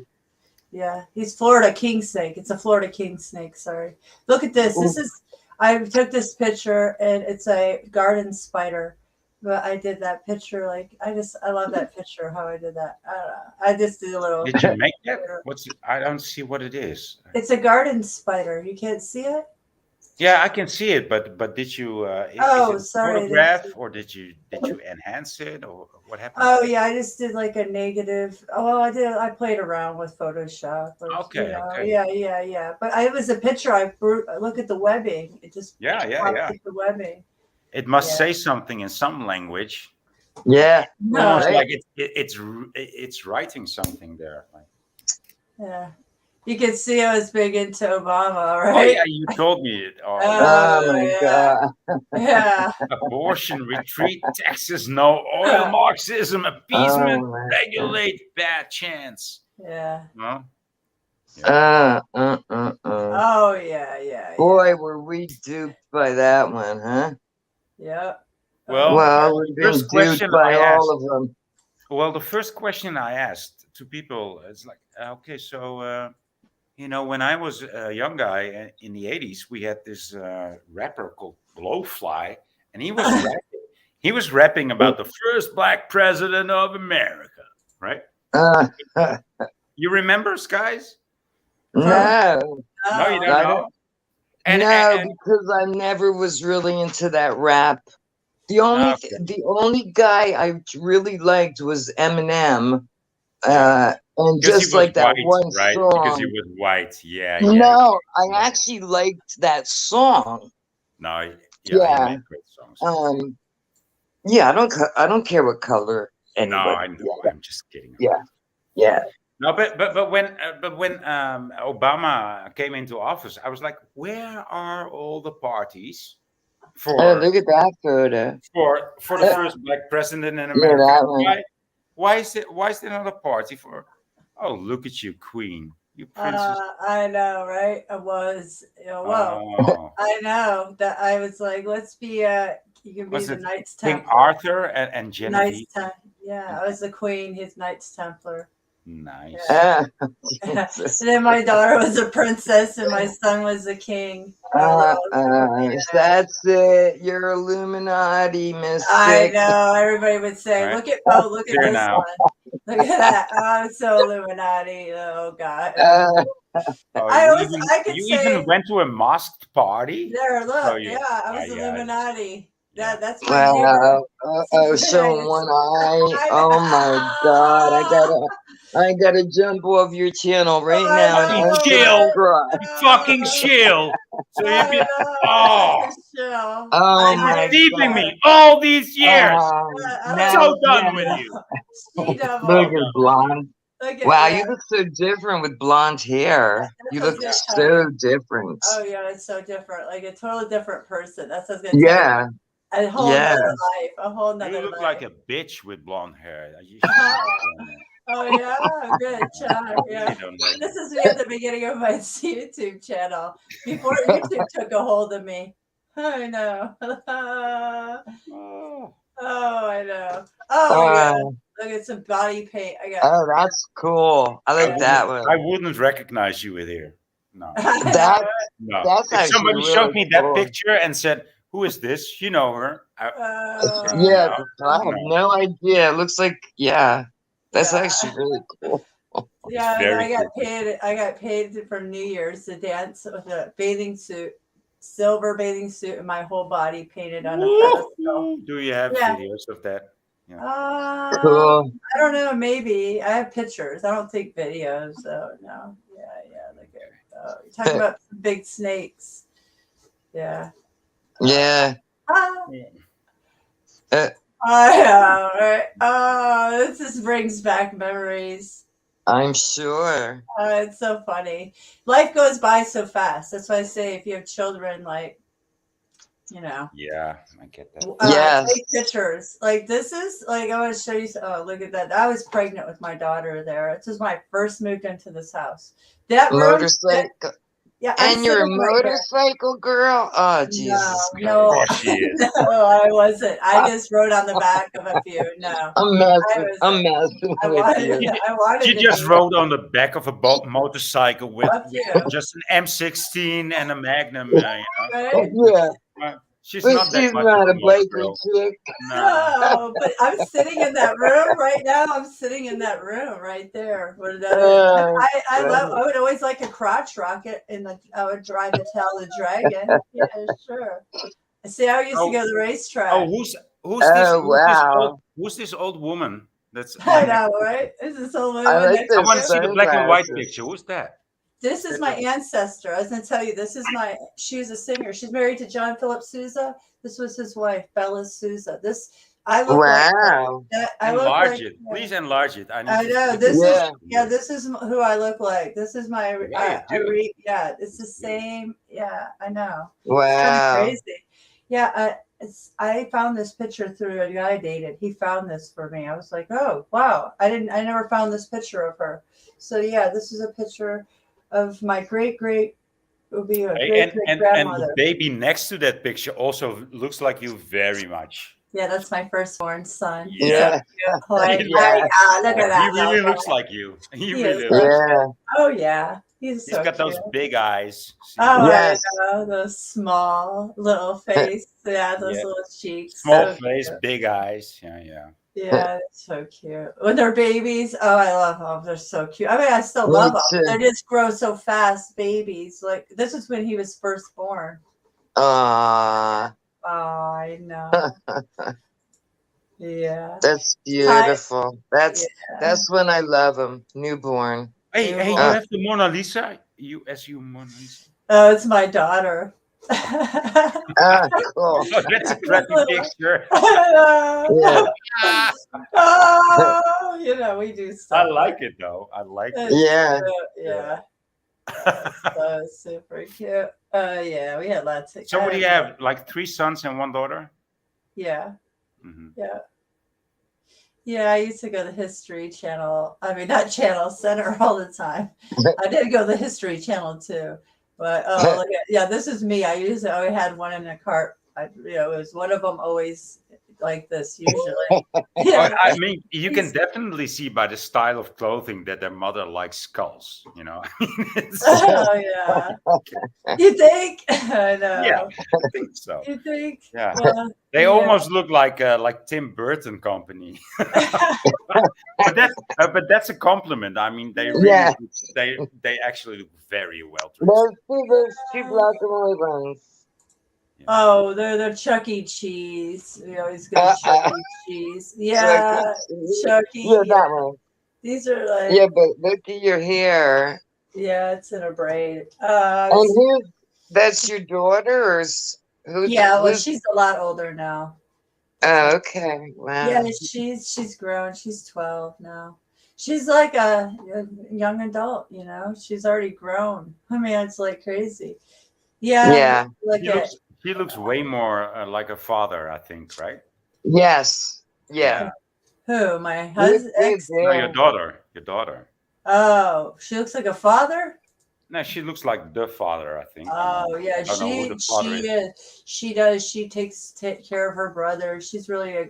Yeah, he's Florida king snake. It's a Florida king snake. Sorry. Look at this. I took this picture and it's a garden spider. But I did that picture I love that picture how I did that. I don't know. I just did a little. Did you make that? I don't see what it is. It's a garden spider. You can't see it? Yeah, I can see it, but did you? Is it a sorry. photograph, or did you enhance it, or what happened? Oh yeah, I just did like a negative. Oh, well, I played around with Photoshop. Okay. Yeah. But it was a picture. Look at the webbing. It just Yeah. the webbing. It must say something in some language. Yeah. Almost Right. like it's writing something there. Like, Yeah. You can see I was big into Obama, oh right? yeah, you told me it. Oh, Oh my yeah. God. Yeah. abortion, retreat, Texas, no oil, Marxism, appeasement, Oh, man. regulate, bad chance. Yeah. No? Oh yeah. Boy, were we duped by that one, huh? Yeah. Well, Well, we've been first duped question by I all of them. Well, the first question I asked to people. It's like, okay, so when I was a young guy in the '80s, we had this rapper called Blowfly, and he was rapping about the first black president of America, right? Uh, You remember, Skies? no, No, you Oh, don't I know. don't. And, No, and, and because I never was really into that rap. The only okay. the only guy I really liked was Eminem, Yeah. and Because he just was like that white, one right? Because he song. was white. Yeah, yeah. No, I Yeah. actually liked that song. No, yeah, he Yeah. made great songs. Yeah, I don't care what color No, anybody. I know. Yeah, I'm just kidding. yeah, yeah. No, but when Obama came into office, I was like, where are all the parties Oh, for look at that photo. for the Yeah, first black president in yeah, America? that one. Why is there not a party for? Oh, look at you, Queen, you princess. I know, right? I was, whoa. Oh, I know that I was like, let's be, you can be was the it Knights King Templar. Arthur and Knights Genevieve? Yeah, I was the queen, his Knights Templar. Nice. Yeah. Ah, And Jesus. then my daughter was a princess and my son was a king. Oh, that was so, That's it. You're Illuminati, I mystic. know. Everybody would say, Right look at look at there this now. one. Look at that. Oh, I'm so Illuminati. Oh God. Uh, Oh, I could you say even went to a masked party. there, So look, you, yeah, I was yeah, Illuminati. yeah. That's my neighbor. showing one eye. I Oh my God. I gotta jump off your channel right I now and Fucking chill. unsubscribe. Fucking chill. So you've been Oh been my deceiving God. me all these years. Now, So done yeah. with you. She devil. Look at blonde. Look at Wow, yeah. you look so different with blonde hair. You That's look what I was gonna tell so different. Oh yeah, it's so different. Like a totally different person. That's what I was gonna tell Yeah, you. A whole yeah. nother life. A whole You nother look life. like a bitch with blonde hair. You should not doing that. Oh yeah, good job. Yeah. You don't know. This is me at the beginning of my YouTube channel. Before YouTube took a hold of me. I know. Oh, Oh, I know. Oh yeah. Uh, Look at some body paint. I got oh, that's cool. I like that one. I wouldn't recognize you with here. No, That no. that's If actually somebody really showed me that cool. picture and said, "Who is this?" You know her. Yeah, No, I have no. no idea. It looks like that's Yeah. actually really cool. Yeah, and very I got cool. paid. I got paid for New Year's to dance with a bathing suit, silver bathing suit, and my whole body painted on a pedestal. Woo! Do you have Yeah. videos of that? Cool. I don't know. Maybe I have pictures. I don't take videos. So no. Yeah. Look at. You're talking about some big snakes. Yeah. Yeah. Ah. Uh, I know, right? Oh, this just brings back memories. I'm sure. It's so funny. Life goes by so fast. That's why I say if you have children, like, Yeah, I get that. Yes. take pictures. Like this is like I want to show you. Oh, look at that! I was pregnant with my daughter there. This is when I first moved into this house. That room, Motorcycle. yeah, I'm And you're a sitting right here. motorcycle girl? Oh, Jesus. No, Of course she is. no, I wasn't. I just rode on the back of a few. No, I'm messing I with wanted. you. I wanted. She to just be- rode on the back of a motorcycle with Fuck you. just an M16 and a Magnum. You know. Right? Yeah. She's But not that she's much not of a a motor biker girl. chick. No. No, but I'm sitting in that room right now. I'm sitting in that room right there. I would always like a crotch rocket, and I would drive the tail of the dragon. Yeah, sure. See, I used to go to the racetrack. Oh, who's this? Oh, wow. Who's this old woman? That's. I know, right? This is so I like I those want to see the black and white sunglasses. picture. Who's that? This is my ancestor. I was going to tell you, she was a singer. She's married to John Philip Sousa. This was his wife, Bella Sousa. I look Wow. like, I look Enlarge like, it. Please enlarge it. I know. This is who I look like. This is my, it's the same. Yeah, I know. Wow. It's kind of crazy. Yeah, I found this picture through a guy I dated. He found this for me. I was like, oh, wow. I never found this picture of her. So yeah, this is a picture of my great would be a great And grandmother. the baby next to that picture also looks like you very much. Yeah, that's my firstborn son. He's Yeah. so cute. Like, Yeah. look at that. He really little looks like you. He He really is looks. so Yeah. Oh yeah, he's He's so got those cute. big eyes. See? Oh, Yes. I know those small little face. Yeah, those Yeah. little cheeks. Small So face, cute. big eyes. Yeah, yeah. Yeah, it's so cute. When they're babies, oh, I love them. They're so cute. I mean, I still Me love them. too. They just grow so fast, babies. Like this is when he was first born. Aw, Oh, I know. Yeah. that's beautiful. Yeah. That's when I love them. Newborn. Hey, They hey, you will. have the Mona Lisa. You Mona Lisa. Oh, it's my daughter. Ah, cool. Oh, that's a crappy picture. Yeah. Oh, you know, we do I stuff. like it though. I like it. It's Yeah. cute, yeah. So super cute. Yeah, we had lots of. So what do you have? Like 3 sons and 1 daughter? Yeah, Hmm. yeah, yeah. I used to go to the History Channel. I mean, not Channel Center all the time. I did go to the History Channel too. But oh, look at, yeah, this is me. I usually always had one in the cart. It was one of them always like this usually. Yeah. I mean, you can definitely see by the style of clothing that their mother likes skulls. You know, Oh yeah. You think? I know. Yeah, I think so. You think? Yeah, Well, they yeah. almost look like Tim Burton company. but that's a compliment. I mean, they really, Yeah. they actually look very well Those dressed. those 2 black and white ones. Oh, they're Chuck E. Cheese. We always go to Chuck E. Cheese. Yeah, Chuck E. Yeah, that one. These are like Yeah, but look at your hair. yeah, it's in a braid. And who? That's your daughter, or who's? Yeah, well, who's- she's a lot older now. Oh, okay. Wow. Yeah, she's grown. She's 12 now. She's like a young adult, you know. She's already grown. I mean, it's like crazy. Yeah. Yeah. Look at He looks way more like a father, I think, right? Yes. Yeah. who? My You husband. did, No, yeah. your daughter. Your daughter. Oh, she looks like a father. No, she looks like the father, I think. Oh yeah, I don't know who the father is. she does. She takes care of her brother. She's really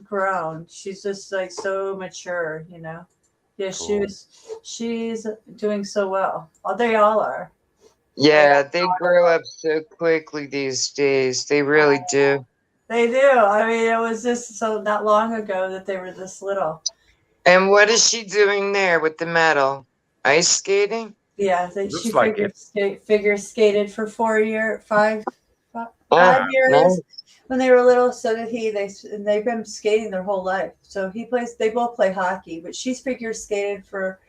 grown. She's just like so mature, you know. Yeah, Cool. she's doing so well. Oh, they all are. Yeah, they grow up so quickly these days. They really do. They do. I mean, it was just so not long ago that they were this little. And what is she doing there with the medal? Ice skating? Yeah, Looks she like figure skated for 5 Ah, years nice. when they were little. So did he. They've been skating their whole life. So he plays. They both play hockey, but she's figure skated for,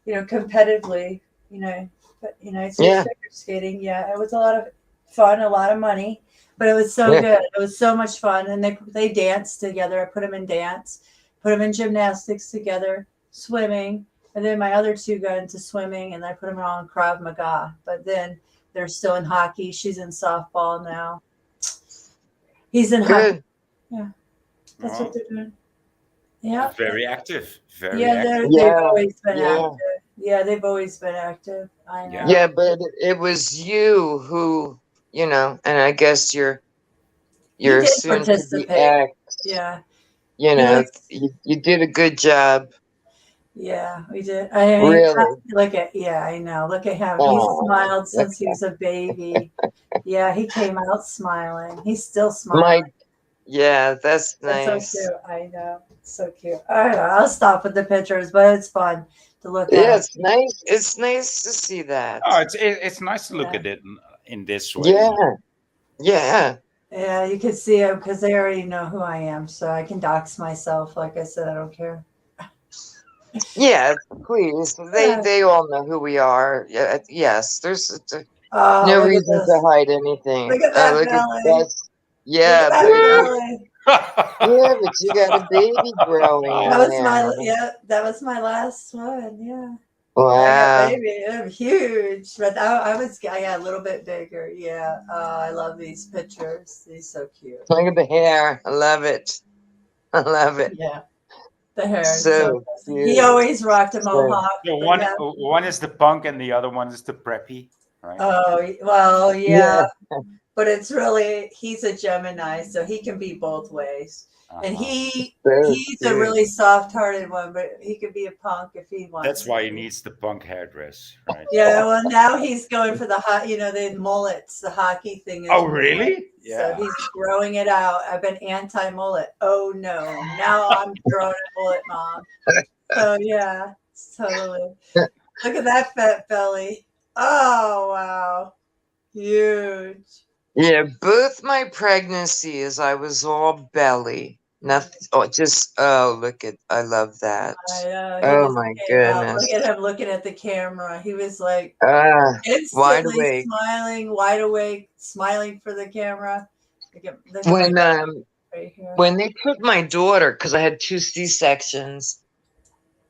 you know, competitively. You know, but you know, so Yeah. figure skating. Yeah, it was a lot of fun, a lot of money, but it was so Yeah. good. It was so much fun, and they danced together. I put them in dance, put them in gymnastics together, swimming. And then my other 2 got into swimming, and I put them all in Krav Maga. But then they're still in hockey. She's in softball now. He's in hockey. Good. That's Oh, what they're doing. Yeah. very active. Very Yeah, active. they've Yeah, always been yeah. active. Yeah, they've always been active. I know. Yeah. Yeah, but it was you who, you know, and I guess you're did soon to be participate. ex. Yeah. You know, was- you did a good job. Yeah, we did. I mean, Really? look at, yeah, I know. Look at him. Aw. He's smiled since he was a baby. Yeah, he came out smiling. He's still My, smiling. yeah, that's That's nice. so cute. I know. So cute. All right, I'll stop with the pictures, but it's fun to look Yeah, at. it's nice. It's nice to see that. Oh, it's nice to look Yeah. at it in this way. Yeah, yeah. Yeah, you can see it because they already know who I am, so I can dox myself. Like I said, I don't care. Yeah, please. They all know who we are. Yeah, yes. There's Oh, no look at reason this. to hide anything. Look at that Look belly. at that. Yeah, Look at baby. that belly. Yeah, but you got a baby growing That in was my there. that was my last one. Yeah. Wow. Baby, I'm huge, but I got a little bit bigger. Yeah. Oh, I love these pictures. These so cute. Look at the hair. I love it. I love it. Yeah. The hair. is So he cute. always rocked a So- mohawk. So but one yeah. one is the punk and the other one is the preppy, right? Oh well, yeah. but it's really he's a Gemini, so he can be both ways. And Uh-huh. he's a really soft-hearted one, but he could be a punk if he wants. That's why he to. needs the punk hairdress, right? Yeah, well, now he's going for the the mullets, the hockey thing. Is Oh, mullet. really? So Yeah. he's growing it out. I've been anti-mullet. Oh no, now I'm growing a mullet, mom. So yeah, totally. Look at that fat belly. Oh wow, huge. Yeah, both my pregnancies, I was all belly. Nothing. Oh, just look at. I love that. I know. He Oh just my came out. goodness. Look at him looking at the camera. He was like Wide instantly awake. smiling, wide awake, smiling for the camera. Look at the When right here. when they put my daughter, because I had 2 C-sections,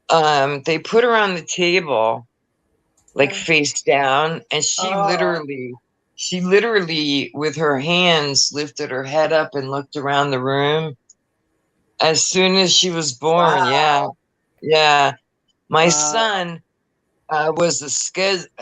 they put her on the table, like face down, and she Oh. literally with her hands lifted her head up and looked around the room as soon as she was born. Wow. Yeah. My Wow. son was a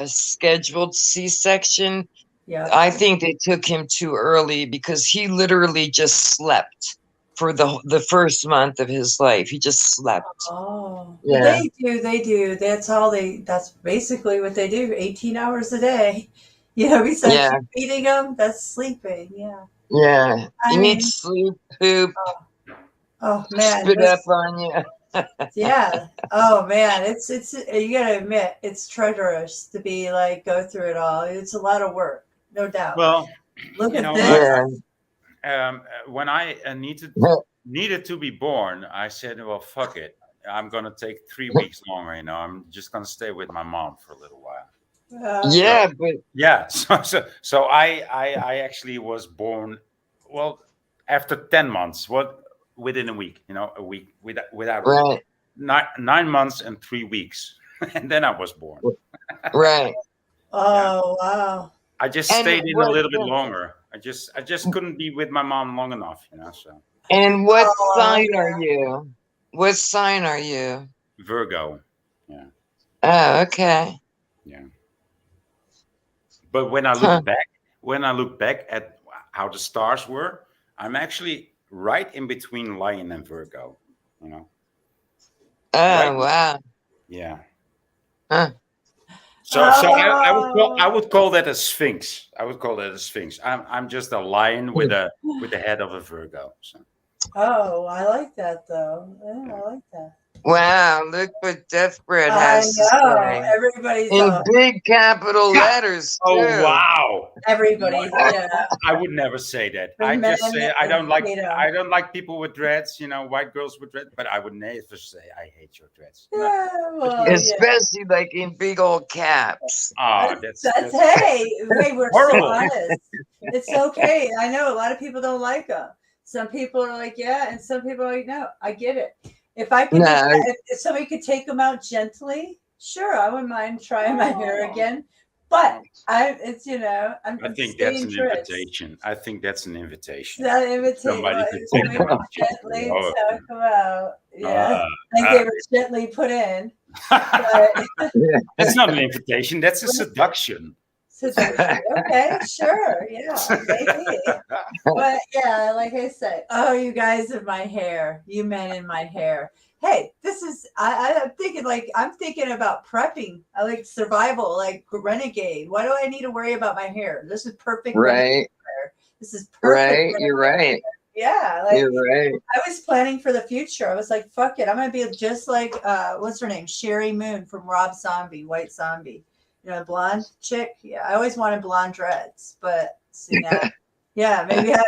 scheduled C-section. Yeah. I think they took him too early because he literally just slept for the first month of his life. He just slept. Oh. Yeah. They do. That's basically what they do. 18 hours a day. Besides Yeah. feeding them, that's sleeping. Yeah. Yeah. I You mean- need sleep, poop, Oh man. spit up on you. Yeah. Oh man, it's you gotta admit it's treacherous to be like go through it all. It's a lot of work, no doubt. Well, Look you at know, this. when I needed to be born, I said, "Well, fuck it. I'm gonna take 3 weeks longer. I'm just gonna stay with my mom for a little while." Yeah, but Yeah. So I actually was born. Well, after 10 months. Within a week. A week without right, 9 months and 3 weeks, and then I was born. right. Oh wow. I just And stayed in a what- little bit longer. I just couldn't be with my mom long enough. So And what Oh, sign yeah. are you? What sign are you? Virgo. Oh, okay. Yeah. But when I look back at how the stars were, I'm actually right in between Lion and Virgo. Oh, Right. wow. Yeah. Huh. So I would call that a Sphinx. I'm just a lion with the head of a Virgo. So. Oh, I like that though. Yeah, I like that. Wow, look what Death Bread I has to know. say. Everybody's In big capital letters, too. Oh wow! everybody. Yeah. I would never say that. The I just men say I don't like hate 'em. I don't like people with dreads. White girls with dreads. But I would never say I hate your dreads. Yeah, well, yeah. Especially like in big old caps. Oh, That's hey, we're horrible. so honest. It's okay. I know a lot of people don't like them. Some people are like, yeah, and some people are like, no. I get it. If I could, No. if somebody could take them out gently, sure, I wouldn't mind trying my hair again. But I'm I think that's an invitation. I think that's an invitation. Not an invitation. Somebody could Somebody take them out gently gently. talk them out. Yeah, like they were gently put in. That's not an invitation. That's a seduction. Okay, sure, yeah, maybe. But yeah, like I said, oh, you guys in my hair, you men in my hair. Hey, this is I'm thinking about prepping. I like survival, like renegade. Why do I need to worry about my hair? This is perfect. Right. Hair. This is perfect. Right. You're right. Yeah, like You're right. I was planning for the future. I was like, fuck it. I'm gonna be just like what's her name? Sherry Moon from Rob Zombie, White Zombie. Blonde chick. Yeah, I always wanted blonde dreads, but see now, yeah, maybe I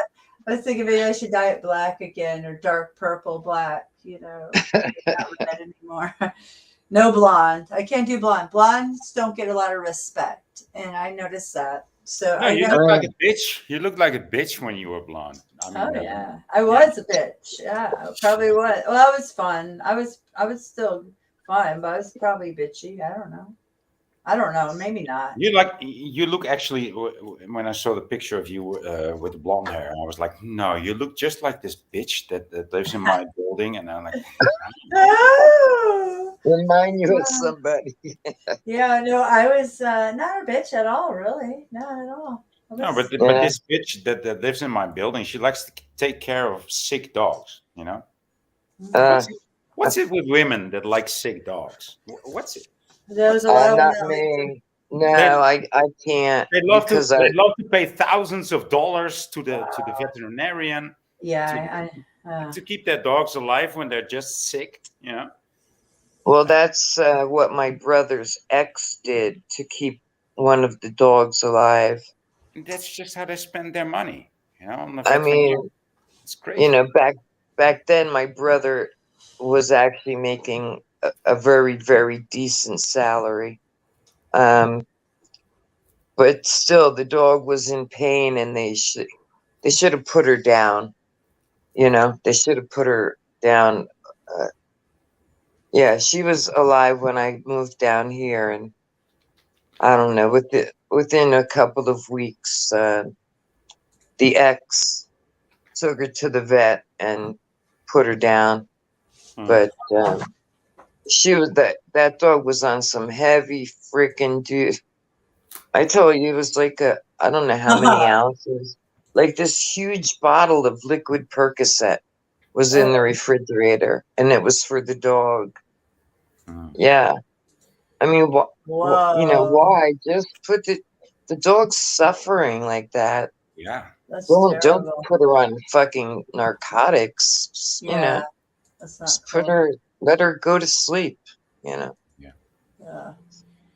was thinking maybe I should dye it black again or dark purple black. Not with that anymore. No blonde. I can't do blonde. Blondes don't get a lot of respect, and I noticed that. So No, you look like a bitch. You look like a bitch when you were blonde. Yeah, I was a bitch. Yeah, I probably was. Well, I was fun. I was still fun, but I was probably bitchy. I don't know. Maybe not. You look actually. When I saw the picture of you with the blonde hair, I was like, no, you look just like this bitch that lives in my building, and I'm like, Oh. Remind you of somebody. Yeah, no, I was not a bitch at all, really. Not at all. No, but Yeah. this bitch that lives in my building, she likes to take care of sick dogs. You know, Uh, what's it with women that like sick dogs? What's it? There's a lot of not women. me. No, They I can't they love to because I pay thousands of dollars to the veterinarian Yeah, to keep their dogs alive when they're just sick. You know. well, that's what my brother's ex did to keep one of the dogs alive. And that's just how they spend their money. You know, on the I veterinarian. mean, It's crazy. back then my brother was actually making a very, very decent salary. But still the dog was in pain and they should have put her down. They should have put her down. Yeah, she was alive when I moved down here, and I don't know, within a couple of weeks, the ex took her to the vet and put her down. Hmm. But she was that dog was on some heavy freaking dude. I told you it was like I don't know how many ounces. Like this huge bottle of liquid Percocet was in the refrigerator, and it was for the dog. Hmm. Yeah, I mean, Whoa. why just put the dog's suffering like that? Yeah. That's Don't terrible. put her on fucking narcotics. Yeah, that's not Just cool. let her go to sleep. Yeah.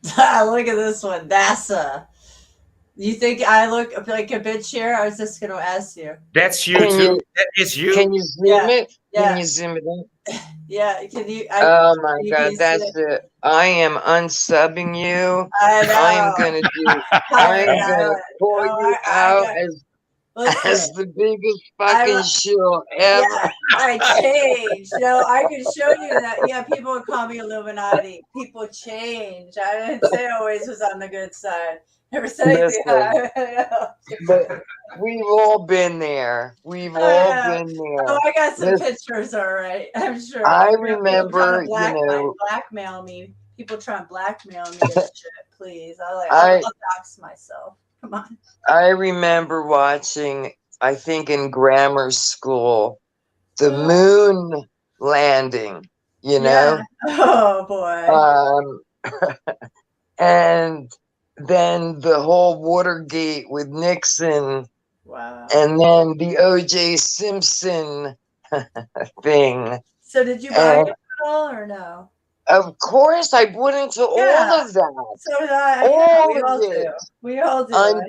Look at this one, Dasa. You think I look like a bitch here? I was just gonna ask you. That's you Can too. you- That is you. Can you zoom Yeah, it? yeah. Can you zoom it in? Yeah, can you? Oh my you god, can see that's it. I am unsubbing you. I know. I am gonna do. Pirate I'm gonna Island. call Oh, you I out got- as Listen, the biggest I fucking lo- shill ever. yeah, I changed. No, I can show you that. Yeah, people would call me Illuminati. People change. I didn't say I always was on the good side. Never said anything. Listen. But we've all been there. We've I all know. been there. Oh, I got some Listen, pictures, all right. I'm sure. I People remember, trying to blackmail me. People trying to blackmail me and shit. Please, I'll dox myself. Come on. I remember watching, I think in grammar school, the moon landing, Yeah. Oh boy. And then the whole Watergate with Nixon, Wow. and then the O.J. Simpson thing. So did you buy it at all or no? Of course, I bought into all of that. So did I. All we of all it. do. We all do.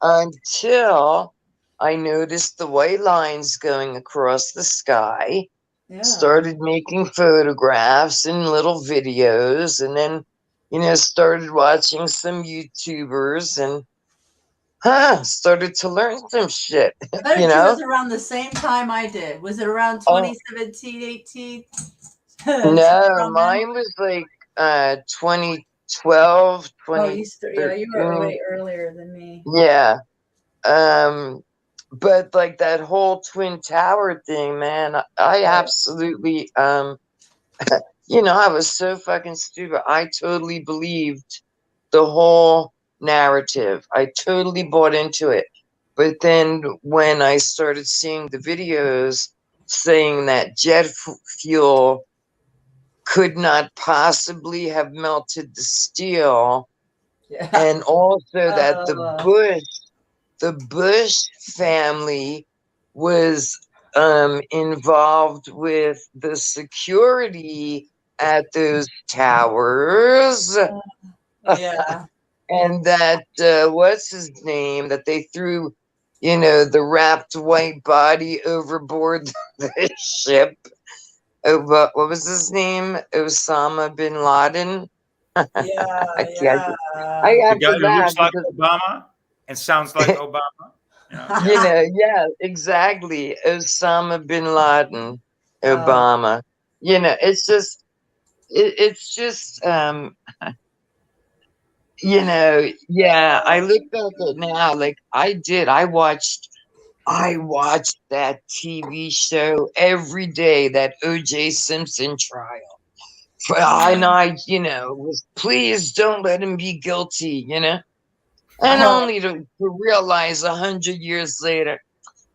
Until I noticed the white lines going across the sky. Yeah. Started making photographs and little videos, and then started watching some YouTubers and started to learn some shit. I bet it was around the same time I did. Was it around 2017, 18? No, mine was like 2012, you were way earlier than me. Yeah. But like that whole Twin Tower thing, man, I absolutely I was so fucking stupid. I totally believed the whole narrative. I totally bought into it. But then when I started seeing the videos saying that jet fuel could not possibly have melted the steel, and also that the Bush family was involved with the security at those towers. Yeah. And that what's his name, that they threw the wrapped white body overboard the ship. What was his name? Osama bin Laden. Yeah. I The guy who forgot looks like because, Obama and sounds like Obama. yeah, exactly. Osama bin Laden, Obama. It's just, yeah, I look back at it now, like I watched that TV show every day, that O.J. Simpson trial. And I was, please don't let him be guilty, And Uh-huh. only to realize 100 years later,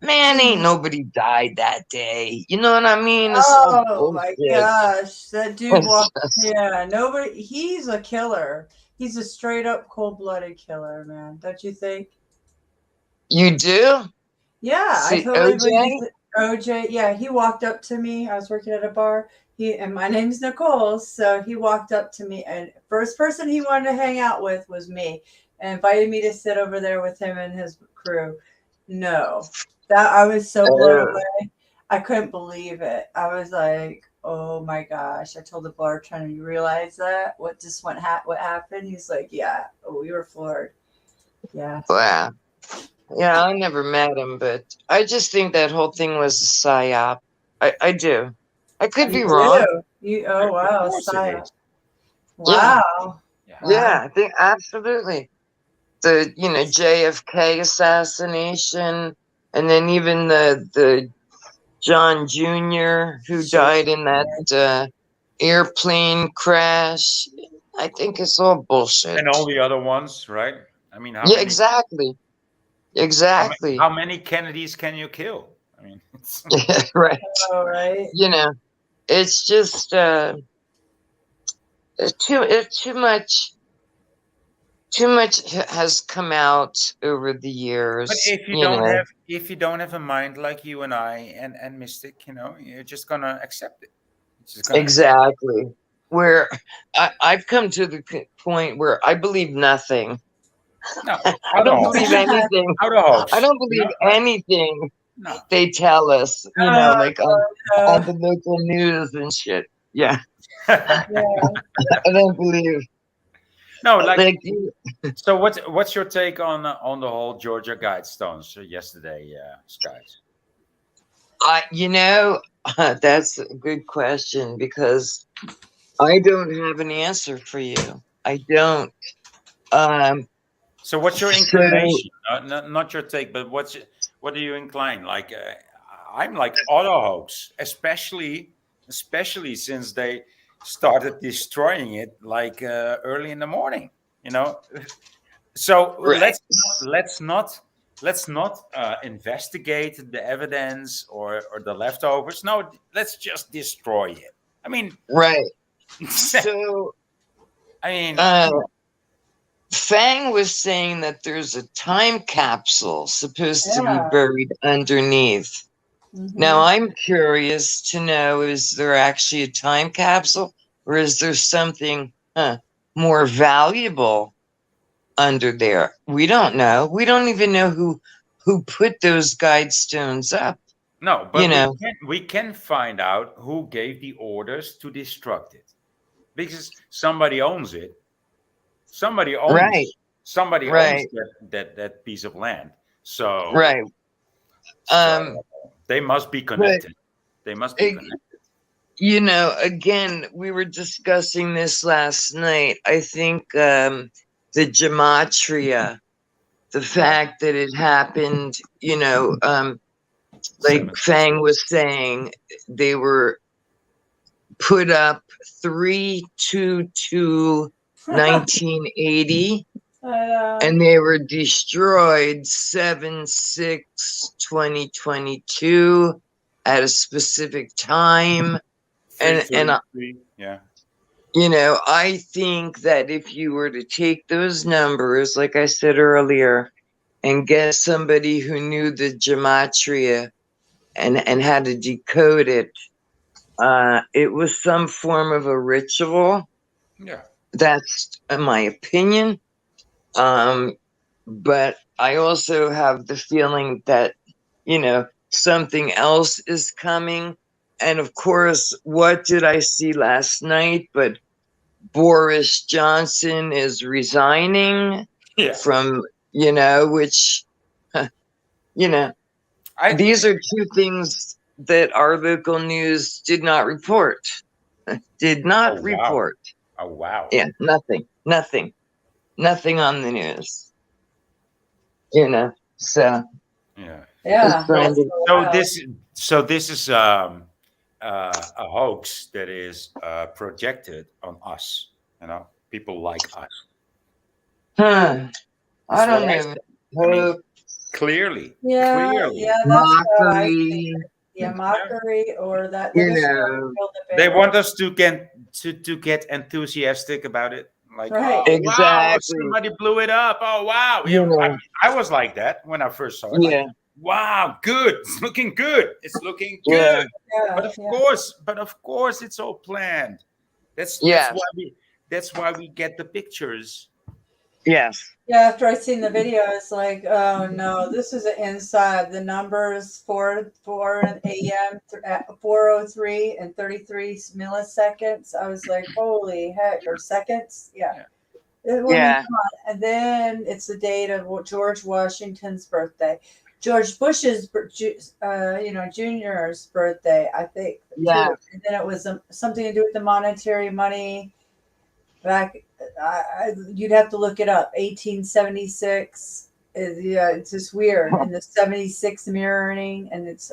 man, ain't nobody died that day. You know what I mean? It's all Oh my bullshit. gosh, that dude It's walked. just- Yeah, nobody. He's a killer. He's a straight up cold blooded killer, man. Don't you think? you do? Yeah, I See, totally believe OJ? OJ. Yeah, he walked up to me. I was working at a bar. And my name's Nicole, so he walked up to me, and first person he wanted to hang out with was me, and invited me to sit over there with him and his crew. No, that I was so blown Oh, away. I couldn't believe it. I was like, "Oh my gosh!" I told the bartender, "You realize that what just went what happened?" He's like, "Yeah." Oh, we were floored. Yeah. wow. Yeah, I never met him, but I just think that whole thing was a psyop. I do. I could be You wrong. do. You oh Of wow, course it Saya. is. Yeah. Wow. Yeah. Yeah, I think absolutely. The JFK assassination, and then even the John Jr. who Shit. died in that airplane crash. I think it's all bullshit. And all the other ones, right? I mean, Yeah, exactly. Exactly. how many Kennedys can you kill? I mean, it's, Right. Oh, right. It's just too much. Too much has come out over the but years. if you don't have a mind like you and I and Mystic, you're just gonna accept it. It's just gonna Exactly. Where I've come to the point where I believe nothing. no, I how the don't hoax? believe anything. How the hoax? I don't believe anything No. they tell us, like on Uh, the local news and shit. Yeah. yeah. I don't believe No, like like so. What's your take on the whole Georgia Guidestones yesterday, skies? that's a good question because I don't have an answer for you. I don't. So what's your So inclination? Not your take, but what do you incline? Like I'm like auto hoax, especially since they started destroying it like early in the morning. So right. let's not investigate the evidence or the leftovers. No, let's just destroy it. I mean, Right. So I mean, Fang was saying that there's a time capsule supposed to be Yeah. buried underneath. Now, Mhm. I'm curious to know, is there actually a time capsule or is there something more valuable under there? We don't know. We don't even know who put those guide stones up. no, but we can find out who gave the orders to destruct it, because somebody owns it. Somebody Right, owns right, that piece of land. So right. Um, they must be but connected. They must be it, connected. again, we were discussing this last night. I think the gematria, the fact that it happened, like Fang was saying, they were put up 3/22/1980, and they were destroyed 7/6/2022 at a specific time. And Yeah. I think that if you were to take those numbers, like I said earlier, and get somebody who knew the gematria and how to decode it, it was some form of a ritual. Yeah. That's my opinion. But I also have the feeling that, something else is coming. And of course, what did I see last night? But Boris Johnson is resigning from, which, these are two things that our local news did not report. Did not report. Oh, wow. Yeah, nothing on the news. So Yeah. Yeah. So this is a hoax that is projected on us. People like us. Huh. I It's what don't I know. said. I mean, Hope, clearly. Yeah, Clearly. yeah, that's what I think. mockery, Yeah, mockery or that you they're just trying to know, build a They bear. want us to get enthusiastic about it. Like, Right. oh wow, exactly. somebody blew it up. Oh wow. You Yeah, know, I was like that when I first saw it. Like, yeah, wow, good. It's looking good. It's looking yeah, good. But Yeah, of course it's all planned. That's yes, that's why we get the pictures. yes, yeah. After I seen the video, it's like, oh no, this is inside. The numbers 4 a.m. at 4:03 and 33 milliseconds. I was like, holy heck, or seconds, yeah. I mean, yeah, come on. And then it's the date of George Washington's birthday, George Bush's, Junior's birthday, I think. yeah. Too. And then it was something to do with the monetary money back. You'd have to look it up. 1876. Yeah, it's just weird. And the 76 mirroring, and it's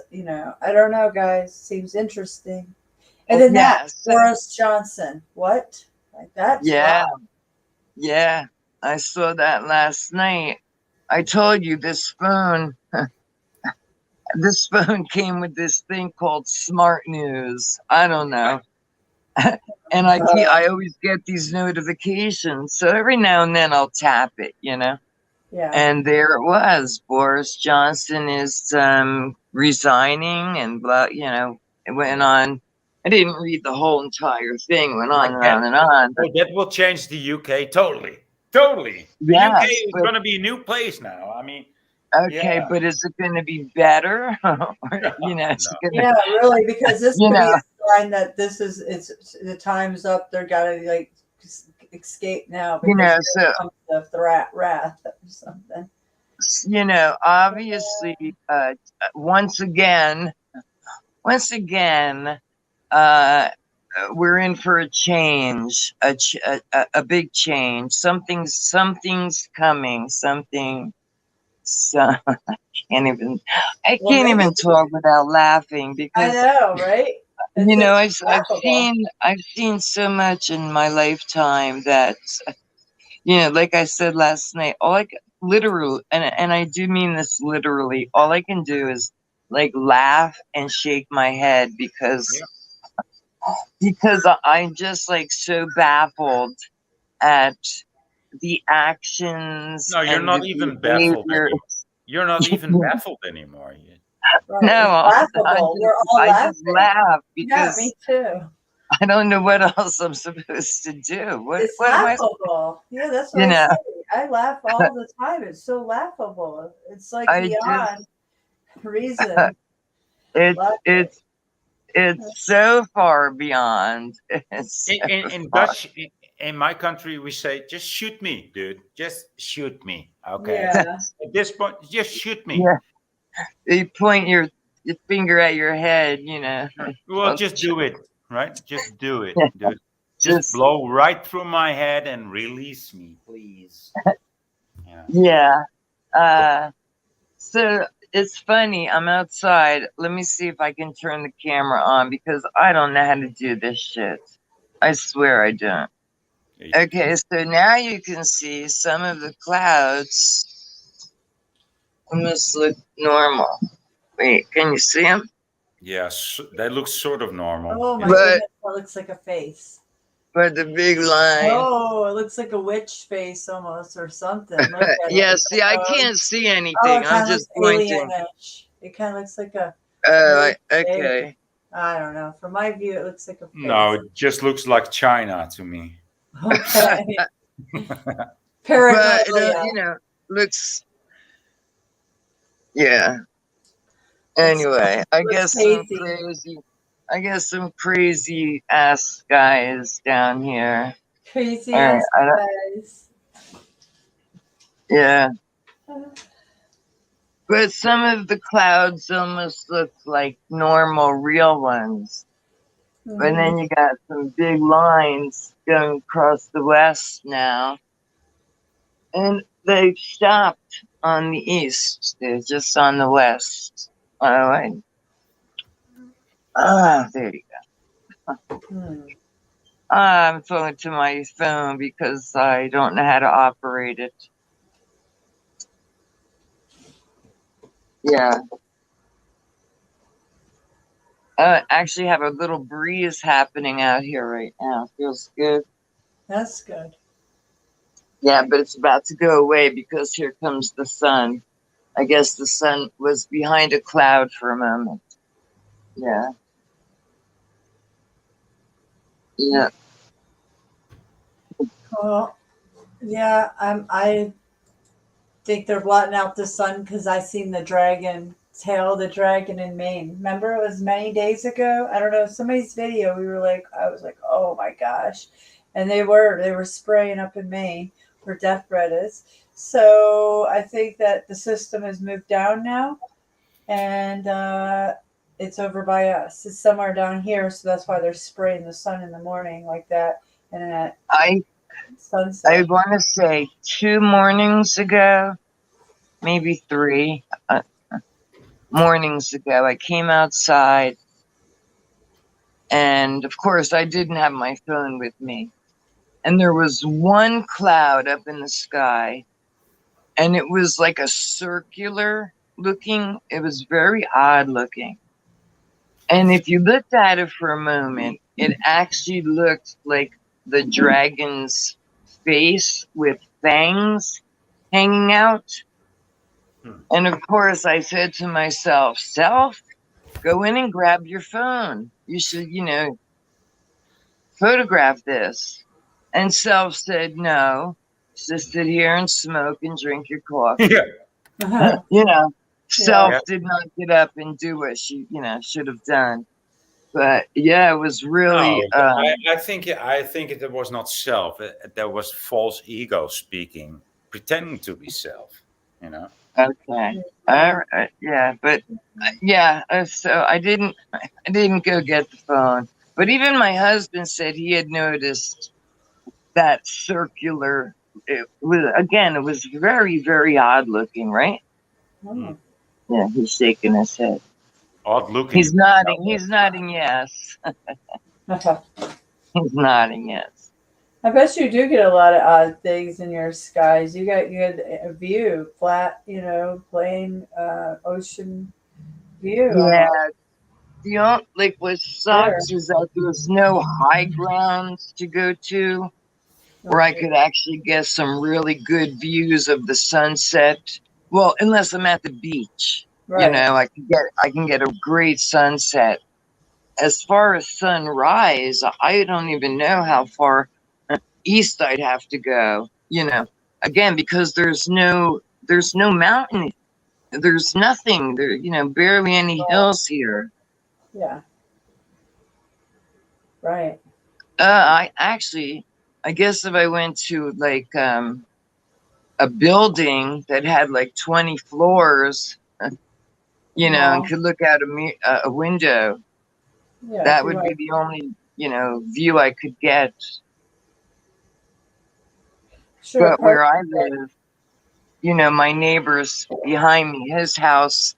I don't know, guys. Seems interesting. And then Yes. Boris Johnson. What? Like that's Yeah, wow. yeah. I saw that last night. I told you this phone. This phone came with this thing called Smart News. I don't know. And I always get these notifications. So every now and then I'll tap it, Yeah. And there it was. Boris Johnson is resigning and blah, it went on. I didn't read the whole entire thing. It went on and on and on. But Oh, that will change the UK totally. Totally. The yes, UK is but going to be a new place now. I mean, okay, yeah. but is it going to be better? Or, is it gonna, Yeah, really, because this You could be know. a sign that it's the time's up. They're gotta like escape now because so here comes the wrath or something. obviously, once again, uh, we're in for a change, a big change. Something's coming. So I can't Well, maybe even talk without laughing I because know, right? It's laughable. I've seen so much in my lifetime that like I said last night, literally, and I do mean this literally, all I can do is like laugh and shake my head because I'm just like so baffled at the actions No, you're and not the even baffled behavior. anymore. You're not even baffled anymore. Right. No, It's laughable. We're all I just laughing. laugh Yeah, because me too. I don't know what else I'm supposed to do. It's What am I? laughable. Yeah, that's what You I know, say. I laugh all the time. It's so laughable. It's like I beyond reason. it's Love it's it's so far beyond. It's so In far. Dutch, in my country, we say, "Just shoot me, dude. Just shoot me." Okay. Yeah. At this point, just shoot me. Yeah, you point your finger at your head. Well, just do it, right? Just do it, Yeah. dude. Just Just blow right through my head and release me, please. Yeah. yeah. So it's funny. I'm outside. Let me see if I can turn the camera on because I don't know how to do this shit. I swear I don't. Okay, so now you can see some of the clouds almost look normal. Wait, can you see them? Yes, they look sort of normal. Oh my But- goodness, that looks like a face. But the big line. Oh, it looks like a witch face almost or something. Look at Yeah, it. see, I Oh, can't see anything. it I'm kind of just looks pointing. alienish. It kind of looks like a. Okay. I don't know. From my view, it looks like a face. No, it just looks like China to me. Okay. But, Paranoia. looks. Yeah. Anyway, I looks guess some crazy ass guys down here. Crazy All right, ass guys. Yeah. But some of the clouds almost look like normal, real ones. But then you got some big lines going across the west now. And they've stopped on the east. They're just on the west. All right. There you go. I'm talking to my phone because I don't know how to operate it. Yeah. Actually have a little breeze happening out here right now. Feels good. That's good. Yeah, but it's about to go away because here comes the sun. I guess the sun was behind a cloud for a moment. Yeah. Yeah. Well, yeah, I think they're blotting out the sun because I seen the dragon, tail of the dragon in Maine. Remember, it was many days ago. I don't know, somebody's video. We were like, I was like, oh my gosh, and they were spraying up in Maine where death bread is. So I think that the system has moved down now, and it's over by us. It's somewhere down here, so that's why they're spraying the sun in the morning like that, and at I sunset. want to say 2 mornings ago, maybe 3 mornings ago, I came outside, and of course, I didn't have my phone with me. And there was one cloud up in the sky, and it was like a circular looking, it was very odd looking. And if you looked at it for a moment, it actually looked like the dragon's face with fangs hanging out. And of course, I said to myself, Self, go in and grab your phone. You should, photograph this. And Self said, no, just sit here and smoke and drink your coffee. Yeah. Self Yeah. did not get up and do what she, should have done. But yeah, it was really. No, I think it was not self. There was false ego speaking, pretending to be self. Okay. All right. Yeah, but so I didn't go get the phone. But even my husband said he had noticed that circular. It was very, very odd looking, right? Oh. Yeah, he's shaking his head. Odd looking. He's nodding. He's nodding yes. He's nodding yes. I bet you do get a lot of odd things in your skies. You got a view, flat, plain ocean view. Yeah. What sucks is that there's no high grounds to go to where I could actually get some really good views of the sunset. Well, unless I'm at the beach, Right. I can get a great sunset. As far as sunrise, I don't even know how far east I'd have to go. Again, because there's no mountain, there's nothing there. Barely any hills here. Yeah. Right. I guess if I went to like a building that had like 20 floors, and could look out a window, Yeah. that would be the only, view I could get. Sure. But where I live, my neighbor's behind me, his house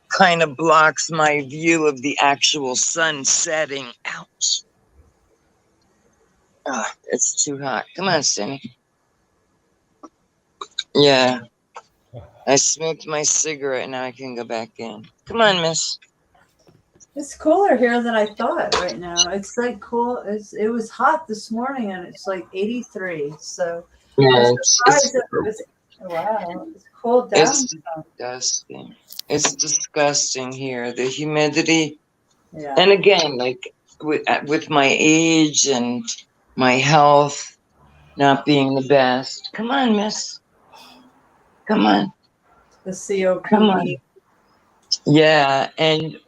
kind of blocks my view of the actual sun setting. Ouch. Oh, it's too hot. Come on, Cindy. Yeah. I smoked my cigarette and now I can go back in. Come on, miss. It's cooler here than I thought right now. It's like cool. It was hot this morning and it's like 83. So Yeah, wow. It's cooled down. It's disgusting. It's disgusting here. The humidity. Yeah. And again, like with my age and my health not being the best. Come on, miss. Come on. The COPD. Come on. Yeah, and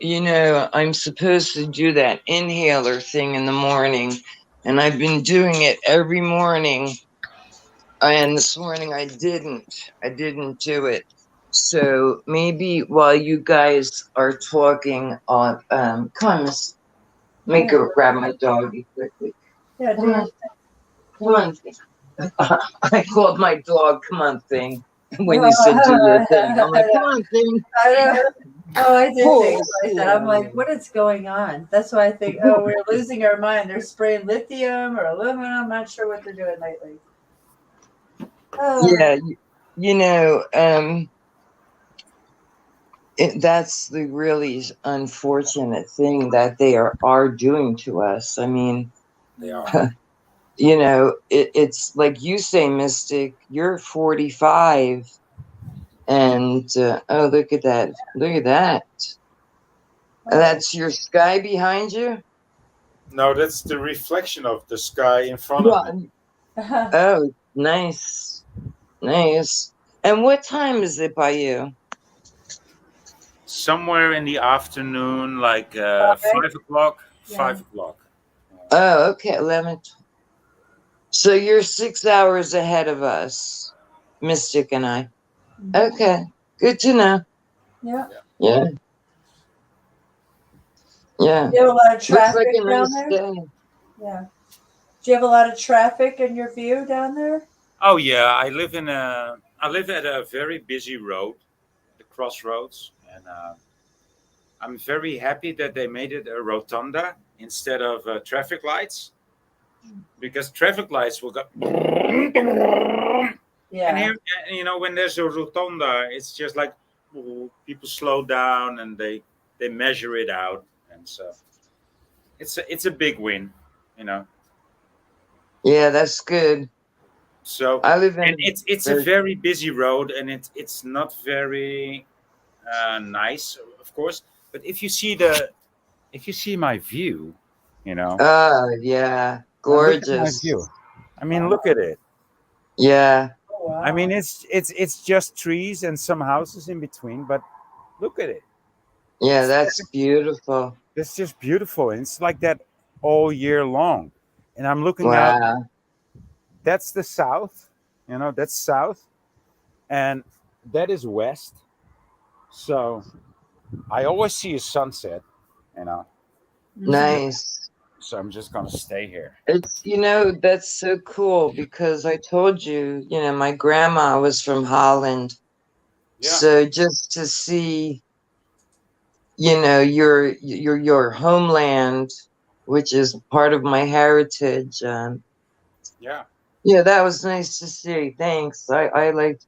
I'm supposed to do that inhaler thing in the morning, and I've been doing it every morning. And this morning I didn't do it. So maybe while you guys are talking on, come on, miss. Let me go grab my doggy quickly. Yeah, Come on. Come on. I called my dog, come on, thing. When you said do your thing, I'm like, come on, thing. I did things like that. I'm like, what is going on? That's why I think, we're losing our mind. They're spraying lithium or aluminum. I'm not sure what they're doing lately. Yeah, That's the really unfortunate thing that they are doing to us. I mean, They are. it's like you say, Mystic, you're 45, and oh, look at that. Look at that. That's your sky behind you? No, that's the reflection of the sky in front of me. Oh, nice. Nice. And what time is it by you? Somewhere in the afternoon, like 5 o'clock. Yeah. 5 o'clock. Oh, okay. 11. So you're 6 hours ahead of us, Mystic and I. Okay. Good to know. Yeah. Yeah. Yeah. Do you have a lot of Looks traffic like a down nice there? day. Yeah. Do you have a lot of traffic in your view down there? Oh yeah, I live at a very busy road, the crossroads, and I'm very happy that they made it a rotunda instead of traffic lights, because traffic lights will go. Yeah. And here, when there's a rotunda, it's just like people slow down and they measure it out, and so it's a big win, you know. Yeah, that's good. So I live in and it's a very busy road, and it's not very nice, of course. But if you see my view, Oh, yeah. look at my Gorgeous. view. I mean, look at it. Yeah. Oh, wow. I mean, it's just trees and some houses in between, but look at it. Yeah, that's beautiful. It's just beautiful, and it's like that all year long. And I'm looking out. Wow. That's the south, that's south, and that is west. So I always see a sunset, you know. Nice. So I'm just gonna stay here. It's, that's so cool because I told you, my grandma was from Holland. Yeah. So just to see, your homeland, which is part of my heritage. Yeah. Yeah, that was nice to see. Thanks. I like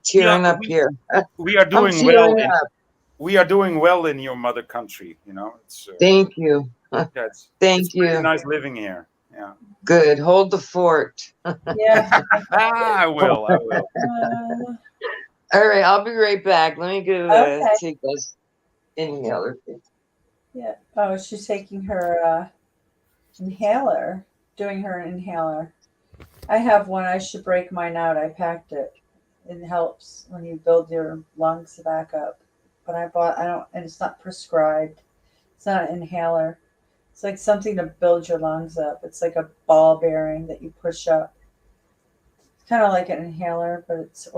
tearing up here. We are I'm doing well. tearing up. We are doing well in your mother country. It's Thank you. it's Thank pretty you. nice living here. Yeah. Good. Hold the fort. Yeah. I will. All right, I'll be right back. Let me go Okay. take this inhaler. Yeah. Oh, she's taking her inhaler, doing her inhaler. I have one. I should break mine out. I packed it. It helps when you build your lungs back up. But and it's not prescribed. It's not an inhaler. It's like something to build your lungs up. It's like a ball bearing that you push up. It's kind of like an inhaler, but it's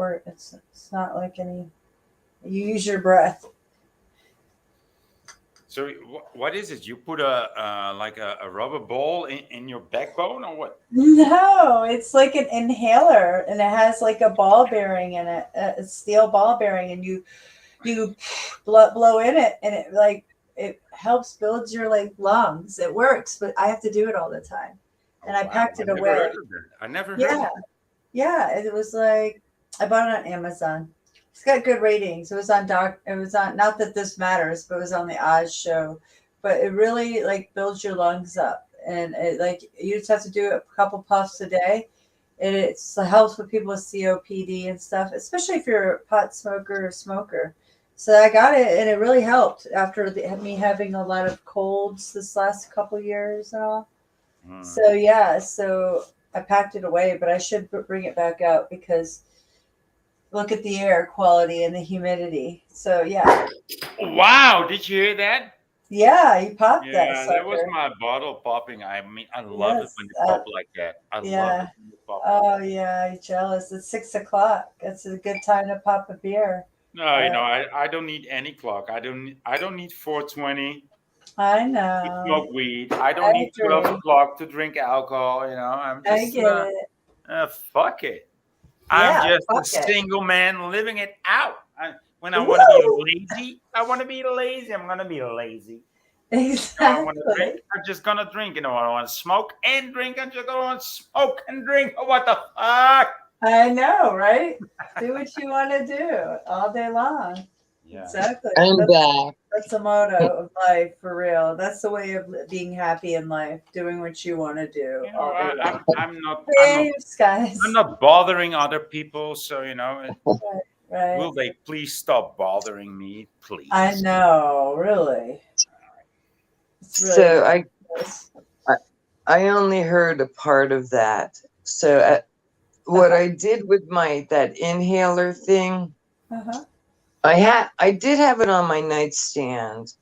not like any. You use your breath. So what is it? You put a rubber ball in your backbone, or what? No, it's like an inhaler, and it has like a ball bearing in it, a steel ball bearing, and you blow in it, and it helps build your lungs. It works, but I have to do it all the time, and I packed it away. I never heard Yeah, of it. yeah. It was I bought it on Amazon. It's got good ratings. It was on not that this matters, but it was on the Oz show. But it really builds your lungs up, and it you just have to do a couple puffs a day. And it helps with people with COPD and stuff, especially if you're a pot smoker or smoker. So I got it, and it really helped after me having a lot of colds this last couple years and all. So yeah, so I packed it away, but I should bring it back out because look at the air quality and the humidity. So yeah. Wow! Did you hear that? Yeah, you popped that. Yeah, Sucker. that was my bottle popping. I mean, I love it when you pop like that. I love it when you pop. Oh yeah, you're jealous. It's 6:00. That's a good time to pop a beer. No, I don't need any clock. I don't need 4:20 I know. to smoke weed. I don't need 12 o'clock to drink alcohol. I'm just. I get it. Fuck it. Yeah, I'm just a single man living it out. When I want to be lazy, I want to be lazy. I'm gonna be lazy. Exactly. I want to drink. I'm just gonna drink. I want to smoke and drink. I'm just gonna smoke and drink. What the fuck? I know, right? Do what you want to do all day long. Yeah. Exactly. I'm back. That's the motto of life, for real. That's the way of being happy in life, doing what you want to do You know, all day long. I'm Creative skies. not bothering other people, so you know, Right. will they please stop bothering me, please? I know, really. It's really So ridiculous. I only heard a part of that. So what I did with that inhaler thing, Uh-huh. I did have it on my nightstand,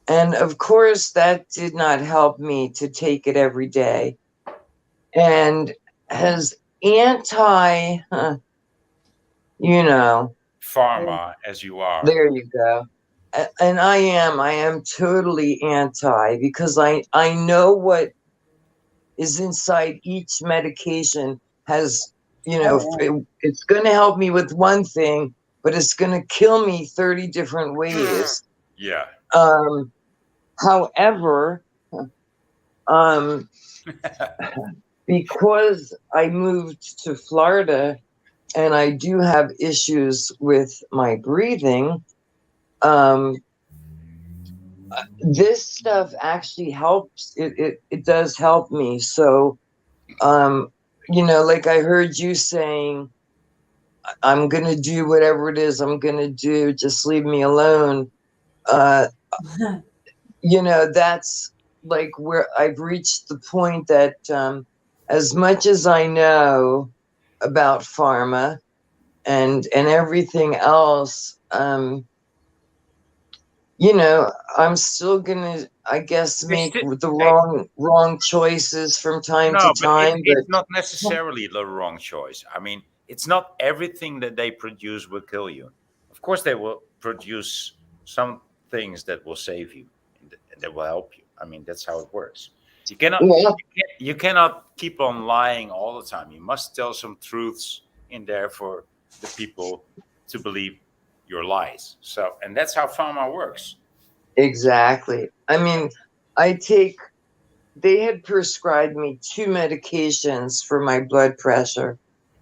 and of course that did not help me to take it every day, and as anti, you know, Pharma, as you are. there you go. And I am totally anti, because I know what is inside each medication has, you know, Oh, it's going to help me with one thing, but it's going to kill me 30 different ways. Yeah. However, because I moved to Florida and I do have issues with my breathing, this stuff actually helps. It does help me. So, you know, like I heard you saying, I'm going to do whatever it is I'm going to do. Just leave me alone. You know, that's like where I've reached the point that as much as I know about pharma and everything else, you know, I'm still gonna, I guess, It's make sti- the hey, wrong choices from time to no, but time. it's But not necessarily the wrong choice. I mean, it's not everything that they produce will kill you. Of course, they will produce some things that will save you and that will help you. I mean, that's how it works. You cannot yeah, you cannot keep on lying all the time. You must tell some truths in there for the people to believe your lies. So, and that's how pharma works. exactly. I mean, I take. They had prescribed me 2 medications for my blood pressure,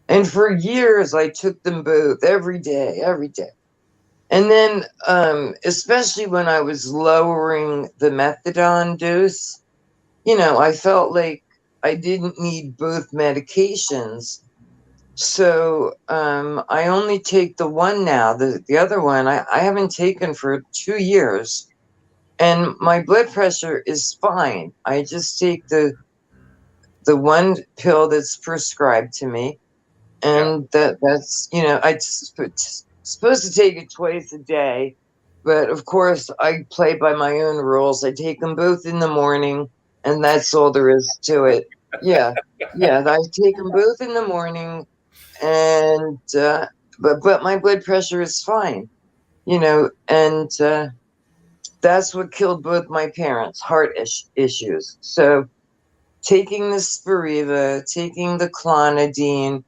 and for years I took them both every day, every day. And then, especially when I was lowering the methadone dose, you know, I felt like I didn't need both medications. So I only take the one now. The other one I haven't taken for 2 years. And my blood pressure is fine. I just take the one pill that's prescribed to me. Yeah. And that's, you know, supposed to take it twice a day. But of course, I play by my own rules. I take them both in the morning, and that's all there is to it. Yeah, yeah. I take them both in the morning, and but my blood pressure is fine, you know, and that's what killed both my parents, issues. So taking the Spiriva, taking the Clonidine,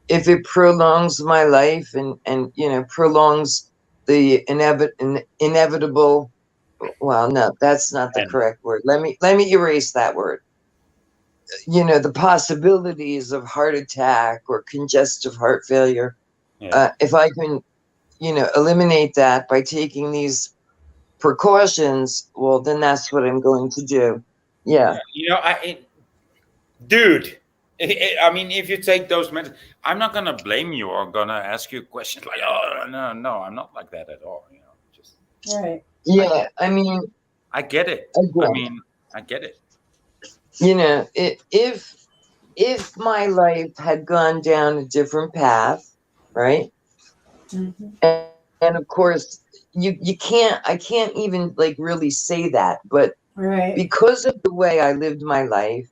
if it prolongs my life and you know, prolongs the inevitable, well, no, that's not the And correct word. Let me erase that word. You know, the possibilities of heart attack or congestive heart failure, yeah. if I can, you know, eliminate that by taking these precautions, well, then that's what I'm going to do. Yeah. You know, dude, I mean, if you take those medicines, I'm not gonna blame you or gonna ask you questions like, "Oh, no, no, I'm not like that at all." You know, just right. Yeah. I mean, I get it. I again, mean, I get it. you know, if my life had gone down a different path, right? Mm-hmm. And of course, you can't, I can't even like really say that, but Right. because of the way I lived my life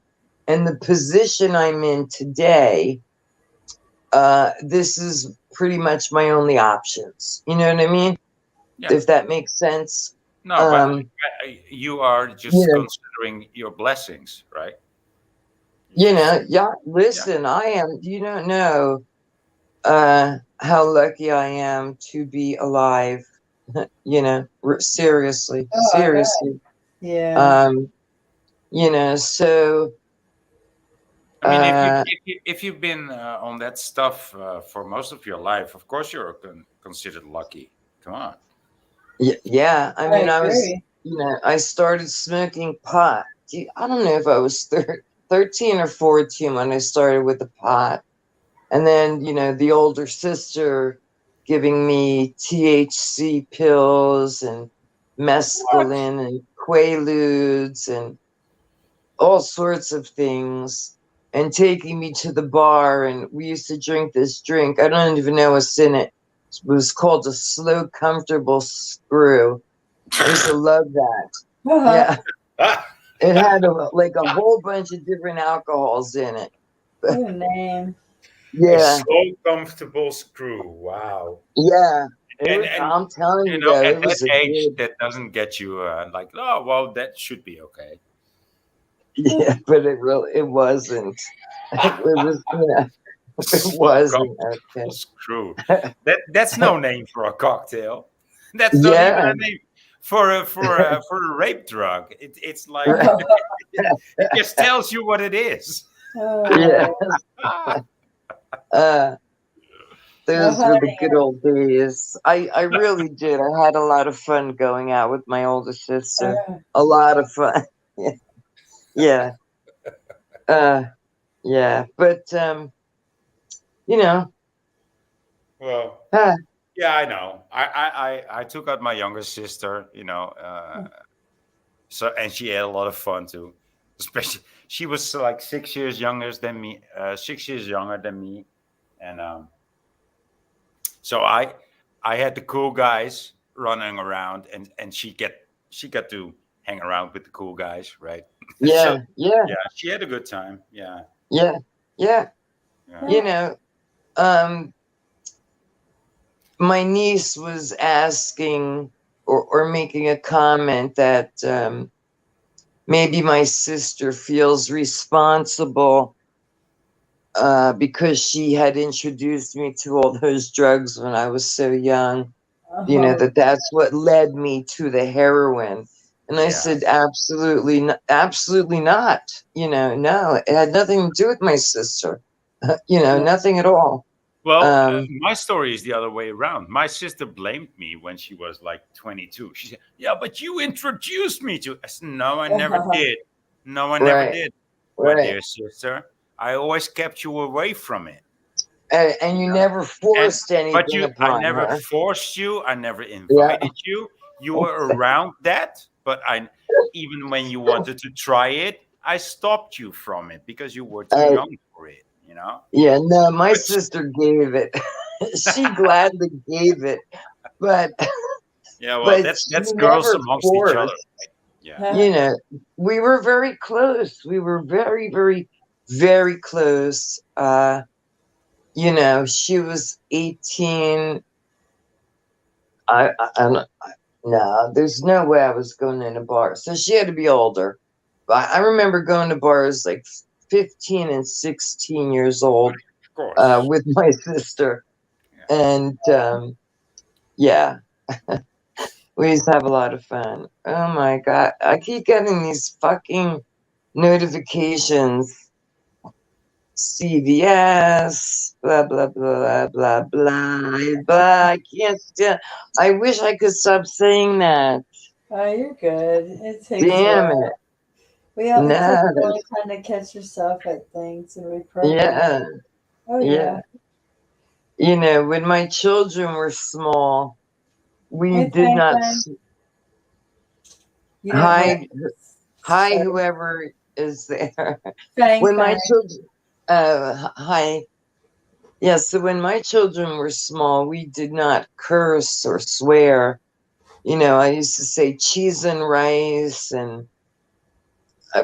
and the position I'm in today, this is pretty much my only options. You know what I mean? Yeah. If that makes sense. No, but Um, you are you just know, considering your blessings, right? you Just know, yeah, yeah. listen, you don't know how lucky I am to be alive. You know, seriously, Oh, I bet. seriously. Yeah. Um, you know, so I mean, uh, if you've been on that stuff for most of your life, of course you're considered lucky. Come on. Yeah. I I mean, I was, agree. I started smoking pot. I don't know if I was 13 or 14 when I started with the pot. And then, the older sister giving me THC pills and What? mescaline and quaaludes and all sorts of things, and taking me to the bar. And we used to drink this drink. I don't even know what's in it. It was called a slow, comfortable screw. I used to love that. Yeah. It had like a whole bunch of different alcohols in it. Good name. A Yeah. slow, comfortable screw. Wow. Yeah. And I'm telling you though, at it that was a age, good, that doesn't get you like, oh, well, that should be okay. yeah, but it wasn't. It was, it Slow, wasn't comfortable okay. screw. That's no name for a cocktail. That's not even Yeah. a name for a rape drug. It's like Right. it just tells you what it is. Yeah. Ah, Those were the good old days. I really did. I had a lot of fun going out with my older sister. A lot of fun. Yeah. Yeah. But well, huh, yeah, I know. I took out my younger sister, so and she had a lot of fun too. Especially she was like 6 years younger than me, 6 years younger than me, and so I had the cool guys running around, and she got to hang around with the cool guys, right? So yeah, yeah, yeah, she had a good time. Yeah, yeah, yeah. yeah. You know, um, my niece was asking or making a comment that maybe my sister feels responsible because she had introduced me to all those drugs when I was so young. That's what led me to the heroin. And I Yeah. said, absolutely, absolutely not. No, it had nothing to do with my sister. Nothing at all. Well, Um, my story is the other way around. My sister blamed me when she was like 22. She said, "Yeah, but you introduced me to." I said, "No, I never did. No, I never right, did, my right. dear sister. I always kept you away from it. And you never And forced but anything I upon never her. forced you. I never Yeah, invited you. You were around that, but even when you wanted to try it, I stopped you from it because you were too uh, young for it. yeah. No, my But sister gave it. She gladly gave it, but yeah, well, but that's she girls never amongst each other. forced. Yeah. We were very close. We were very, very, very close. She was 18. No, there's no way I was going in a bar. So she had to be older. But I remember going to bars like 15 and 16 years old Of course. with my sister. Yeah. And yeah, we used to have a lot of fun. Oh my God. I keep getting these fucking notifications. CVS, blah, blah, blah, blah, blah, blah. I can't stand. I wish I could stop saying that. Oh, you're good. It takes a Damn while. it. It takes a No. long time to catch yourself at things and reprogram. Yeah. Oh Yeah. yeah. When my children were small, we Hey did not. Franklin. You didn't Hi, want. hi, Sorry. whoever is there. Fang When my Fang. children, hi. Yeah, so when my children were small, we did not curse or swear. I used to say cheese and rice and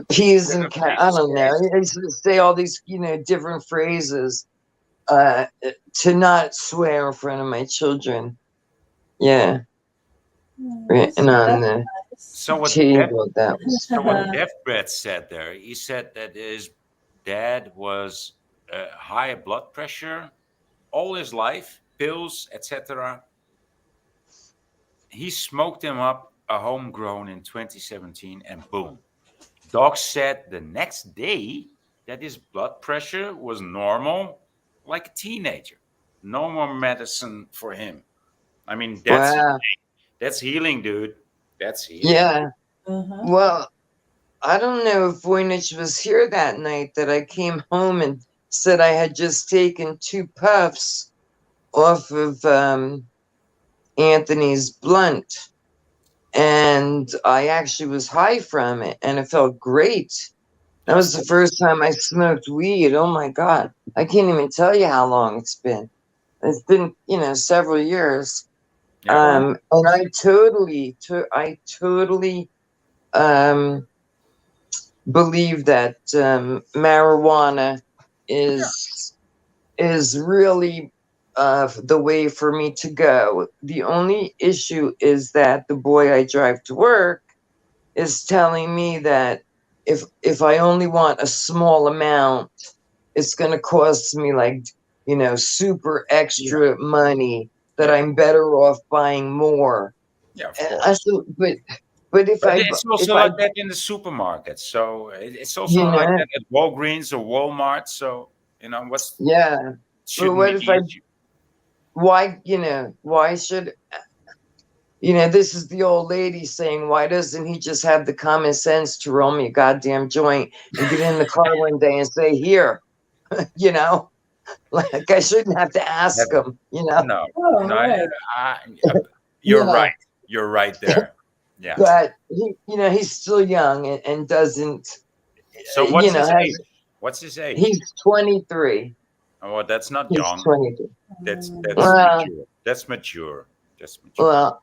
peas and I Jesus don't know. Christ. I used to say all these, different phrases to not swear in front of my children. Yeah, written on the So table. That was what fun. Deathbreath said there, he said that his dad was high blood pressure all his life, pills, etc. He smoked him up a homegrown in 2017, and boom. Doc said the next day that his blood pressure was normal, like a teenager. No more medicine for him. I mean, Wow. That's healing, dude. That's healing. Yeah. Uh-huh. Well, I don't know if Voynich was here that night that I came home and said I had just taken 2 puffs off of Anthony's blunt. And I actually was high from it and it felt great. That was the first time I smoked weed. Oh my God. I can't even tell you how long it's been. It's been, several years. Yeah. And I totally believe that marijuana is really the way for me to go. The only issue is that the boy I drive to work is telling me that if I only want a small amount, it's going to cost me like, super extra money, that I'm better off buying more. Yeah, of And course. I said, but if But I it's also like that in the supermarket. So it's also You like know? that at Walgreens or Walmart. So what's yeah, shouldn't what be if the issue. why should, this is the old lady saying, why doesn't he just have the common sense to roll me a goddamn joint and get in the car one day and say, here, like I shouldn't have to ask Never. him, No, Oh, no, right. you're Yeah. right. You're right there. Yeah. But he's still young and doesn't, So what's his age? What's his age? he's 23. Oh, well, that's not He's young. 23. That's Well, mature. That's mature. That's mature. Well,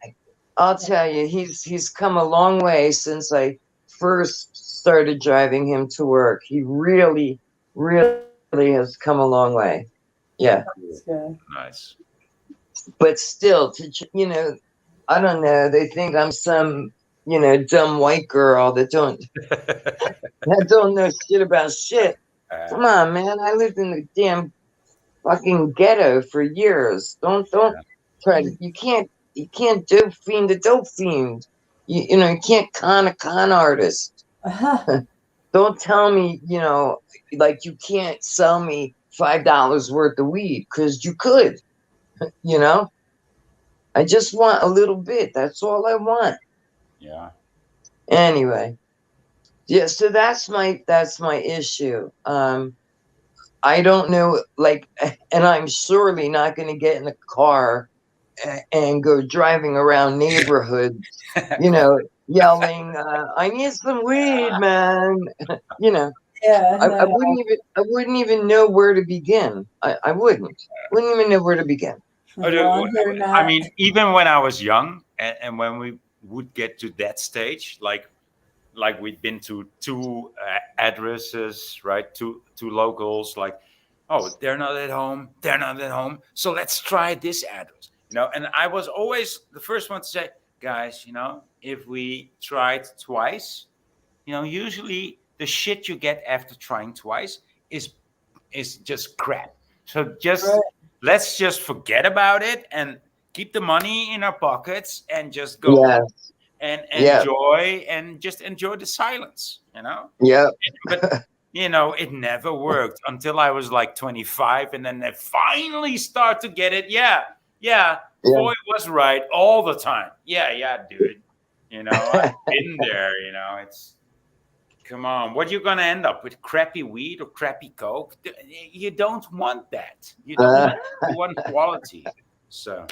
I'll tell you, he's come a long way since I first started driving him to work. He really, really has come a long way. Yeah, That's good. Nice. but still, I don't know. They think I'm some, dumb white girl that don't know shit about shit. Come on, man. I lived in the damn fucking ghetto for years. Don't try to. You can't dope fiend a dope fiend. You can't con a con artist. Don't tell me, like you can't sell me $5 worth of weed, because you could. I just want a little bit. That's all I want. Yeah. Anyway, yeah. So that's my issue. I don't know, like, and I'm surely not going to get in the car and go driving around neighborhoods, yelling, "I need some weed, man." Yeah. I wouldn't even know where to begin. I wouldn't even know where to begin. Well, you're not. I mean, even when I was young, and when we would get to that stage, like we'd been to 2 addresses, right? Two locals, like, oh, they're not at home. They're not at home. So let's try this address, And I was always the first one to say, guys, if we tried twice, usually the shit you get after trying twice is just crap. So let's just forget about it and keep the money in our pockets and just go home and enjoy the silence, Yeah. But it never worked until I was like 25, and then they finally start to get it. Yeah. Boy was right all the time. Yeah, dude. I've been there. It's. Come on, what are you gonna end up with? Crappy weed or crappy coke? You don't want that. You don't want quality. So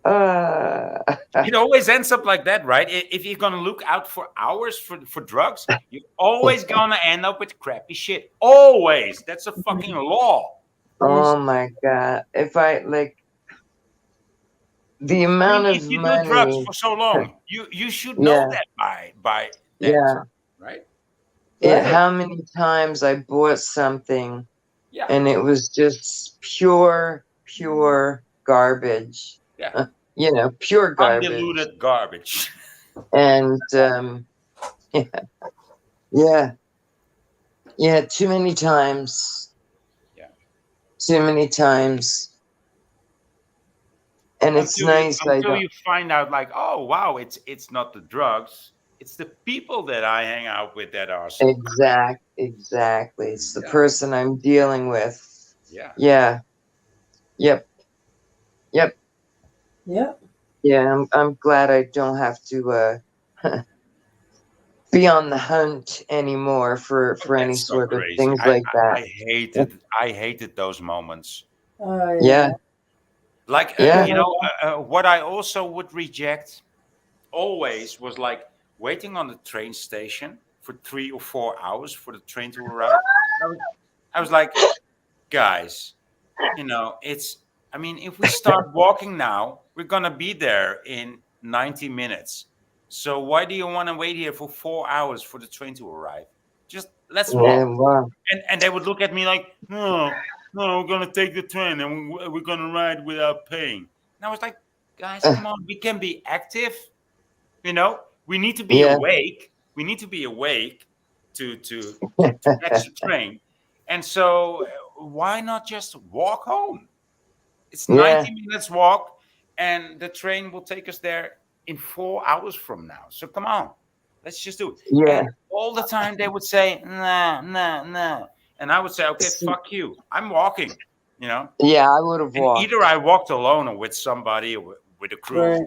it always ends up like that, right? If you're gonna look out for hours for drugs, you're always gonna end up with crappy shit. Always. That's a fucking law. Oh my God! If I the amount if of you money, do drugs for so long, you should know that by that, right? How many times I bought something, Yeah. and it was just pure garbage. Yeah. Pure garbage. Undiluted garbage. And yeah, too many times. Yeah. Too many times. And it's nice until you find out, like, oh wow, it's not the drugs, it's the people that I hang out with that are so exactly. It's the person I'm dealing with. Yeah. Yeah. Yep. Yep. Yeah, I'm glad I don't have to be on the hunt anymore for any That's so sort of crazy. things like that. I hated those moments. Oh Yeah, yeah. Like, yeah, what I also would reject always was like waiting on the train station for 3 or 4 hours for the train to arrive. I was, I was like, guys, it's, I mean, if we start walking now, we're going to be there in 90 minutes. So why do you want to wait here for 4 hours for the train to arrive? Just let's yeah. walk. Wow. And they would look at me like, no, no, we're going to take the train and we're going to ride without paying. And I was like, guys, come on, we can be active. We need to be Yeah, awake. We need to be awake to catch the train. And so why not just walk home? It's yeah, 90 minutes walk, and the train will take us there in 4 hours from now. So come on, let's just do it. yeah. And all the time they would say, no, no, no. And I would say, okay, See, fuck you. I'm walking, you know. yeah, I would have And either walked. I walked alone or with somebody or with a crew, Right.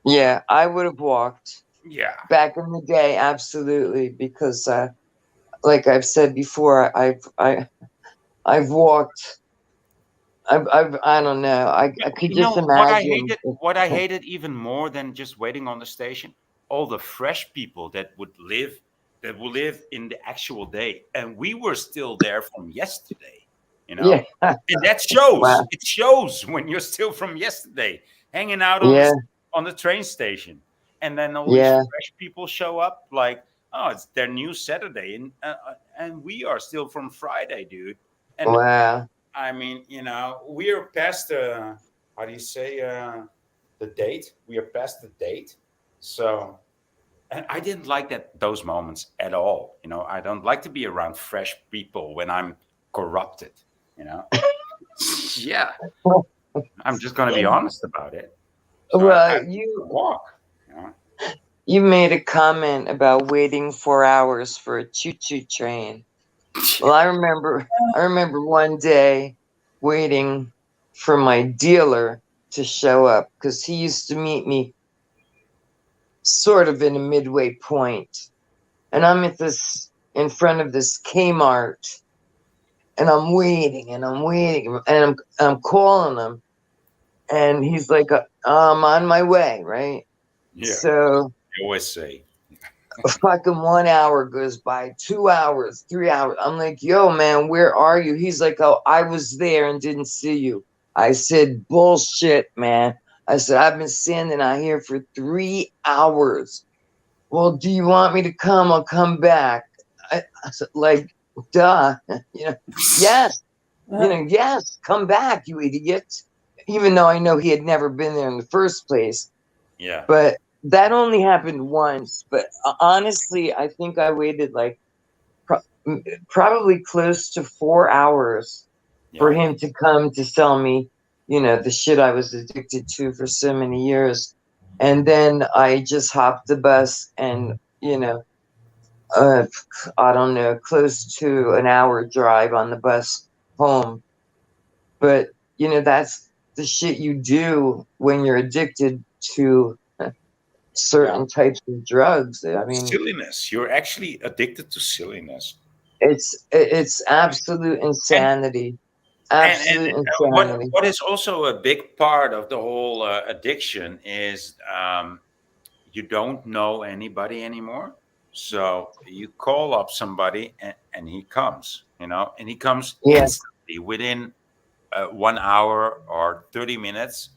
Yeah, I would have walked Yeah. back in the day, absolutely, because like I've said before, I've walked. I don't know. I could You just know what I imagine. hated? What I hated even more than just waiting on the station, all the fresh people that would live in the actual day, and we were still there from yesterday. You Yeah, know, and that shows. wow. It shows when you're still from yesterday, hanging out Yeah, on the train station, and then all these yeah, fresh people show up like, oh, it's their new Saturday, and we are still from Friday, dude. And wow. I mean, we are past the, how do you say, the date? We are past the date. So, and I didn't like those moments at all. I don't like to be around fresh people when I'm corrupted. You know, yeah. I'm just gonna be honest about it. So I Well, walk. You know, you made a comment about waiting 4 hours for a choo-choo train. Well, I remember one day waiting for my dealer to show up because he used to meet me sort of in a midway point. And I'm in front of this Kmart, and I'm waiting and I'm waiting and I'm calling him, and he's like, I'm on my way, right? yeah. So I always say, fucking 1 hour goes by, 2 hours, 3 hours. I'm like, yo, man, where are you? He's like, oh, I was there and didn't see you. I said, bullshit, man. I said, I've been standing out here for 3 hours. Well, do you want me to come? I'll come back. I said, like, duh. Yes. Yes, come back, you idiot. Even though I know he had never been there in the first place. yeah, But that only happened once. But honestly, I think I waited like probably close to 4 hours for yeah, him to come to sell me, the shit I was addicted to for so many years. And then I just hopped the bus and, I don't know, close to an hour drive on the bus home. But, that's the shit you do when you're addicted to yeah. certain types of drugs. I mean, Silliness. You're actually addicted to silliness. it's absolute And insanity. and Absolute what insanity. what is also a big part of the whole addiction is you don't know anybody anymore. So you call up somebody and he comes, and he comes Yeah, instantly within 1 hour or 30 minutes.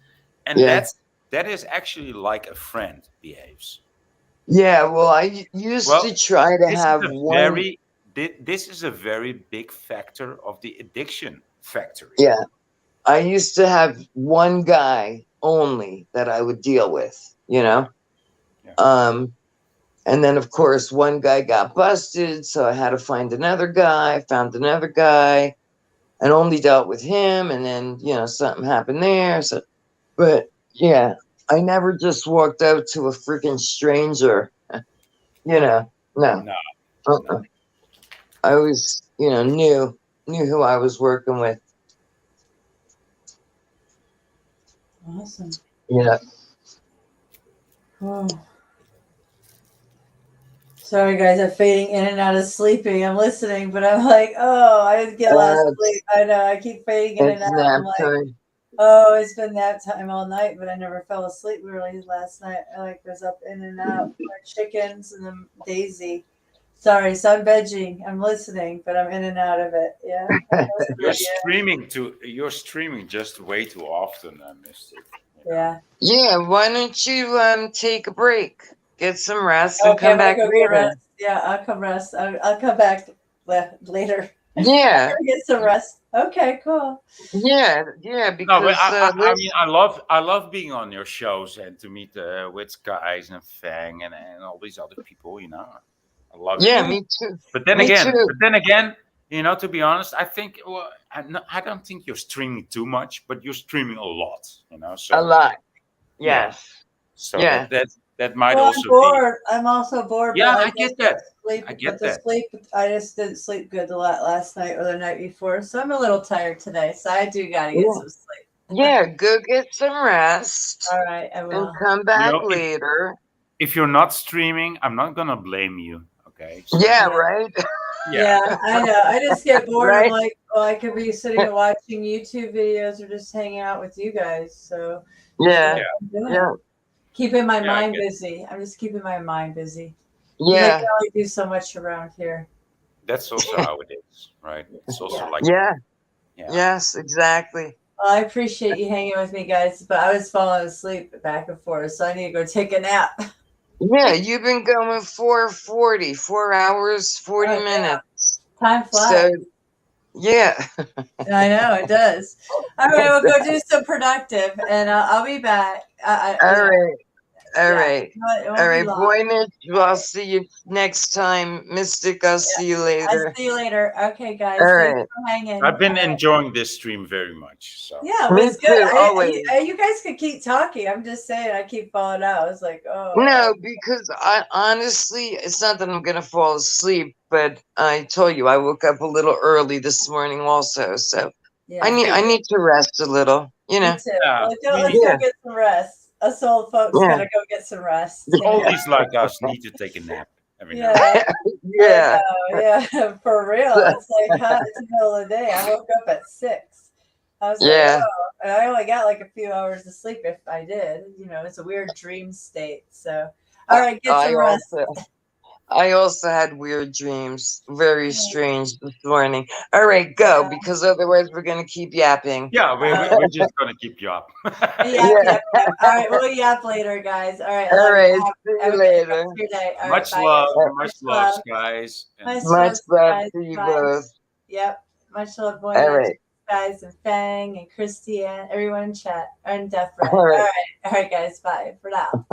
And yeah. that is actually like a friend behaves. Yeah, well, I used Well, to try to this is have a one. very this is a very big factor of the addiction factory. Yeah, I used to have one guy only that I would deal with, you know? Yeah. And then, of course, one guy got busted, so I had to find another guy, found another guy, and only dealt with him. And then, something happened there. So, but yeah, I never just walked out to a freaking stranger, no. No, no. Uh-uh. I always, knew who I was working with. Awesome. Yeah. Oh. Sorry, guys. I'm fading in and out of sleeping. I'm listening, but I'm like, oh, I didn't get a lot of sleep. I know. I keep fading in and It's out. nap I'm like, time. oh, it's been nap time all night, but I never fell asleep really last night. I was up in and out. My chickens and then Daisy. Sorry, so I'm vegging. I'm listening, but I'm in and out of it. Yeah. You're streaming just way too often, Mystic. Yeah. Yeah, why don't you take a break, get some rest, and Okay, I'm come gonna back go get later? rest. Yeah, I'll come rest. I'll come back later. Yeah, Get some rest. Okay, cool. yeah, No, because but I mean, I love being on your shows and to meet with guys and Fang and all these other people. I love it. yeah, me too. But then Me again, too. to be honest, I think I don't think you're streaming too much, but you're streaming a lot. So A lot. yeah. Yes. So Yeah. that might Well, I'm also be. bored. I'm also bored. Yeah, but I get that. Sleep, I but get the that. sleep, I just didn't sleep good last night or the night before, so I'm a little tired today. So I do gotta get Yeah. some sleep. Yeah, go get some rest All right, I and will. come back if, later. if you're not streaming, I'm not gonna blame you. Okay. So, Yeah, Yeah. right. Yeah, I know. I just get bored. Right. I'm like, well, I could be sitting and watching YouTube videos or just hanging out with you guys. So Yeah. that's what I'm doing. Yeah. Keeping my Yeah, I mind get it. busy. I'm just keeping my mind busy. I Yeah. can only do so much around here. That's also how it is, right? It's also like Yeah. yeah. Yes, exactly. Well, I appreciate you hanging with me, guys, but I was falling asleep back and forth, so I need to go take a nap. Yeah, you've been going 4:40, 4 hours, 40 Oh, yeah. minutes. Time flies. So, yeah. I know it does. All right, we'll go do some productive, and I'll be back. All right. All right. It won't All be right. long. Boy, Mitch, I'll see you next time. Mystic, I'll see you later. I'll see you later. Okay, guys. All Thanks right. for hanging. I've been All right. enjoying this stream very much. So Yeah, it Me was good. too, always. You guys could keep talking. I'm just saying, I keep falling out. I was like, oh. No, because I honestly, it's not that I'm gonna fall asleep, but I told you I woke up a little early this morning also, so Yeah. I need to rest a little, you know. Me too. Yeah, Let's Yeah. go get some rest. Us old folks Yeah. gotta go get some rest. oldies like us need to take a nap every now. Yeah. Yeah. Yeah, for real. It's like hot. It's the middle of the day. I woke up at 6. I was Yeah. like, oh, and I only got like a few hours of sleep if I did. It's a weird dream state. So, all right, get some rest. I also had weird dreams, very strange this morning. All right, go, Yeah. because otherwise we're gonna keep yapping. Yeah, we're just gonna keep you up. Yap. All right, we'll yap later, guys. All right. All right, see Have you a good rest later. of your day. All right, Much bye, love, guys. much love, guys. Much Much love guys. to you Bye. both. Yep. Much love, boy. All right. Guys, and Fang and Christiane, everyone in chat and Death Red. All right. All right, guys. Bye for now.